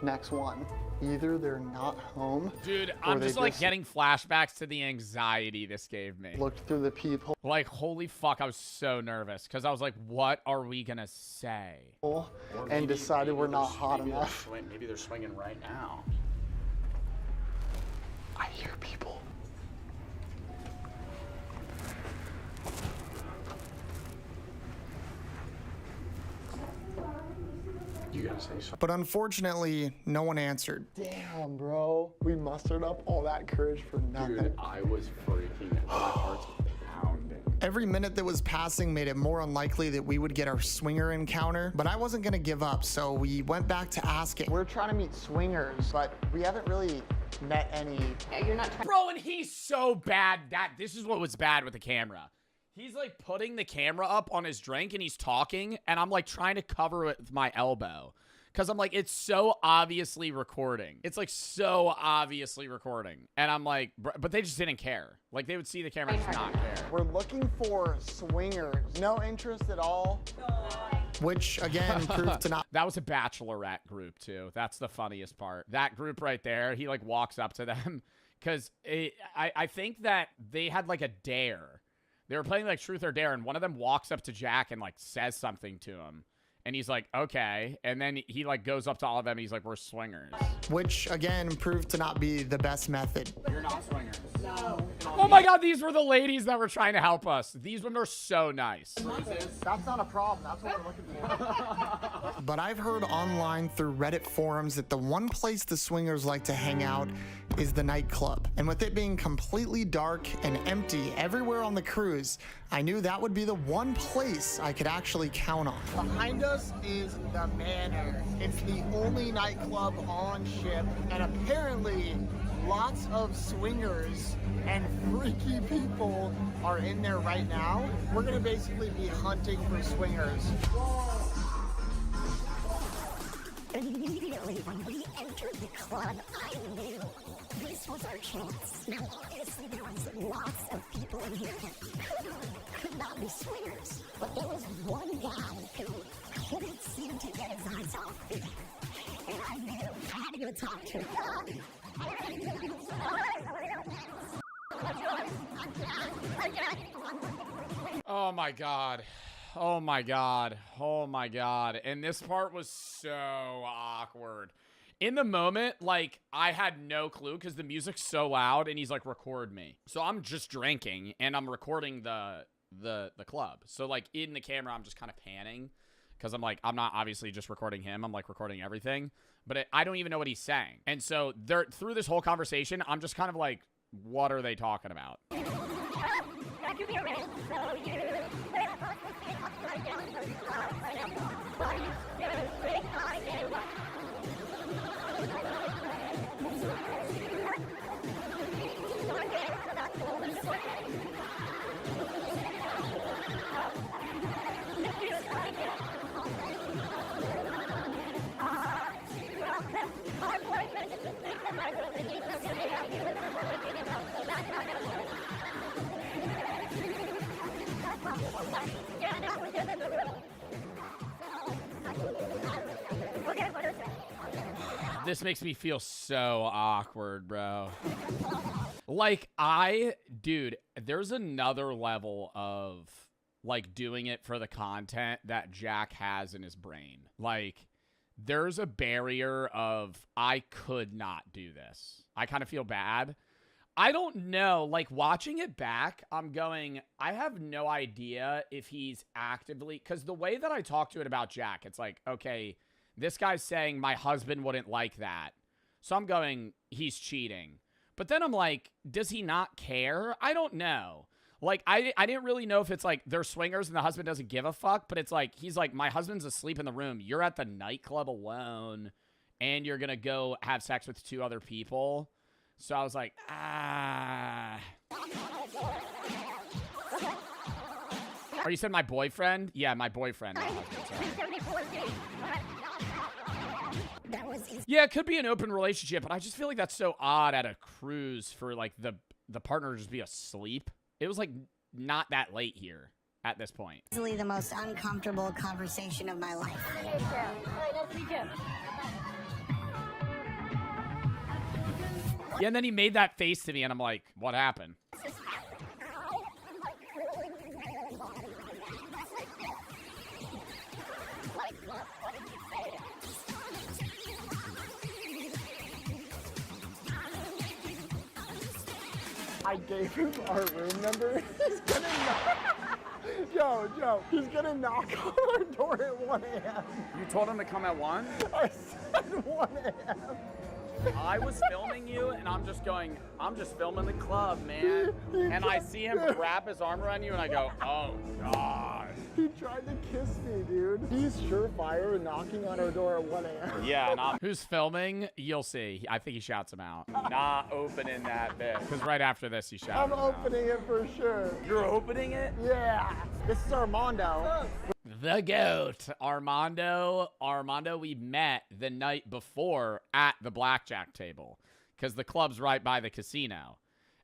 Next one. Either they're not home. Dude, I'm just like getting flashbacks to the anxiety this gave me. Looked through the peephole. Like, holy fuck, I was so nervous because I was like, what are we gonna say? And decided we're not hot enough. Maybe they're swinging right now. I hear people. You gotta say something. But unfortunately, no one answered. Damn, bro. We mustered up all that courage for nothing. Dude, I was freaking out. My heart's pounding. Every minute that was passing made it more unlikely that we would get our swinger encounter, but I wasn't gonna give up, so we went back to asking. We're trying to meet swingers, but we haven't really met any. You're not trying. Bro, and he's so bad. This is what was bad with the camera. He's like putting the camera up on his drink and he's talking, and I'm like trying to cover it with my elbow. Cause I'm like, it's so obviously recording. It's like so obviously recording. And I'm like, but they just didn't care. Like they would see the camera and just not care. We're looking for swingers. No interest at all. Which again proved to not. That was a bachelorette group too. That's the funniest part. That group right there, he like walks up to them. Cause I think that they had like a dare. They were playing like Truth or Dare, and one of them walks up to Jack and like says something to him. And he's like, okay. And then he like goes up to all of them and he's like, we're swingers. which again proved to not be the best method. You're not swingers. No. Oh my god, these were the ladies that were trying to help us. These women are so nice. That's not a problem. That's what we're looking for. But I've heard online through Reddit forums that the one place the swingers like to hang out is the nightclub. And with it being completely dark and empty everywhere on the cruise, I knew that would be the one place I could actually count on. Behind us is the Manor. It's the only nightclub on ship, and apparently lots of swingers and freaky people are in there right now. We're gonna basically be hunting for swingers. Immediately when we entered the club, I knew this was our chance. Now, obviously, there was lots of people in here that could not be swingers, but there was one guy who couldn't seem to get his eyes off me. And I knew I had to go talk to him. Oh my god. Oh my god. Oh my god. And this part was so awkward. In the moment, like, I had no clue because the music's so loud and he's like, record me. So I'm just drinking and I'm recording the club. So like in the camera, I'm just kind of panning because I'm like, I'm not obviously just recording him. I'm like recording everything, but I don't even know what he's saying. And so through this whole conversation, I'm just kind of like, what are they talking about? This makes me feel so awkward, bro. Like, dude, there's another level of, like, doing it for the content that Jack has in his brain. Like, there's a barrier of, I could not do this. I kind of feel bad. I don't know. Like, watching it back, I'm going, I have no idea if he's actively... Because the way that I talk to it about Jack, it's like, okay... This guy's saying my husband wouldn't like that. So I'm going, he's cheating. But then I'm like, does he not care? I don't know. Like, I didn't really know if it's like they're swingers and the husband doesn't give a fuck. But it's like, he's like, my husband's asleep in the room. You're at the nightclub alone. And you're going to go have sex with 2 other people. So I was like, Or you said my boyfriend? Yeah, my boyfriend. Yeah, it could be an open relationship, but I just feel like that's so odd at a cruise for like the partner to just be asleep. It was like not that late here at this point. Easily the most uncomfortable conversation of my life. Yeah, and then he made that face to me, and I'm like, what happened? I gave him our room number. He's gonna knock. Joe, he's gonna knock on our door at 1 a.m. You told him to come at 1? I said 1 a.m. I was filming you, and I'm just going, I'm just filming the club, man. And I see him wrap his arm around you, and I go, oh, God. He tried to kiss me, dude. He's surefire knocking on our door at 1 a.m. Yeah, who's filming? You'll see. I think he shouts him out. Not opening that bit. Because right after this, he shouts I'm opening it for sure. You're opening it? Yeah. This is Armando. The GOAT, Armando, we met the night before at the blackjack table because the club's right by the casino.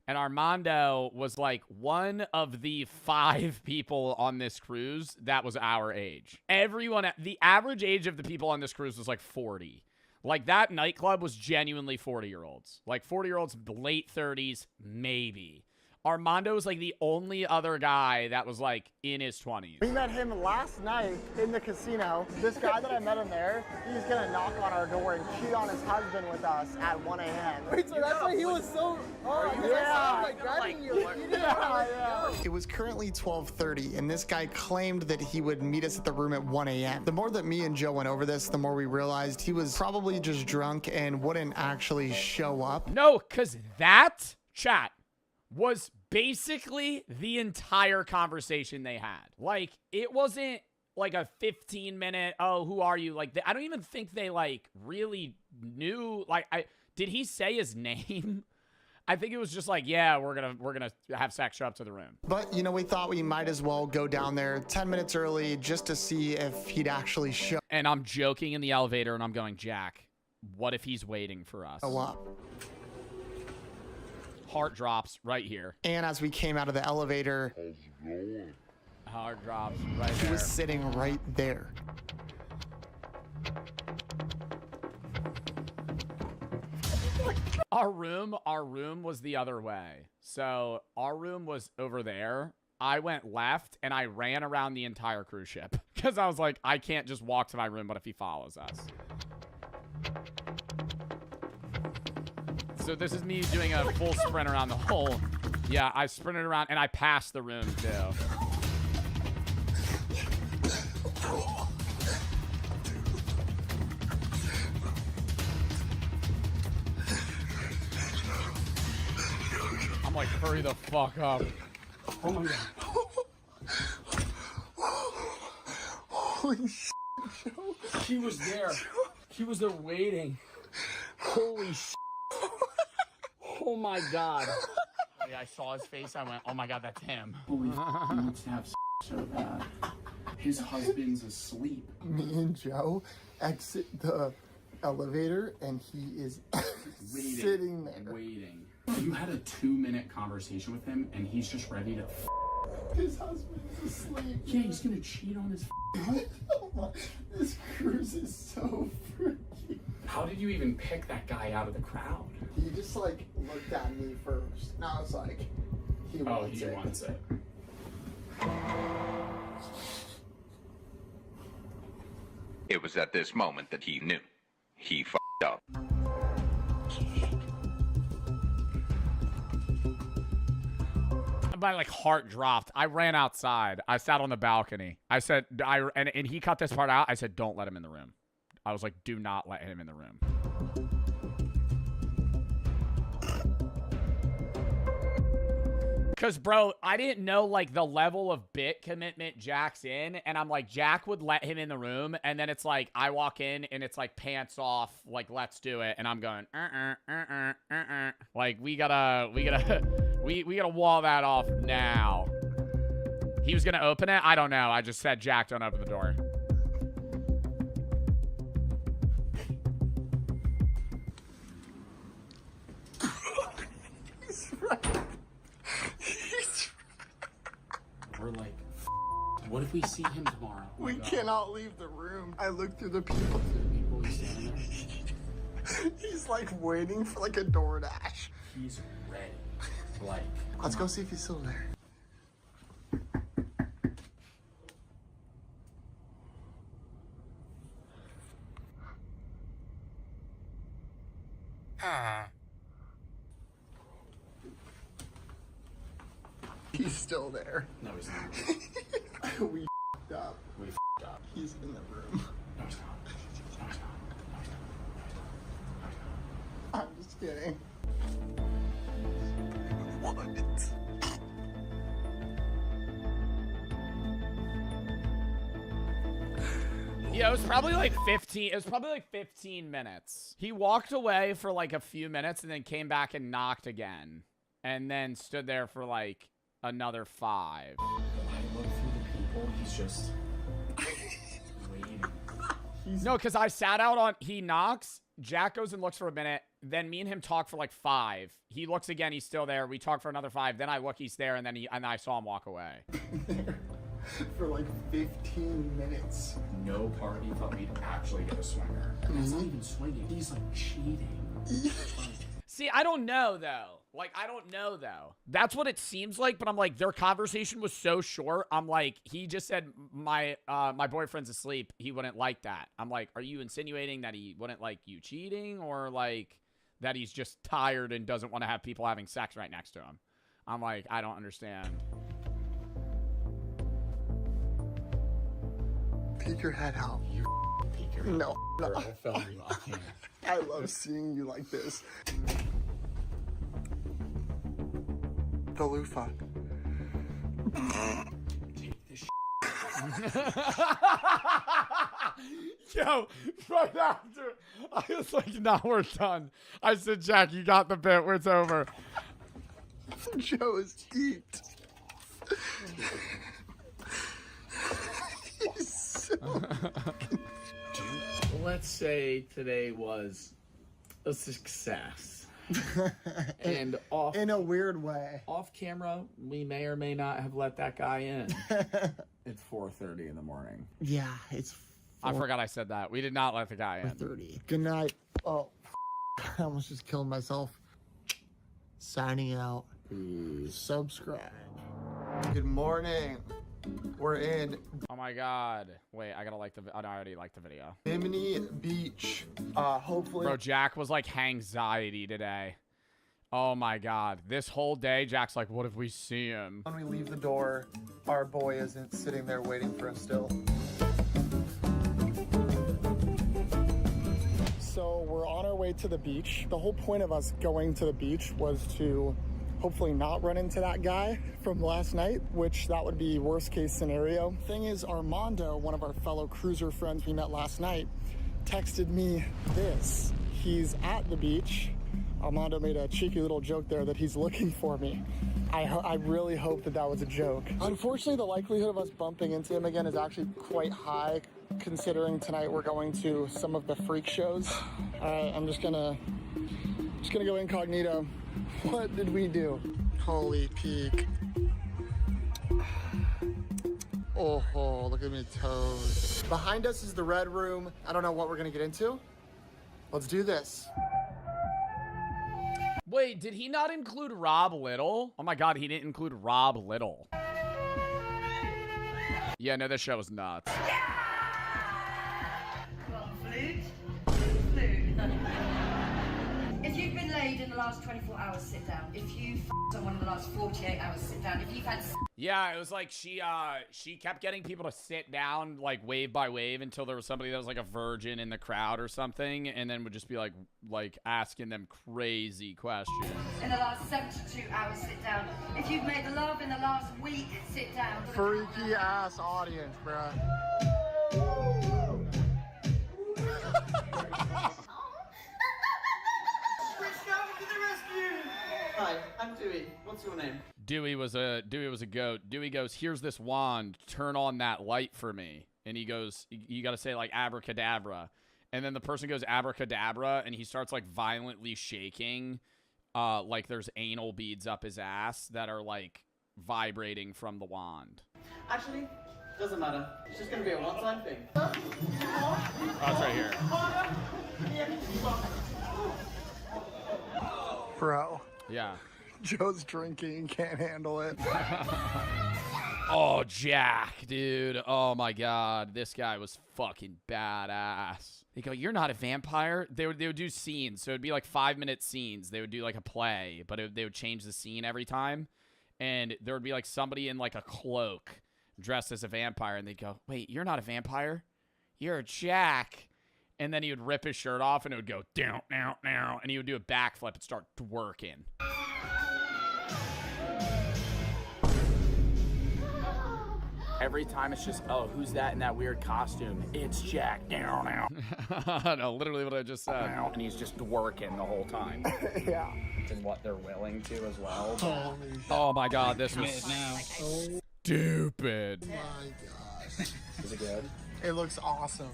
And Armando was like one of the 5 people on this cruise that was our age. The average age of the people on this cruise was like 40. Like that nightclub was genuinely 40-year-olds. Like 40-year-olds, late 30s, maybe. Armando was like the only other guy that was like in his 20s. We met him last night in the casino. This guy that I met in there, he's gonna knock on our door and cheat on his husband with us at 1 a.m. Wait, so that's why he was so... Oh, yeah. like grabbing you. You didn't know how to go. It was currently 12:30, and this guy claimed that he would meet us at the room at 1 a.m. The more that me and Joe went over this, the more we realized he was probably just drunk and wouldn't actually show up. No, because that chat was basically the entire conversation they had. Like, it wasn't like a 15-minute, oh, who are you? Like, I don't even think they, like, really knew. Like, did he say his name? I think it was just like, yeah, we're gonna have sex, show up to the room. But, you know, we thought we might as well go down there 10 minutes early just to see if he'd actually show And I'm joking in the elevator, and I'm going, Jack, what if he's waiting for us? up. Heart drops right here. And as we came out of the elevator, Heart drops right he there. was sitting right there. Our room was the other way. So our room was over there. I went left and I ran around the entire cruise ship because I was like, I can't just walk to my room, but if he follows us. So this is me doing a full sprint around the whole. Yeah, I sprinted around and I passed the room too. I'm like, hurry the fuck up. Oh my god. Holy shit, Joe. He was there. He was there waiting. Holy shit. Oh my god. Yeah, I saw his face. I went, oh my god, that's him. Holy he wants to have so bad. His husband's asleep. Me and Joe exit the elevator, and he is Waiting, sitting there. waiting. You had a 2-minute conversation with him, and he's just ready to. His husband's asleep. Yeah, he's gonna cheat on his wife. Oh my, this cruise is so freaky. How did you even pick that guy out of the crowd? He just like looked at me first. And I was like, he wants it. Wants it. It was at this moment that he knew. He f***ed up. My like heart dropped. I ran outside. I sat on the balcony. I said, and he cut this part out. I said, don't let him in the room. I was like, do not let him in the room. Because, bro, I didn't know, like, the level of bit commitment Jack's in. And I'm like, Jack would let him in the room. And then it's like, I walk in and it's like pants off. Like, let's do it. And I'm going, Like, we gotta wall that off now. He was gonna open it? I don't know. I just said, Jack, don't open the door. We're like, what if we see him tomorrow? Oh We cannot leave the room. I looked through the people. He's like waiting for like a DoorDash. He's ready. Like, Let's go see if he's still there. He's still there. No, he's not. We f***ed up. We f***ed up. He's in the room. No, he's not. No, he's not. I'm just kidding. Yeah, it was probably like 15. It was probably like 15 minutes. He walked away for like a few minutes and then came back and knocked again. And then stood there for like another 5. I look through the people. He's just waiting. No, because I sat out on. He knocks. Jack goes and looks for a minute. Then me and him talk for like 5. He looks again. He's still there. We talk for another 5. Then I look. He's there. And then I saw him walk away. For like 15 minutes. No party thought we'd actually get a swinger. And that's not even swinging. He's like cheating. See, I don't know though. Like, I don't know, though. That's what it seems like, but I'm like, their conversation was so short. I'm like, he just said, my boyfriend's asleep. He wouldn't like that. I'm like, are you insinuating that he wouldn't like you cheating, or like that he's just tired and doesn't want to have people having sex right next to him? I'm like, I don't understand. Peek your head out. You peek your head No. out. I'll film you. I can't. I love seeing you like this. The loofah. Take this Yo, right after, I was like, nah, we're done. I said, Jack, you got the bit. It's over. Joe is geeked. He's so... Let's say today was a success. And off in a weird way. Off camera, we may or may not have let that guy in. It's 4:30 in the morning. Yeah, it's I forgot I said that. We did not let the guy in. 4:30. Good night. Oh, I almost just killed myself. Signing out. Subscribe. Good morning. We're in Oh my god. Wait, I gotta like the. Oh, no, I already liked the video. Bimini Beach. Hopefully. Bro, Jack was like anxiety today. Oh my god. This whole day, Jack's like, what if we see him? When we leave the door, our boy isn't sitting there waiting for us still. So we're on our way to the beach. The whole point of us going to the beach was to hopefully not run into that guy from last night, which that would be worst case scenario. Thing is, Armando, one of our fellow cruiser friends we met last night, texted me this. He's at the beach. Armando made a cheeky little joke there that he's looking for me. I really hope that that was a joke. Unfortunately, the likelihood of us bumping into him again is actually quite high, considering tonight we're going to some of the freak shows. I'm just gonna go incognito. What did we do? Holy peak. Oh, look at me toes. Behind us is the red room. I don't know what we're gonna get into. Let's do this. Wait, did he not include Rob Little? Oh my god, he didn't include Rob Little. Yeah, no, this show was nuts. If you've been laid in the last 24 hours, sit down. If you've someone in the last 48 hours, sit down. If you've had... Yeah, it was like she kept getting people to sit down like wave by wave until there was somebody that was like a virgin in the crowd or something, and then would just be like asking them crazy questions. In the last 72 hours, sit down. If you've made love in the last week, sit down. Freaky ass audience, bruh. Hi, I'm Dewey. What's your name? Dewey was a goat. Dewey goes, here's this wand, turn on that light for me. And he goes, you got to say like abracadabra. And then the person goes abracadabra, and he starts like violently shaking, like there's anal beads up his ass that are like vibrating from the wand. Actually, doesn't matter. It's just gonna be a one-time thing. Oh, it's right here. Bro. Yeah. Joe's drinking, can't handle it. Oh, Jack, dude. Oh my god. This guy was fucking badass. They go, you're not a vampire? They would do scenes. So it'd be like 5-minute scenes. They would do like a play, but they would change the scene every time. And there would be like somebody in like a cloak dressed as a vampire. And they'd go, wait, you're not a vampire? You're Jack. And then he would rip his shirt off, and it would go down, down, down, and he would do a backflip and start twerking. Every time it's just, oh, who's that in that weird costume? It's Jack. Down, down. No, literally what I just said. And he's just twerking the whole time. Yeah. And what they're willing to as well. Holy Oh my god, this was stupid. my gosh. Is it good? It looks awesome.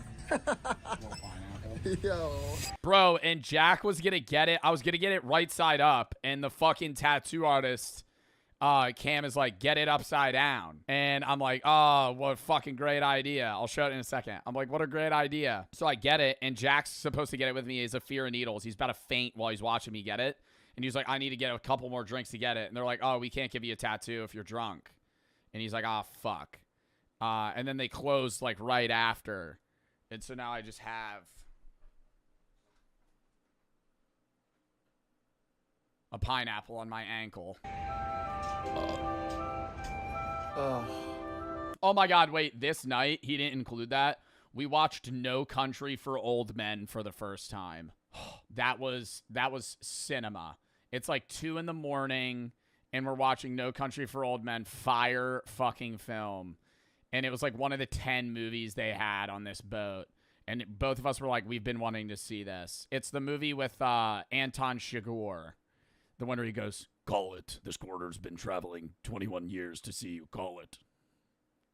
Yo. Bro, and Jack was gonna get it. I was gonna get it right side up, and the fucking tattoo artist, Cam, is like, get it upside down. And I'm like, oh, what a fucking great idea. I'll show it in a second. I'm like, what a great idea. So I get it, and Jack's supposed to get it with me. He's a fear of needles. He's about to faint while he's watching me get it. And he's like, I need to get a couple more drinks to get it. And they're like, oh, we can't give you a tattoo if you're drunk. And he's like, oh, fuck. And then they closed like right after. And so now I just have a pineapple on my ankle. Oh my God, wait, this night, he didn't include that. We watched No Country for Old Men for the first time. That was cinema. It's like 2 in the morning, and we're watching No Country for Old Men, fire fucking film. And it was like one of the 10 movies they had on this boat. And both of us were like, we've been wanting to see this. It's the movie with Anton Chigurh. The one where he goes, call it. This quarter's been traveling 21 years to see you. Call it.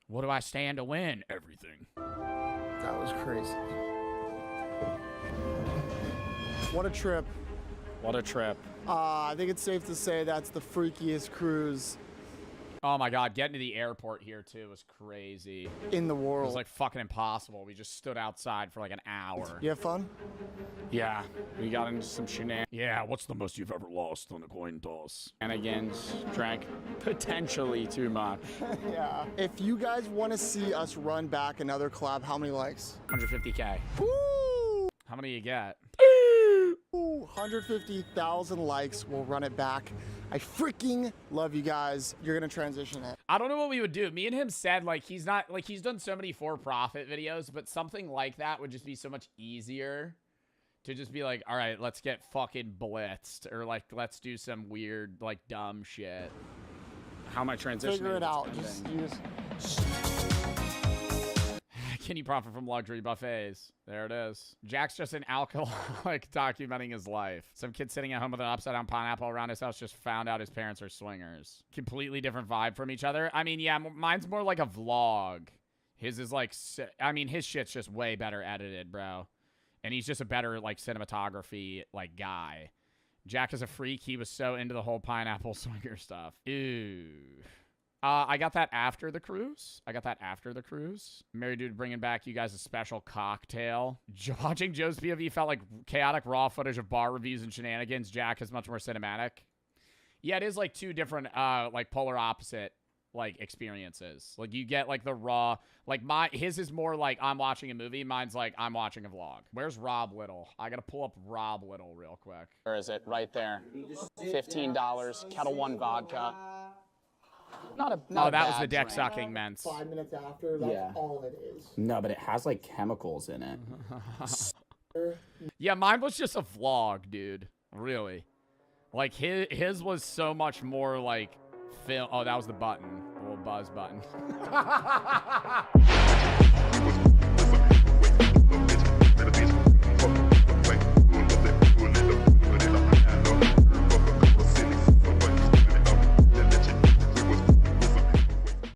What do I stand to win? Everything. That was crazy. What a trip. What a trip. I think it's safe to say that's the freakiest cruise Oh my God, getting to the airport here too was crazy. in the It world. was like fucking impossible. We just stood outside for like an hour. You have fun? Yeah, we got into some shenanigans. Yeah, what's the most you've ever lost on a coin toss? Shenanigans, drank potentially too much. Yeah. If you guys want to see us run back another collab, how many likes? 150K. Woo! How many you get? 150,000 likes. We'll run it back. I freaking love you guys. You're going to transition it. I don't know what we would do. Me and him said, like, he's done so many for-profit videos, but something like that would just be so much easier to just be like, all right, let's get fucking blitzed, or like, let's do some weird, like, dumb shit. How am I transitioning? Figure it out. Just use. Can you profit from luxury buffets? There it is. Jack's just an alcoholic documenting his life. Some kid sitting at home with an upside down pineapple around his house just found out his parents are swingers. Completely different vibe from each other. I mean, yeah, mine's more like a vlog. His is like, I mean, his shit's just way better edited, bro. And he's just a better, like, cinematography, like, guy. Jack is a freak. He was so into the whole pineapple swinger stuff. Ew. I got that after the cruise. Married dude bringing back you guys a special cocktail. Watching Joe's POV felt like chaotic raw footage of bar reviews and shenanigans. Jack is much more cinematic. Yeah, it is like two different, like polar opposite, like experiences. Like you get like the raw, like his is more like I'm watching a movie. Mine's like I'm watching a vlog. Where's Rob Little? I gotta pull up Rob Little real quick. Where is it? Right there. $15. Kettle One vodka. Not a that was the deck sucking mints. 5 minutes after, that's all it is. No, but it has like chemicals in it. Yeah, mine was just a vlog, dude. Really. Like his was so much more like film. Oh, that was the button. The little buzz button.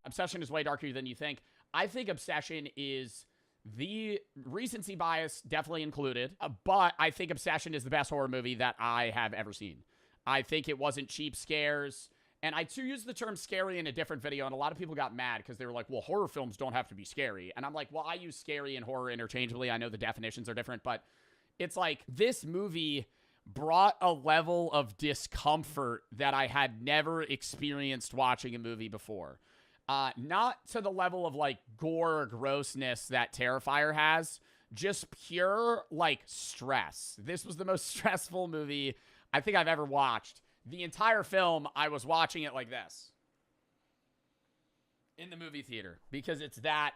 Obsession is way darker than you think. I think Obsession is the recency bias definitely included, but I think Obsession is the best horror movie that I have ever seen. I think it wasn't cheap scares, and I too used the term scary in a different video, and a lot of people got mad because they were like, well, horror films don't have to be scary. And I'm like, well, I use scary and horror interchangeably. I know the definitions are different, but it's like this movie brought a level of discomfort that I had never experienced watching a movie before. Not to the level of like gore or grossness that Terrifier has, just pure like stress. This was the most stressful movie I think I've ever watched. The entire film, I was watching it like this in the movie theater because it's that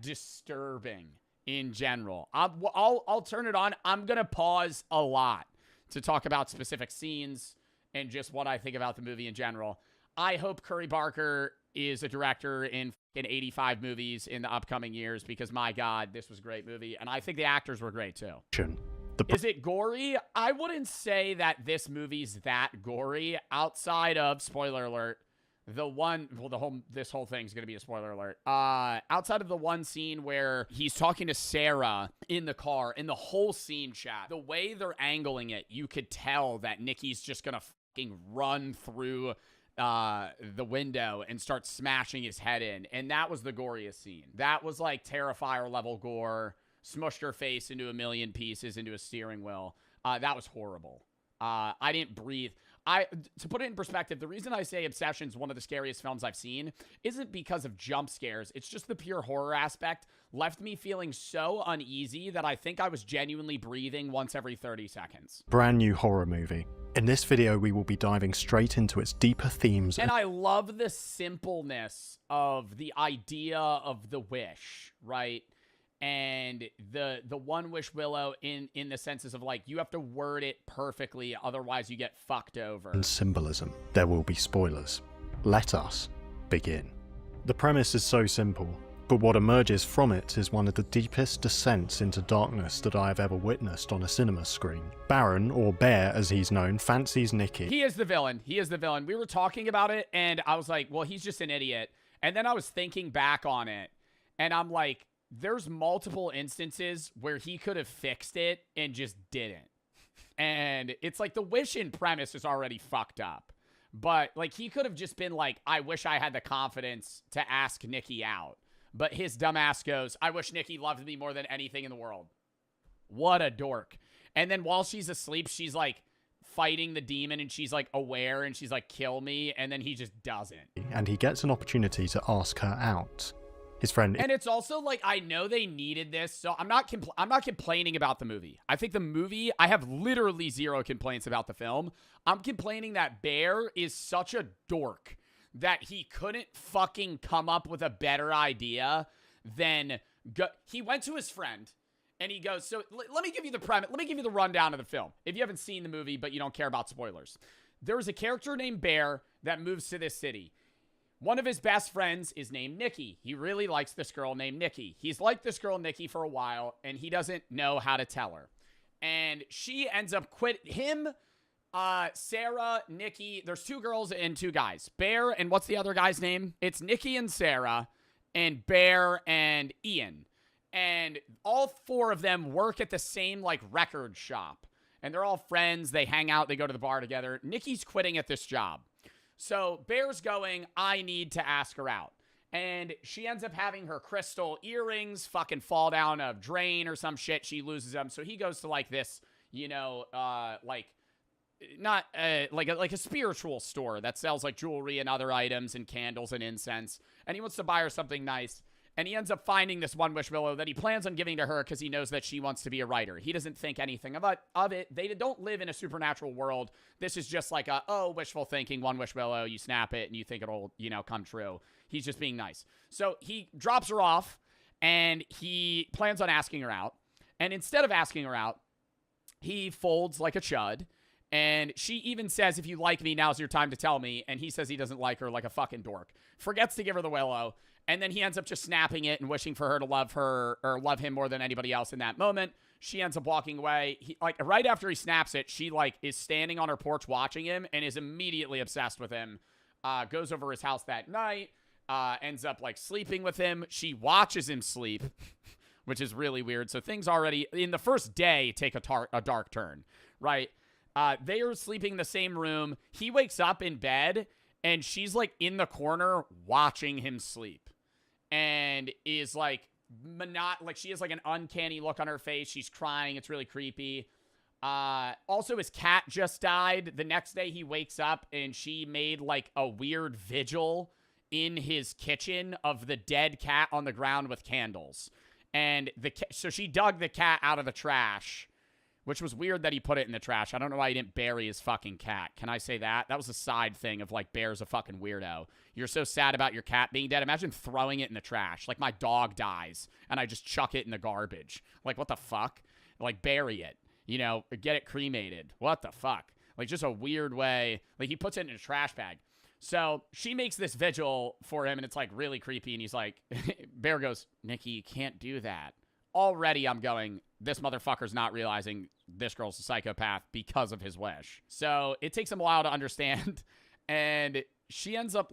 disturbing in general. I'll turn it on. I'm gonna pause a lot to talk about specific scenes and just what I think about the movie in general. I hope Curry Barker is a director in 85 movies in the upcoming years because, my God, this was a great movie. And I think the actors were great, too. Is it gory? I wouldn't say that this movie's that gory outside of, spoiler alert, this whole thing's going to be a spoiler alert. Outside of the one scene where he's talking to Sarah in the car, in the whole scene, chat, the way they're angling it, you could tell that Nikki's just going to fucking run through the window and start smashing his head in. And that was the goriest scene. That was like Terrifier level gore, smushed her face into a million pieces into a steering wheel. That was horrible. I didn't breathe. To put it in perspective, the reason I say Obsession's one of the scariest films I've seen isn't because of jump scares. It's just the pure horror aspect left me feeling so uneasy that I think I was genuinely breathing once every 30 seconds. Brand new horror movie. In this video, we will be diving straight into its deeper themes. And I love the simpleness of the idea of the wish, right? And the one wish Willow in the senses of like, you have to word it perfectly, otherwise you get fucked over. And symbolism. There will be spoilers. Let us begin. The premise is so simple, but what emerges from it is one of the deepest descents into darkness that I have ever witnessed on a cinema screen. Baron, or Bear as he's known, fancies Nikki. He is the villain. He is the villain. We were talking about it, and I was like, well, he's just an idiot. And then I was thinking back on it, and I'm like, there's multiple instances where he could have fixed it and just didn't. And it's like the wish in premise is already fucked up. But like he could have just been like, I wish I had the confidence to ask Nikki out. But his dumbass goes, I wish Nikki loved me more than anything in the world. What a dork. And then while she's asleep, she's like fighting the demon and she's like aware and she's like, kill me. And then he just doesn't. And he gets an opportunity to ask her out. His friend. And it's also like, I know they needed this, so I'm not complaining about the movie. I think the movie, I have literally zero complaints about the film. I'm complaining that Bear is such a dork that he couldn't fucking come up with a better idea than he went to his friend and he goes, so let me give you the premise. Let me give you the rundown of the film. If you haven't seen the movie, but you don't care about spoilers. There's a character named Bear that moves to this city. One of his best friends is named Nikki. He really likes this girl named Nikki. He's liked this girl Nikki for a while, and he doesn't know how to tell her. And she ends up him, Sarah, Nikki. There's 2 girls and 2 guys. Bear and what's the other guy's name? It's Nikki and Sarah, and Bear and Ian. And all 4 of them work at the same, like, record shop. And they're all friends. They hang out. They go to the bar together. Nikki's quitting at this job. So Bear's going, I need to ask her out. And she ends up having her crystal earrings fucking fall down a drain or some shit. She loses them. So he goes to like this, you know, like a spiritual store that sells like jewelry and other items and candles and incense. And he wants to buy her something nice. And he ends up finding this one wish willow that he plans on giving to her because he knows that she wants to be a writer. He doesn't think anything of it. They don't live in a supernatural world. This is just like wishful thinking, one wish willow. You snap it and you think it'll, you know, come true. He's just being nice. So he drops her off and he plans on asking her out. And instead of asking her out, he folds like a chud. And she even says, if you like me, now's your time to tell me. And he says he doesn't like her like a fucking dork. Forgets to give her the willow. And then he ends up just snapping it and wishing for her to love her or love him more than anybody else in that moment. She ends up walking away. Right after he snaps it, she is standing on her porch watching him and is immediately obsessed with him. Goes over his house that night. Ends up sleeping with him. She watches him sleep, which is really weird. So things already in the first day take a dark turn, right? They are sleeping in the same room. He wakes up in bed and she's in the corner watching him sleep. And is she has an uncanny look on her face. She's crying. It's really creepy. Also, his cat just died. The next day he wakes up and she made a weird vigil in his kitchen of the dead cat on the ground with candles. And so she dug the cat out of the trash, which was weird that he put it in the trash. I don't know why he didn't bury his fucking cat. Can I say that? That was a side thing of Bear's a fucking weirdo. You're so sad about your cat being dead. Imagine throwing it in the trash. My dog dies and I just chuck it in the garbage. What the fuck? Bury it. You know, get it cremated. What the fuck? Just a weird way. He puts it in a trash bag. So she makes this vigil for him and it's really creepy. And he's Bear goes, Nikki, you can't do that. Already I'm going, this motherfucker's not realizing this girl's a psychopath because of his wish. So it takes him a while to understand. And she ends up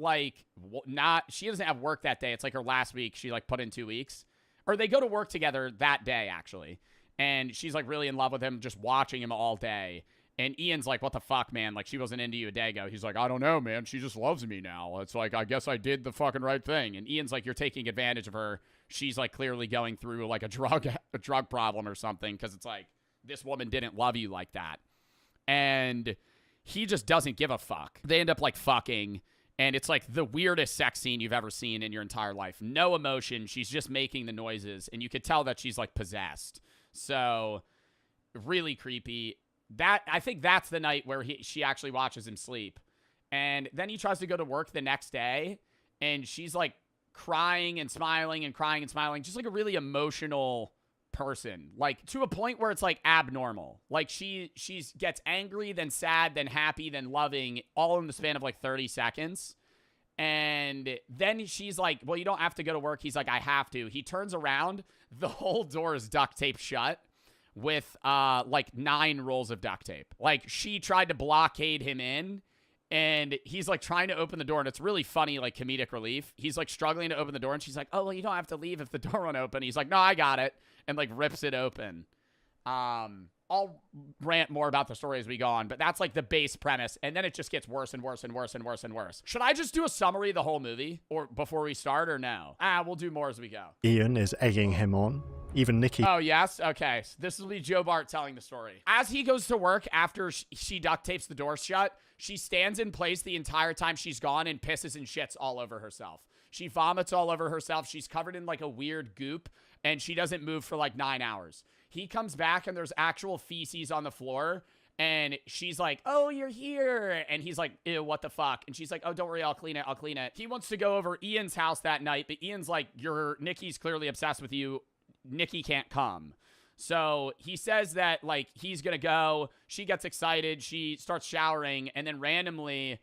she doesn't have work that day. It's her last week. She put in 2 weeks. Or they go to work together that day, actually. And she's really in love with him, just watching him all day. And Ian's what the fuck, man? She wasn't into you a day ago. He's I don't know, man. She just loves me now. It's I guess I did the fucking right thing. And Ian's you're taking advantage of her. She's clearly going through a drug problem or something. Because it's this woman didn't love you like that. And he just doesn't give a fuck. They end up like fucking, and it's like the weirdest sex scene you've ever seen in your entire life. No emotion. She's just making the noises, and you could tell that she's like possessed. So really creepy. I think that's the night where she actually watches him sleep. And then he tries to go to work the next day, and she's like crying and smiling and crying and smiling. Just like a really emotional person, like to a point where it's like abnormal. Like she gets angry, then sad, then happy, then loving, all in the span of like 30 seconds. And then she's like, well, you don't have to go to work. He's like, I have to. He turns around, the whole door is duct taped shut with like 9 rolls of duct tape. Like she tried to blockade him in, and he's like trying to open the door, and it's really funny, like comedic relief. He's like struggling to open the door, and she's like, oh, well, you don't have to leave if the door won't open. He's like, no, I got it. And like rips it open. I'll rant more about the story as we go on, but that's like the base premise, and then it just gets worse and worse and worse and worse and worse. Should I just do a summary of the whole movie or before we start, or no? We'll do more as we go. Ian is egging him on. Even Nikki. Oh, yes? Okay. So this will be Joe Bart telling the story. As he goes to work after she duct tapes the door shut, she stands in place the entire time she's gone and pisses and shits all over herself. She vomits all over herself. She's covered in like a weird goop, and she doesn't move for like 9 hours. He comes back, and there's actual feces on the floor, and she's like, oh, you're here. And he's like, ew, what the fuck? And she's like, oh, don't worry, I'll clean it. I'll clean it. He wants to go over Ian's house that night, but Ian's like, Nikki's clearly obsessed with you. Nikki can't come. So he says that like he's gonna go. She gets excited. She starts showering, and then randomly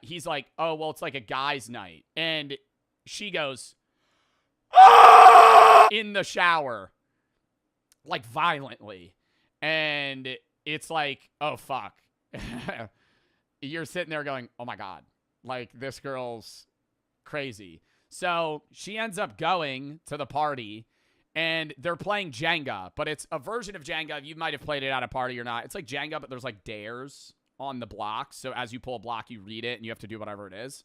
he's like, oh, well, it's like a guy's night. And she goes in the shower, like violently. And it's like, oh, fuck. You're sitting there going, oh my God, like this girl's crazy. So she ends up going to the party, and they're playing Jenga, but it's a version of Jenga. You might have played it at a party or not. It's like Jenga, but there's like dares on the blocks. So as you pull a block, you read it, and you have to do whatever it is.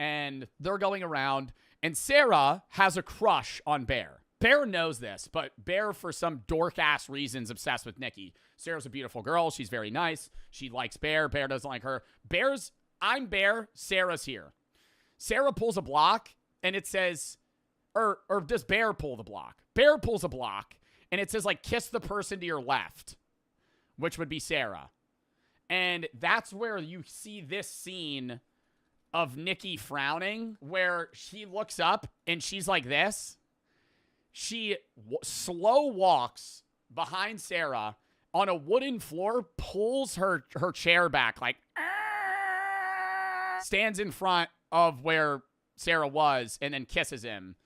And they're going around, and Sarah has a crush on Bear. Bear knows this, but Bear, for some dork-ass reasons, obsessed with Nikki. Sarah's a beautiful girl. She's very nice. She likes Bear. Bear doesn't like her. I'm Bear. Sarah's here. Sarah pulls a block, and it says, or does Bear pull the block? Bear pulls a block, and it says, like, kiss the person to your left, which would be Sarah. And that's where you see this scene of Nikki frowning, where she looks up, and she's like this. She slow walks behind Sarah on a wooden floor, pulls her chair back, like, stands in front of where Sarah was, and then kisses him.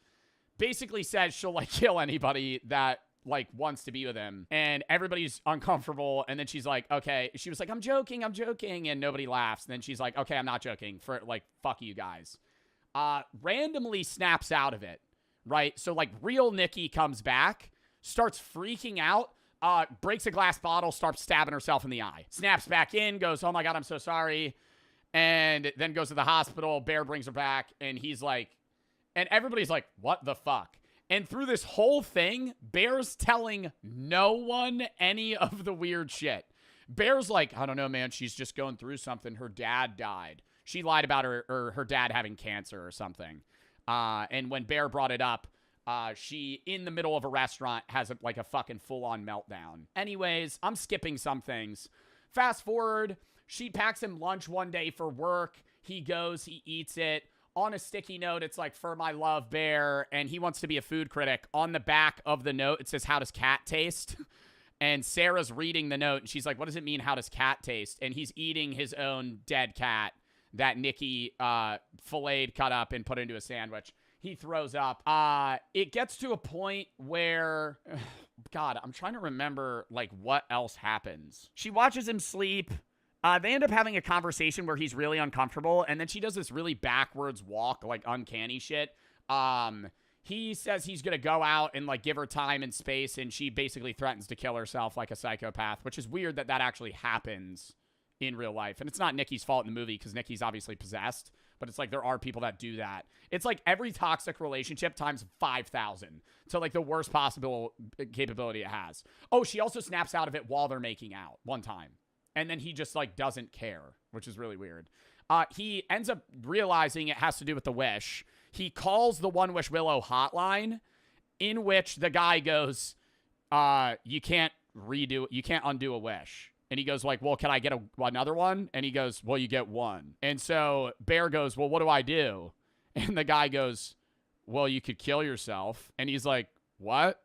Basically says she'll like kill anybody that like wants to be with him, and everybody's uncomfortable. And then she's like, okay. She was like, I'm joking, and nobody laughs. And then she's like, okay, I'm not joking, for like, fuck you guys. Randomly snaps out of it, right? So like real Nikki comes back, starts freaking out, breaks a glass bottle, starts stabbing herself in the eye, snaps back in, goes, oh my God, I'm so sorry. And then goes to the hospital. Bear brings her back, and he's like, and everybody's like, what the fuck? And through this whole thing, Bear's telling no one any of the weird shit. Bear's like, I don't know, man. She's just going through something. Her dad died. She lied about her dad having cancer or something. And when Bear brought it up, she, in the middle of a restaurant, has like a fucking full-on meltdown. Anyways, I'm skipping some things. Fast forward, she packs him lunch one day for work. He goes, he eats it. On a sticky note, it's like, for my love, Bear, and he wants to be a food critic. On the back of the note, it says, how does cat taste? And Sarah's reading the note, and she's like, what does it mean, how does cat taste? And he's eating his own dead cat that Nikki filleted, cut up, and put into a sandwich. He throws up. It gets to a point where, God, I'm trying to remember, like, what else happens. She watches him sleep. They end up having a conversation where he's really uncomfortable, and then she does this really backwards walk, like uncanny shit. He says he's going to go out and like give her time and space, and she basically threatens to kill herself like a psychopath, which is weird that actually happens in real life. And it's not Nikki's fault in the movie because Nikki's obviously possessed, but it's like there are people that do that. It's like every toxic relationship times 5,000 to like the worst possible capability it has. Oh, she also snaps out of it while they're making out one time. And then he just like doesn't care, which is really weird. He ends up realizing it has to do with the wish. He calls the One Wish Willow hotline, in which the guy goes, you can't undo a wish. And he goes like, well, can I get another one? And he goes, well, you get one. And so Bear goes, well, what do I do? And the guy goes, well, you could kill yourself. And he's like, what?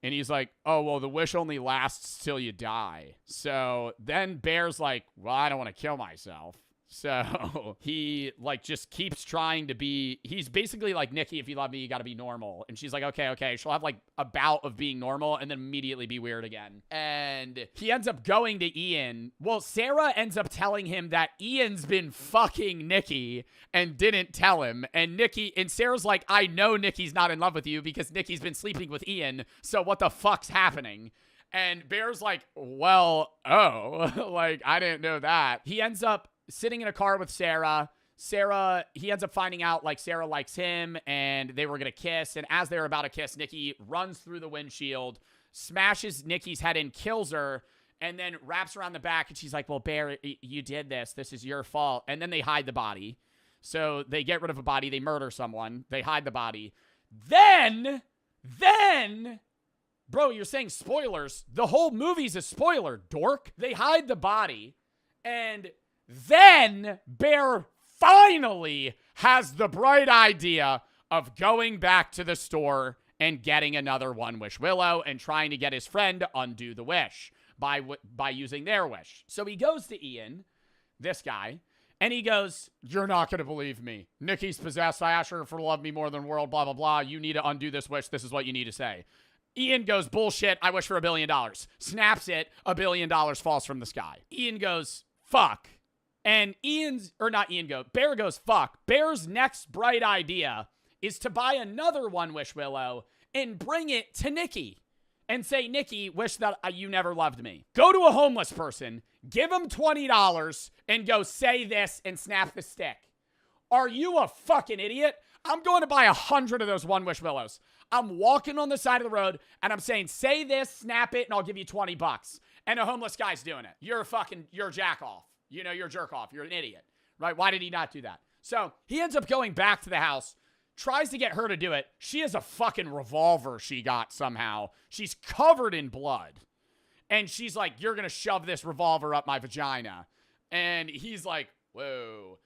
And he's like, oh, well, the wish only lasts till you die. So then Bear's like, well, I don't want to kill myself. So he like just keeps trying to be, he's basically like, Nikki, if you love me, you got to be normal. And she's like, okay. She'll have like a bout of being normal and then immediately be weird again. And he ends up going to Ian. Well, Sarah ends up telling him that Ian's been fucking Nikki and didn't tell him. And Sarah's like, I know Nikki's not in love with you because Nikki's been sleeping with Ian. So what the fuck's happening? And Bear's like, well, oh, like, I didn't know that. He ends up sitting in a car with Sarah. He ends up finding out like Sarah likes him and they were going to kiss. And as they were about to kiss, Nikki runs through the windshield, smashes Nikki's head in, kills her, and then wraps around the back. And she's like, well, Bear, you did this. This is your fault. And then they hide the body. So they get rid of a body. They murder someone. They hide the body. Then, bro, you're saying spoilers. The whole movie's a spoiler, dork. They hide the body. And then Bear finally has the bright idea of going back to the store and getting another One Wish Willow and trying to get his friend to undo the wish by using their wish. So he goes to Ian, this guy, and he goes, you're not going to believe me. Nikki's possessed. I asked her for to love me more than the world, blah, blah, blah. You need to undo this wish. This is what you need to say. Ian goes, bullshit. I wish for $1 billion. Snaps it. $1 billion falls from the sky. Ian goes, fuck. And Bear goes, fuck. Bear's next bright idea is to buy another One Wish Willow and bring it to Nikki and say, Nikki, wish that you never loved me. Go to a homeless person, give him $20 and go say this and snap the stick. Are you a fucking idiot? I'm going to buy 100 of those One Wish Willows. I'm walking on the side of the road and I'm saying, say this, snap it, and I'll give you $20. And a homeless guy's doing it. You're a jack off. You know, you're a jerk off. You're an idiot, right? Why did he not do that? So he ends up going back to the house, tries to get her to do it. She has a fucking revolver she got somehow. She's covered in blood. And she's like, you're going to shove this revolver up my vagina. And he's like, whoa.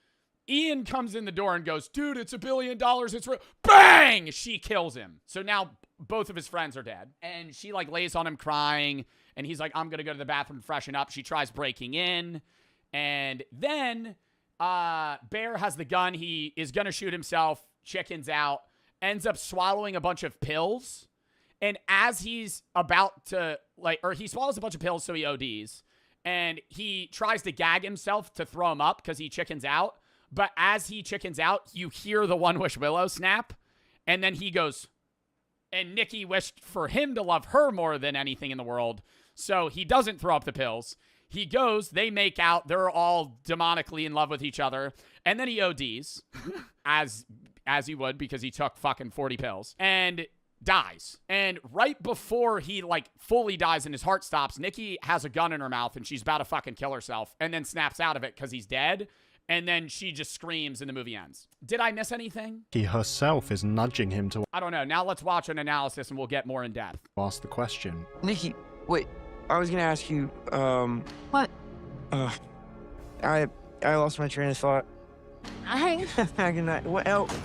Ian comes in the door and goes, dude, it's $1 billion. It's real. Bang! She kills him. So now both of his friends are dead. And she like lays on him crying. And he's like, I'm going to go to the bathroom and freshen up. She tries breaking in. And then Bear has the gun. He is going to shoot himself, chickens out, ends up swallowing a bunch of pills. And as he's about to, he swallows a bunch of pills so he ODs. And he tries to gag himself to throw him up because he chickens out. But as he chickens out, you hear the One Wish Willow snap. And then he goes, and Nikki wished for him to love her more than anything in the world. So he doesn't throw up the pills. He goes, they make out, they're all demonically in love with each other, and then he ODs, as he would, because he took fucking 40 pills, and dies. And right before he, fully dies and his heart stops, Nikki has a gun in her mouth, and she's about to fucking kill herself, and then snaps out of it because he's dead, and then she just screams, and the movie ends. Did I miss anything? He herself is nudging him to I don't know. Now let's watch an analysis, and we'll get more in depth. Ask the question. Nikki, wait. I was gonna ask you, What? I lost my train of thought. What else?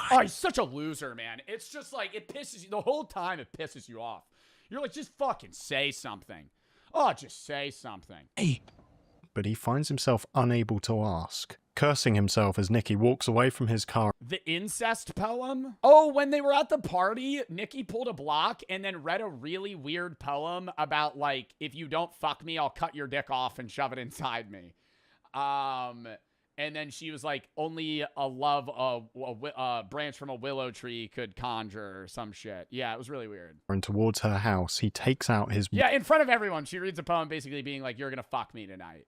Oh, he's such a loser, man. It's just like, it pisses you, the whole time it pisses you off. You're like, just fucking say something. Oh, just say something. Hey. But he finds himself unable to ask, cursing himself as Nikki walks away from his car. The incest poem? Oh, when they were at the party, Nikki pulled a block and then read a really weird poem about, if you don't fuck me, I'll cut your dick off and shove it inside me. And then she was like, only a love, a branch from a willow tree could conjure or some shit. Yeah, it was really weird. And towards her house, he takes out his... Yeah, in front of everyone, she reads a poem basically being like, you're gonna fuck me tonight.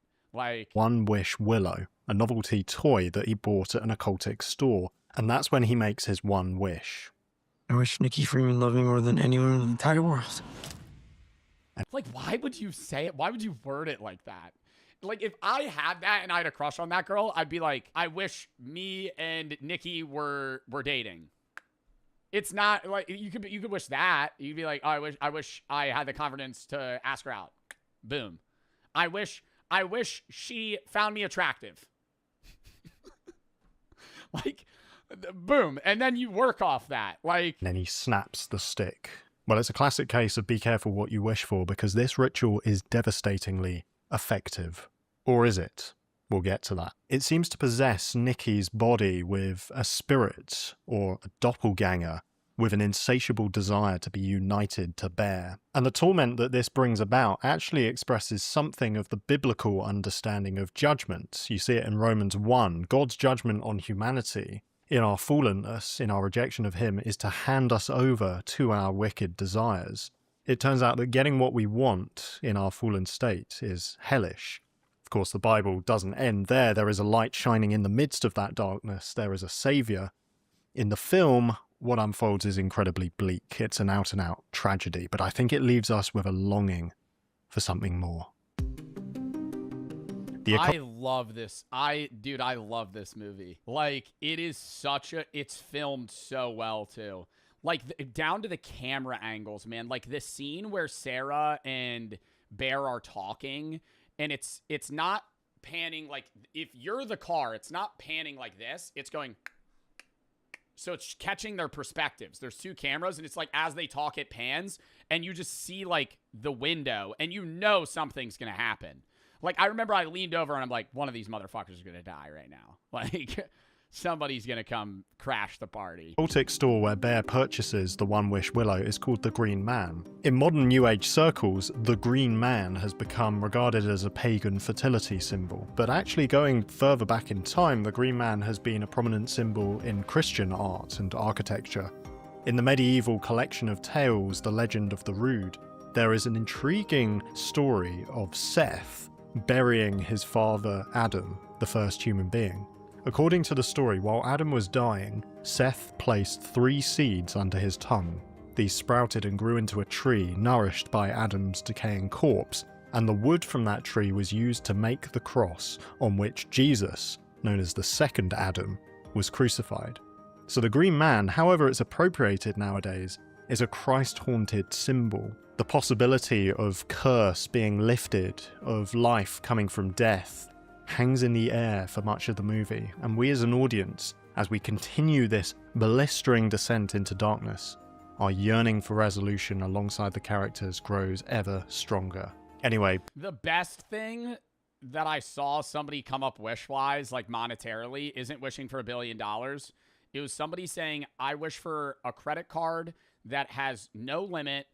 One Wish Willow, a novelty toy that he bought at an occultic store, and that's when he makes his one wish. I wish Nikki Freeman loved me more than anyone in the entire world. Like, why would you say it? Why would you word it like that? Like, if I had that and I had a crush on that girl, I'd be like, I wish me and Nikki were dating. It's not like you could wish that. You'd be like, oh, I wish I had the confidence to ask her out. Boom. I wish she found me attractive. Like, boom. And then you work off that. Like, and then he snaps the stick. Well, it's a classic case of be careful what you wish for, because this ritual is devastatingly effective. Or is it? We'll get to that. It seems to possess Nikki's body with a spirit, or a doppelganger, with an insatiable desire to be united to Bear. And the torment that this brings about actually expresses something of the biblical understanding of judgment. You see it in Romans 1. God's judgment on humanity, in our fallenness, in our rejection of him, is to hand us over to our wicked desires. It turns out that getting what we want in our fallen state is hellish. Of course, the Bible doesn't end there. There is a light shining in the midst of that darkness. There is a saviour. In the film, what unfolds is incredibly bleak. It's an out-and-out tragedy, but I think it leaves us with a longing for something more. I love this. I love this movie. Like, it is it's filmed so well too. Like, down to the camera angles, man. Like, this scene where Sarah and Bear are talking, and it's not panning, like, if you're the car, it's not panning like this. It's going, so it's catching their perspectives. There's two cameras, and it's like, as they talk, it pans, and you just see, like, the window, and you know something's gonna happen. Like, I remember I leaned over, and I'm like, one of these motherfuckers is gonna die right now. Like, somebody's gonna come crash the party. The Baltic store where Bear purchases the One Wish Willow is called the Green Man. In modern New Age circles, the Green Man has become regarded as a pagan fertility symbol. But actually, going further back in time, the Green Man has been a prominent symbol in Christian art and architecture. In the medieval collection of tales, The Legend of the Rood, there is an intriguing story of Seth burying his father Adam, the first human being. According to the story, while Adam was dying, Seth placed 3 seeds under his tongue. These sprouted and grew into a tree, nourished by Adam's decaying corpse, and the wood from that tree was used to make the cross on which Jesus, known as the second Adam, was crucified. So the Green Man, however it's appropriated nowadays, is a Christ-haunted symbol. The possibility of curse being lifted, of life coming from death, hangs in the air for much of the movie, and we as an audience, as we continue this blistering descent into darkness, our yearning for resolution alongside the characters grows ever stronger. Anyway, the best thing that I saw somebody come up wish-wise, like monetarily, isn't wishing for $1 billion. It was somebody saying, I wish for a credit card that has no limit,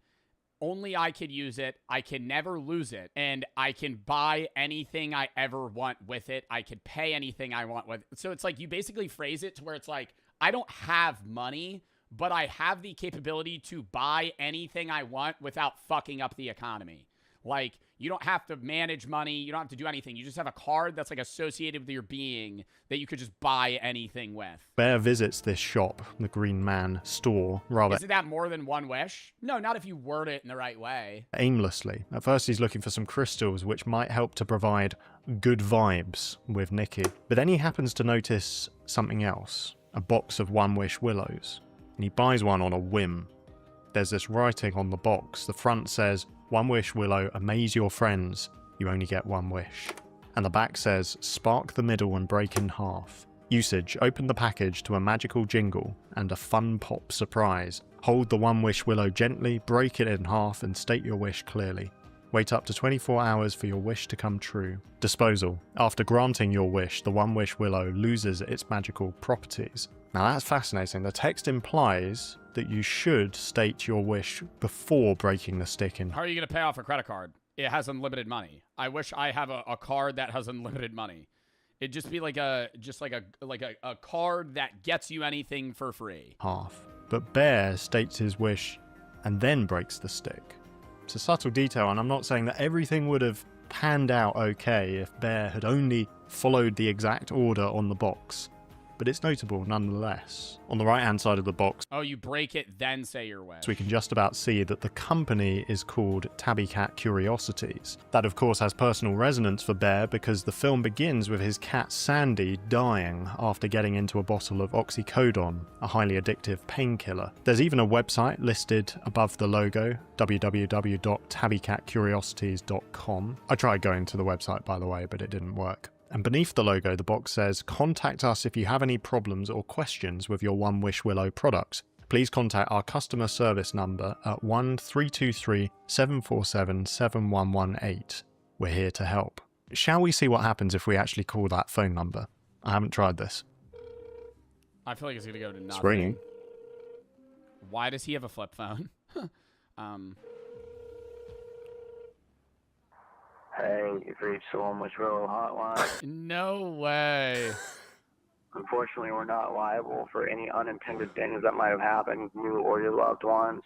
only I could use it, I can never lose it, and I can buy anything I ever want with it. I could pay anything I want with it. So it's like, you basically phrase it to where it's like, I don't have money, but I have the capability to buy anything I want without fucking up the economy. Like, you don't have to manage money. You don't have to do anything. You just have a card that's like associated with your being that you could just buy anything with. Bear visits this shop, the Green Man store, rather Isn't that more than one wish? No, not if you word it in the right way. aimlessly. At first he's looking for some crystals which might help to provide good vibes with Nikki. But then he happens to notice something else, a box of One Wish Willows. And he buys one on a whim. There's this writing on the box. The front says, One Wish Willow, amaze your friends. You only get one wish. And the back says, spark the middle and break in half. Usage, open the package to a magical jingle and a fun pop surprise. Hold the One Wish Willow gently, break it in half and state your wish clearly. Wait up to 24 hours for your wish to come true. Disposal. After granting your wish, the One Wish Willow loses its magical properties. Now that's fascinating. The text implies that you should state your wish before breaking the stick in. How are you going to pay off a credit card? It has unlimited money. I wish I have a card that has unlimited money. It'd just be like a card that gets you anything for free. Half. But Bear states his wish and then breaks the stick. It's a subtle detail, and I'm not saying that everything would have panned out okay if Bear had only followed the exact order on the box. but it's notable nonetheless. On the right-hand side of the box, Oh, you break it, then say your wish. we can just about see that the company is called Tabby Cat Curiosities. That of course has personal resonance for Bear because the film begins with his cat Sandy dying after getting into a bottle of oxycodone, a highly addictive painkiller. There's even a website listed above the logo, www.tabbycatcuriosities.com. I tried going to the website, by the way, but it didn't work. And beneath the logo, the box says, "Contact us if you have any problems or questions with your One Wish Willow products. Please contact our customer service number at 1-323-747-7118. We're here to help." Shall we see what happens if we actually call that phone number? I haven't tried this. I feel like it's gonna go to nothing. It's ringing. Why does he have a flip phone? Hey, you've reached the One Wish Willow hotline. No way. Unfortunately, we're not liable for any unintended things that might have happened, you or your loved ones.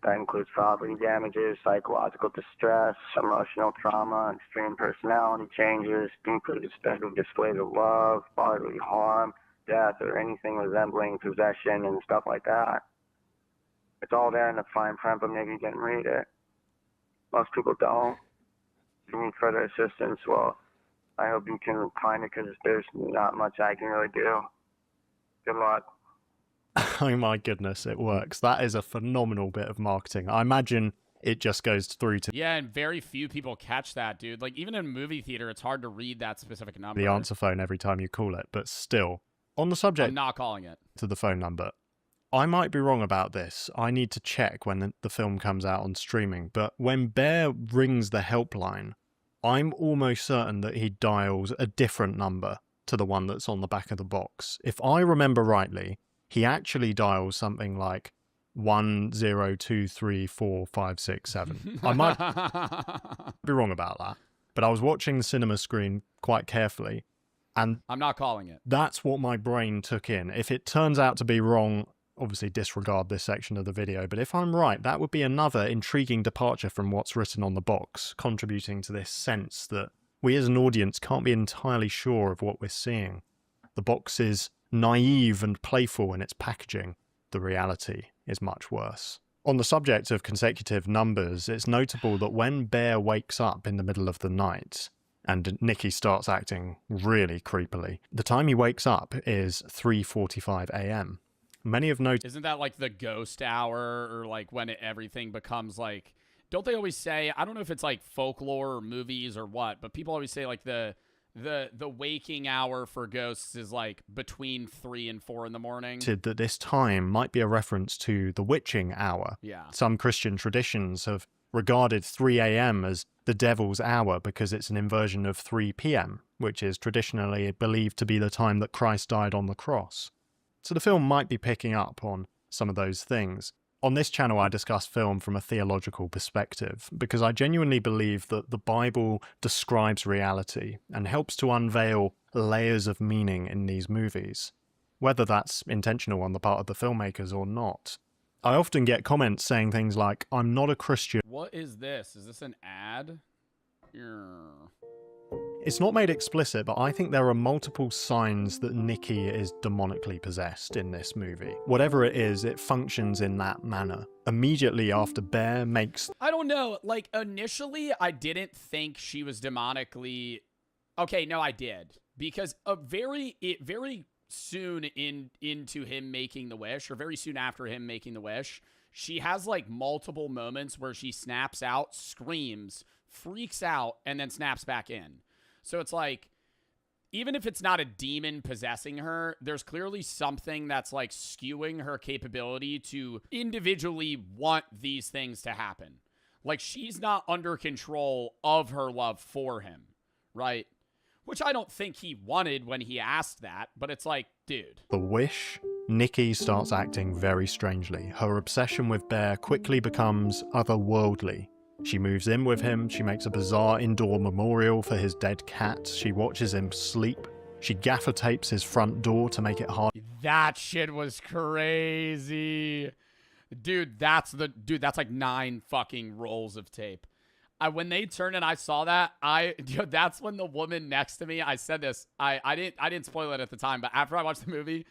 That includes property damages, psychological distress, emotional trauma, extreme personality changes, including special displays of love, bodily harm, death, or anything resembling possession and stuff like that. It's all there in the fine print, but maybe you didn't read it. Most people don't. If you need further assistance, well, I hope you can find it because there's not much I can really do. Good luck. Oh my goodness, it works. That is a phenomenal bit of marketing. I imagine it just goes through to Yeah, and very few people catch that, dude. Like, even in a movie theater, it's hard to read that specific number. the answer phone every time you call it. But still, on the subject I'm not calling it. to the phone number, I might be wrong about this. I need to check when the film comes out on streaming. But when Bear rings the helpline, I'm almost certain that he dials a different number to the one that's on the back of the box. If I remember rightly, he actually dials something like 10234567. I might be wrong about that, but I was watching the cinema screen quite carefully, and I'm not calling it. That's what my brain took in. If it turns out to be wrong, obviously disregard this section of the video, but if I'm right, that would be another intriguing departure from what's written on the box, contributing to this sense that we as an audience can't be entirely sure of what we're seeing. The box is naive and playful in its packaging. The reality is much worse. On the subject of consecutive numbers, it's notable that when Bear wakes up in the middle of the night and Nikki starts acting really creepily, the time he wakes up is 3:45 a.m. Many have noticed... Isn't that like the ghost hour, or like when everything becomes like... Don't they always say, I don't know if it's like folklore or movies or what, but people always say like the waking hour for ghosts is like between 3 and 4 in the morning. That this time might be a reference to the witching hour. Yeah. Some Christian traditions have regarded 3 a.m. as the devil's hour because it's an inversion of 3 p.m., which is traditionally believed to be the time that Christ died on the cross. So the film might be picking up on some of those things. On this channel, I discuss film from a theological perspective because I genuinely believe that the Bible describes reality and helps to unveil layers of meaning in these movies, whether that's intentional on the part of the filmmakers or not. I often get comments saying things like, "I'm not a Christian." What is this? Is this an ad? It's not made explicit, but I think there are multiple signs that Nikki is demonically possessed in this movie. Whatever it is, it functions in that manner. Immediately after Bear makes... I don't know. Like, initially, I didn't think she was demonically... Okay, no, I did. Because very soon into him making the wish, or very soon after him making the wish, she has, like, multiple moments where she snaps out, screams, freaks out, and then snaps back in. So it's like, even if it's not a demon possessing her, there's clearly something that's like skewing her capability to individually want these things to happen. Like, she's not under control of her love for him, right? Which I don't think he wanted when he asked that, but it's like, dude. The wish, Nikki starts acting very strangely. Her obsession with Bear quickly becomes otherworldly. She moves in with him, she makes a bizarre indoor memorial for his dead cat, she watches him sleep, she gaffer tapes his front door to make it hard. That shit was crazy. Dude, that's like 9 fucking rolls of tape. When they turned and I saw that, that's when the woman next to me, I said this. I didn't spoil it at the time, but after I watched the movie,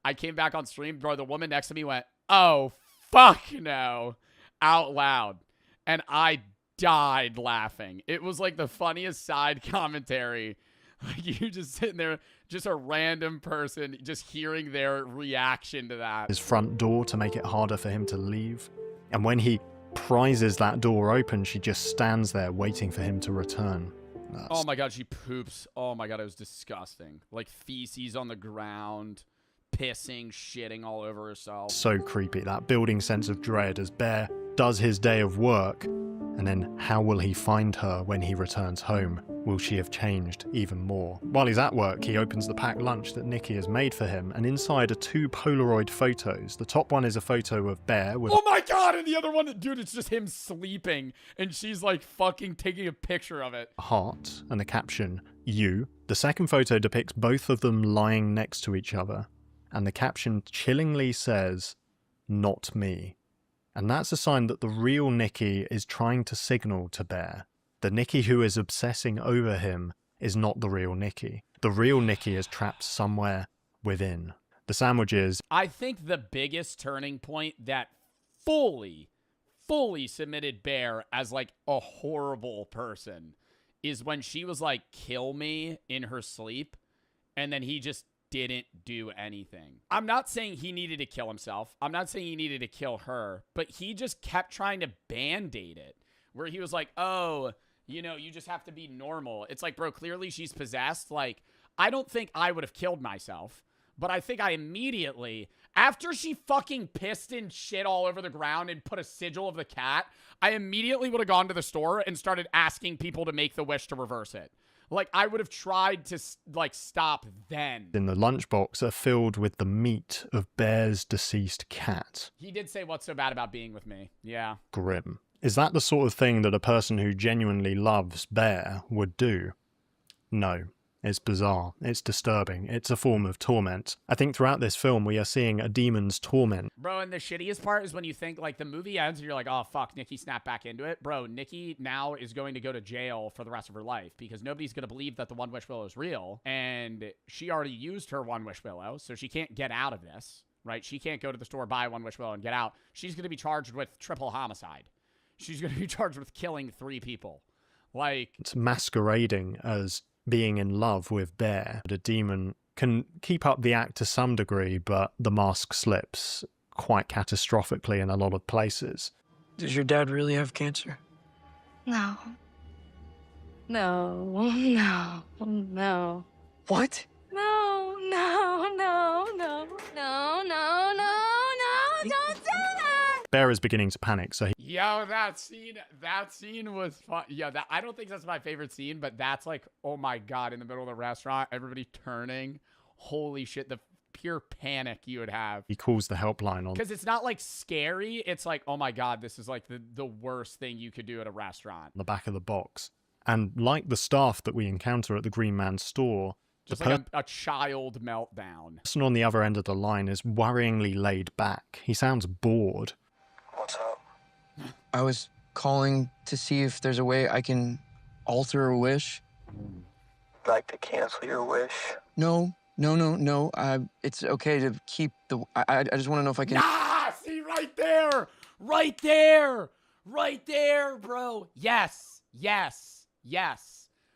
I came back on stream, bro. The woman next to me went, "Oh fuck no," out loud, and I died laughing. It was like the funniest side commentary. Like you just sitting there, just a random person, just hearing their reaction to that. His front door to make it harder for him to leave. And when he prizes that door open, she just stands there waiting for him to return. Oh my god, she poops. Oh my god, it was disgusting. Like feces on the ground, pissing, shitting all over herself. So creepy, that building sense of dread as Bear does his day of work. And then how will he find her when he returns home? Will she have changed even more? While he's at work, he opens the packed lunch that Nikki has made for him, and inside are 2 Polaroid photos. The top one is a photo of Bear with— Oh my god, and the other one, dude, it's just him sleeping, and she's like fucking taking a picture of it. a heart and the caption, "You." The second photo depicts both of them lying next to each other, and the caption chillingly says, "Not me." And that's a sign that the real Nikki is trying to signal to Bear. The Nikki who is obsessing over him is not the real Nikki. The real Nikki is trapped somewhere within. The sandwiches— I think the biggest turning point that fully submitted Bear as like a horrible person is when she was like, "Kill me," in her sleep, and then he just didn't do anything. I'm not saying he needed to kill himself. I'm not saying he needed to kill her, but he just kept trying to band-aid it, where he was like, "Oh, you know, you just have to be normal." It's like, bro, clearly she's possessed. Like, I don't think I would have killed myself, but I think I immediately, after she fucking pissed and shit all over the ground and put a sigil of the cat, I immediately would have gone to the store and started asking people to make the wish to reverse it. Like, I would have tried to, like, stop then. in the lunchbox are filled with the meat of Bear's deceased cat. He did say, "What's so bad about being with me?" Yeah. Grim. Is that the sort of thing that a person who genuinely loves Bear would do? No. It's bizarre. It's disturbing. It's a form of torment. I think throughout this film we are seeing a demon's torment. Bro, and the shittiest part is when you think, like, the movie ends and you're like, "Oh, fuck, Nikki snapped back into it." Bro, Nikki now is going to go to jail for the rest of her life because nobody's going to believe that the One Wish Willow is real. And she already used her One Wish Willow, so she can't get out of this, right? She can't go to the store, buy One Wish Willow, and get out. She's going to be charged with triple homicide. She's going to be charged with killing 3 people. Like, It's masquerading as being in love with Bear. The demon can keep up the act to some degree, but the mask slips quite catastrophically in a lot of places. Does your dad really have cancer? No. No. No. No. What? No. No. No. No. No. No. No. Don't say that. Bear is beginning to panic, so he yo, that scene was fun. Yeah, I don't think that's my favorite scene, but that's like, oh my god, in the middle of the restaurant, everybody turning. Holy shit, the pure panic you would have. calls the helpline on Because it's not like scary, it's like, oh my god, this is like the worst thing you could do at a restaurant. the back of the box. And like the staff that we encounter at the Green Man's store, Just the like a child meltdown. person on the other end of the line is worryingly laid back. He sounds bored. What's up? I was calling to see if there's a way I can alter a wish. Like to cancel your wish? No. It's okay to keep the. I just want to know if I can. Ah, see, right there, right there, right there, bro. Yes.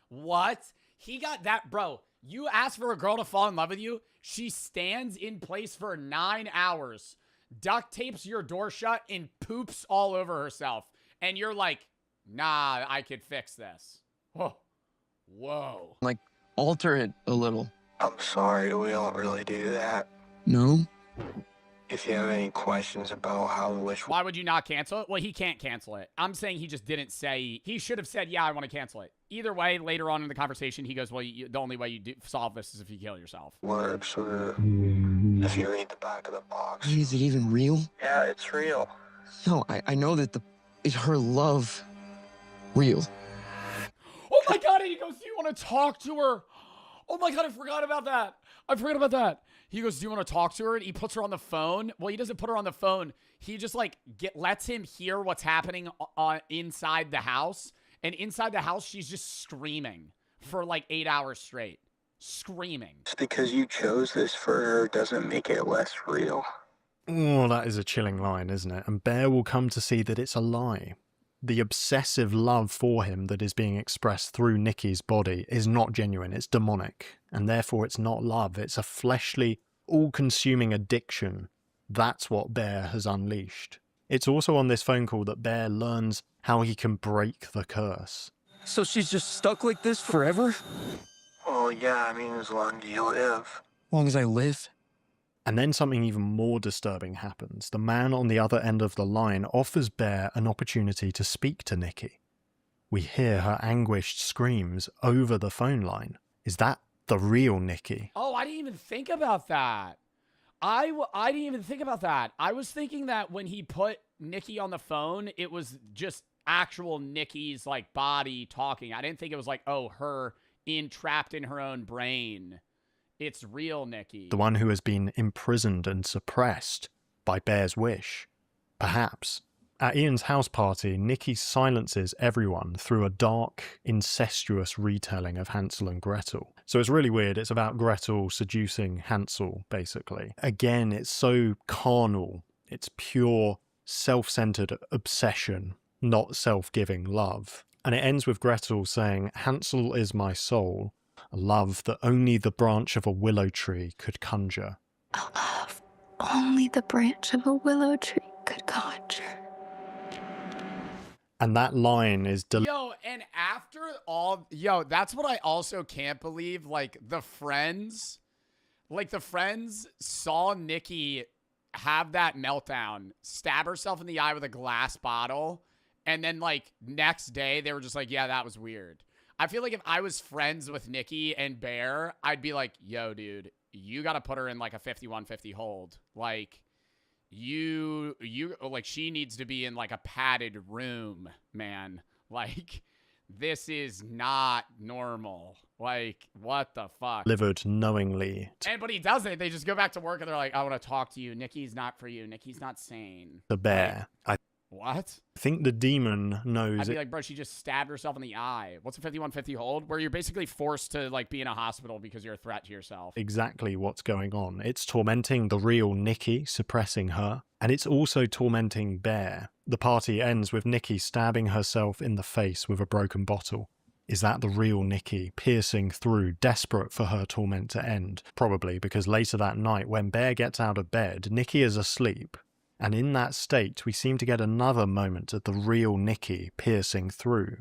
What? He got that, bro. You asked for a girl to fall in love with you. She stands in place for 9 hours, duct tapes your door shut, and poops all over herself. And you're like, nah, I could fix this. Whoa. Like, alter it a little. I'm sorry, we don't really do that. No? If you have any questions about how the wish... Why would you not cancel it? Well, he can't cancel it. I'm saying he just didn't say... He should have said, yeah, I want to cancel it. Either way, later on in the conversation, he goes, well, the only way you solve this is if you kill yourself. Works, if you read the back of the box. Is it even real? Yeah, it's real. No, I know that is her love real? Oh my god, and he goes, do you want to talk to her? Oh my god, I forgot about that. He goes, do you want to talk to her? And he puts her on the phone. Well, he doesn't put her on the phone. He just like lets him hear what's happening inside the house. And inside the house, she's just screaming for like 8 hours straight. Screaming. Just because you chose this for her doesn't make it less real. Oh, that is a chilling line, isn't it? And Bear will come to see that it's a lie. The obsessive love for him that is being expressed through Nikki's body is not genuine, it's demonic. And therefore it's not love, it's a fleshly, all-consuming addiction. That's what Bear has unleashed. It's also on this phone call that Bear learns how he can break the curse. So she's just stuck like this forever? Well, yeah, I mean, as long as you live. As long as I live? And then something even more disturbing happens. The man on the other end of the line offers Bear an opportunity to speak to Nikki. We hear her anguished screams over the phone line. Is that the real Nikki? Oh, I didn't even think about that. I didn't even think about that. I was thinking that when he put Nikki on the phone, it was just actual Nikki's like body talking. I didn't think it was like, oh, her trapped in her own brain. It's real Nikki. The one who has been imprisoned and suppressed by Bear's wish. Perhaps. At Ian's house party, Nikki silences everyone through a dark, incestuous retelling of Hansel and Gretel. So it's really weird. It's about Gretel seducing Hansel, basically. Again, it's so carnal. It's pure, self-centered obsession, not self-giving love. And it ends with Gretel saying, "Hansel is my soul, a love that only the branch of a willow tree could conjure." A love only the branch of a willow tree could conjure. And that line is And after all, that's what I also can't believe. Like the friends saw Nikki have that meltdown, stab herself in the eye with a glass bottle. And then like next day they were just like, yeah, that was weird. I feel like if I was friends with Nikki and Bear, I'd be like, yo, dude, you got to put her in like a 5150 hold. Like you like she needs to be in like a padded room, man. Like this is not normal. Like what the fuck? Delivered knowingly. But he doesn't. They just go back to work and they're like, I want to talk to you. Nikki's not for you. Nikki's not sane. The Bear. What? I think the demon knows I'd be like, bro, she just stabbed herself in the eye. What's a 5150 hold? Where you're basically forced to like be in a hospital because you're a threat to yourself. exactly what's going on. It's tormenting the real Nikki, suppressing her, and it's also tormenting Bear. The party ends with Nikki stabbing herself in the face with a broken bottle. Is that the real Nikki, piercing through, desperate for her torment to end? Probably, because later that night, when Bear gets out of bed, Nikki is asleep. And in that state, we seem to get another moment of the real Nikki piercing through.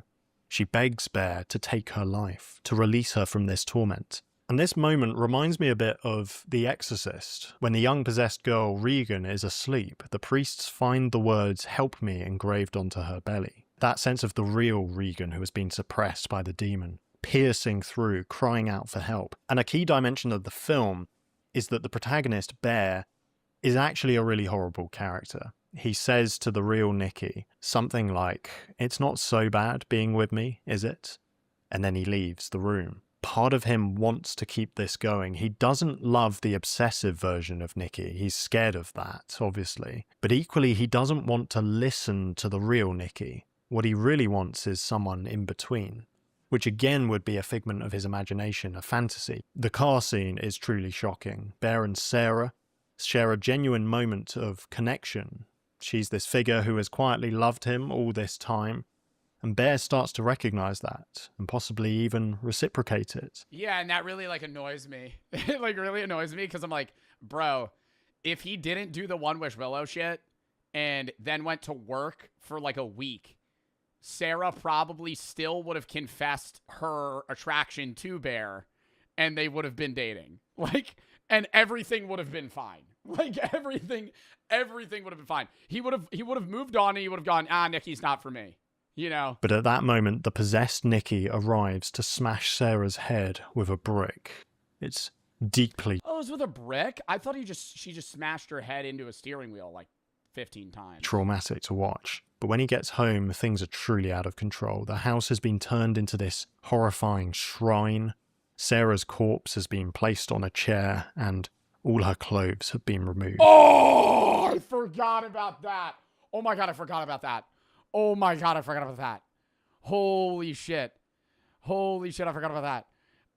She begs Bear to take her life, to release her from this torment. And this moment reminds me a bit of The Exorcist. When the young possessed girl Regan is asleep, the priests find the words "help me" engraved onto her belly. That sense of the real Regan who has been suppressed by the demon, piercing through, crying out for help. And a key dimension of the film is that the protagonist, Bear, is actually a really horrible character. He says to the real Nikki something like, "It's not so bad being with me, is it?" And then he leaves the room. Part of him wants to keep this going. He doesn't love the obsessive version of Nikki. He's scared of that, obviously. But equally, he doesn't want to listen to the real Nikki. What he really wants is someone in between, which again would be a figment of his imagination, a fantasy. The car scene is truly shocking. Bear and Sarah share a genuine moment of connection. She's this figure who has quietly loved him all this time, and Bear starts to recognize that and possibly even reciprocate it. Yeah, and that really like annoys me. It like really annoys me because I'm like, bro, if he didn't do the One Wish Willow shit and then went to work for like a week, Sarah probably still would have confessed her attraction to Bear and they would have been dating. Like, and everything would have been fine. Like everything would have been fine. He would have moved on and he would have gone, Nikki's not for me. You know? But at that moment, the possessed Nikki arrives to smash Sarah's head with a brick. It's deeply... Oh, it was with a brick? I thought she just smashed her head into a steering wheel like 15 times. traumatic to watch. But when he gets home, things are truly out of control. The house has been turned into this horrifying shrine. Sarah's corpse has been placed on a chair, and all her clothes have been removed. Oh, I forgot about that. Oh my God, I forgot about that. Oh my God, I forgot about that. Holy shit. Holy shit, I forgot about that.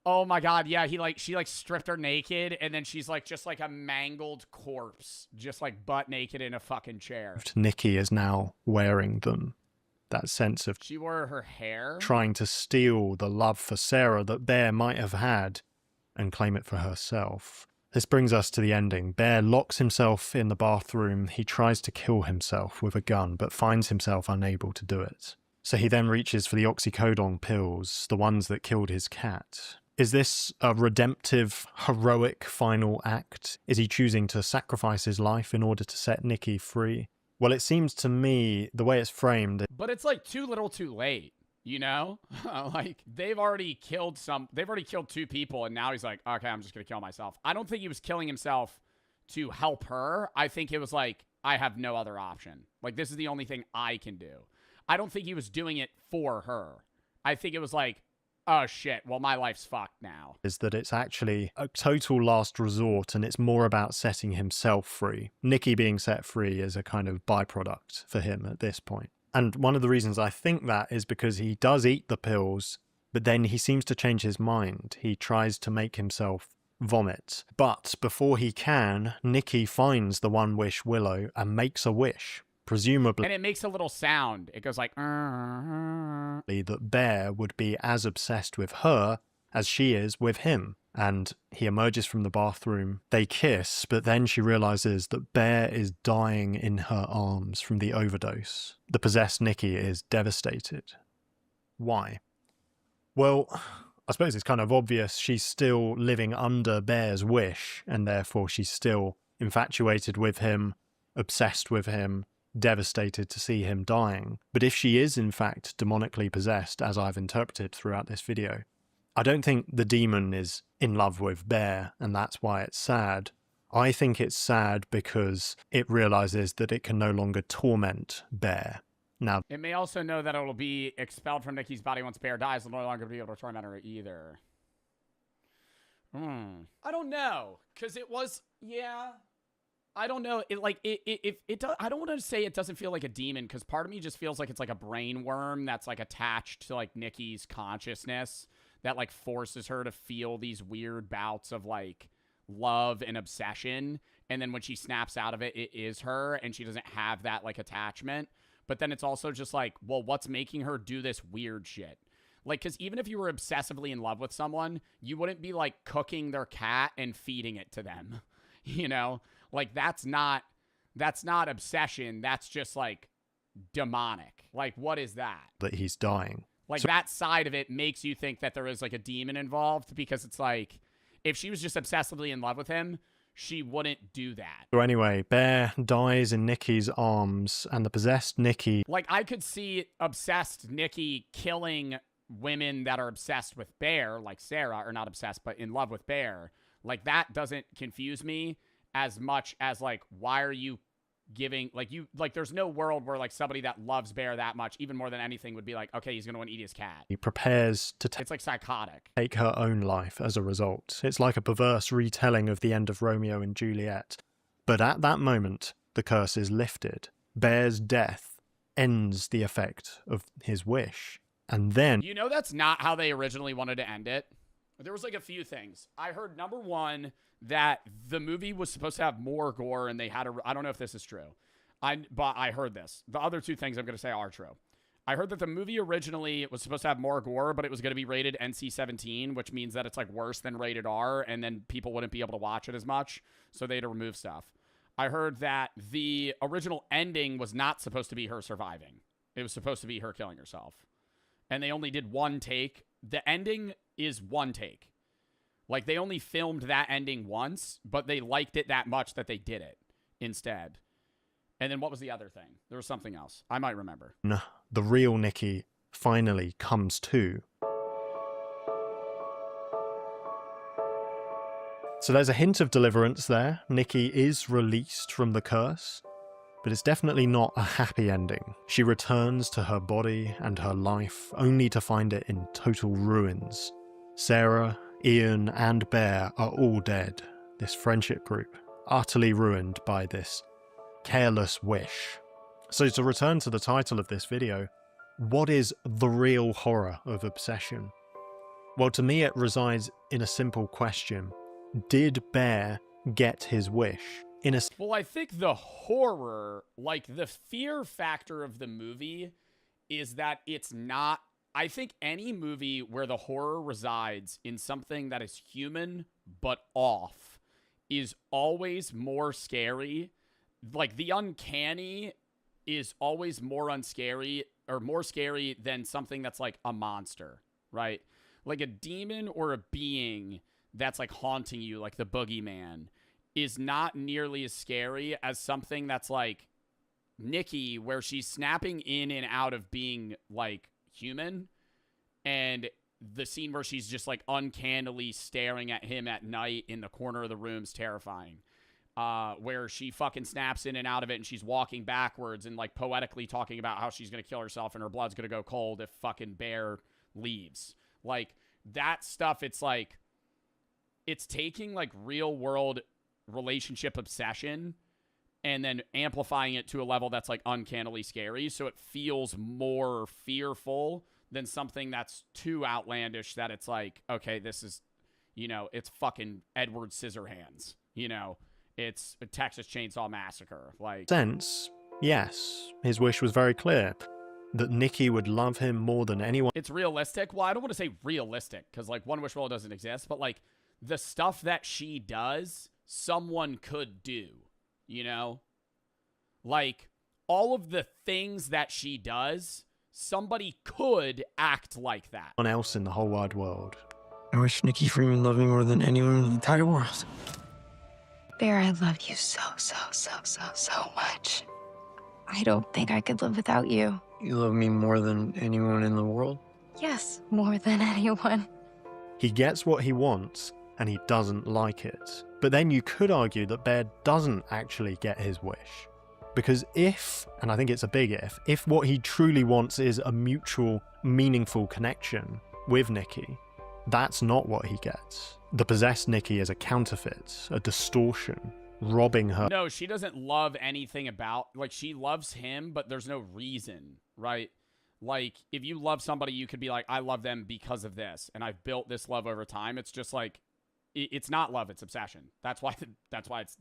Oh my god, yeah, she stripped her naked, and then she's like just like a mangled corpse, just like butt naked in a fucking chair. Nikki is now wearing them. That sense of She wore her hair? trying to steal the love for Sarah that Bear might have had and claim it for herself. This brings us to the ending. Bear locks himself in the bathroom. He tries to kill himself with a gun, but finds himself unable to do it. So he then reaches for the oxycodone pills, the ones that killed his cat. Is this a redemptive, heroic final act? Is he choosing to sacrifice his life in order to set Nikki free? Well, it seems to me, the way it's framed... But it's like too little too late, you know? Like, they've already killed 2 people, and now he's like, okay, I'm just gonna kill myself. I don't think he was killing himself to help her. I think it was like, I have no other option. Like, this is the only thing I can do. I don't think he was doing it for her. I think it was like, oh shit, well my life's fucked now. Is that it's actually a total last resort and it's more about setting himself free. Nikki being set free is a kind of byproduct for him at this point. And one of the reasons I think that is because he does eat the pills, but then he seems to change his mind. He tries to make himself vomit. But before he can, Nikki finds the One Wish Willow and makes a wish. Presumably, and it makes a little sound. It goes like, that Bear would be as obsessed with her as she is with him. And he emerges from the bathroom. They kiss, but then she realizes that Bear is dying in her arms from the overdose. The possessed Nikki is devastated. Why? Well, I suppose it's kind of obvious she's still living under Bear's wish, and therefore she's still infatuated with him, obsessed with him, devastated to see him dying. But if she is in fact demonically possessed, as I've interpreted throughout this video, I don't think the demon is in love with Bear, and that's why it's sad. I think it's sad because it realizes that it can no longer torment Bear. Now, it may also know that it'll be expelled from Nikki's body once Bear dies. It'll no longer be able to torment her either. I don't know, because it was, yeah... I don't know. I don't want to say it doesn't feel like a demon, because part of me just feels like it's like a brain worm that's like attached to like Nikki's consciousness that like forces her to feel these weird bouts of like love and obsession. And then when she snaps out of it, it is her and she doesn't have that like attachment. But then it's also just like, well, what's making her do this weird shit? Like, because even if you were obsessively in love with someone, you wouldn't be like cooking their cat and feeding it to them, you know? Like, that's not obsession. That's just, like, demonic. Like, what is that? That he's dying. Like, that side of it makes you think that there is, like, a demon involved, because it's like, if she was just obsessively in love with him, she wouldn't do that. So anyway, Bear dies in Nikki's arms, and the possessed Nikki... Like, I could see obsessed Nikki killing women that are obsessed with Bear, like Sarah, or not obsessed, but in love with Bear. Like, that doesn't confuse me as much as, like, why are you giving, like, there's no world where, like, somebody that loves Bear that much, even more than anything, would be like, okay, he's gonna want to eat his cat. He prepares to it's like psychotic. Take her own life as a result. It's like a perverse retelling of the end of Romeo and Juliet. But at that moment, the curse is lifted. Bear's death ends the effect of his wish. And then... You know that's not how they originally wanted to end it? There was, like, a few things. I heard, number one, that the movie was supposed to have more gore, and they had I don't know if this is true, but I heard this. The other two things I'm going to say are true. I heard that the movie originally was supposed to have more gore, but it was going to be rated NC-17, which means that it's, like, worse than rated R, and then people wouldn't be able to watch it as much, so they had to remove stuff. I heard that the original ending was not supposed to be her surviving. It was supposed to be her killing herself. And they only did one take. The ending is one take. Like, they only filmed that ending once, but they liked it that much that they did it instead. And then what was the other thing? There was something else. I might remember. The real Nikki finally comes to. So there's a hint of deliverance there. Nikki is released from the curse, but it's definitely not a happy ending. She returns to her body and her life, only to find it in total ruins. Sarah, Ian, and Bear are all dead. This friendship group, utterly ruined by this careless wish. So to return to the title of this video, What is the real horror of obsession? Well, to me, it resides in a simple question. Did Bear get his wish? Well, I think the horror, like the fear factor of the movie, is that it's not. I think any movie where the horror resides in something that is human but off is always more scary. Like the uncanny is always more unscary or more scary than something that's like a monster, right? Like a demon or a being that's like haunting you, like the boogeyman, is not nearly as scary as something that's like Nikki, where she's snapping in and out of being like human, and the scene where she's just like uncannily staring at him at night in the corner of the room's terrifying. Where she fucking snaps in and out of it, and she's walking backwards and like poetically talking about how she's gonna kill herself and her blood's gonna go cold if fucking Bear leaves. Like that stuff, it's like it's taking like real world relationship obsession and then amplifying it to a level that's like uncannily scary, so it feels more fearful than something that's too outlandish that it's like, okay, this is, you know, it's fucking Edward Scissorhands, you know, it's a Texas Chainsaw Massacre. Like, sense, yes, his wish was very clear, that Nikki would love him more than anyone. It's realistic. Well, I don't want to say realistic because like One Wish World doesn't exist, but like the stuff that she does, someone could do, you know? Like all of the things that she does, somebody could act like that. Anyone else in the whole wide world. I wish Nikki Freeman loved me more than anyone in the entire world. Bear, I love you so much. I don't think I could live without you. You love me more than anyone in the world? Yes, more than anyone. He gets what he wants, and he doesn't like it. But then you could argue that Bear doesn't actually get his wish. Because if, and I think it's a big if what he truly wants is a mutual, meaningful connection with Nikki, that's not what he gets. The possessed Nikki is a counterfeit, a distortion, robbing her. No, she doesn't love anything about, like, she loves him, but there's no reason, right? Like, if you love somebody, you could be like, I love them because of this, and I've built this love over time. It's just like, it's not love, it's obsession. That's why it's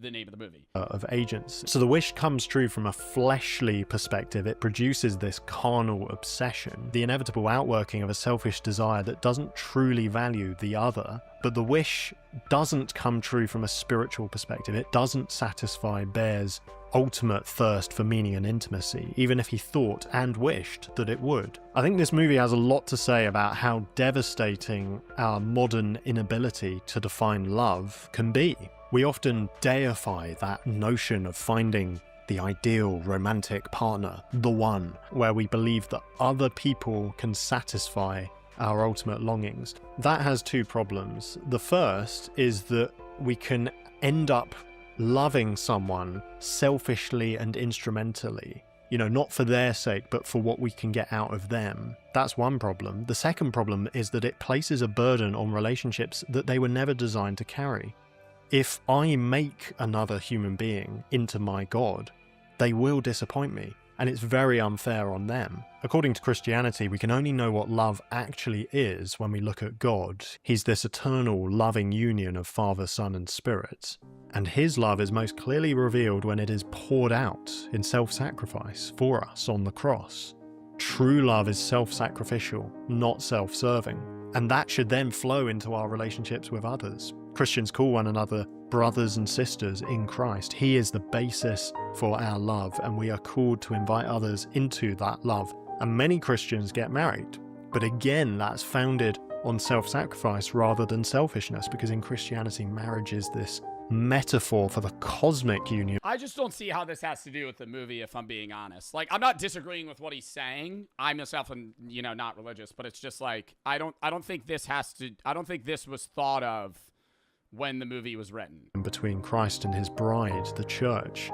the name of the movie. Of agents. So the wish comes true from a fleshly perspective. It produces this carnal obsession, the inevitable outworking of a selfish desire that doesn't truly value the other. But the wish doesn't come true from a spiritual perspective. It doesn't satisfy Bear's ultimate thirst for meaning and intimacy, even if he thought and wished that it would. I think this movie has a lot to say about how devastating our modern inability to define love can be. We often deify that notion of finding the ideal romantic partner, the one, where we believe that other people can satisfy our ultimate longings. That has two problems. The first is that we can end up loving someone selfishly and instrumentally, you know, not for their sake, but for what we can get out of them. That's one problem. The second problem is that it places a burden on relationships that they were never designed to carry. If I make another human being into my God, they will disappoint me, and it's very unfair on them. According to Christianity, we can only know what love actually is when we look at God. He's this eternal, loving union of Father, Son, and Spirit. And his love is most clearly revealed when it is poured out in self-sacrifice for us on the cross. True love is self-sacrificial, not self-serving. And that should then flow into our relationships with others. Christians call one another brothers and sisters in Christ. He is the basis for our love, and we are called to invite others into that love. And many Christians get married, but again, that's founded on self-sacrifice rather than selfishness, because in Christianity, marriage is this metaphor for the cosmic union. I just don't see how this has to do with the movie, if I'm being honest. Like, I'm not disagreeing with what he's saying. I myself am, you know, not religious, but it's just like, I don't think this was thought of when the movie was written. Between Christ and his bride, the church.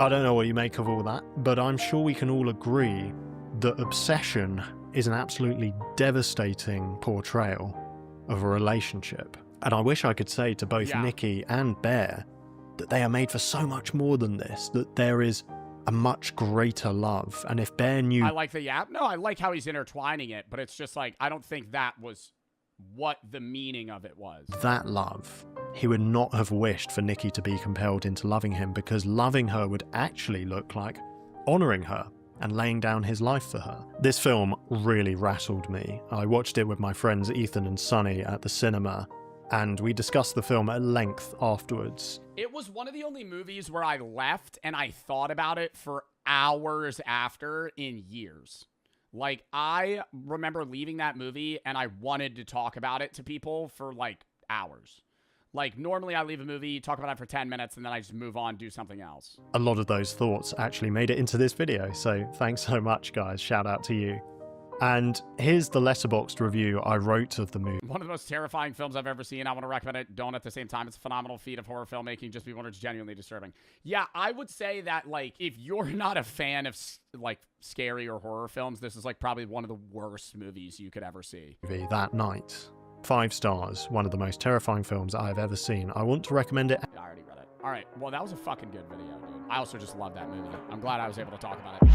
I don't know what you make of all that, but I'm sure we can all agree that obsession is an absolutely devastating portrayal of a relationship. And I wish I could say to both Nikki and Bear that they are made for so much more than this, that there is a much greater love. And if Bear knew... I like the yap. No, I like how he's intertwining it, but it's just like, I don't think that was what the meaning of it was. That love, he would not have wished for Nikki to be compelled into loving him, because loving her would actually look like honouring her and laying down his life for her. This film really rattled me. I watched it with my friends Ethan and Sonny at the cinema, and we discussed the film at length afterwards. It was one of the only movies where I left and I thought about it for hours after in years. Like, I remember leaving that movie and I wanted to talk about it to people for like hours. Like, normally I leave a movie, talk about it for 10 minutes, and then I just move on, do something else. A lot of those thoughts actually made it into this video, so thanks so much, guys. Shout out to you. And here's the Letterboxd review I wrote of the movie. One of the most terrifying films I've ever seen. I want to recommend it. Don't at the same time. It's a phenomenal feat of horror filmmaking. Just people it's genuinely disturbing. Yeah, I would say that, like, if you're not a fan of, like, scary or horror films, this is, like, probably one of the worst movies you could ever see. That night. 5 stars. One of the most terrifying films I've ever seen. I want to recommend it. I already read it. All right. Well, that was a fucking good video, dude. I also just love that movie. I'm glad I was able to talk about it.